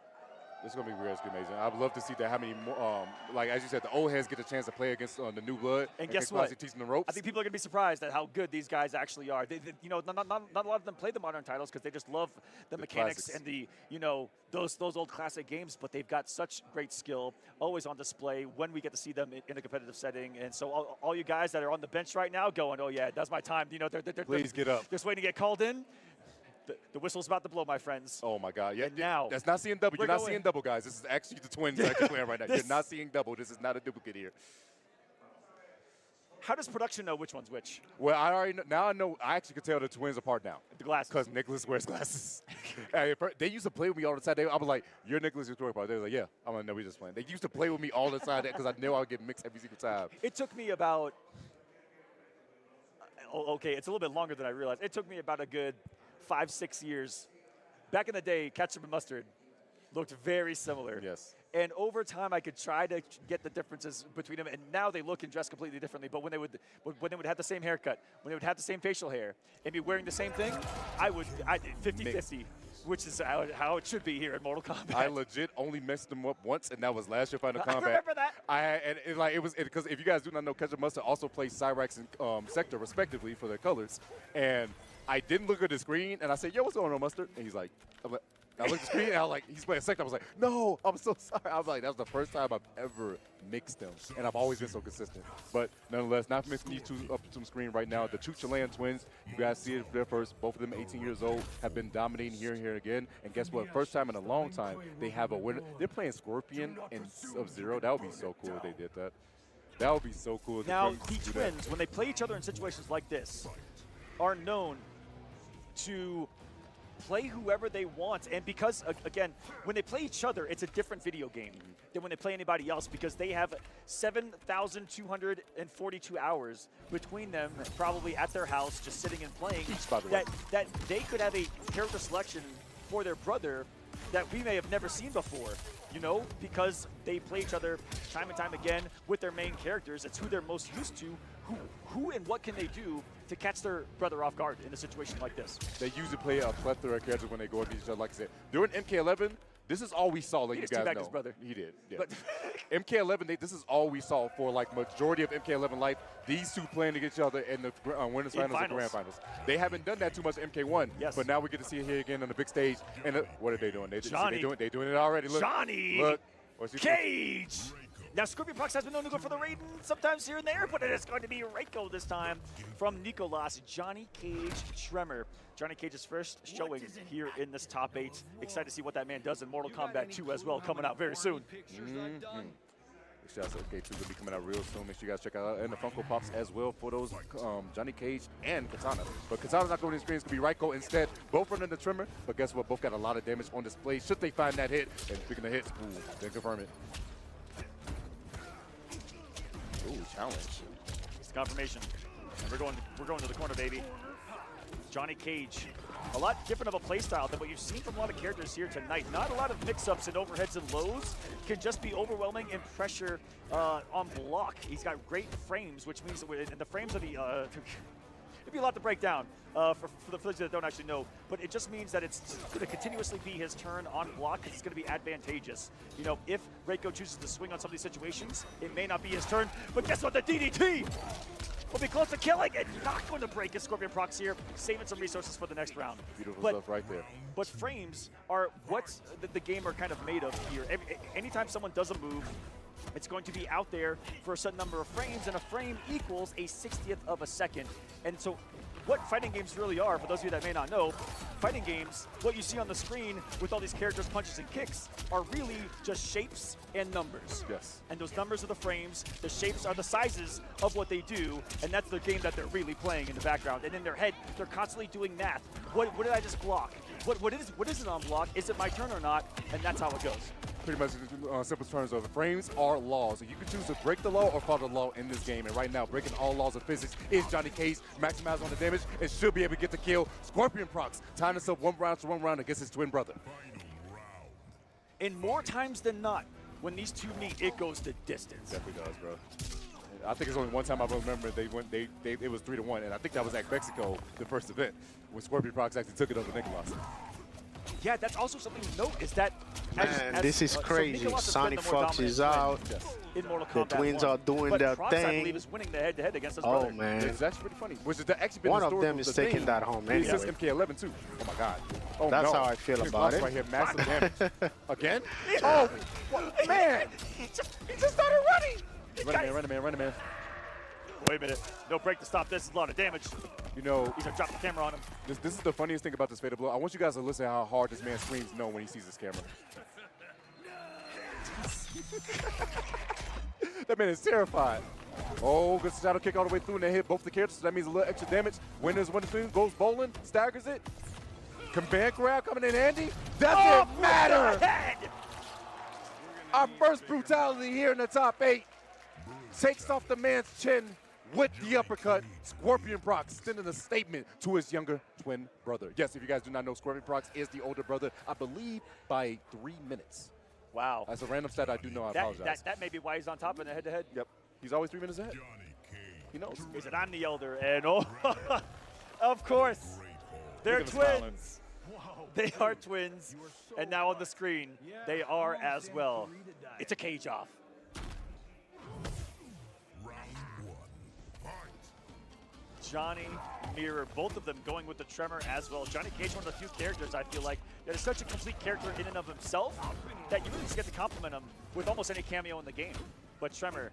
It's going to be really amazing. I'd love to see that how many more, like as you said, the old heads get a chance to play against the new blood. And guess what? Teaching the ropes. I think people are going to be surprised at how good these guys actually are. You know, not a lot of them play the modern titles because they just love the mechanics classics. and the, you know, those old classic games, but they've got such great skill, always on display when we get to see them in a competitive setting. And so all you guys that are on the bench right now going, oh yeah, that's my time. You know, Please get up. Just waiting to get called in. The whistle's about to blow, my friends. Oh my God! Yeah, and now that's not seeing double. You're not seeing double, guys. This is actually the twins actually playing right now. You're not seeing double. This is not a duplicate here. How does production know which one's which? Well, I already know, now I know. I actually can tell the twins apart now. The glasses. Because Nicolas wears glasses. They used to play with me all the time. I was like, "You're Nicolas, you're apart." They were like, "Yeah." I'm like, "No, we just playing." They used to play with me all the time because I knew I would get mixed every single time. It took me about. Okay, it's a little bit longer than I realized. It took me about a good 5-6 years. Back in the day, ketchup and mustard looked very similar. Yes. And over time, I could try to get the differences between them, and now they look and dress completely differently. But when they would have the same haircut, when they would have the same facial hair, and be wearing the same thing, I 50-50, which is how it should be here in Mortal Kombat. I legit only messed them up once, and that was last year Final Kombat. I remember that. Because if you guys do not know, ketchup mustard also plays Cyrax and Sector respectively for their colors, and I didn't look at the screen, and I said, "Yo, what's going on, Mustard?" And he's like, I looked at the screen, and I was like, he's playing Sector. I was like, "No, I'm so sorry." I was like, that was the first time I've ever mixed them, and I've always been so consistent. But nonetheless, not mixing these two up to the screen right now. The two Chilean twins, you guys see it there first. Both of them 18 years old, have been dominating here and here again. And guess what? First time in a long time, they have a winner. They're playing Scorpion and Sub-Zero. That would be so cool if they did that. That would be so cool. Now, the twins, when they play each other in situations like this, are known to play whoever they want. And because, again, when they play each other, it's a different video game than when they play anybody else because they have 7,242 hours between them, probably at their house, just sitting and playing, that they could have a character selection for their brother that we may have never seen before, you know, because they play each other time and time again with their main characters. It's who they're most used to. Who and what can they do to catch their brother off guard in a situation like this? They usually play a plethora of characters when they go against each other. Like I said, during MK11, this is all we saw, like you guys know. His brother. He did, yeah. But MK11, this is all we saw for like majority of MK11 life. These two playing against each other in the winners finals and grand finals. They haven't done that too much in MK1, but now we get to see it here again on the big stage. And what are they doing? They're doing it already. Look, Johnny look. Cage. Now, ScorpionProcs has been known to go for the Raiden sometimes here and there, but it is going to be Reiko this time from Nicolas. Johnny Cage Tremor. Johnny Cage's first showing here in this top 8. Excited to see what that man does in Mortal Kombat 2 as well, coming out very soon. Shout out to K2 will be coming out real soon. Make sure you guys check out and the Funko Pops as well for those Johnny Cage and Katana. But Katana's not going to the screen. It's going to be Reiko instead. Both running the Tremor, but guess what? Both got a lot of damage on display. Should they find that hit? And speaking of hits, they confirm it. Ooh, challenge. It's confirmation. And we're going to the corner, baby. Johnny Cage, a lot different of a playstyle than what you've seen from a lot of characters here tonight. Not a lot of mix-ups and overheads and lows. Can just be overwhelming in pressure on block. He's got great frames, which means that the frames are the... it'd be a lot to break down for the players that don't actually know, but it just means that it's going to continuously be his turn on block. It's going to be advantageous. You know, if Reiko chooses to swing on some of these situations, it may not be his turn, but guess what? The DDT will be close to killing it. Not going to break his ScorpionProcs here, saving some resources for the next round. Beautiful stuff right there. But frames are what the game are kind of made of here. Anytime someone does a move, it's going to be out there for a certain number of frames, and a frame equals a 60th of a second. And so what fighting games really are, for those of you that may not know, fighting games, what you see on the screen with all these characters' punches and kicks are really just shapes and numbers. Yes. And those numbers are the frames, the shapes are the sizes of what they do, and that's the game that they're really playing in the background. And in their head, they're constantly doing math. What did I just block? What is it on block? Is it my turn or not? And that's how it goes. Pretty much simple terms of it. Frames are laws. So you can choose to break the law or follow the law in this game. And right now, breaking all laws of physics is Johnny Cage. Maximize on the damage and should be able to get the kill. ScorpionProcs tying himself one round against his twin brother. And more times than not, when these two meet, it goes the distance. Definitely does, bro. I think it's only one time I remember it was 3-1, and I think that was at Mexico, the first event, when ScorpionProcs actually took it over Nicolas. Yeah, that's also something to note is that this is crazy. SonicFox is out. In Mortal the Kombat twins 1. are doing but their Procs, thing. I believe, is winning the head-to-head against his oh brother. man, it's actually pretty funny. Which is actually been one of them is taking that home anyway. He says MK11 too. Oh my God. Oh, that's no. how I feel about it. Right here, massive damage. Again? Oh, what, man! He just started running. Run a man. Wait a minute. No break to stop this. It's a lot of damage. You know, he's gonna drop the camera on him. This is the funniest thing about this Fatal Blow. I want you guys to listen to how hard this man screams no when he sees this camera. That man is terrified. Oh, good shadow kick all the way through and they hit both the characters, so that means a little extra damage. Winners win the swing, goes bowling, staggers it. Command grab coming in handy. Doesn't matter! Our first brutality here in the top 8 takes off the man's chin with the uppercut. ScorpionProcs sending a statement to his younger twin brother. Yes, if you guys do not know, ScorpionProcs is the older brother, I believe, by 3 minutes. Wow. That's a random stat I do know, I apologize. That may be why he's on top in the head-to-head. Yep. He's always 3 minutes ahead. He knows. He said, I'm the elder, and oh, of course, they're twins. They are twins, and now on the screen, they are as well. It's a cage off. Johnny, Mirror, both of them going with the Tremor as well. Johnny Cage, one of the few characters I feel like that is such a complete character in and of himself that you really just get to compliment him with almost any cameo in the game. But Tremor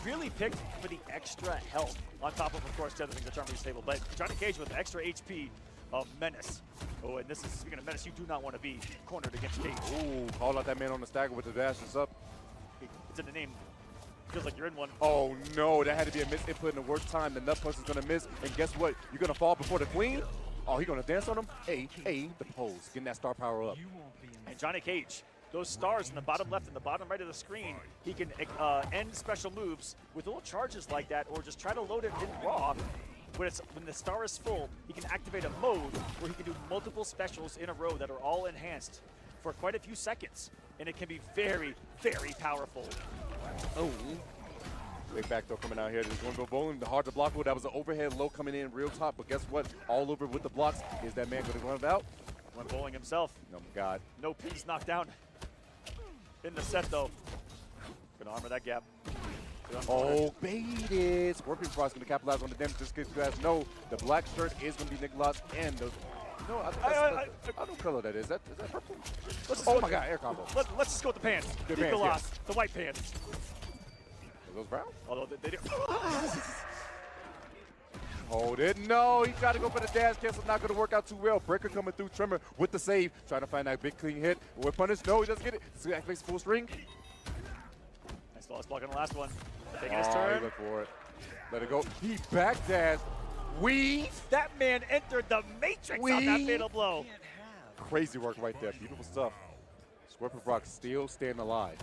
really picked for the extra health on top of course, the other things that Tremor is stable. But Johnny Cage with extra HP of Menace. Oh, and this is, speaking of Menace, you do not want to be cornered against Cage. Ooh, call out that man on the stagger with the dashes up. It's in the name. Feels like you're in one. Oh no, that had to be a misinput in the worst time. The nut punch is gonna miss, and guess what? You're gonna fall before the queen. Oh, he's gonna dance on him. The pose, getting that star power up. And Johnny Cage, those stars in the bottom left and the bottom right of the screen, he can end special moves with little charges like that, or just try to load it in raw. When the star is full, he can activate a mode where he can do multiple specials in a row that are all enhanced for quite a few seconds, and it can be very, very powerful. Oh, big back throw coming out here. There's going to go bowling. The hard to block. That was an overhead low coming in real top, but guess what? All over with the blocks. Is that man going to run it out? Went bowling himself. Oh my God. No pins knocked down in the set though. Gonna armor that gap. Oh, baited. ScorpionProcs going to capitalize on the damage. Just because you guys know the black shirt is going to be Nicolas and the. No, I don't know what color that is. Is that purple? Oh my God, air combo. Let's just go with the pants. Good Nicolas, pants, yeah. the white pants. Are those brown? Although they do. Hold it. No, he tried to go for the dash cancel. Not going to work out too well. Breaker coming through. Tremor with the save. Trying to find that big clean hit. With punish. No, he doesn't get it. He activates full string. Nice flawless block on the last one. Taking his turn. He went for it. Let it go. He backdashed. Weave. That man entered the matrix on that fatal blow. Crazy work right there. Beautiful stuff. ScorpionProcs still staying alive.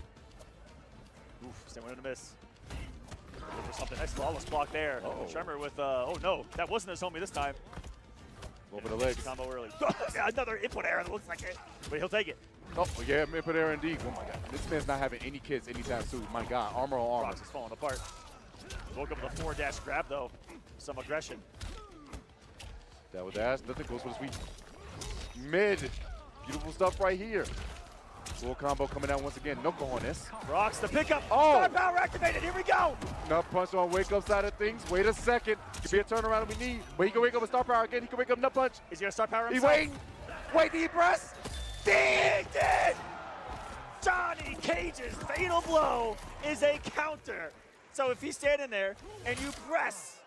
Oof, same one to miss. Look for something. Nice flawless block there. Tremor with, oh no, that wasn't his homie this time. Go for the legs. Combo early. Another input error that looks like it, but he'll take it. Oh, yeah, input error indeed. Oh, my God. This man's not having any kids anytime soon. My God, armor on armor. Procs is falling apart. Woke up with a 4-dash grab, though. Some aggression. That was dash. Nothing goes for the sweep. Mid. Beautiful stuff right here. Full combo coming out once again. No cojones. Procs the pickup. Oh! Star power activated. Here we go. Nut punch on wake up side of things. Wait a second. Could be a turnaround we need. But he can wake up with star power again. He can wake up nut punch. Is he gonna star power He's himself? waiting. Wait, did he press? He did! Johnny Cage's fatal blow is a counter. So if he's standing there and you press,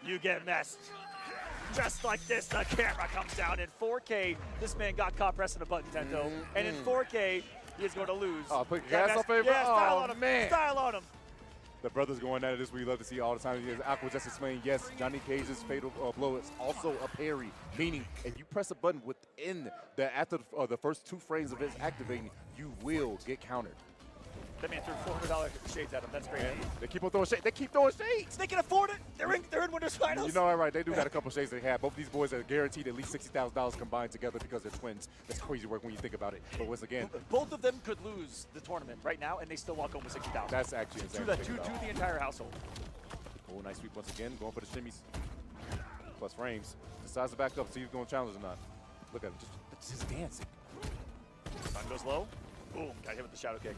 you get messed. Just like this, the camera comes down in 4K. This man got caught pressing a button, Tento. And in 4K, he is going to lose. Oh, put gas off favor? Yeah, style Oh, on him. man. Style on him. The brothers going at it. This we love to see all the time. As Aqua just explained, yes, Johnny Cage's fatal blow is also a parry, meaning if you press a button within after the first 2 frames of it activating, you will get countered. That man threw $400 shades at him. That's great. They keep on throwing shades. They keep throwing shades. They can afford it. They're in Winners Finals. You know that, right? They do got a couple shades they have. Both of these boys are guaranteed at least $60,000 combined together because they're twins. That's crazy work when you think about it. But once again, both of them could lose the tournament right now, and they still walk home with $60,000. That's actually insane. To the entire household. Oh, nice sweep once again. Going for the shimmies. Plus frames. Decides to back up. See if he's going to challenge or not. Look at him. Just dancing. Time goes low. Boom. Got hit with the shadow kick.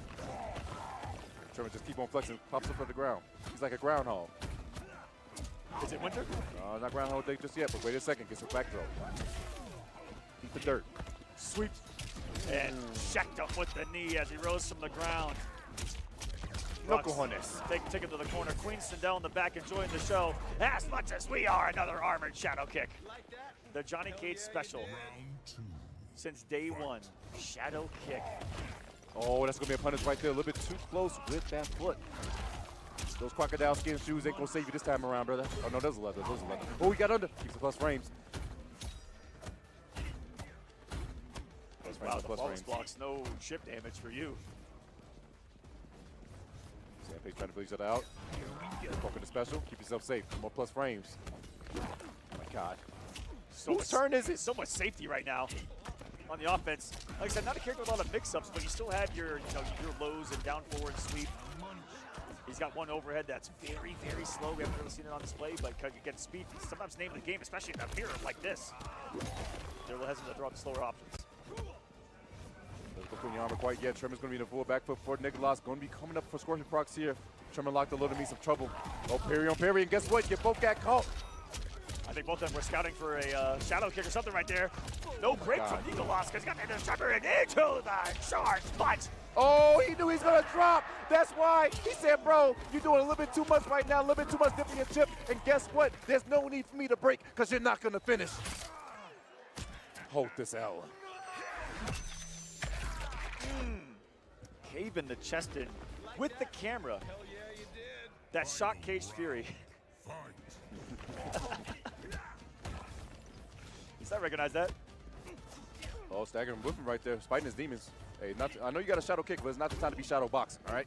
Trevor just keep on flexing. Pops up from the ground. He's like a groundhog. Is it winter? No, not groundhog day just yet, but wait a second. Gets a back throw. Eat the dirt. Sweep. And checked up with the knee as he rose from the ground. No cojones. Take him to the corner. Queen Sindel in the back enjoying the show as much as we are. Another armored shadow kick. The Johnny Cage special. Since day 1. Shadow kick. Oh, that's going to be a punish right there. A little bit too close with that foot. Those crocodile skin shoes ain't going to save you this time around, brother. Oh, no, those are leather. Those are leather. Oh, he got under. Keeps the plus frames. Wow, the flawless blocks. No chip damage for you. Sandpage trying to pull each other out. Poking the special. Keep yourself safe. More plus frames. Oh, my God. Whose turn is it? So much safety right now on the offense. Like I said, not a character with a lot of mix-ups, but you still have your, your lows and down forward sweep. He's got one overhead that's very, very slow. We haven't really seen it on display, but because you get speed, sometimes name of the game, especially in a mirror like this. They're a little hesitant to throw out the slower options. Doesn't go put the armor quite yet. Tremor's going to be in the full back foot for Nicolas. Going to be coming up for ScorpionProcs here. Tremor locked a little to me some trouble. Oh, parry on parry, and guess what? You both got caught. I think both of them were scouting for a shadow kick or something right there. No break from Nicolas, because he's got the Tremor and into the charge punch. Oh, he knew he was going to drop. That's why he said, bro, you're doing a little bit too much right now, a little bit too much dipping your chip. And guess what? There's no need for me to break because you're not going to finish. Hold this L. Caving the chest in with the camera. That shock Cage Fury. Does that recognize that? Oh, staggering whipping right there, spiting his demons. Hey, I know you got a shadow kick, but it's not the time to be shadow box, all right?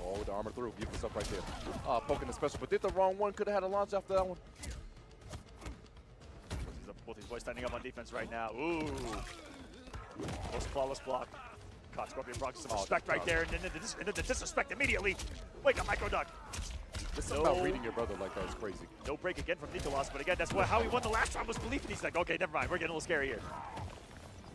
Oh, the armor through. Beautiful stuff right there. Poking the special, but did the wrong one. Could have had a launch after that one. Both these boys standing up on defense right now. Ooh. Most flawless block. Caught ScorpionProcs some respect right there, and then the disrespect immediately. Wake up, micro duck. This is about reading your brother like that is crazy. No break again from Nicolas, but again, that's how he won the last round was belief, and he's like, okay, never mind, we're getting a little scary here.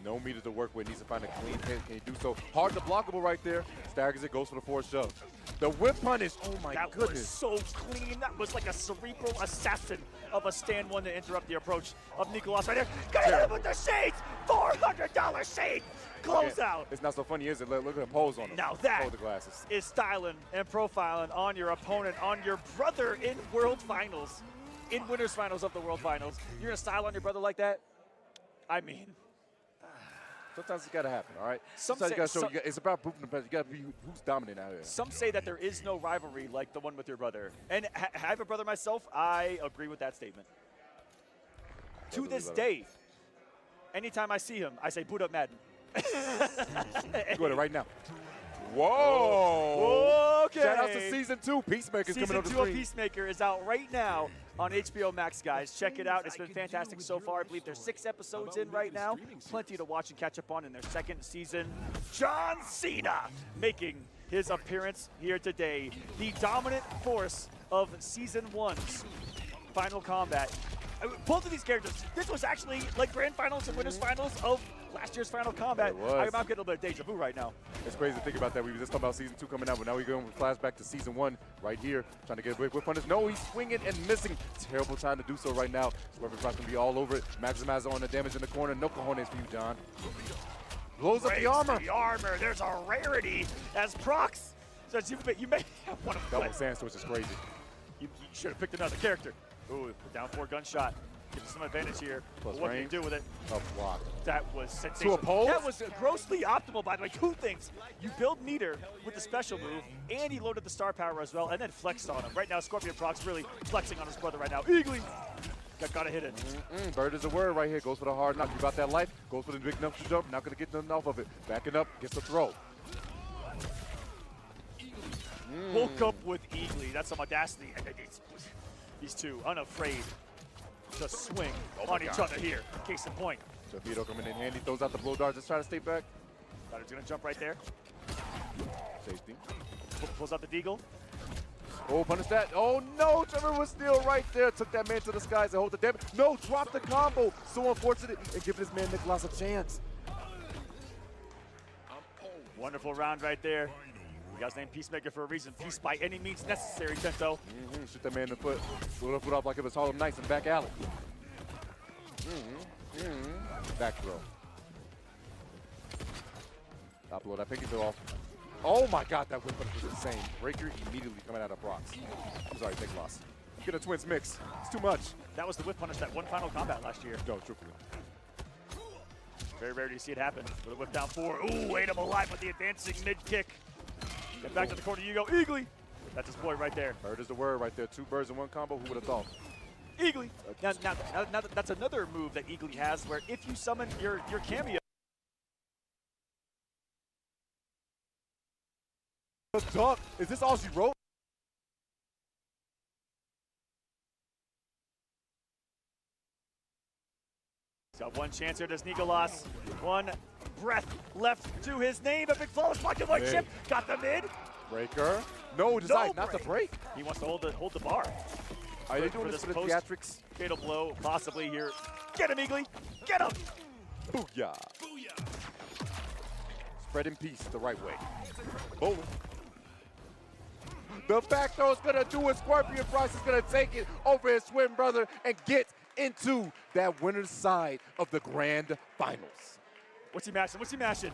No meter to work with, needs to find a clean hit. Can he do so? Hard to blockable right there. Staggers it, goes for the forward shove. The whip punish, oh my goodness. That was so clean. That was like a cerebral assassin of a stand one to interrupt the approach of Nicolas right there. Got hit him with the shades! $400 shade! Close out. It's not so funny, is it? Look at the pose on him. Now that the glasses. is styling and profiling on your opponent, on your brother in World Finals, in Winners Finals of the World Finals. You're going to style on your brother like that? I mean, sometimes it's got to happen, all right? Sometimes you got to show, it's about proving the best. You got to be who's dominant out here. Some say that there is no rivalry like the one with your brother. And I have a brother myself, I agree with that statement. To this day, anytime I see him, I say, boot up Madden. Go to right now. Whoa! Whoa, Okay. Shout out to Season 2. Peacemaker's coming up the Season 2 of screen. Peacemaker is out right now on HBO Max, guys. Check it out. It's been fantastic so far. I believe there's 6 episodes in right now. Plenty to watch and catch up on in their second season. John Cena making his appearance here today. The dominant force of Season 1's Final Combat. Both of these characters, this was actually like grand finals and winners finals of last year's Final Combat. It was. I'm getting a little bit of deja vu right now. It's crazy to think about that. We were just talking about Season 2 coming out, but now we're going with flashback to Season 1 right here. Trying to get a big whip on this. No, he's swinging and missing. Terrible time to do so right now. ScorpionProcs going to be all over it. Maximizer on the damage in the corner. No cojones for you, John. Blows up the armor. The armor. There's a rarity as Procs says you may have one of them. Double Sandstorm is crazy. You should have picked another character. Ooh, down 4 gunshot. Gives us some advantage here. Plus what range. can you do with it? A block. That was sensational. To oppose? That was grossly optimal, by the way. 2 things. You build meter with the special move, and he loaded the star power as well, and then flexed on him. Right now, ScorpionProcs really flexing on his brother right now. Eagly! Gotta hit it. Bird is a word right here. Goes for the hard knock. You got that life. Goes for the big knuckle jump. Not going to get nothing off of it. Backing up. Gets the throw. Woke up with Eagly. That's some audacity. These two unafraid to swing on each other here. Case in point. Torpedo coming in handy. Throws out the blow dart. Just try to stay back. Thought he was going to jump right there. Safety. Pulls out the deagle. Oh, punish that. Oh, no. Trevor was still right there. Took that man to the skies and hold the damage. No, drop the combo. So unfortunate. And give this man Nicolas a chance. Wonderful round right there. You guys named Peacemaker for a reason. Peace by any means necessary, Tento. Shoot that man in the foot. Blew the foot off like it was Harlem Nights in back alley. Back throw. Top blow that pinky throw off. Oh my God, that whip was insane. Breaker immediately coming out of Procs. I'm sorry, take loss. Get a twins mix. It's too much. That was the whip punish that one Final Combat last year. No, truthfully. Very rare to see it happen. With a whip down 4. Ooh, ate him alive with the advancing mid kick. Get back to the corner, you go. Eagly. That's his boy right there. Bird is the word right there. 2 birds in 1 combo. Who would have thought? Eagly. Now that's another move that Eagly has where if you summon your cameo. Dunk. Is this all she wrote? He's got one chance here. Does Nicolas. One breath left to his name. A big flawless block to white chip. Got the mid. Breaker. No, decide not to break. He wants to hold the bar. Are they doing this for the theatrics? Fatal blow possibly here. Get him, Eagly. Get him. Booyah. Spread in peace the right way. Boom. The back throw is going to do it. ScorpionProcs is going to take it over his twin brother and get into that winner's side of the grand finals. What's he mashing? What's he mashing?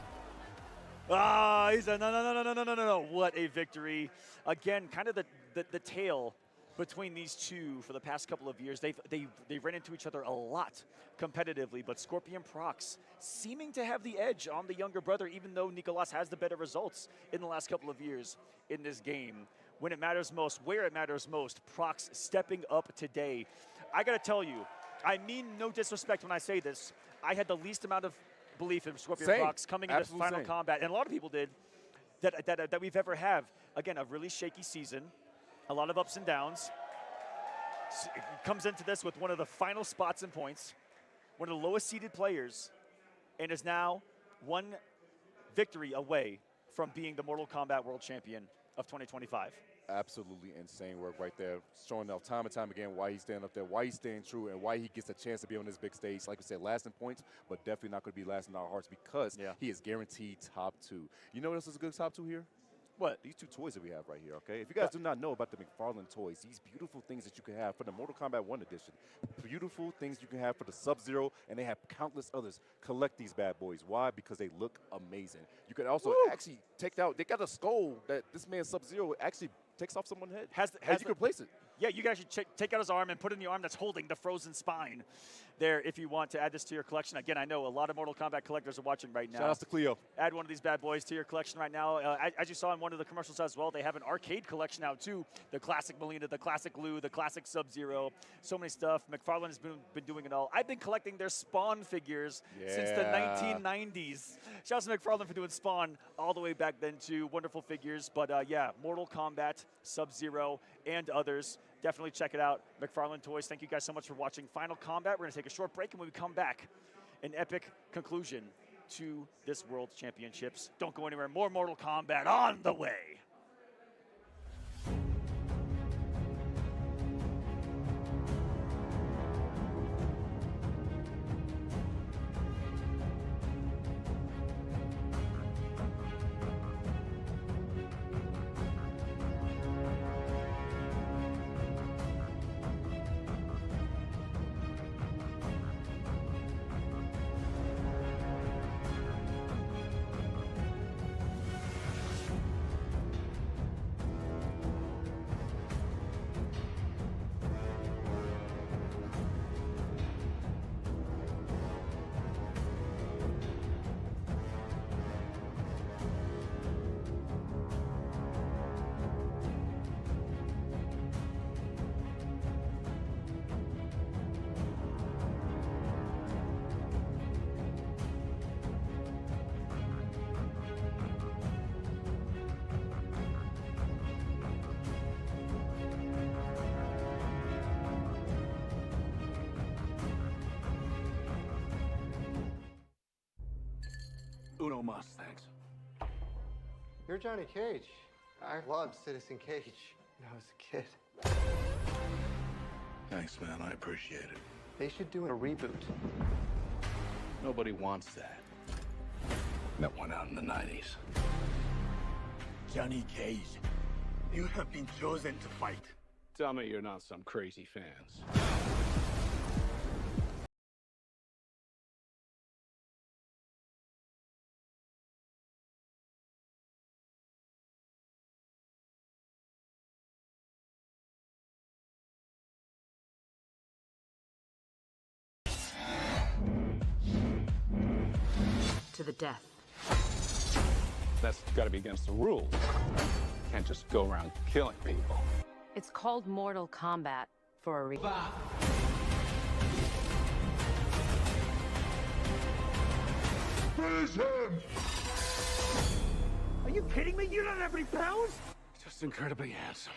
Ah, he's a no. What a victory. Again, kind of the tale between these two for the past couple of years. They've ran into each other a lot competitively, but ScorpionProcs seeming to have the edge on the younger brother, even though Nicolas has the better results in the last couple of years in this game. When it matters most, where it matters most, Procs stepping up today. I gotta tell you, I mean no disrespect when I say this. I had the least amount of belief in ScorpionProcs coming into Final Combat, and a lot of people did, that we've ever have. Again, a really shaky season, a lot of ups and downs. It comes into this with one of the final spots and points, one of the lowest seeded players, and is now one victory away from being the Mortal Kombat World Champion of 2025. Absolutely insane work right there. Showing off time and time again why he's staying up there, why he's staying true, and why he gets a chance to be on this big stage. Like we said, last in points, but definitely not going to be last in our hearts because he is guaranteed top 2. You know what else is a good top 2 here? What? These 2 toys that we have right here, okay? If you guys do not know about the McFarlane toys, these beautiful things that you can have for the Mortal Kombat 1 edition, beautiful things you can have for the Sub-Zero, and they have countless others. Collect these bad boys. Why? Because they look amazing. You can also actually take out, they got a skull that this man Sub-Zero actually takes off someone's head. You can place it. yeah, you guys should take out his arm and put in the arm that's holding the frozen spine there if you want to add this to your collection. Again, I know a lot of Mortal Kombat collectors are watching right now. Shout out to Cleo. Add one of these bad boys to your collection right now. As you saw in one of the commercials as well, they have an arcade collection now too. The classic Melina, the classic Lou, the classic Sub-Zero, so many stuff. McFarlane has been doing it all. I've been collecting their Spawn figures since the 1990s. Shout out to McFarlane for doing Spawn all the way back then too. Wonderful figures, but yeah, Mortal Kombat, Sub-Zero, and others. Definitely check it out. McFarlane Toys, thank you guys so much for watching Final Combat. We're going to take a short break, and when we come back, an epic conclusion to this World Championships. Don't go anywhere. More Mortal Kombat on the way. Uno mas, thanks. You're Johnny Cage. I loved Citizen Cage when I was a kid. Thanks, man. I appreciate it. They should do a reboot. Nobody wants that. That went out in the 90s. Johnny Cage, you have been chosen to fight. Tell me you're not some crazy fans. To the death. That's gotta be against the rules. Can't just go around killing people. It's called Mortal Kombat for a reason. Freeze him! Are you kidding me? You don't have any powers? Just incredibly handsome.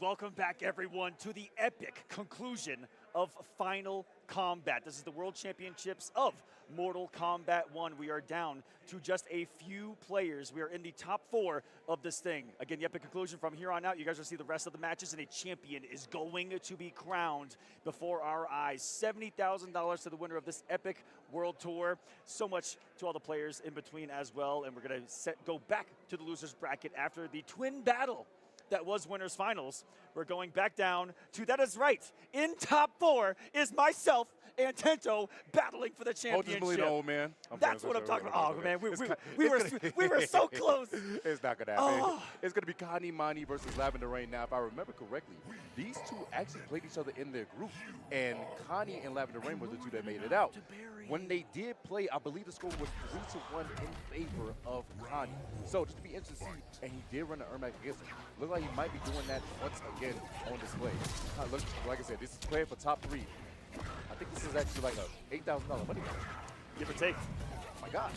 welcome back everyone to the epic conclusion of Final Kombat. This is the World Championships of Mortal Kombat 1. We are down to just a few players. We are in the top 4 of this thing. Again, the epic conclusion from here on out. You guys will see the rest of the matches, and a champion is going to be crowned before our eyes. $70,000 to the winner of this epic world tour. So much to all the players in between as well. And we're going to go back to the losers bracket after the twin battle that was winners finals. We're going back down to, that is right, in top 4 is myself and Tento battling for the championship. Hold this, old man. That's what I'm talking about. Oh, man, we were so close. It's not going to happen. It's going to be Canamani versus Lavender Rain. Now, if I remember correctly, these two actually played each other in their group, and Connie and Lavender Rain were the two that made it out. When they did play, I believe the score was 3-1 in favor of Connie. So just to be interesting to see, and he did run the Ermac against him. Looks like he might be doing that once again on display. Look, like I said, this is playing for top 3. I think this is actually like a $8,000 money match. Give or take. Oh my gosh.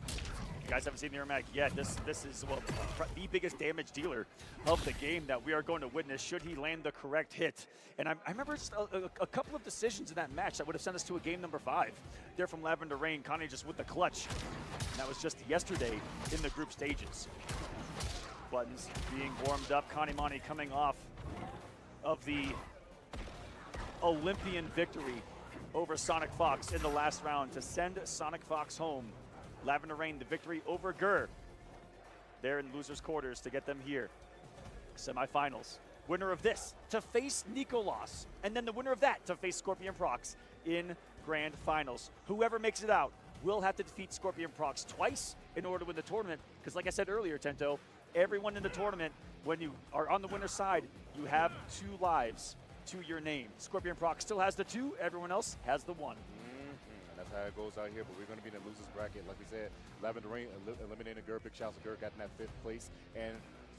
You guys haven't seen the Ermac yet. This is well, the biggest damage dealer of the game that we are going to witness should he land the correct hit. And I remember just a couple of decisions in that match that would have sent us to a game number 5. There from Lavender Rain, Connie just with the clutch. And that was just yesterday in the group stages. Buttons being warmed up. Canamani coming off of the Olympian victory over SonicFox in the last round to send SonicFox home. Lavender Rain, the victory over Gur. They're in losers' quarters to get them here. Semifinals. Winner of this to face Nicolas. And then the winner of that to face ScorpionProcs in grand finals. Whoever makes it out will have to defeat ScorpionProcs twice in order to win the tournament. Because like I said earlier, Tento, everyone in the tournament, when you are on the winner's side, you have 2 lives to your name. ScorpionProcs still has the 2, everyone else has the 1. And that's how it goes out here, but we're going to be in the losers bracket. Like we said, Lavender Rain eliminating Gur. Big shouts to Gur, got in that 5th place. And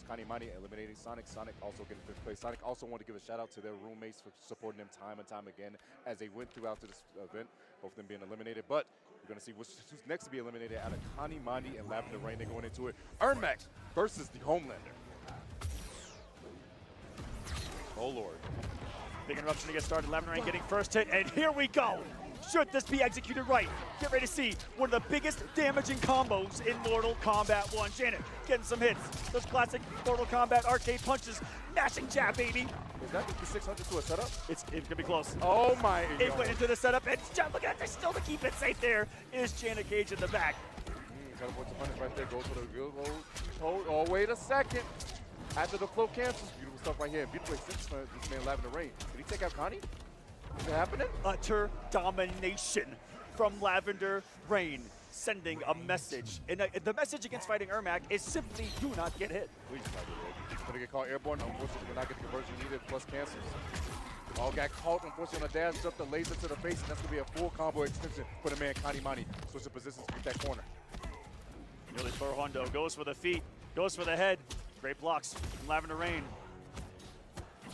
Canamani eliminating Sonic. Sonic also getting 5th place. Sonic also wanted to give a shout out to their roommates for supporting them time and time again as they went throughout this event, both of them being eliminated. But we're going to see who's next to be eliminated out of Canamani and Lavender Rain. They're going into it. Ermac versus the Homelander. Oh, Lord. Big interruption to get started. Lavender Rain getting first hit, and here we go. Should this be executed right? Get ready to see one of the biggest damaging combos in Mortal Kombat 1. Janet getting some hits. Those classic Mortal Kombat arcade punches. Mashing jab, baby. Is that 5600 to a setup? It's going to be close. Oh, my. It went into the setup, and look at that. Still to keep it safe there is Janet Cage in the back. Teleports the punish right there. Goes for the good hold. Oh, wait a second. After the flow cancels, beautiful stuff right here. Beautiful assist for this man Lavender Rain. Did he take out Connie? Is it happening? Utter domination from Lavender Rain, sending a message. And the message against fighting Ermac is simply do not get hit. Please do not get hit. He's going to get caught airborne. Unfortunately, did not get the conversion needed, plus cancels. All got caught, unfortunately, on the dash, jumped the laser to the face, and that's going to be a full combo extension for the man Canamani. Switching positions to get that corner. Nearly for Hondo, goes for the feet, goes for the head. Great blocks from Lavender Rain.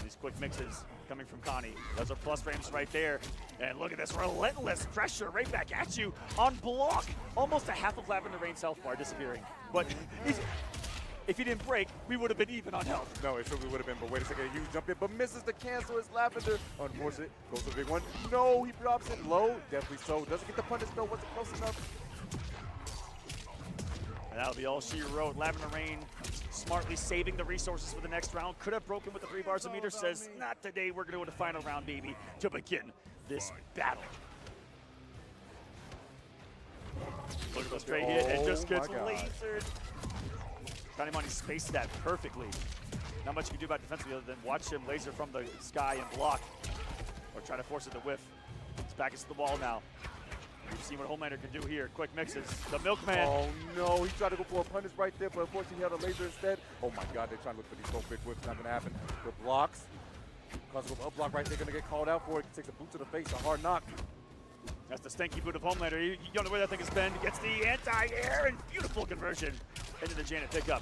These quick mixes coming from Connie. Those are plus frames right there. And look at this relentless pressure right back at you on block. Almost a half of Lavender Rain's health bar disappearing. But if he didn't break, we would have been even on health. No, it surely would have been, but wait a second, a huge jump in, but misses the cancel. It's Lavender. Unfortunate, goes for the big one. No, he drops it low. Definitely so. Doesn't get the punish though. Wasn't close enough. And that'll be all she wrote. Lavender Rain smartly saving the resources for the next round. Could have broken with the 3 bars a meter. Says, not today. We're going to go to the final round, baby, to begin this battle. Look at the straight hit and just gets lasered. Canamani spaced that perfectly. Not much you can do about defensively other than watch him laser from the sky and block. Or try to force it to whiff. It's back into the wall now. We've seen what Homelander can do here. Quick mixes. The Milkman. Oh, no. He tried to go for a punish right there, but unfortunately he had a laser instead. Oh, my God. They're trying to look for these low big whips. Not going to happen. The blocks. Because of a block right there, going to get called out for it. Takes a boot to the face. A hard knock. That's the stanky boot of Homelander. You don't know where that thing has been. Gets the anti-air and beautiful conversion into the Janet pickup.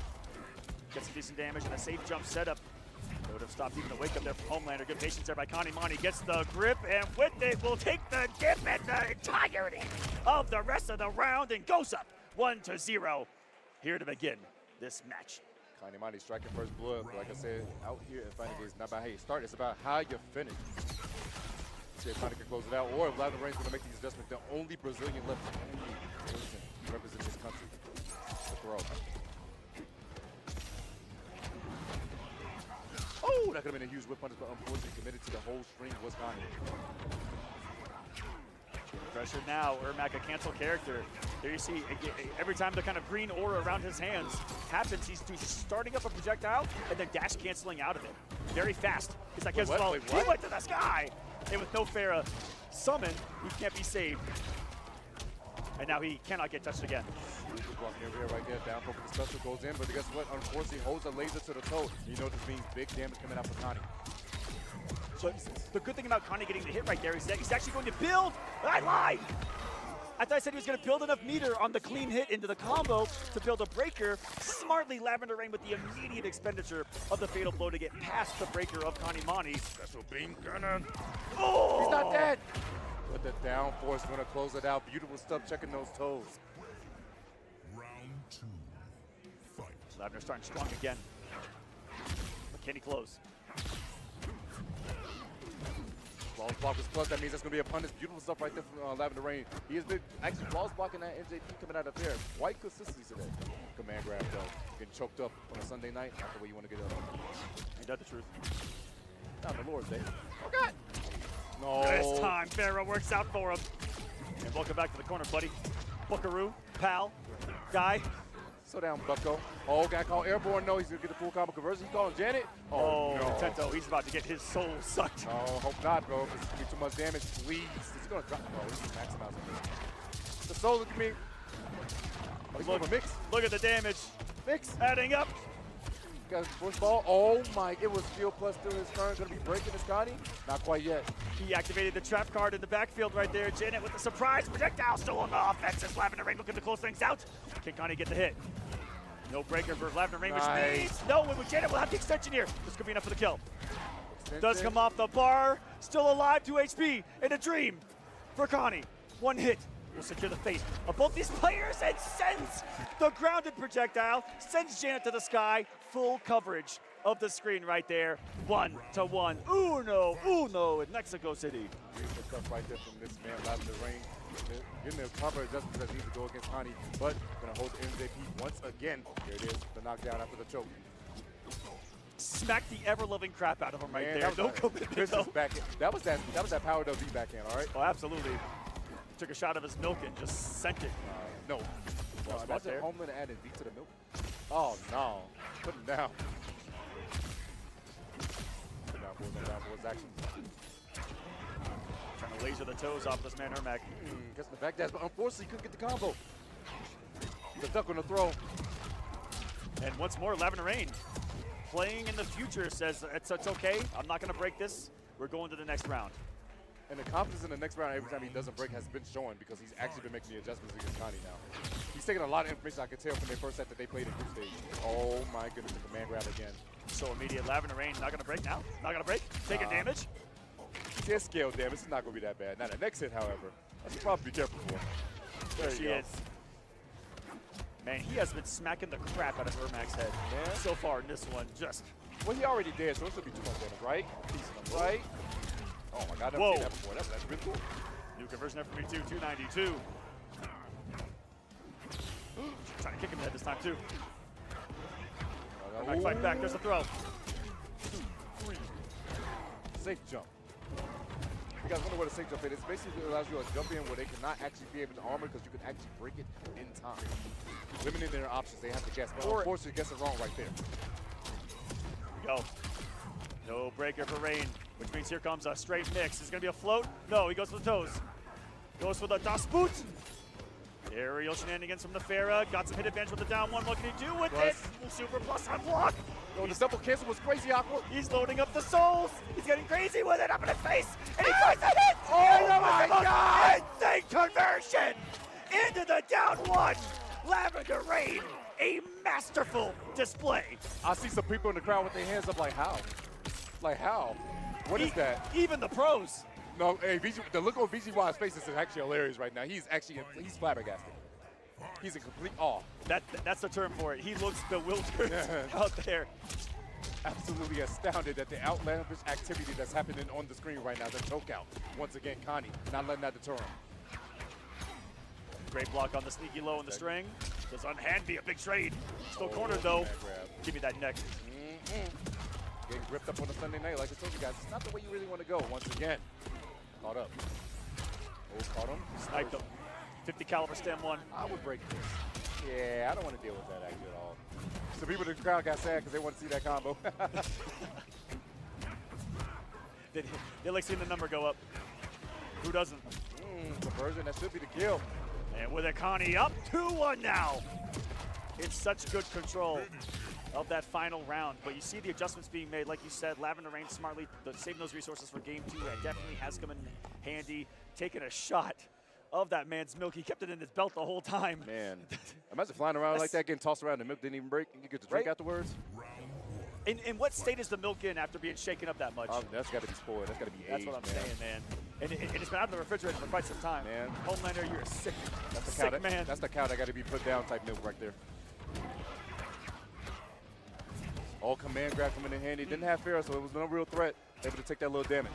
Gets some decent damage and a safe jump setup. They would have stopped even the wake up there from Homelander. Good patience there by Canamani. Gets the grip, and with it, will take the dip and the entirety of the rest of the round and goes up 1-0 here to begin this match. Canamani striking first blood. But like I said, out here in fighting games, it's not about how you start, it's about how you finish. See if Connie can close it out, or if Live Range going to make these adjustments. The only Brazilian left, the only person representing this country to throw. Oh, that could have been a huge whip punish, but unfortunately committed to the whole string was Connie. Pressure now, Ermac, a cancel character. There you see, every time the kind of green aura around his hands happens, he's starting up a projectile and then dash canceling out of it. Very fast. He's like, he went to the sky! And with no Farah summon, he can't be saved. And now he cannot get touched again. Blocking over here right there, down for the special goes in, but guess what? Unfortunately, holds a laser to the toe. You know this means big damage coming out for Connie. So the good thing about Connie getting the hit right there is that he's actually going to build. I lied! I thought I said he was going to build enough meter on the clean hit into the combo to build a breaker. Smartly, Lavender Rain with the immediate expenditure of the fatal blow to get past the breaker of Canamani. Special beam gunner. Oh! He's not dead! But the down force going to close it out. Beautiful stuff checking those toes. Round 2. Fight. Lavender starting strong again. But can he close? Flawless block was close. That means that's going to be a punish. Beautiful stuff right there from Lavender Rain. He has been actually flawless blocking that NJP coming out of there. Quite consistency today. Command grab though. Getting choked up on a Sunday night. Not the way you want to get up. Ain't that the truth? Not the Lord's Day. Oh God! No. This time, Farah works out for him. And welcome back to the corner, buddy. Buckaroo, pal, guy. Slow down, Bucko. Oh, got called airborne. No, he's going to get the full combo conversion. He's calling Janet. Oh, no. Tento, he's about to get his soul sucked. Oh, hope not, bro. This is going to be too much damage. Please. Is he going to drop? Oh, he's maximizing this. The soul, look at me. Oh, he's going to mix. Look at the damage. Mix. Adding up. Got his push ball. Oh, my. It was Steel Plus through his turn. Going to be breaking his Scotty. Not quite yet. He activated the trap card in the backfield right there. Janet with the surprise projectile still on the offense as Lavender Rain looking to close things out. Can Connie get the hit? No breaker for Lavender Rain, which means no, with Janet will have the extension here. This could be enough for the kill. Extension. Does come off the bar. Still alive, 2 HP in a dream for Connie. One hit will secure the fate of both these players and sends the grounded projectile, sends Janet to the sky. Full coverage of the screen right there. 1-1. Uno in Mexico City. Beautiful stuff right there from this man, Lavender Rain. Getting the proper adjustments that need to go against Connie, but gonna hold the MJP once again. There it is, the knockdown after the choke. Smack the ever-loving crap out of him right there. No commitment. That was that power W backhand, all right? Oh, absolutely. Took a shot of his milk and just sent it. No. That's a home run added V to the milk. Oh no. Put him down. Down boys action. Trying to laser the toes off this man, Ermac. Gets the back dash, but unfortunately couldn't get the combo. The duck on the throw. And once more, Lavender Rain playing in the future says it's okay. I'm not going to break this. We're going to the next round. And the confidence in the next round every time he doesn't break has been showing because he's actually been making the adjustments against Connie now. He's taking a lot of information I could tell from their first set that they played in group stage. Oh my goodness, the command grab again. So immediate Lavender Rain, not going to break now. Not going to break. Taking damage. Just scale damage. It's not going to be that bad. Now the next hit, however, I should probably be careful for. There she is. Man, he has been smacking the crap out of Ermac's head so far in this one. Just. Well, he already did, so it should be too much damage, right? Right? Oh my God, I've never seen that before. That's really cool. New conversion for me too, 292. Trying to kick him in the head this time too. Fight back, there's a throw. 2, 3. Safe jump. You guys wonder what a safe jump is? It basically allows you to jump in where they cannot actually be able to armor because you can actually break it in time. Limiting their options, they have to guess. But unfortunately, guess it wrong right there. Here we go. No breaker for Rain, which means here comes a straight mix. Is it going to be a float? No, he goes for the toes. Goes for the Das Boot. Aerial shenanigans from the Farah. Got some hit advantage with the down one. What can he do with it? Super plus on block. Oh, the double cancel was crazy, Aqua. He's loading up the souls. He's getting crazy with it up in his face. And he tries to hit. Oh my God! Insane conversion into the down one. Lavender Rain, a masterful display. I see some people in the crowd with their hands up like, how? Like, how? What is that? Even the pros. No, hey, the look on VGY's face is actually hilarious right now. He's flabbergasted. He's in complete awe. That's the term for it. He looks bewildered out there. Absolutely astounded at the outlandish activity that's happening on the screen right now. The chokeout. Once again, Connie not letting that deter him. Great block on the sneaky low in the string. Does unhand be a big trade. Still cornered though. Give me that neck. Getting gripped up on a Sunday night, like I told you guys, it's not the way you really want to go. Once again, caught up. Oh, caught him. Sniped him. 50 caliber stem one. I would break this. Yeah, I don't want to deal with that actually at all. So people in the crowd got sad because they want to see that combo. They like seeing the number go up. Who doesn't? Conversion, that should be the kill. And with a Connie up 2-1 now. It's such good control of that final round. But you see the adjustments being made. Like you said, Lavender Rain smartly saving those resources for game 2. That definitely has come in handy. Taking a shot of that man's milk. He kept it in his belt the whole time. Man, imagine flying around like that, getting tossed around, the milk didn't even break, and you get to drink afterwards. In what state is the milk in after being shaken up that much? That's got to be spoiled. That's got to be aged, That's what I'm saying, man. And it's been out of the refrigerator for quite some time. Man. Homelander, you're a sick, That's the sick man. That's the cow that got to be put down type milk right there. All command grab coming in handy. Didn't have fair, so it was no real threat. Able to take that little damage.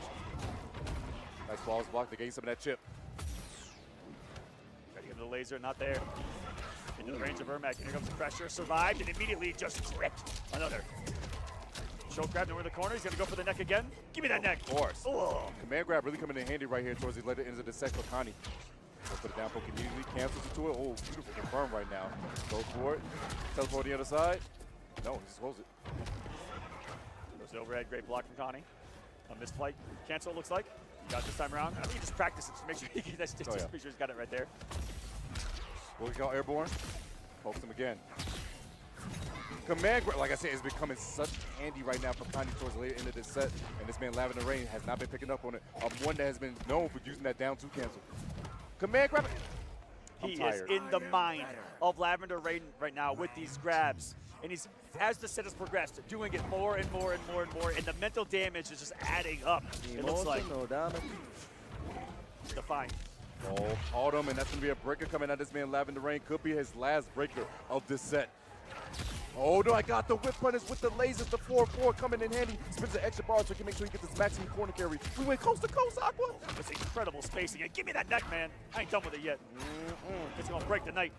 Nice balls blocked to gain some of that chip. Try to get the laser, not there. Into the range of Ermac, and here comes the pressure. Survived, and immediately just gripped another. Choke grab over the corner. He's going to go for the neck again. Give me that neck. Of course. Oh. Command grab really coming in handy right here towards the later ends of the set for Connie. Go for the down poke immediately. Cancels into it. Oh, beautiful confirm right now. Go for it. Teleport to the other side. No, he just holds it. Goes overhead. Great block from Connie. A missed flight. Cancel, looks like. Got this time around. I think he just practiced it to make sure he make sure he's got it right there. What we call airborne. Pokes him again. Command grab, like I said, is becoming such handy right now for Connie towards the later end of this set. And this man, Lavender Rain, has not been picking up on it. One that has been known for using that down 2 cancel. Command grab. He is in the mind of Lavender Rain right now with these grabs. And he's, as the set has progressed, doing it more and more and more and more. And the mental damage is just adding up. It looks like. Define. Oh, caught him, and that's going to be a breaker coming out. This man, Lavender Rain, could be his last breaker of this set. Oh no, I got the whip punish with the lasers, the 4-4 coming in handy. Spins an extra bar so he can make sure he gets this maximum corner carry. We went coast to coast, Aqua. That's incredible spacing. And give me that neck, man. I ain't done with it yet. It's going to break the night.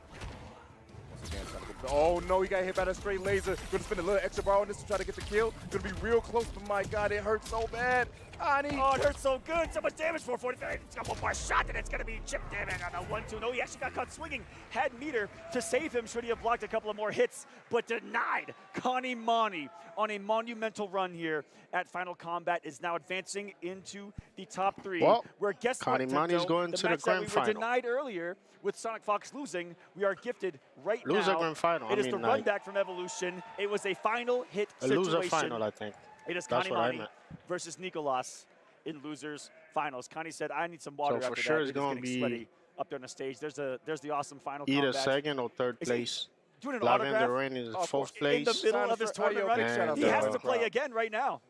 Oh no, he got hit by that straight laser. Gonna spend a little extra bar on this to try to get the kill. Gonna be real close, but my God, it hurts so bad. Connie. Oh, it hurts so good. So much damage. 445. It's got one more shot, and it's gonna be chip damage on the 1-2. No, he actually got caught swinging. Had meter to save him. Should he have blocked a couple of more hits, but denied. Canamani on a monumental run here at Final Combat is now advancing into the top 3. Well, where guess what, Canamani's going to the grand final. We were denied earlier with SonicFox losing. We are gifted right now. Loser grand final. It is the run back from Evolution. It was a final hit situation. Loser final, I think. It is Canamani versus Nicolas in losers finals. Connie said, "I need some water." So after for sure, that. it's going to be sweaty up there on the stage. There's the awesome final. Either combat. second or third place. Doing an Lavender autograph Rain is 4th place. in the middle of his tournament run. He has to play again right now.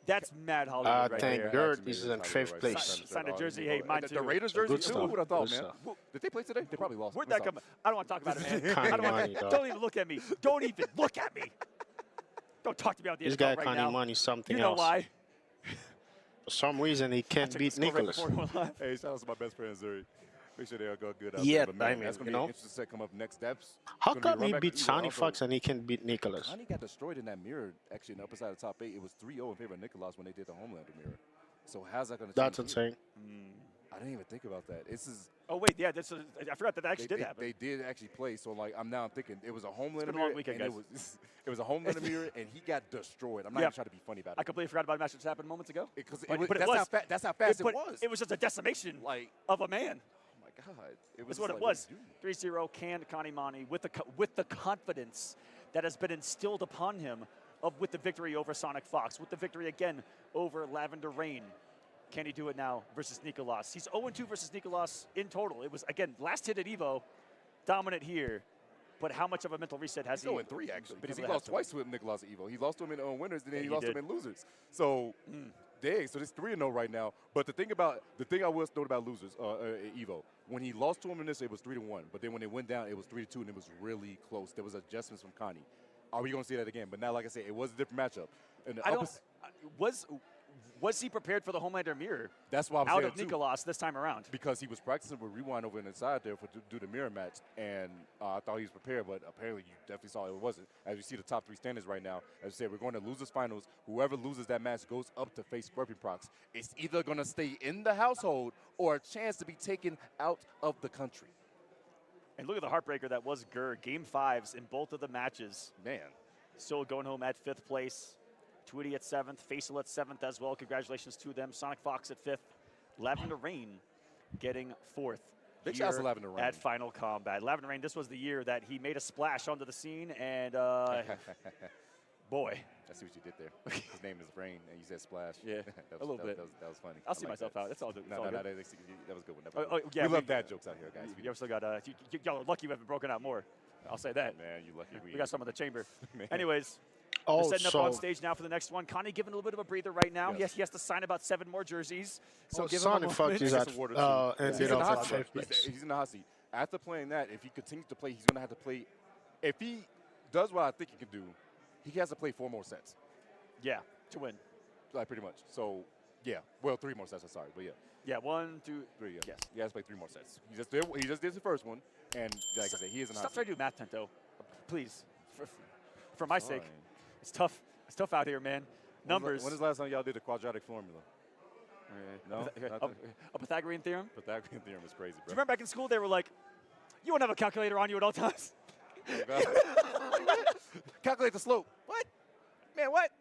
That's mad Hollywood right thank there. Gert is in 5th place. Signed a jersey. Hey, mine too. The Raiders jersey too. Who would have thought, man? Did they play today? They probably lost. Where'd that come? I don't want to talk about it, man. I don't want to. Don't even look at me. Don't even look at me. Don't talk to me about the This NFL guy right now. Canamani something else. You know else. why? For some reason, he can't beat Nicolas. Hey, shout out to my best friend, Zuri. Make sure they all go good out yeah, there. But man, I mean, that's going to be an interesting set come up next steps. How come he beat SonicFox and he can beat Nicolas? Connie got destroyed in that mirror, actually, in the upper side of the top 8. It was 3-0 in favor of Nicolas when they did the Homelander mirror. So how's that going to change? That's insane. I didn't even think about that. This is. Oh wait, yeah, I forgot that actually did happen. They did actually play. So like, I'm thinking it was a Homelander a mirror, long weekend, and guys. it was a Homelander mirror, and he got destroyed. I'm not even trying to be funny about it. I completely forgot about a match that happened moments ago. That's how fast it was. It was just a decimation of a man. Oh my God, That's what it was. 3-0 canned Canamani with the confidence that has been instilled upon him with the victory over SonicFox, with the victory again over Lavender Rain. Can he do it now versus Nicolas? He's 0-2 versus Nicolas in total. It was, again, last hit at Evo, dominant here. But how much of a mental reset has he? He's 0-3, actually, because he lost twice with Nicolas at Evo. He lost to him in winners, and then he lost to him in losers. So Dang, so there's 3-0 right now. But the thing I was note about losers, Evo, when he lost to him in this, it was 3-1. But then when it went down, it was 3-2, and it was really close. There was adjustments from Connie. Are we going to see that again? But now, like I said, it was a different matchup. And was he prepared for the Homelander mirror? That's why I was out saying of Nicolas this time around. Because he was practicing with Rewind over inside there to do the mirror match, and I thought he was prepared, but apparently you definitely saw it wasn't. As you see the top 3 standings right now, as I said, we're going to losers finals. Whoever loses that match goes up to face ScorpionProcs. It's either going to stay in the household or a chance to be taken out of the country. And look at the heartbreaker that was Gurr. Game 5s in both of the matches. Man. Still going home at 5th place. Tweedy at 7th, Faysal at 7th as well. Congratulations to them. SonicFox at 5th. Lavender Rain getting 4th. Big shout out to Lavender Rain. At Final Combat. Lavender Rain, this was the year that he made a splash onto the scene, and boy. I see what you did there. His name is Rain, and you said splash. Yeah, that was, a little bit. That was funny. I'll see myself out. That's all good. No, that was good one. Yeah, we love dad jokes out here, guys. You still got, y'all are lucky you haven't broken out more. I'll say that. Man, you lucky. We got some in the chamber. Anyways. Oh, setting up on stage now for the next one. Connie giving a little bit of a breather right now. Yes, he has to sign about 7 more jerseys. So give him a moment. He's in the hot seat. After playing that, if he continues to play, he's going to have to play. If he does what I think he can do, he has to play 4 more sets. Yeah, to win. Like, pretty much. So, yeah. Well, 3 more sets, I'm sorry. But, yeah. Yeah, 1, 2, 3, yeah. Yes. He has to play 3 more sets. He just did the first one. And, like I said, he is in the hot seat. Stop trying to do math, Tento. Please. For my sake. It's tough. It's tough out here, man. Numbers. When is the last time y'all did the quadratic formula? No? A Pythagorean theorem? Pythagorean theorem is crazy, bro. Do you remember back in school they were like, you won't have a calculator on you at all times? Calculate the slope. What? Man, what?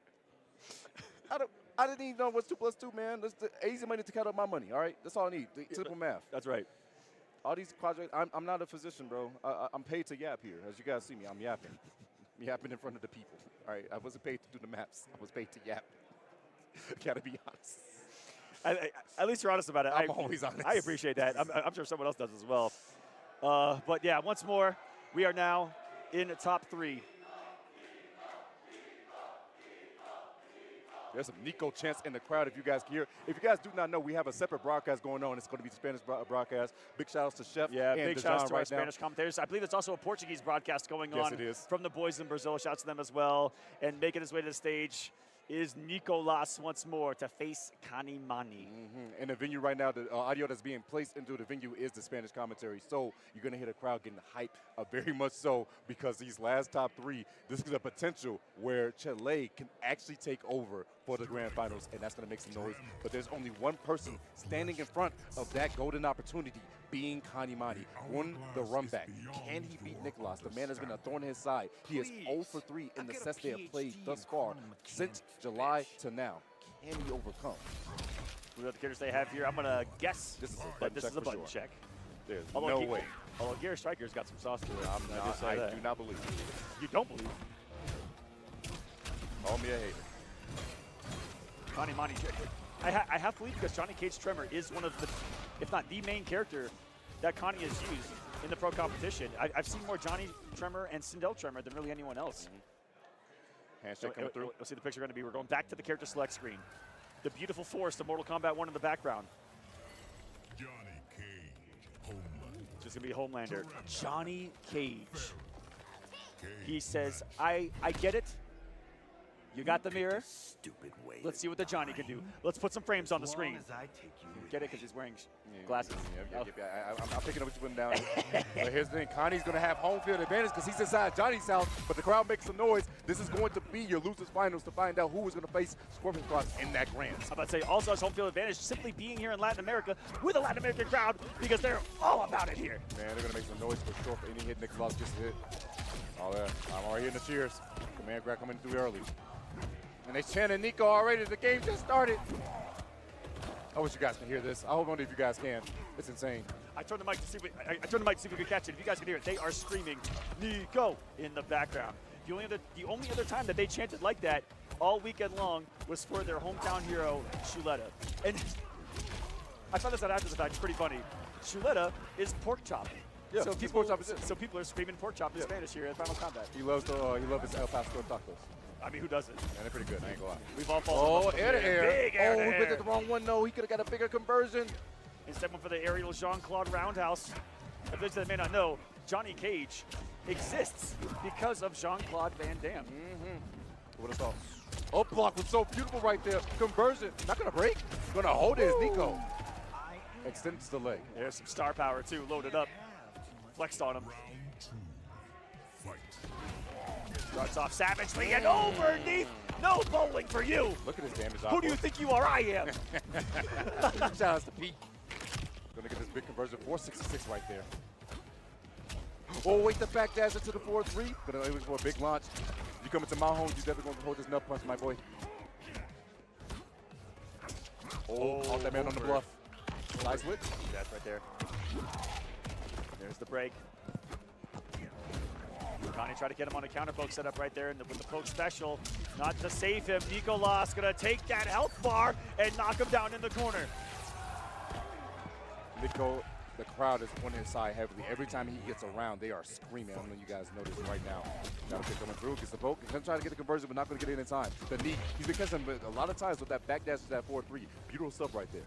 I didn't even know what's 2 plus 2, man. That's the easy money to count up my money, all right? That's all I need. Simple math. That's right. All these quadratic, I'm not a physician, bro. I'm paid to yap here. As you guys see me, I'm yapping. I'm yapping in front of the people. All right, I wasn't paid to do the maps. I was paid to yap. Gotta be honest. At least you're honest about it. I'm always honest. I appreciate that. I'm sure someone else does as well. But yeah, once more, we are now in the top 3. There's some Nico chants in the crowd if you guys can hear. If you guys do not know, we have a separate broadcast going on. It's going to be the Spanish broadcast. Big shout outs to Chef. Yeah, and big shout outs to our Spanish commentators. I believe there's also a Portuguese broadcast going on. Yes, it is. From the boys in Brazil. Shouts to them as well. And making his way to the stage is Nicolas once more to face Canamani. In the venue right now, the audio that's being placed into the venue is the Spanish commentary. So you're going to hear the crowd getting hyped very much so, because these last top 3, this is a potential where Chile can actually take over for the grand finals, and that's going to make some noise. But there's only one person standing in front of that golden opportunity, being Canamani. Won the run back. Can he beat Nicolas? The man has been a thorn in his side. He is 0 for 3 in the sets they have played thus far since July to now. Can he overcome? Look at the characters they have here. I'm going to guess that this is a button check. There's no way. Although Gary Striker's got some sauce to it. I do not believe. You don't believe? Call me a hater. Canamani. I have to believe, because Johnny Cage Tremor is one of the, if not the main character that Connie has used in the pro competition. I've seen more Johnny Tremor and Sindel Tremor than really anyone else. Handshake coming through. Let's see the picture going to be. We're going back to the character select screen. The beautiful forest of Mortal Kombat 1 in the background. Johnny Cage, Homelander. Just going to be Homelander. Johnny Cage. He says, I get it. You got the mirror. Stupid way. Let's see what the Johnny can do. Let's put some frames on the screen. Get it, because he's wearing glasses. I'm picking up what you're putting down. But here's the thing. Connie's going to have home field advantage because he's inside Johnny's house, but the crowd makes some noise. This is going to be your losers finals to find out who is going to face ScorpionProcs in that grand. I'm about to say, also has home field advantage simply being here in Latin America with a Latin American crowd, because they're all about it here. Man, they're going to make some noise for sure for any hit Nicolas gets hit. Oh, yeah. I'm already hearing the cheers. Command grab coming through early. And they chanted Nico already. The game just started. I wish you guys can hear this. I hope one of you guys can. It's insane. I turned the mic to see if we could catch it. If you guys can hear it, they are screaming Nico in the background. The only other time that they chanted like that all weekend long was for their hometown hero, Chuleta. And I found this out after the fact. It's pretty funny. Chuleta is pork chop. Yeah, so people are screaming pork chop in Spanish here at Final Combat. He loves his El Pastor tacos. I mean, who doesn't? Man, they're pretty good. I ain't gonna lie. We've all fallen. Air to air. Big air to he air. picked up the wrong one. No, he could have got a bigger conversion. Instead, went for the aerial Jean-Claude roundhouse. For those that may not know, Johnny Cage exists because of Jean-Claude Van Damme. What a thought. Oh, block was so beautiful right there. Conversion. Not gonna break. Gonna hold it as Nico. Extends the leg. There's some star power too, loaded up. Flexed on him. Starts off savagely and overneath. No bowling for you. Look at his damage. Who do you think you are? I am. Shout out to Pete. Gonna get this big conversion. 466 right there. Oh, wait, the back dash into the 4-3. Gonna aim for a big launch. You come into my home, you definitely gonna hold this nut punch, my boy. Oh, off that man on the bluff. Side switch. That's right there. There's the break. Connie tried to get him on a counter poke setup right there with the poke special. Not to save him. Nicolas gonna take that health bar and knock him down in the corner. Nico, the crowd is on his side heavily. Every time he gets around, they are screaming. I don't know if you guys notice right now. Got a pick coming through, gets the poke. He's gonna try to get the conversion, but not gonna get it in time. The knee, he's been catching him a lot of times with that back dash to that 4-3. Beautiful stuff right there.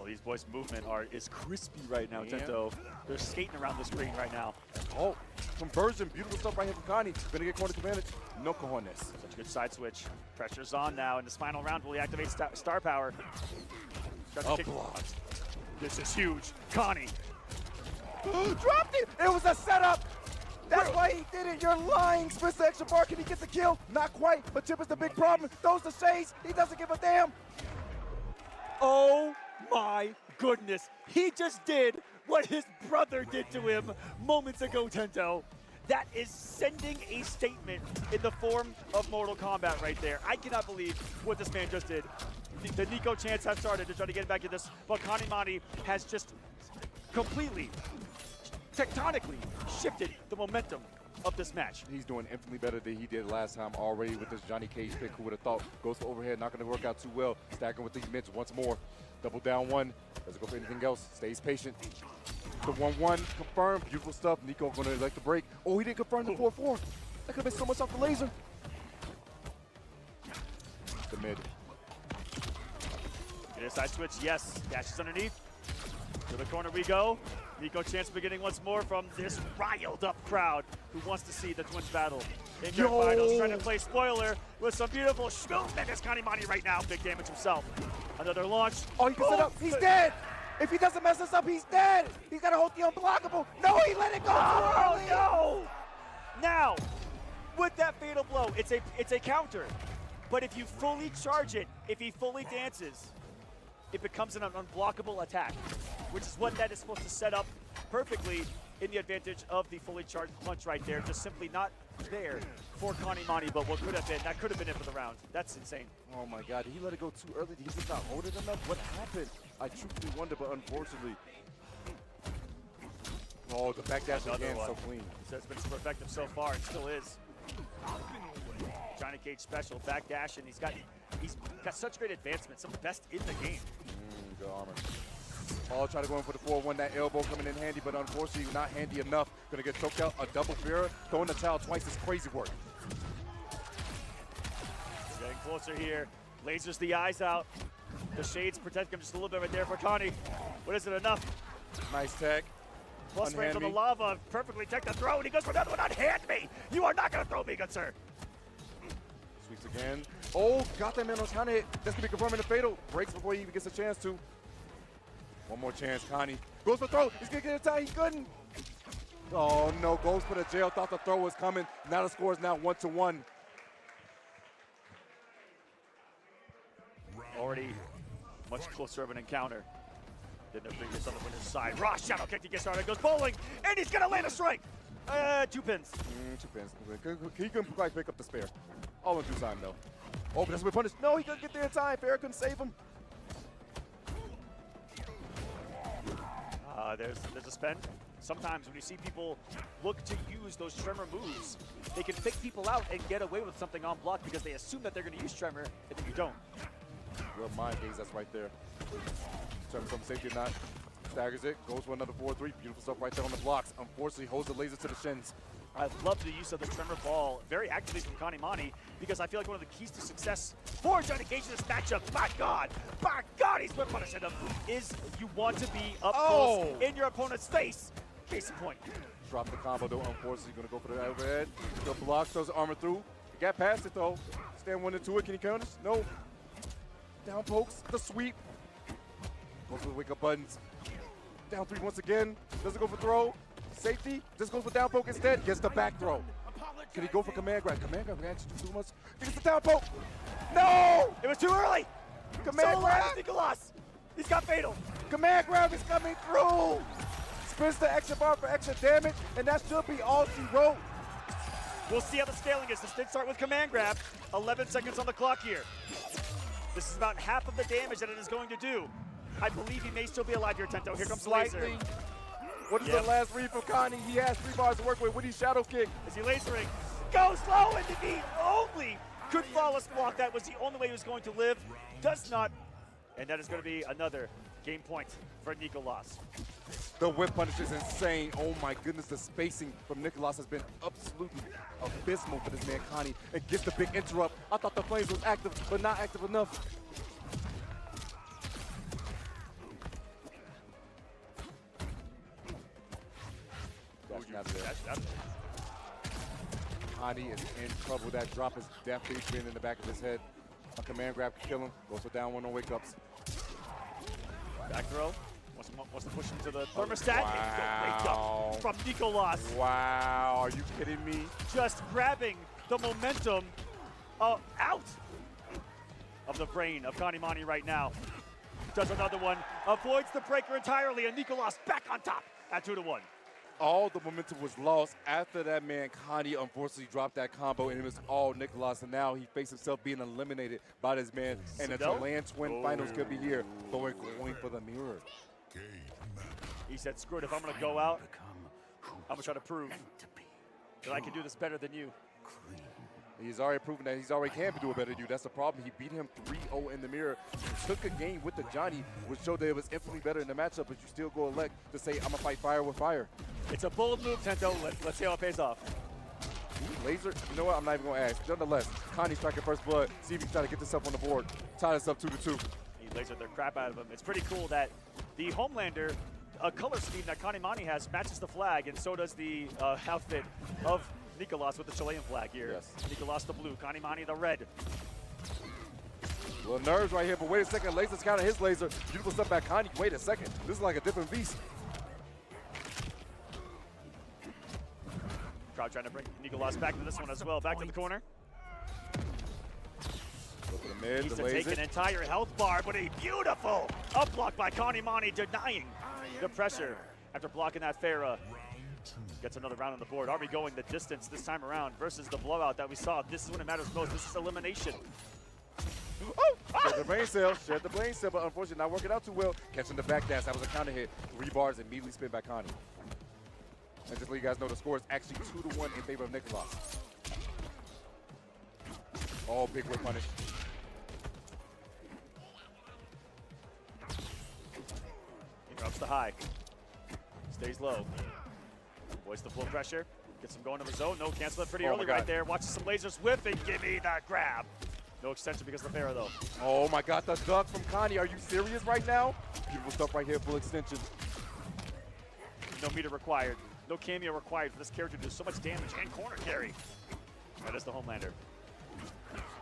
Oh, these boys' movement is crispy right now, Tento. They're skating around the screen right now. Oh, conversion, beautiful stuff right here from Connie. Gonna get corner advantage. No cojones. Such a good side switch. Pressure's on now in this final round. Will he activate star power? Block. This is huge. Connie. Dropped it! It was a setup! That's why he did it. You're lying. Spits the extra bar. Can he get the kill? Not quite, but Chip is the big problem. Throws the shades. He doesn't give a damn. Oh my goodness. He just did what his brother did to him moments ago, Tento. That is sending a statement in the form of Mortal Kombat right there. I cannot believe what this man just did. The Nico chants have started to try to get back at this, but Canamani has just completely, tectonically shifted the momentum of this match. He's doing infinitely better than he did last time already with this Johnny Cage pick. Who would have thought? Goes for overhead, not going to work out too well. Stacking with these mids once more. Double down one. Doesn't go for anything else. Stays patient. The 1-1 confirmed. Beautiful stuff. Nico going to elect the break. Oh, he didn't confirm the 4-4. That could have been so much off the laser. The mid. Get a side switch, yes. Dashes underneath. To the corner we go. Nico chance beginning once more from this riled up crowd who wants to see the twins battle in their finals. Trying to play spoiler with some beautiful movement. It's Canamani right now. Big damage himself. Another launch. Oh, he can set up. He's dead. If he doesn't mess this up, he's dead. He's got to hold the unblockable. No, he let it go too early. No! Now, with that fatal blow, it's a counter. But if you fully charge it, if he fully dances, it becomes an unblockable attack, which is what that is supposed to set up perfectly in the advantage of the fully charged punch right there. Just simply not there for Canamani, but what could have been, that could have been it for the round. That's insane. Oh my God, did he let it go too early? Did he just not hold it enough? What happened? I truly wonder, but unfortunately. Oh, the back dash again, so clean. So it's been super effective so far, it still is. Johnny Cage special, back dash, and he's got such great advancement, some of the best in the game. Good armor. Oh, try to go in for the 4-1, that elbow coming in handy, but unfortunately not handy enough. Gonna get choked out, a double fear, throwing the towel twice is crazy work. Getting closer here, lasers the eyes out. The shades protect him just a little bit right there for Connie. What is it, enough? Nice tech. Plus range on the lava, perfectly tech the throw, and he goes for another one. Unhand me! You are not gonna throw me, good sir. Sweeps again. Oh, got that man on counter hit. That's gonna be confirming the fatal. Breaks before he even gets a chance to. One more chance, Connie. Goes for throw. He's gonna get a tie. He couldn't. Oh no, goes for the jail. Thought the throw was coming. Now the score is now 1-1. Already much closer of an encounter than the previous on the winner's side. Raw shadow kick to get started. Goes bowling, and he's gonna land a strike. 2 pins. 2 pins. He couldn't quite pick up the spare. All in due time though. Oh, but that's what punished. No, he couldn't get there in time. Fair couldn't save him. There's a spend. Sometimes when you see people look to use those tremor moves, they can pick people out and get away with something on block because they assume that they're going to use tremor, and then you don't. Real mind gaze, that's right there. Tremor some safety or not. Staggers it, goes for another 4-3. Beautiful stuff right there on the blocks. Unfortunately, holds the laser to the shins. I love the use of the tremor ball very actively from Canamani because I feel like one of the keys to success for Johnny Cage in this matchup, by God, he's whip punishing him, is you want to be up close in your opponent's face. Case in point. Drop the combo though, unfortunately, gonna go for the overhead. The block, throws the armor through. He got past it though. Stand 1 and 2 it, can he count us? No. Down pokes, the sweep. Goes for the wake up buttons. Down 3 once again. Doesn't go for throw. Safety, just goes for down poke instead. Gets the back throw. Can he go for command grab? Command grab actually do too much. He gets the down poke. No! It was too early. Command grab. Nicolas. He's got fatal. Command grab is coming through. Spins the extra bar for extra damage, and that should be all she wrote. We'll see how the scaling is. This did start with command grab. 11 seconds on the clock here. This is about half of the damage that it is going to do. I believe he may still be alive here, Tento. Here comes the laser. What is the last read from Connie? He has 3 bars to work with. When he shadow kick. Is he lasering? Goes low, and he only could flawless block. That was the only way he was going to live. Does not. And that is going to be another game point for Nicolas. The whip punish is insane. Oh my goodness, the spacing from Nicolas has been absolutely abysmal for this man, Connie. And gets the big interrupt. I thought the flames was active, but not active enough. Connie is in trouble. That drop has definitely been in the back of his head. A command grab can kill him. Goes for down 1 on wake ups. Back throw. Wants to push him to the thermostat. And wake up from Nicolas. Wow, are you kidding me? Just grabbing the momentum out of the brain of Canamani right now. Does another one. Avoids the breaker entirely, and Nicolas back on top at 2-1. All the momentum was lost after that man, Connie, unfortunately dropped that combo, and it was all Nicolas, and now he faced himself being eliminated by this man, and the Chilean Twin Finals could be here, but we're going for the mirror. He said, screw it, if I'm going to go out, I'm going to try to prove that I can do this better than you. He's already proven that he's already can do it better than you. That's the problem. He beat him 3-0 in the mirror. He took a game with the Johnny, which showed that it was infinitely better in the matchup, but you still go elect to say, I'm going to fight fire with fire. It's a bold move, Tento. Let's see how it pays off. Laser, you know what? I'm not even going to ask. Nonetheless, Connie's striking first blood. See if he can try to get this up on the board. Tie this up 2-2. He lasered the crap out of him. It's pretty cool that the Homelander, a color scheme that Canamani has, matches the flag, and so does the outfit of Nicolas with the Chilean flag here. Yes. Nicolas the blue, Canamani the red. Little nerves right here, but wait a second. Laser's counting his laser. Beautiful stuff back, Connie. Wait a second. This is like a different beast. Crowd trying to bring Nicolas back to this one as well. Back to the corner. Go for the mid, Needs to take an entire health bar, but a beautiful up block by Canamani, denying the pressure after blocking that Farah. Gets another round on the board. Are we going the distance this time around versus the blowout that we saw? This is when it matters most. This is elimination. Shared the brain cell, but unfortunately not working out too well. Catching the back dash, that was a counter hit. 3 bars immediately spin by Connie. And just to let you guys know, the score is actually 2-1 in favor of Nicolas. Oh, big whip punish. He drops the high. Stays low. Avoids the full pressure. Gets him going to the zone. No, cancel it pretty early right there. Watches some lasers whip and give me that grab. No extension because of the Farah though. Oh my God, the duck from Connie. Are you serious right now? Beautiful stuff right here, full extension. No meter required. No cameo required for this character to do so much damage and corner carry. That is the Homelander.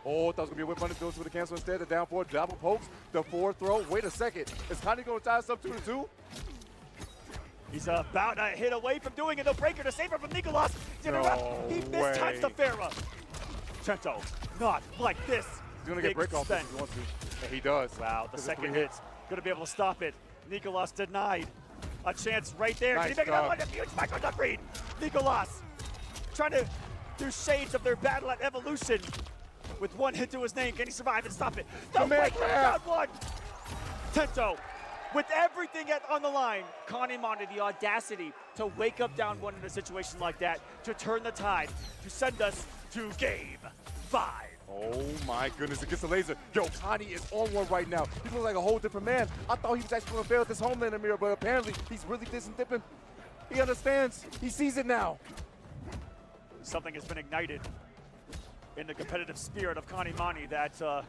Oh, thought it was going to be a whip punish. Goes for the cancel instead. The down 4 double pokes. The 4 throw. Wait a second. Is Connie going to tie us up 2-2? He's about to hit away from doing it. No breaker to save her from Nicolas. He mistimes the Farah. Tento, not like this. He's going to get break off if he wants to. And he does. Wow, the second hit. Going to be able to stop it. Nicolas denied. A chance right there. Nice Can he make another one? A huge micro duck read. Nicolas trying to do shades of their battle at Evolution with 1 hit to his name. Can he survive and stop it? The wake round 1. Tento, with everything on the line, Canamani the audacity to wake up down 1 in a situation like that, to turn the tide, to send us to Game 5. Oh my goodness, it gets the laser. Yo, Connie is on one right now. He looks like a whole different man. I thought he was actually going to fail at this Homelander mirror, but apparently he's really dipping. He understands. He sees it now. Something has been ignited in the competitive spirit of Canamani that I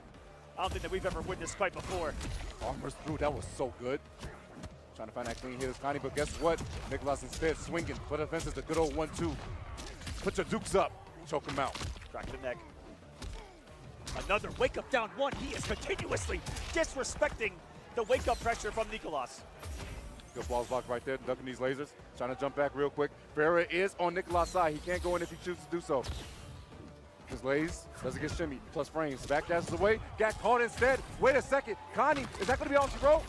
don't think that we've ever witnessed quite before. Armor's through. That was so good. Trying to find that clean hit is Connie, but guess what? Nicolas instead swinging for the fences. The good old 1-2. Put your dukes up. Choke him out. Crack the neck. Another wake-up down one. He is continuously disrespecting the wake-up pressure from Nicolas. Good balls blocked right there, ducking these lasers. Trying to jump back real quick. Ferreira is on Nicolas' side. He can't go in if he chooses to do so. His lays doesn't get shimmy, plus frames. Back dashes away. Got caught instead. Wait a second. Connie, is that going to be all she wrote?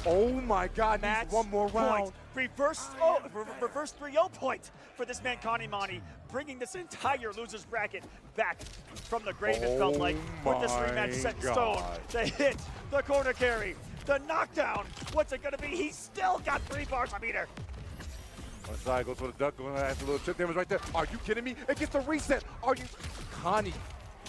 Oh my God, needs one more round. Reverse 3-0 point for this man Canamani, bringing this entire loser's bracket back from the grave, it felt like, with this rematch set in stone. The hit, the corner carry, the knockdown. What's it gonna be? He's still got 3 bars on meter. One side goes for the duck, going to have a little chip damage right there. Are you kidding me? It gets the reset. Are you? Connie,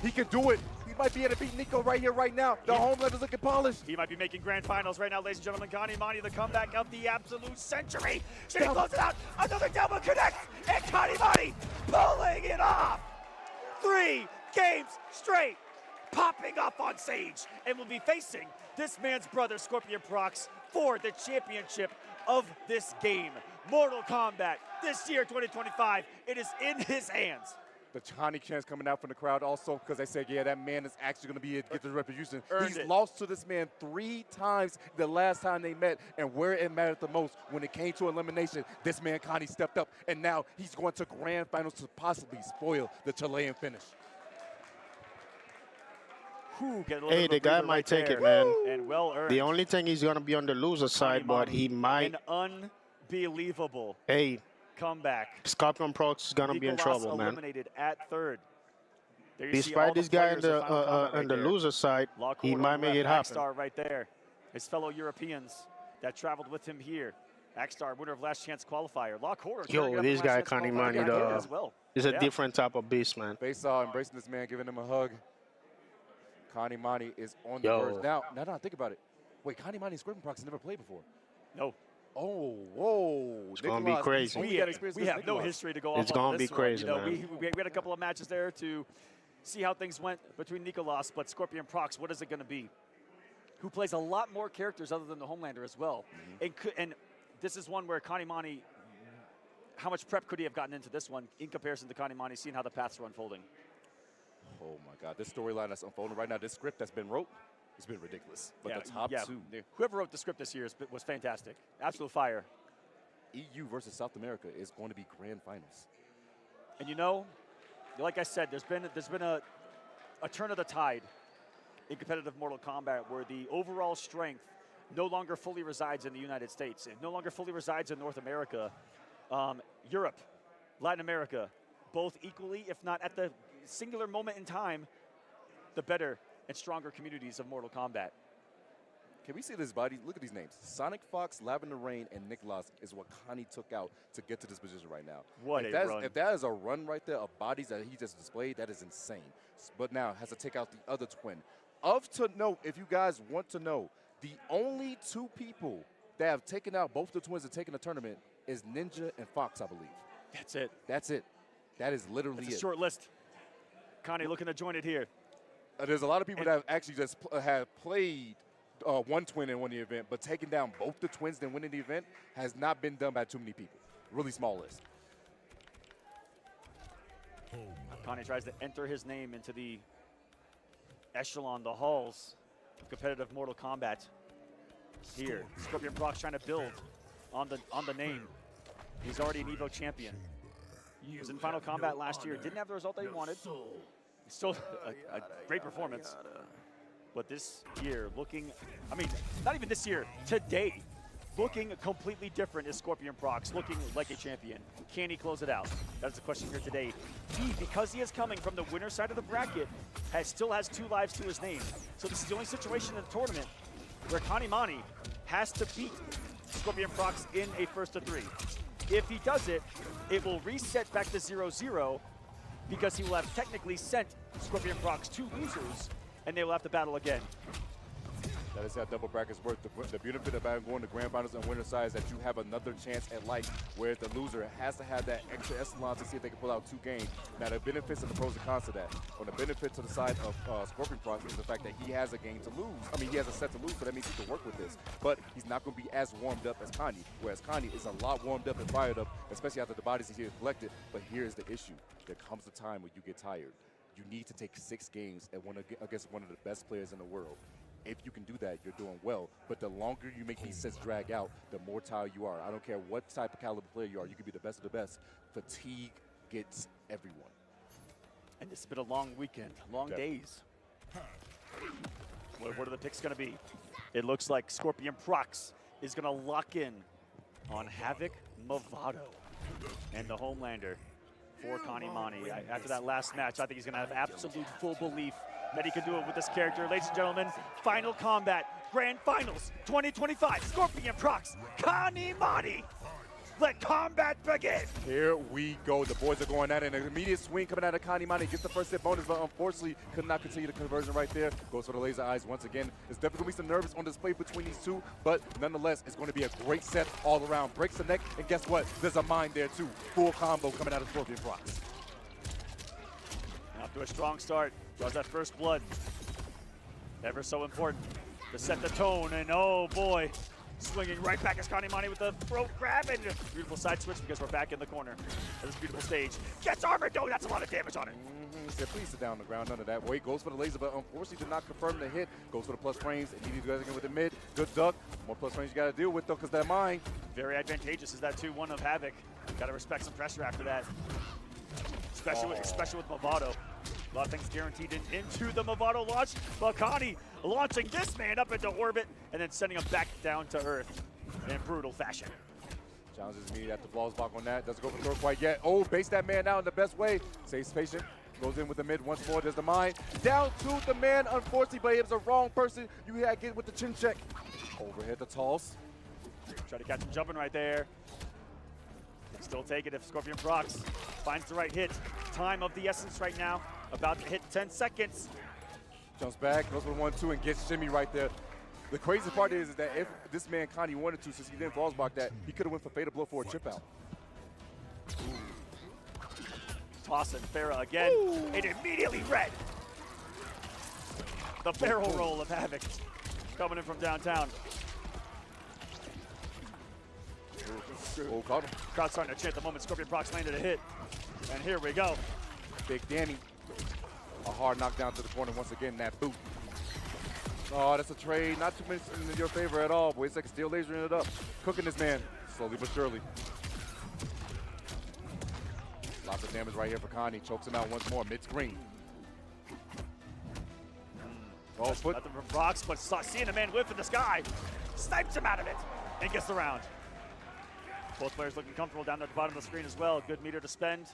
he can do it. He might be able to beat Nico right here, right now. The Homelander's looking polished. He might be making grand finals right now, ladies and gentlemen. Canamani, the comeback of the absolute century. Should he close it out? Another double connects, and Canamani pulling it off. 3 games straight, popping up on Sage, and will be facing this man's brother, ScorpionProcs, for the championship of this game. Mortal Kombat, this year, 2025, it is in his hands. The Johnny chants coming out from the crowd also because they said, yeah, that man is actually going to be get the retribution. He's lost to this man 3 times the last time they met, and where it mattered the most, when it came to elimination, this man Connie stepped up, and now he's going to grand finals to possibly spoil the Chilean finish. Hey, the guy might take it, man. And well earned. The only thing he's going to be on the loser side, but he might. An unbelievable comeback. ScorpionProcs is going to be in trouble, man. Eliminated at 3rd. Despite this guy on the loser side, he might make it happen. Axstar right there. His fellow Europeans that traveled with him here. Axstar, winner of Last Chance qualifier. Yo, this guy, Canamani, is a different type of beast, man. Faysal embracing this man, giving him a hug. Canamani is on the verge. Now, think about it. Wait, Canamani and ScorpionProcs never played before. No. Oh, whoa. It's going to be crazy. We have no history to go off. It's going to be crazy, man. We had a couple of matches there to see how things went between Nicolas, but ScorpionProcs, what is it going to be? Who plays a lot more characters other than the Homelander as well. And this is one where Canamani, how much prep could he have gotten into this one in comparison to Canamani, seeing how the paths are unfolding? Oh my God, this storyline that's unfolding right now, this script that's been wrote, it's been ridiculous. But the top 2. Whoever wrote the script this year was fantastic. Absolute fire. EU versus South America is going to be grand finals. And you know, like I said, there's been a turn of the tide in competitive Mortal Kombat where the overall strength no longer fully resides in the United States. It no longer fully resides in North America. Europe, Latin America, both equally, if not at the singular moment in time, the better and stronger communities of Mortal Kombat. Can we see this body? Look at these names. SonicFox, Lavender Rain, and Nicolas is what Connie took out to get to this position right now. If that is a run right there of bodies that he just displayed, that is insane. But now has to take out the other twin. To note, if you guys want to know, the only 2 people that have taken out both the twins and taken the tournament is Ninja and Fox, I believe. That's it. That's it. That is literally it. It's a short list. Connie looking to join it here. There's a lot of people that have actually just have played one twin and won the event, but taking down both the twins and winning the event has not been done by too many people. Really small list. Connie tries to enter his name into the echelon, the halls of competitive Mortal Kombat. Here, ScorpionProcs trying to build on the name. He's already an EVO champion. He was in Final Kombat last year. Didn't have the result that he wanted. Still a great performance. But this year looking, I mean, not even this year, today, looking completely different is ScorpionProcs, looking like a champion. Can he close it out? That's the question here today. Because he is coming from the winner side of the bracket, still has 2 lives to his name. So this is the only situation in the tournament where Canamani has to beat ScorpionProcs in a 1st to 3. If he does it, it will reset back to 0-0, because he will have technically sent ScorpionProcs 2 losers, and they will have to battle again. That is how double brackets work. The benefit about going to grand finals on winner side is that you have another chance at life, whereas the loser has to have that extra echelon to see if they can pull out 2 games. Now, the benefits and the pros and cons to that. On the benefit to the side of ScorpionProcs is the fact that he has a game to lose. I mean, he has a set to lose, so that means he can work with this. But he's not going to be as warmed up as Kanye, whereas Kanye is a lot warmed up and fired up, especially after the bodies he collected. But here's the issue. There comes a time when you get tired. You need to take 6 games against one of the best players in the world. If you can do that, you're doing well. But the longer you make these sets drag out, the more tired you are. I don't care what type of caliber player you are. You can be the best of the best. Fatigue gets everyone. And it's been a long weekend, long days. What are the picks going to be? It looks like ScorpionProcs is going to lock in on Havoc Movado and the Homelander for Canamani. After that last match, I think he's going to have absolute full belief that he can do it with this character. Ladies and gentlemen, Final Kombat Grand Finals 2025, ScorpionProcs, Canamani. Let combat begin. Here we go. The boys are going at it. An immediate swing coming out of Canamani. Gets the first hit bonus, but unfortunately could not continue the conversion right there. Goes for the laser eyes once again. There's definitely going to be some nervous on display between these two, but nonetheless, it's going to be a great set all around. Breaks the neck, and guess what? There's a mine there too. Full combo coming out of ScorpionProcs. Off to a strong start. Draws that first blood. Ever so important to set the tone, and oh boy, swinging right back as Canamani with the throat grab, and beautiful side switch because we're back in the corner of this beautiful stage. Gets armored, no, that's a lot of damage on it. He said, please sit down on the ground, none of that. Wait, goes for the laser, but unfortunately did not confirm the hit. Goes for the plus frames, and needs to go again with the mid. Good duck. More plus frames you got to deal with, though, because that mine. Very advantageous is that 2-1 of Havoc. Got to respect some pressure after that. Especially with Movado. A lot of things guaranteed into the Movado launch. Bakani launching this man up into orbit and then sending him back down to Earth in brutal fashion. Challenges me at the balls block on that. Doesn't go for throw quite yet. Oh, base that man out in the best way. Stays patient. Goes in with the mid once more. There's the mine. Down to the man, unfortunately, but it was the wrong person. You had to get with the chin check. Overhead the toss. Try to catch him jumping right there. Still take it if ScorpionProcs finds the right hit. Time of the essence right now. About to hit 10 seconds. Jumps back, goes for 1-2, and gets shimmy right there. The crazy part is that if this man Kanye wanted to, since he didn't balls block that, he could have went for fatal blow for a chip out. Tossing Farah again, and immediately red. The barrel roll of Havoc coming in from downtown. Oh, caught him. Crowd starting to chant the moment ScorpionProcs landed a hit. And here we go. Big Danny. A hard knockdown to the corner once again, that boot. Oh, that's a trade. Not too much in your favor at all. Boy, it's like steel lasering it up. Cooking this man, slowly but surely. Lots of damage right here for Kanye. Chokes him out once more, mid-screen. Oh, nothing from Procs, but seeing the man whiff in the sky, snipes him out of it, and gets the round. Both players looking comfortable down at the bottom of the screen as well. Good meter to spend,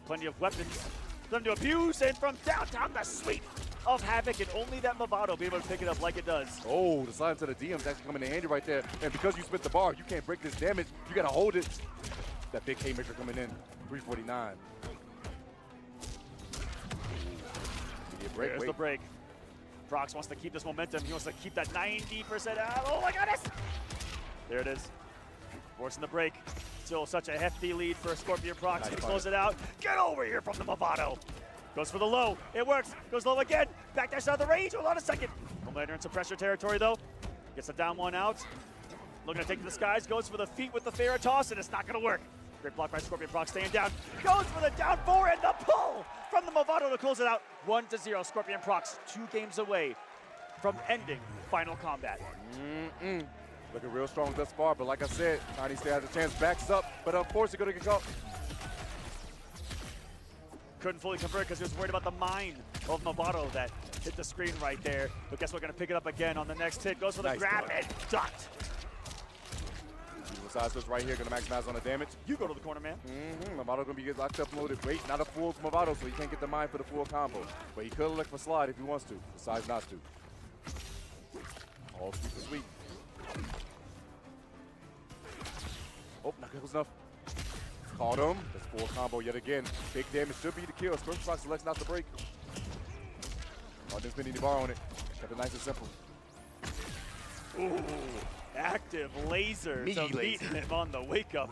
plenty of weapons, them to abuse, and from downtown the sweep of Havoc, and only that Movado be able to pick it up like it does. Oh, the silence of the DM's actually coming in handy right there. And because you split the bar, you can't break this damage. You gotta hold it. That big haymaker coming in, 349. There's the break. Procs wants to keep this momentum. He wants to keep that 90% out. Oh my goodness! There it is. Forcing the break. Still such a hefty lead for ScorpionProcs. Nice, close it out. Get over here from the Movado. Goes for the low. It works. Goes low again. Back dash out of the range. Hold on a second. Homelander in some pressure territory though. Gets the down one out. Looking to take to the skies. Goes for the feet with the Farah toss, and it's not going to work. Great block by ScorpionProcs staying down. Goes for the down 4 and the pull from the Movado to close it out. 1-0. ScorpionProcs 2 games away from ending Final Kombat. Looking real strong thus far, but like I said, Kanye still has a chance. Backs up, but unfortunately going to get caught. Couldn't fully convert because he was worried about the mine of Movado that hit the screen right there. But guess we're going to pick it up again on the next hit. Goes for the grab and ducked. Side switch right here, going to maximize on the damage. You go to the corner, man. Movado going to be locked up loaded. Wait, not a full Movado, so he can't get the mine for the full combo. But he could elect for slide if he wants to. Decides not to. All sweep to sweep. Oh, not close enough. Caught him. That's Full combo yet again. Big damage should be the kill. ScorpionProcs selects not to break. Oh, there's been any bar on it. Kept it nice and simple. Ooh, active laser to meet him on the wake up.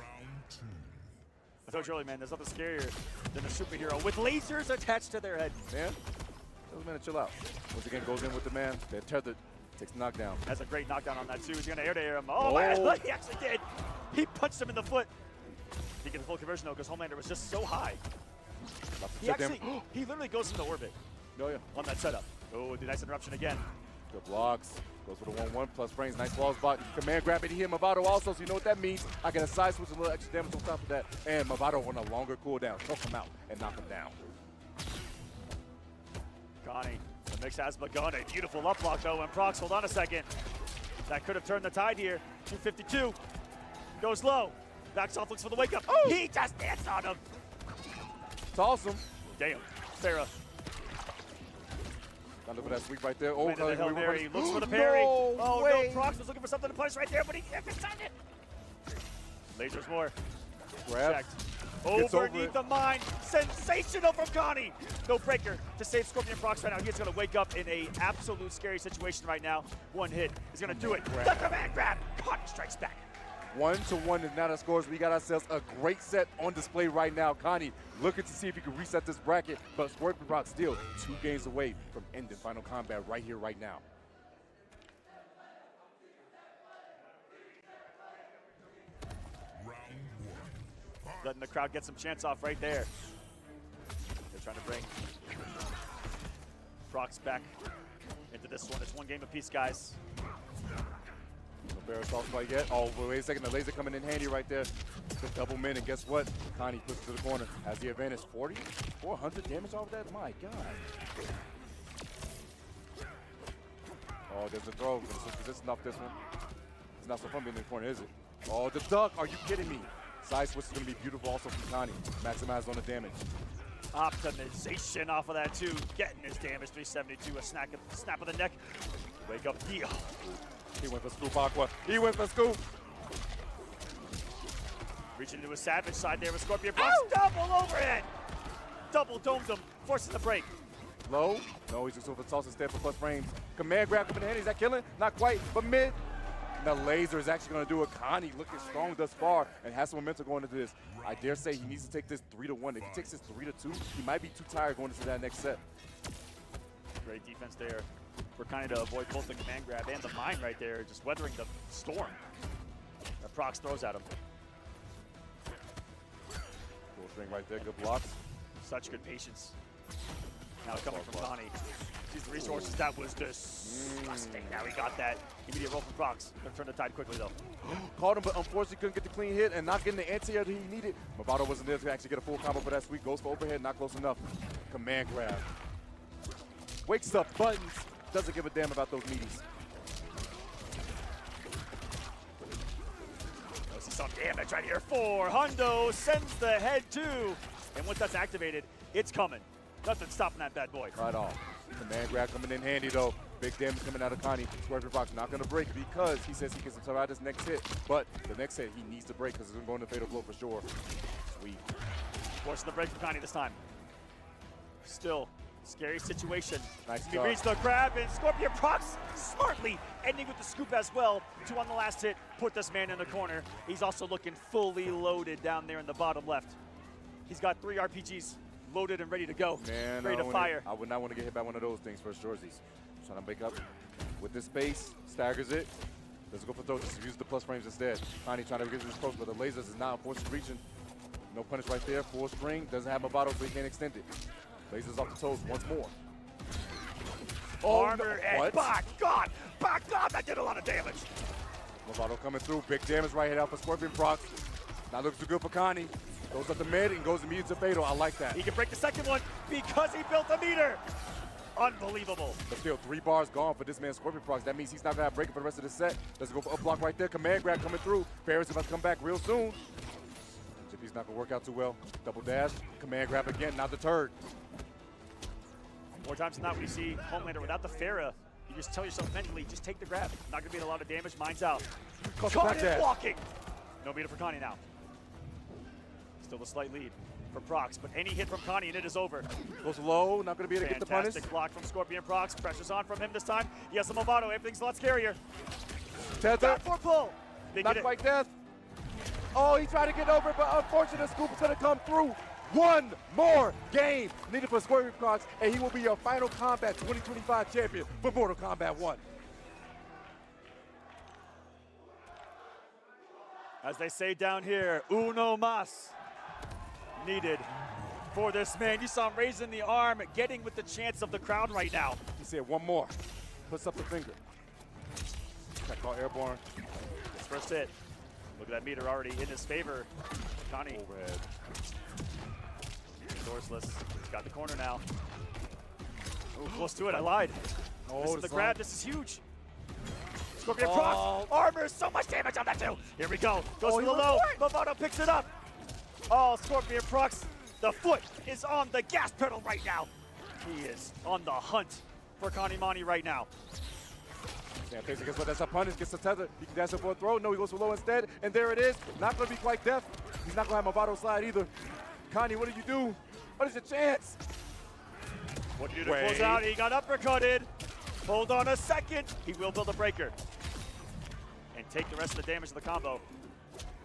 I told you earlier, man, there's nothing scarier than a superhero with lasers attached to their head. Man, those men chill out. Once again, goes in with the man. They're tethered. Takes the knockdown. That's a great knockdown on that, too. He's going to air him. Oh, man, he actually did. He punched him in the foot. He gets the full conversion, though, because Homelander was just so high. He literally goes into orbit on that setup. Oh, the nice interruption again. Good blocks. Goes for the 1-1 plus frames. Nice walls block. Command grab it. He hit Movado also, so you know what that means. I get a side switch, a little extra damage on top of that. And Movado on a longer cooldown. Choke him out and knock him down. Connie, the mix has begun. A beautiful up block, though. And Procs, hold on a second. That could have turned the tide here. 252. Goes low. Backs off, looks for the wake up. Oh! He just danced on him. Toss him. Damn. Farah. Got to look for that sweep right there. Oh, the Hail Mary. Looks for the parry. No way. No, Procs was looking for something to punish right there, but he can't find it. Lasers more. Grab. Checked. Overneath the mine. Sensational from Connie. No breaker to save ScorpionProcs right now. He's going to wake up in a absolute scary situation right now. One hit is going to do it. The command grab. Connie strikes back. 1-1 is now the scores. We got ourselves a great set on display right now. Connie looking to see if he can reset this bracket, but ScorpionProcs still 2 games away from ending Final Combat right here, right now. Letting the crowd get some chance off right there. They're trying to bring Procs back into this one. It's 1 game apiece, guys. No barrel assault quite yet. Oh, wait a second. The laser coming in handy right there. The double min, and guess what? Connie puts it to the corner. Has the advantage. 400 damage off that? My God. Oh, there's a throw. Resistance off this one. It's not so fun being in the corner, is it? Oh, the duck. Are you kidding me? Side switch is going to be beautiful also from Connie. Maximize on the damage. Optimization off of that, too. Getting his damage. 372. A snap of the neck. Wake up deal. He went for scoop, Aqua. He went for scoop. Reaching into a savage side there with ScorpionProcs. Double overhead. Double domed him, forcing the break. Low. No, he's just over the toss instead for plus frames. Command grab coming in handy. Is that killing? Not quite, but mid. The laser is actually going to do it. Connie looking strong thus far and has some momentum going into this. I dare say he needs to take this 3-1. If he takes this 3-2, he might be too tired going into that next set. Great defense there for Connie to avoid both the command grab and the mine right there, just weathering the storm that Procs throws at him. Full string right there, good blocks. Such good patience. Now coming from Connie. Sees the resources. That was disgusting. Now he got that. Immediate roll from Procs. Gonna turn the tide quickly though. Caught him, but unfortunately couldn't get the clean hit and not getting the anti-air that he needed. Movado wasn't there to actually get a full combo for that sweep. Goes for overhead, not close enough. Command grab. Wakes up buttons. Doesn't give a damn about those meaties. See some damage right here. 4 hundo sends the head too. And once that's activated, it's coming. Nothing stopping that bad boy. Right off. Command grab coming in handy though. Big damage coming out of Connie. ScorpionProcs not going to break because he says he can survive this next hit. But the next hit he needs to break because it's going to fatal blow for sure. Sweet. Forcing the break for Connie this time. Still, scary situation. Nice He reads the grab and ScorpionProcs smartly ending with the scoop as well to on the last hit put this man in the corner. He's also looking fully loaded down there in the bottom left. He's got 3 RPGs. Loaded and ready to go. Man, ready to fire. I would not want to get hit by one of those things first jerseys. Trying to make up with this space, staggers it. Let's go for throws. Just use the plus frames instead. Connie trying to get this approach, but the lasers is now unfortunately reaching. No punish right there. Full string. Doesn't have Movado, so he can't extend it. Lasers off the toes once more. Armor and by God, that did a lot of damage. Movado coming through. Big damage right here out for ScorpionProcs. Now looks too good for Connie. Goes up the mid and goes immediate to fatal. I like that. He can break the second one because he built a meter. Unbelievable. But still, 3 bars gone for this man, ScorpionProcs. That means he's not going to have breaking for the rest of the set. Let's go for up block right there. Command grab coming through. Ferris about to come back real soon. Jippy's not going to work out too well. Double dash. Command grab again, not deterred. More times than not, we see Homelander without the Farah. You just tell yourself mentally, just take the grab. Not going to be a lot of damage. Mine's out. Caught it blocking. No meter for Connie now. Still a slight lead for Procs, but any hit from Connie and it is over. Goes low, not going to be able to get the punish. Fantastic block from ScorpionProcs. Pressure's on from him this time. He has the Movado. Everything's a lot scarier. Tether. For pull. They Not get quite death. Oh, he tried to get over, but unfortunately, Scoop is going to come through. One more game needed for ScorpionProcs, and he will be your Final Kombat 2025 champion for Mortal Kombat 1. As they say down here, uno mas needed for this man. You saw him raising the arm, getting with the chance of the crowd right now. He said one more. Puts up the finger. That call airborne. His first hit. Look at that meter already in his favor. Connie. Overhead. Doorsless. He's got the corner now. Oh, close to it. I lied. Oh, this is the grab. This is huge. ScorpionProcs. Armor. So much damage on that too. Here we go. Goes for the low. Movado picks it up. Oh, ScorpionProcs. The foot is on the gas pedal right now. He is on the hunt for Canamani right now. Yeah, Faysal gets what that's a punish, gets the tether. He can dash up for a throw. No, he goes for low instead. And there it is. Not going to be quite deft. He's not going to have Movado slide either. Connie, what do you do? What is your chance? What do you do to close out? He got uppercutted. Hold on a second. He will build a breaker. And take the rest of the damage of the combo.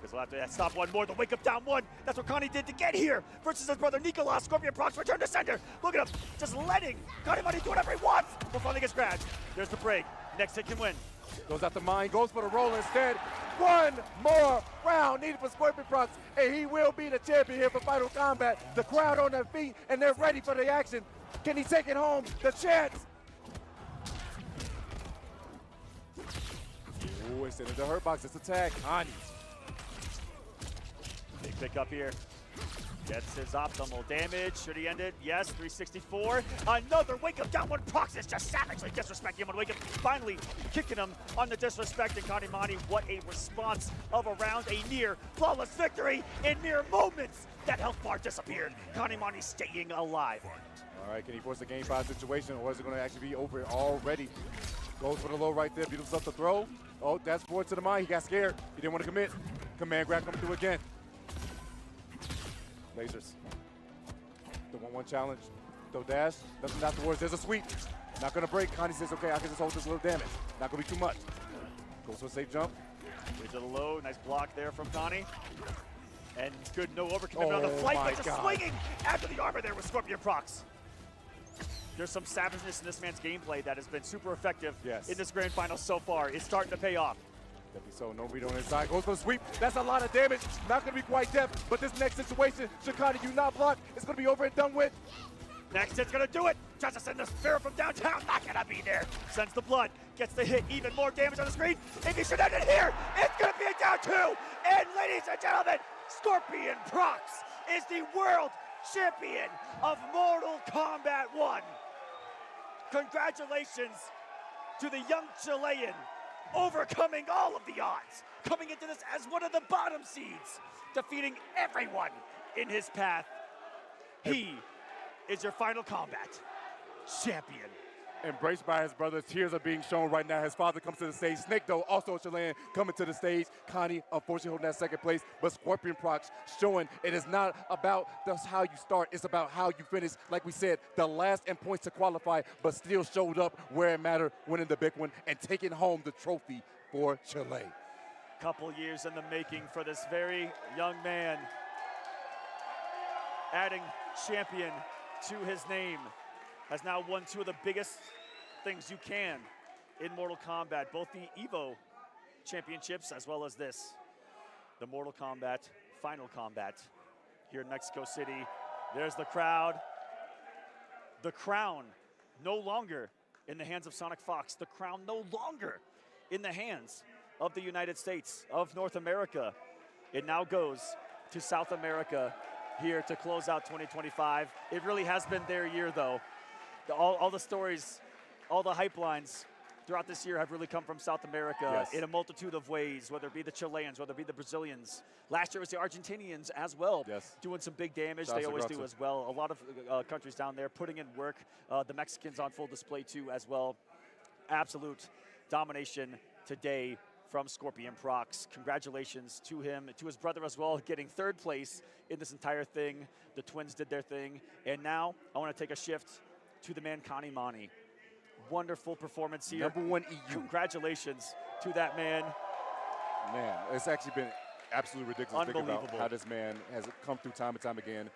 Because we'll have to stop one more. The wake up down one. That's what Connie did to get here. Versus his brother Nicolas. ScorpionProcs return to sender. Look at him. Just letting Canamani do whatever he wants. Before finally gets grabbed. There's the break. Next hit can win. Goes out the mine, goes for the roll instead. One more round needed for ScorpionProcs, and he will be the champion here for Final Kombat. The crowd on their feet, and they're ready for the action. Can he take it home? The chance. Ooh, it's into the hurt box. It's attack. Connie. Big pick up here. Gets his optimal damage. Should he end it? Yes, 364. Another wake up down one. Procs is just savagely disrespecting him on wake up. Finally kicking him on the disrespect. And Canamani, what a response of a round. A near flawless victory in mere moments. That health bar disappeared. Canamani staying alive. All right, can he force a game 5 situation, or is it going to actually be over already? Goes for the low right there. Beats up the throw. Oh, that's forward to the mine. He got scared. He didn't want to commit. Command grab coming through again. Lasers. The 1-1 challenge. Throw dash. Nothing afterwards. There's a sweep. Not going to break. Connie says, okay, I can just hold this little damage. Not going to be too much. Goes for a safe jump. Here's to the low. Nice block there from Connie. And good no overcommitment on the flight, but just swinging after the armor there with ScorpionProcs. There's some savageness in this man's gameplay that has been super effective in this grand final so far. It's starting to pay off. So no read on his side, goes for the sweep. That's a lot of damage. Not going to be quite deft, but this next situation, Connie, you not block. It's going to be over and done with. Next hit's going to do it. Tries to send the spear from downtown. Not going to be there. Sends the blood. Gets the hit. Even more damage on the screen. If he should end it here, it's going to be a down 2. And ladies and gentlemen, ScorpionProcs is the world champion of Mortal Kombat 1. Congratulations to the young Chilean, overcoming all of the odds, coming into this as one of the bottom seeds, defeating everyone in his path. He is your Final Kombat champion. Embraced by his brother, tears are being shown right now. His father comes to the stage. Snake, though, also Chilean, coming to the stage. Connie, unfortunately, holding that second place, but ScorpionProcs showing it is not about just how you start, it's about how you finish. Like we said, the last in points to qualify, but still showed up where it mattered, winning the big one and taking home the trophy for Chile. Couple years in the making for this very young man. Adding champion to his name. Has now won 2 of the biggest things you can in Mortal Kombat, both the EVO championships as well as this, the Mortal Kombat Final Kombat here in Mexico City. There's the crowd. The crown no longer in the hands of SonicFox. The crown no longer in the hands of the United States of North America. It now goes to South America here to close out 2025. It really has been their year, though. All the stories, all the hype lines throughout this year have really come from South America in a multitude of ways, whether it be the Chileans, whether it be the Brazilians. Last year it was the Argentinians as well, doing some big damage. They always do as well. A lot of countries down there putting in work. The Mexicans on full display too as well. Absolute domination today from ScorpionProcs. Congratulations to him, to his brother as well, getting 3rd place in this entire thing. The twins did their thing. And now I want to take a shift to the man, Canamani. Wonderful performance here. #1 EU. Congratulations to that man. Man, it's actually been absolutely ridiculous to think about Unbelievable. how this man has come through time and time again.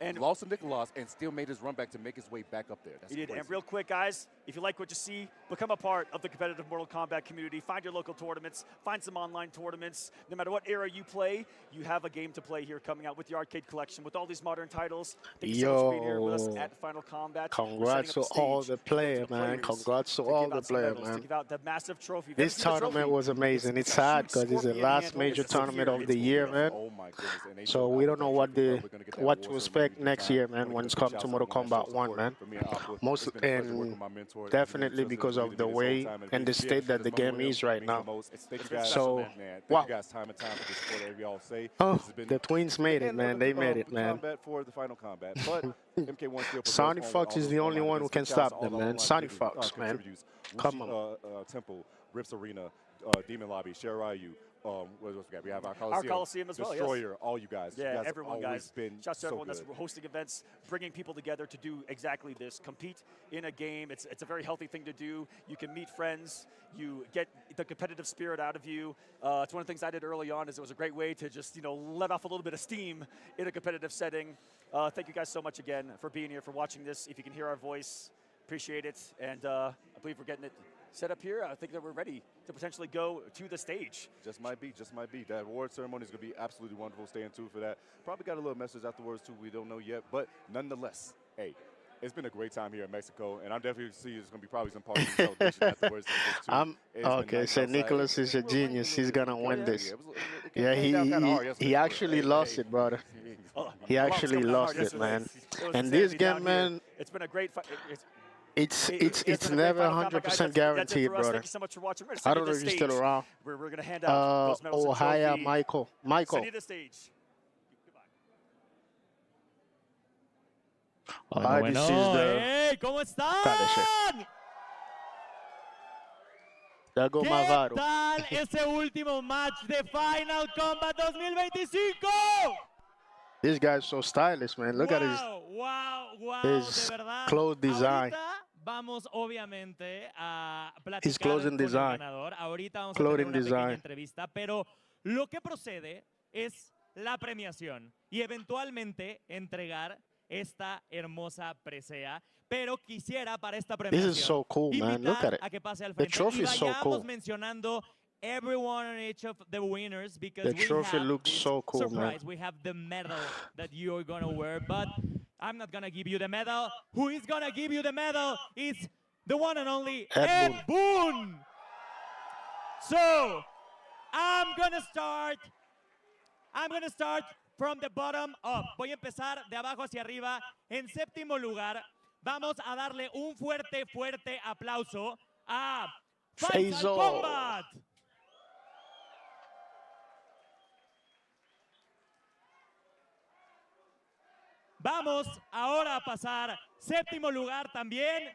And lost to Nicolas and still made his run back to make his way back up there. That's he did. crazy. And real quick, guys, if you like what you see, become a part of the competitive Mortal Kombat community. Find your local tournaments. Find some online tournaments. No matter what era you play, you have a game to play here coming out with the arcade collection with all these modern titles. Thank you so much for being here with us at Final Kombat. Congrats to all the players, man. Congrats to all the players, man. To give out the massive trophy. This tournament was amazing. It's sad because it's the last major tournament of the year, man. Oh my goodness. So we don't know what to expect next year, man, when it's come to Mortal Kombat 1, man. Most and definitely because of the way and the state that the game is right now. So, wow. Oh, the twins made it, man. They made it, man. For the final combat, but MK1 still SonicFox is the only one who can stop them, man. SonicFox, man. Come on. Temple, Rips Arena, Demon Lobby, Sharayu. What else we got? We have our Coliseum as well, Destroyer, yes. all you guys. Yeah, you guys everyone, guys. Been Shouts to everyone good. that's hosting events, bringing people together to do exactly this. Compete in a game. It's a very healthy thing to do. You can meet friends. You get the competitive spirit out of you. It's one of the things I did early on. Is it was a great way to just let off a little bit of steam in a competitive setting. Thank you guys so much again for being here, for watching this. If you can hear our voice, appreciate it. And I believe we're getting it set up here. I think that we're ready to potentially go to the stage. Just might be. That award ceremony is going to be absolutely wonderful. Stay tuned for that. Probably got a little message afterwards, too. We don't know yet. But nonetheless, hey, it's been a great time here in Mexico. And I'm definitely see there's going to be probably some parties and celebration afterwards. Okay, so Nicolas is a genius. He's going to win this. Yeah, he actually lost it, brother. He actually lost it, man. And this game, man, it's been a great fight. It's never 100% guaranteed, brother. Thank you so much for watching. I don't know if you're still around. We're going to hand out those medals and hiya, trophy. Michael. Send you to the stage. This is the... Hey, ¿cómo están? ¿Qué tal ese último match de Final Kombat 2025? This guy's so stylish, man. Look at his clothes design. Vamos obviamente a His platicar clothing con design. el ganador. Ahorita vamos a Clothing tener una design. pequeña entrevista, pero lo que procede es la premiación y eventualmente entregar esta hermosa presea. Pero quisiera para esta premiación This is so cool, man. Look at it. a que pase al The frente trophy y is so vayamos cool. mencionando everyone on each of the winners because The trophy looks so cool, man. surprise. We have the medal that you are going to wear, but I'm not going to give you the medal. Who is going to give you the medal is the one and only Ed Boon. So, I'm going to start from the bottom up. Voy a empezar de abajo hacia arriba. En séptimo lugar, vamos a darle un fuerte, fuerte aplauso a Faysal Kombat. Vamos ahora a pasar séptimo lugar también.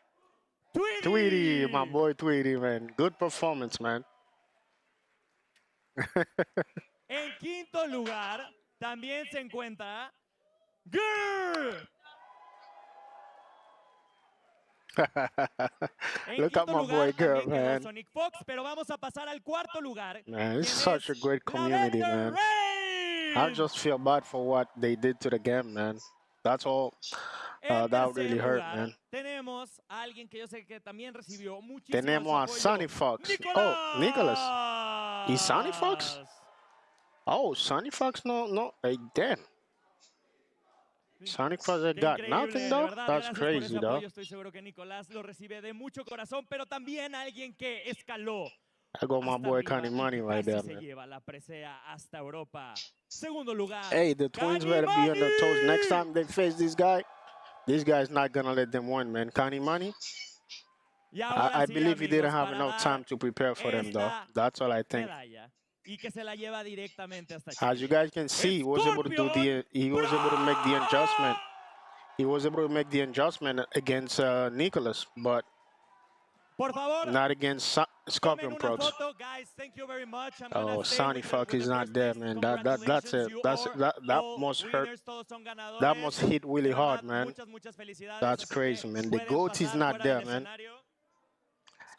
Tweedy, my boy Tweedy, man. Good performance, man. En quinto lugar también se encuentra Grrr. Look at my boy girl, man. SonicFox, pero vamos a pasar al cuarto lugar. Man, it's such a great community, man. I just feel bad for what they did to the game, man. That's all. That really hurt, man. Tenemos a alguien que yo sé que también recibió muchísimo Tenemos a SonicFox. Oh, Nicolas. ¿Y SonicFox? Oh, SonicFox no. Hey, damn. SonicFox they got nothing, though? That's crazy, though. Yo estoy seguro que Nicolás lo recibe de mucho corazón, pero también alguien que escaló. I got my boy Canamani right there, Se man. lleva la presea hasta Europa. Segundo lugar. Hey, the twins better be on their toes. Next time they face this guy's not gonna let them win, man. Canamani, I believe he didn't have enough time to prepare for them, though. That's all I think. Y que se la lleva directamente hasta As you guys can see, he was able to make the adjustment. He was able to make the adjustment against Nicolas, but Por favor. Not against ScorpionProcs. Guys, thank you very much. Oh, SonicFox is not there, man. That's it. That must hurt. That must hit really hard, man. That's crazy, man. The GOAT is not there, man.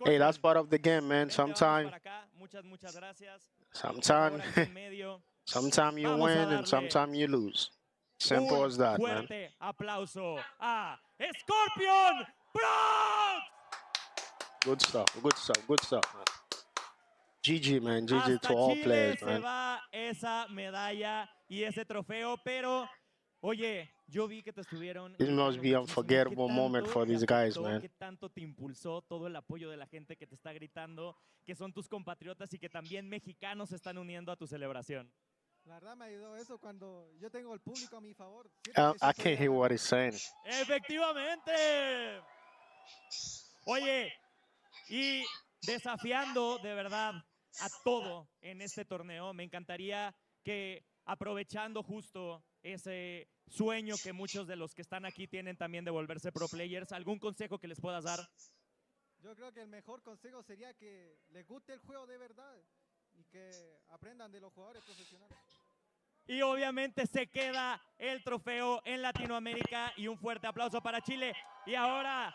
Hey, that's part of the game, man. Sometimes you win and sometimes you lose. Simple as that, man. Aplauso a ScorpionProcs. Good stuff, man. GG, man. GG to all players, man. Se va esa medalla y ese trofeo, pero oye, yo vi que te estuvieron. It must be an unforgettable moment for these guys, man. ¿Qué tanto te impulsó todo el apoyo de la gente que te está gritando, que son tus compatriotas y que también mexicanos se están uniendo a tu celebración? La verdad me ayudó eso cuando yo tengo el público a mi favor. I can't hear what he's saying. Efectivamente. Oye, y desafiando de verdad a todo en este torneo, me encantaría que, aprovechando justo ese sueño que muchos de los que están aquí tienen también de volverse pro players, ¿algún consejo que les puedas dar? Yo creo que el mejor consejo sería que les guste el juego de verdad y que aprendan de los jugadores profesionales. Y obviamente se queda el trofeo en Latinoamérica y un fuerte aplauso para Chile. Y ahora,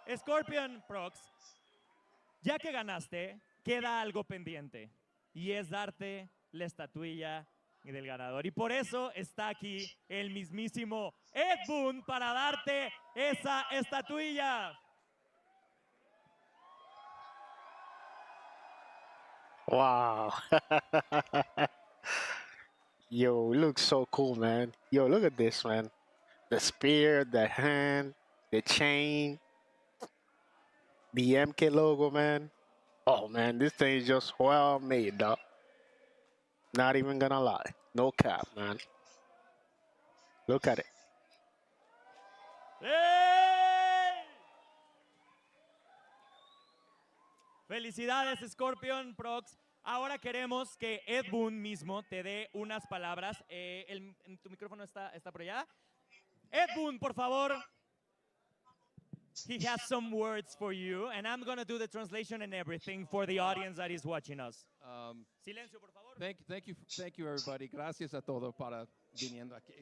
ScorpionProcs, ya que ganaste, queda algo pendiente y es darte la estatuilla del ganador. Y por eso está aquí el mismísimo Ed Boon para darte esa estatuilla. Wow. Yo, looks so cool, man. Yo, look at this, man. The spear, the hand, the chain, the MK logo, man. Oh, man, this thing is just well made, dog. Not even gonna lie. No cap, man. Look at it. ¡Hey! Felicidades, ScorpionProcs. Ahora queremos que Ed Boon mismo te dé unas palabras. Tu micrófono está por allá. Ed Boon, por favor. He has some words for you, and I'm going to do the translation and everything for the audience that is watching us. Silencio, por favor. Thank you, everybody. Gracias a todos para viniendo aquí.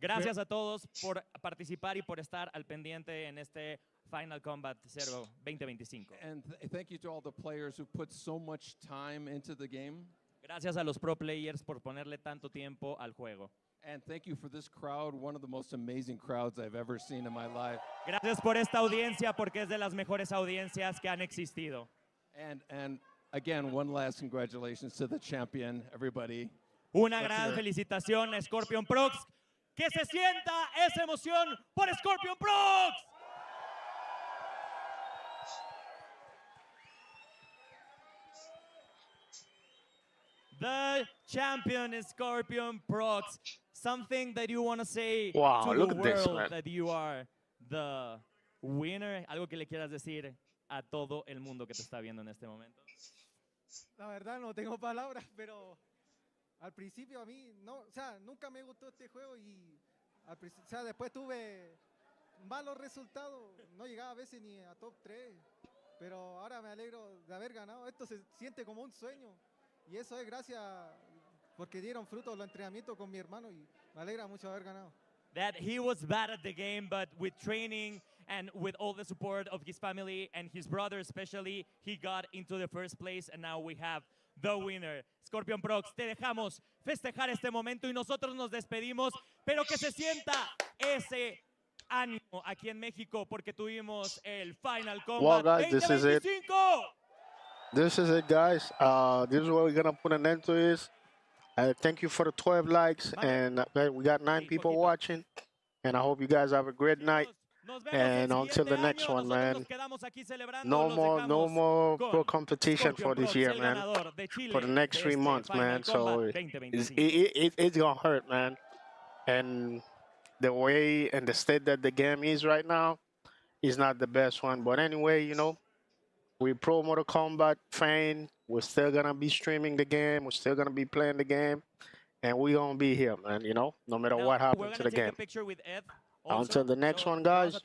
Gracias a todos por participar y por estar al pendiente en este Final Combat 0 2025. And thank you to all the players who put so much time into the game. Gracias a los pro players por ponerle tanto tiempo al juego. And thank you for this crowd, one of the most amazing crowds I've ever seen in my life. Gracias por esta audiencia porque es de las mejores audiencias que han existido. And again, one last congratulations to the champion, everybody. Una gran felicitación a ScorpionProcs. Que se sienta esa emoción por ScorpionProcs. The champion is ScorpionProcs. Something that you want to say to the world that you are the winner. Algo que le quieras decir a todo el mundo que te está viendo en este momento. La verdad no tengo palabras, pero al principio a mí no, o sea, nunca me gustó este juego y o sea, después tuve malos resultados, no llegaba a veces ni a top 3, pero ahora me alegro de haber ganado. Esto se siente como un sueño. Y eso es gracias porque dieron fruto los entrenamientos con mi hermano y me alegra mucho haber ganado. That he was bad at the game, but with training and with all the support of his family and his brother especially, he got into the first place and now we have the winner. ScorpionProcs, te dejamos festejar este momento y nosotros nos despedimos, pero que se sienta ese ánimo aquí en México porque tuvimos el Final Combat 2025. This is it, guys. This is what we're gonna put an end to this. Thank you for the 12 likes, and we got 9 people watching. And I hope you guys have a great night. And until the next one, man. No more pro competition for this year, man. For the next 3 months, man. So it's gonna hurt, man. And the way and the state that the game is right now is not the best one. But anyway, you know. We pro Mortal Kombat fan. We're still gonna be streaming the game. We're still gonna be playing the game, and we're gonna be here, man. You know, no matter what happens to the game. Until the next one, guys.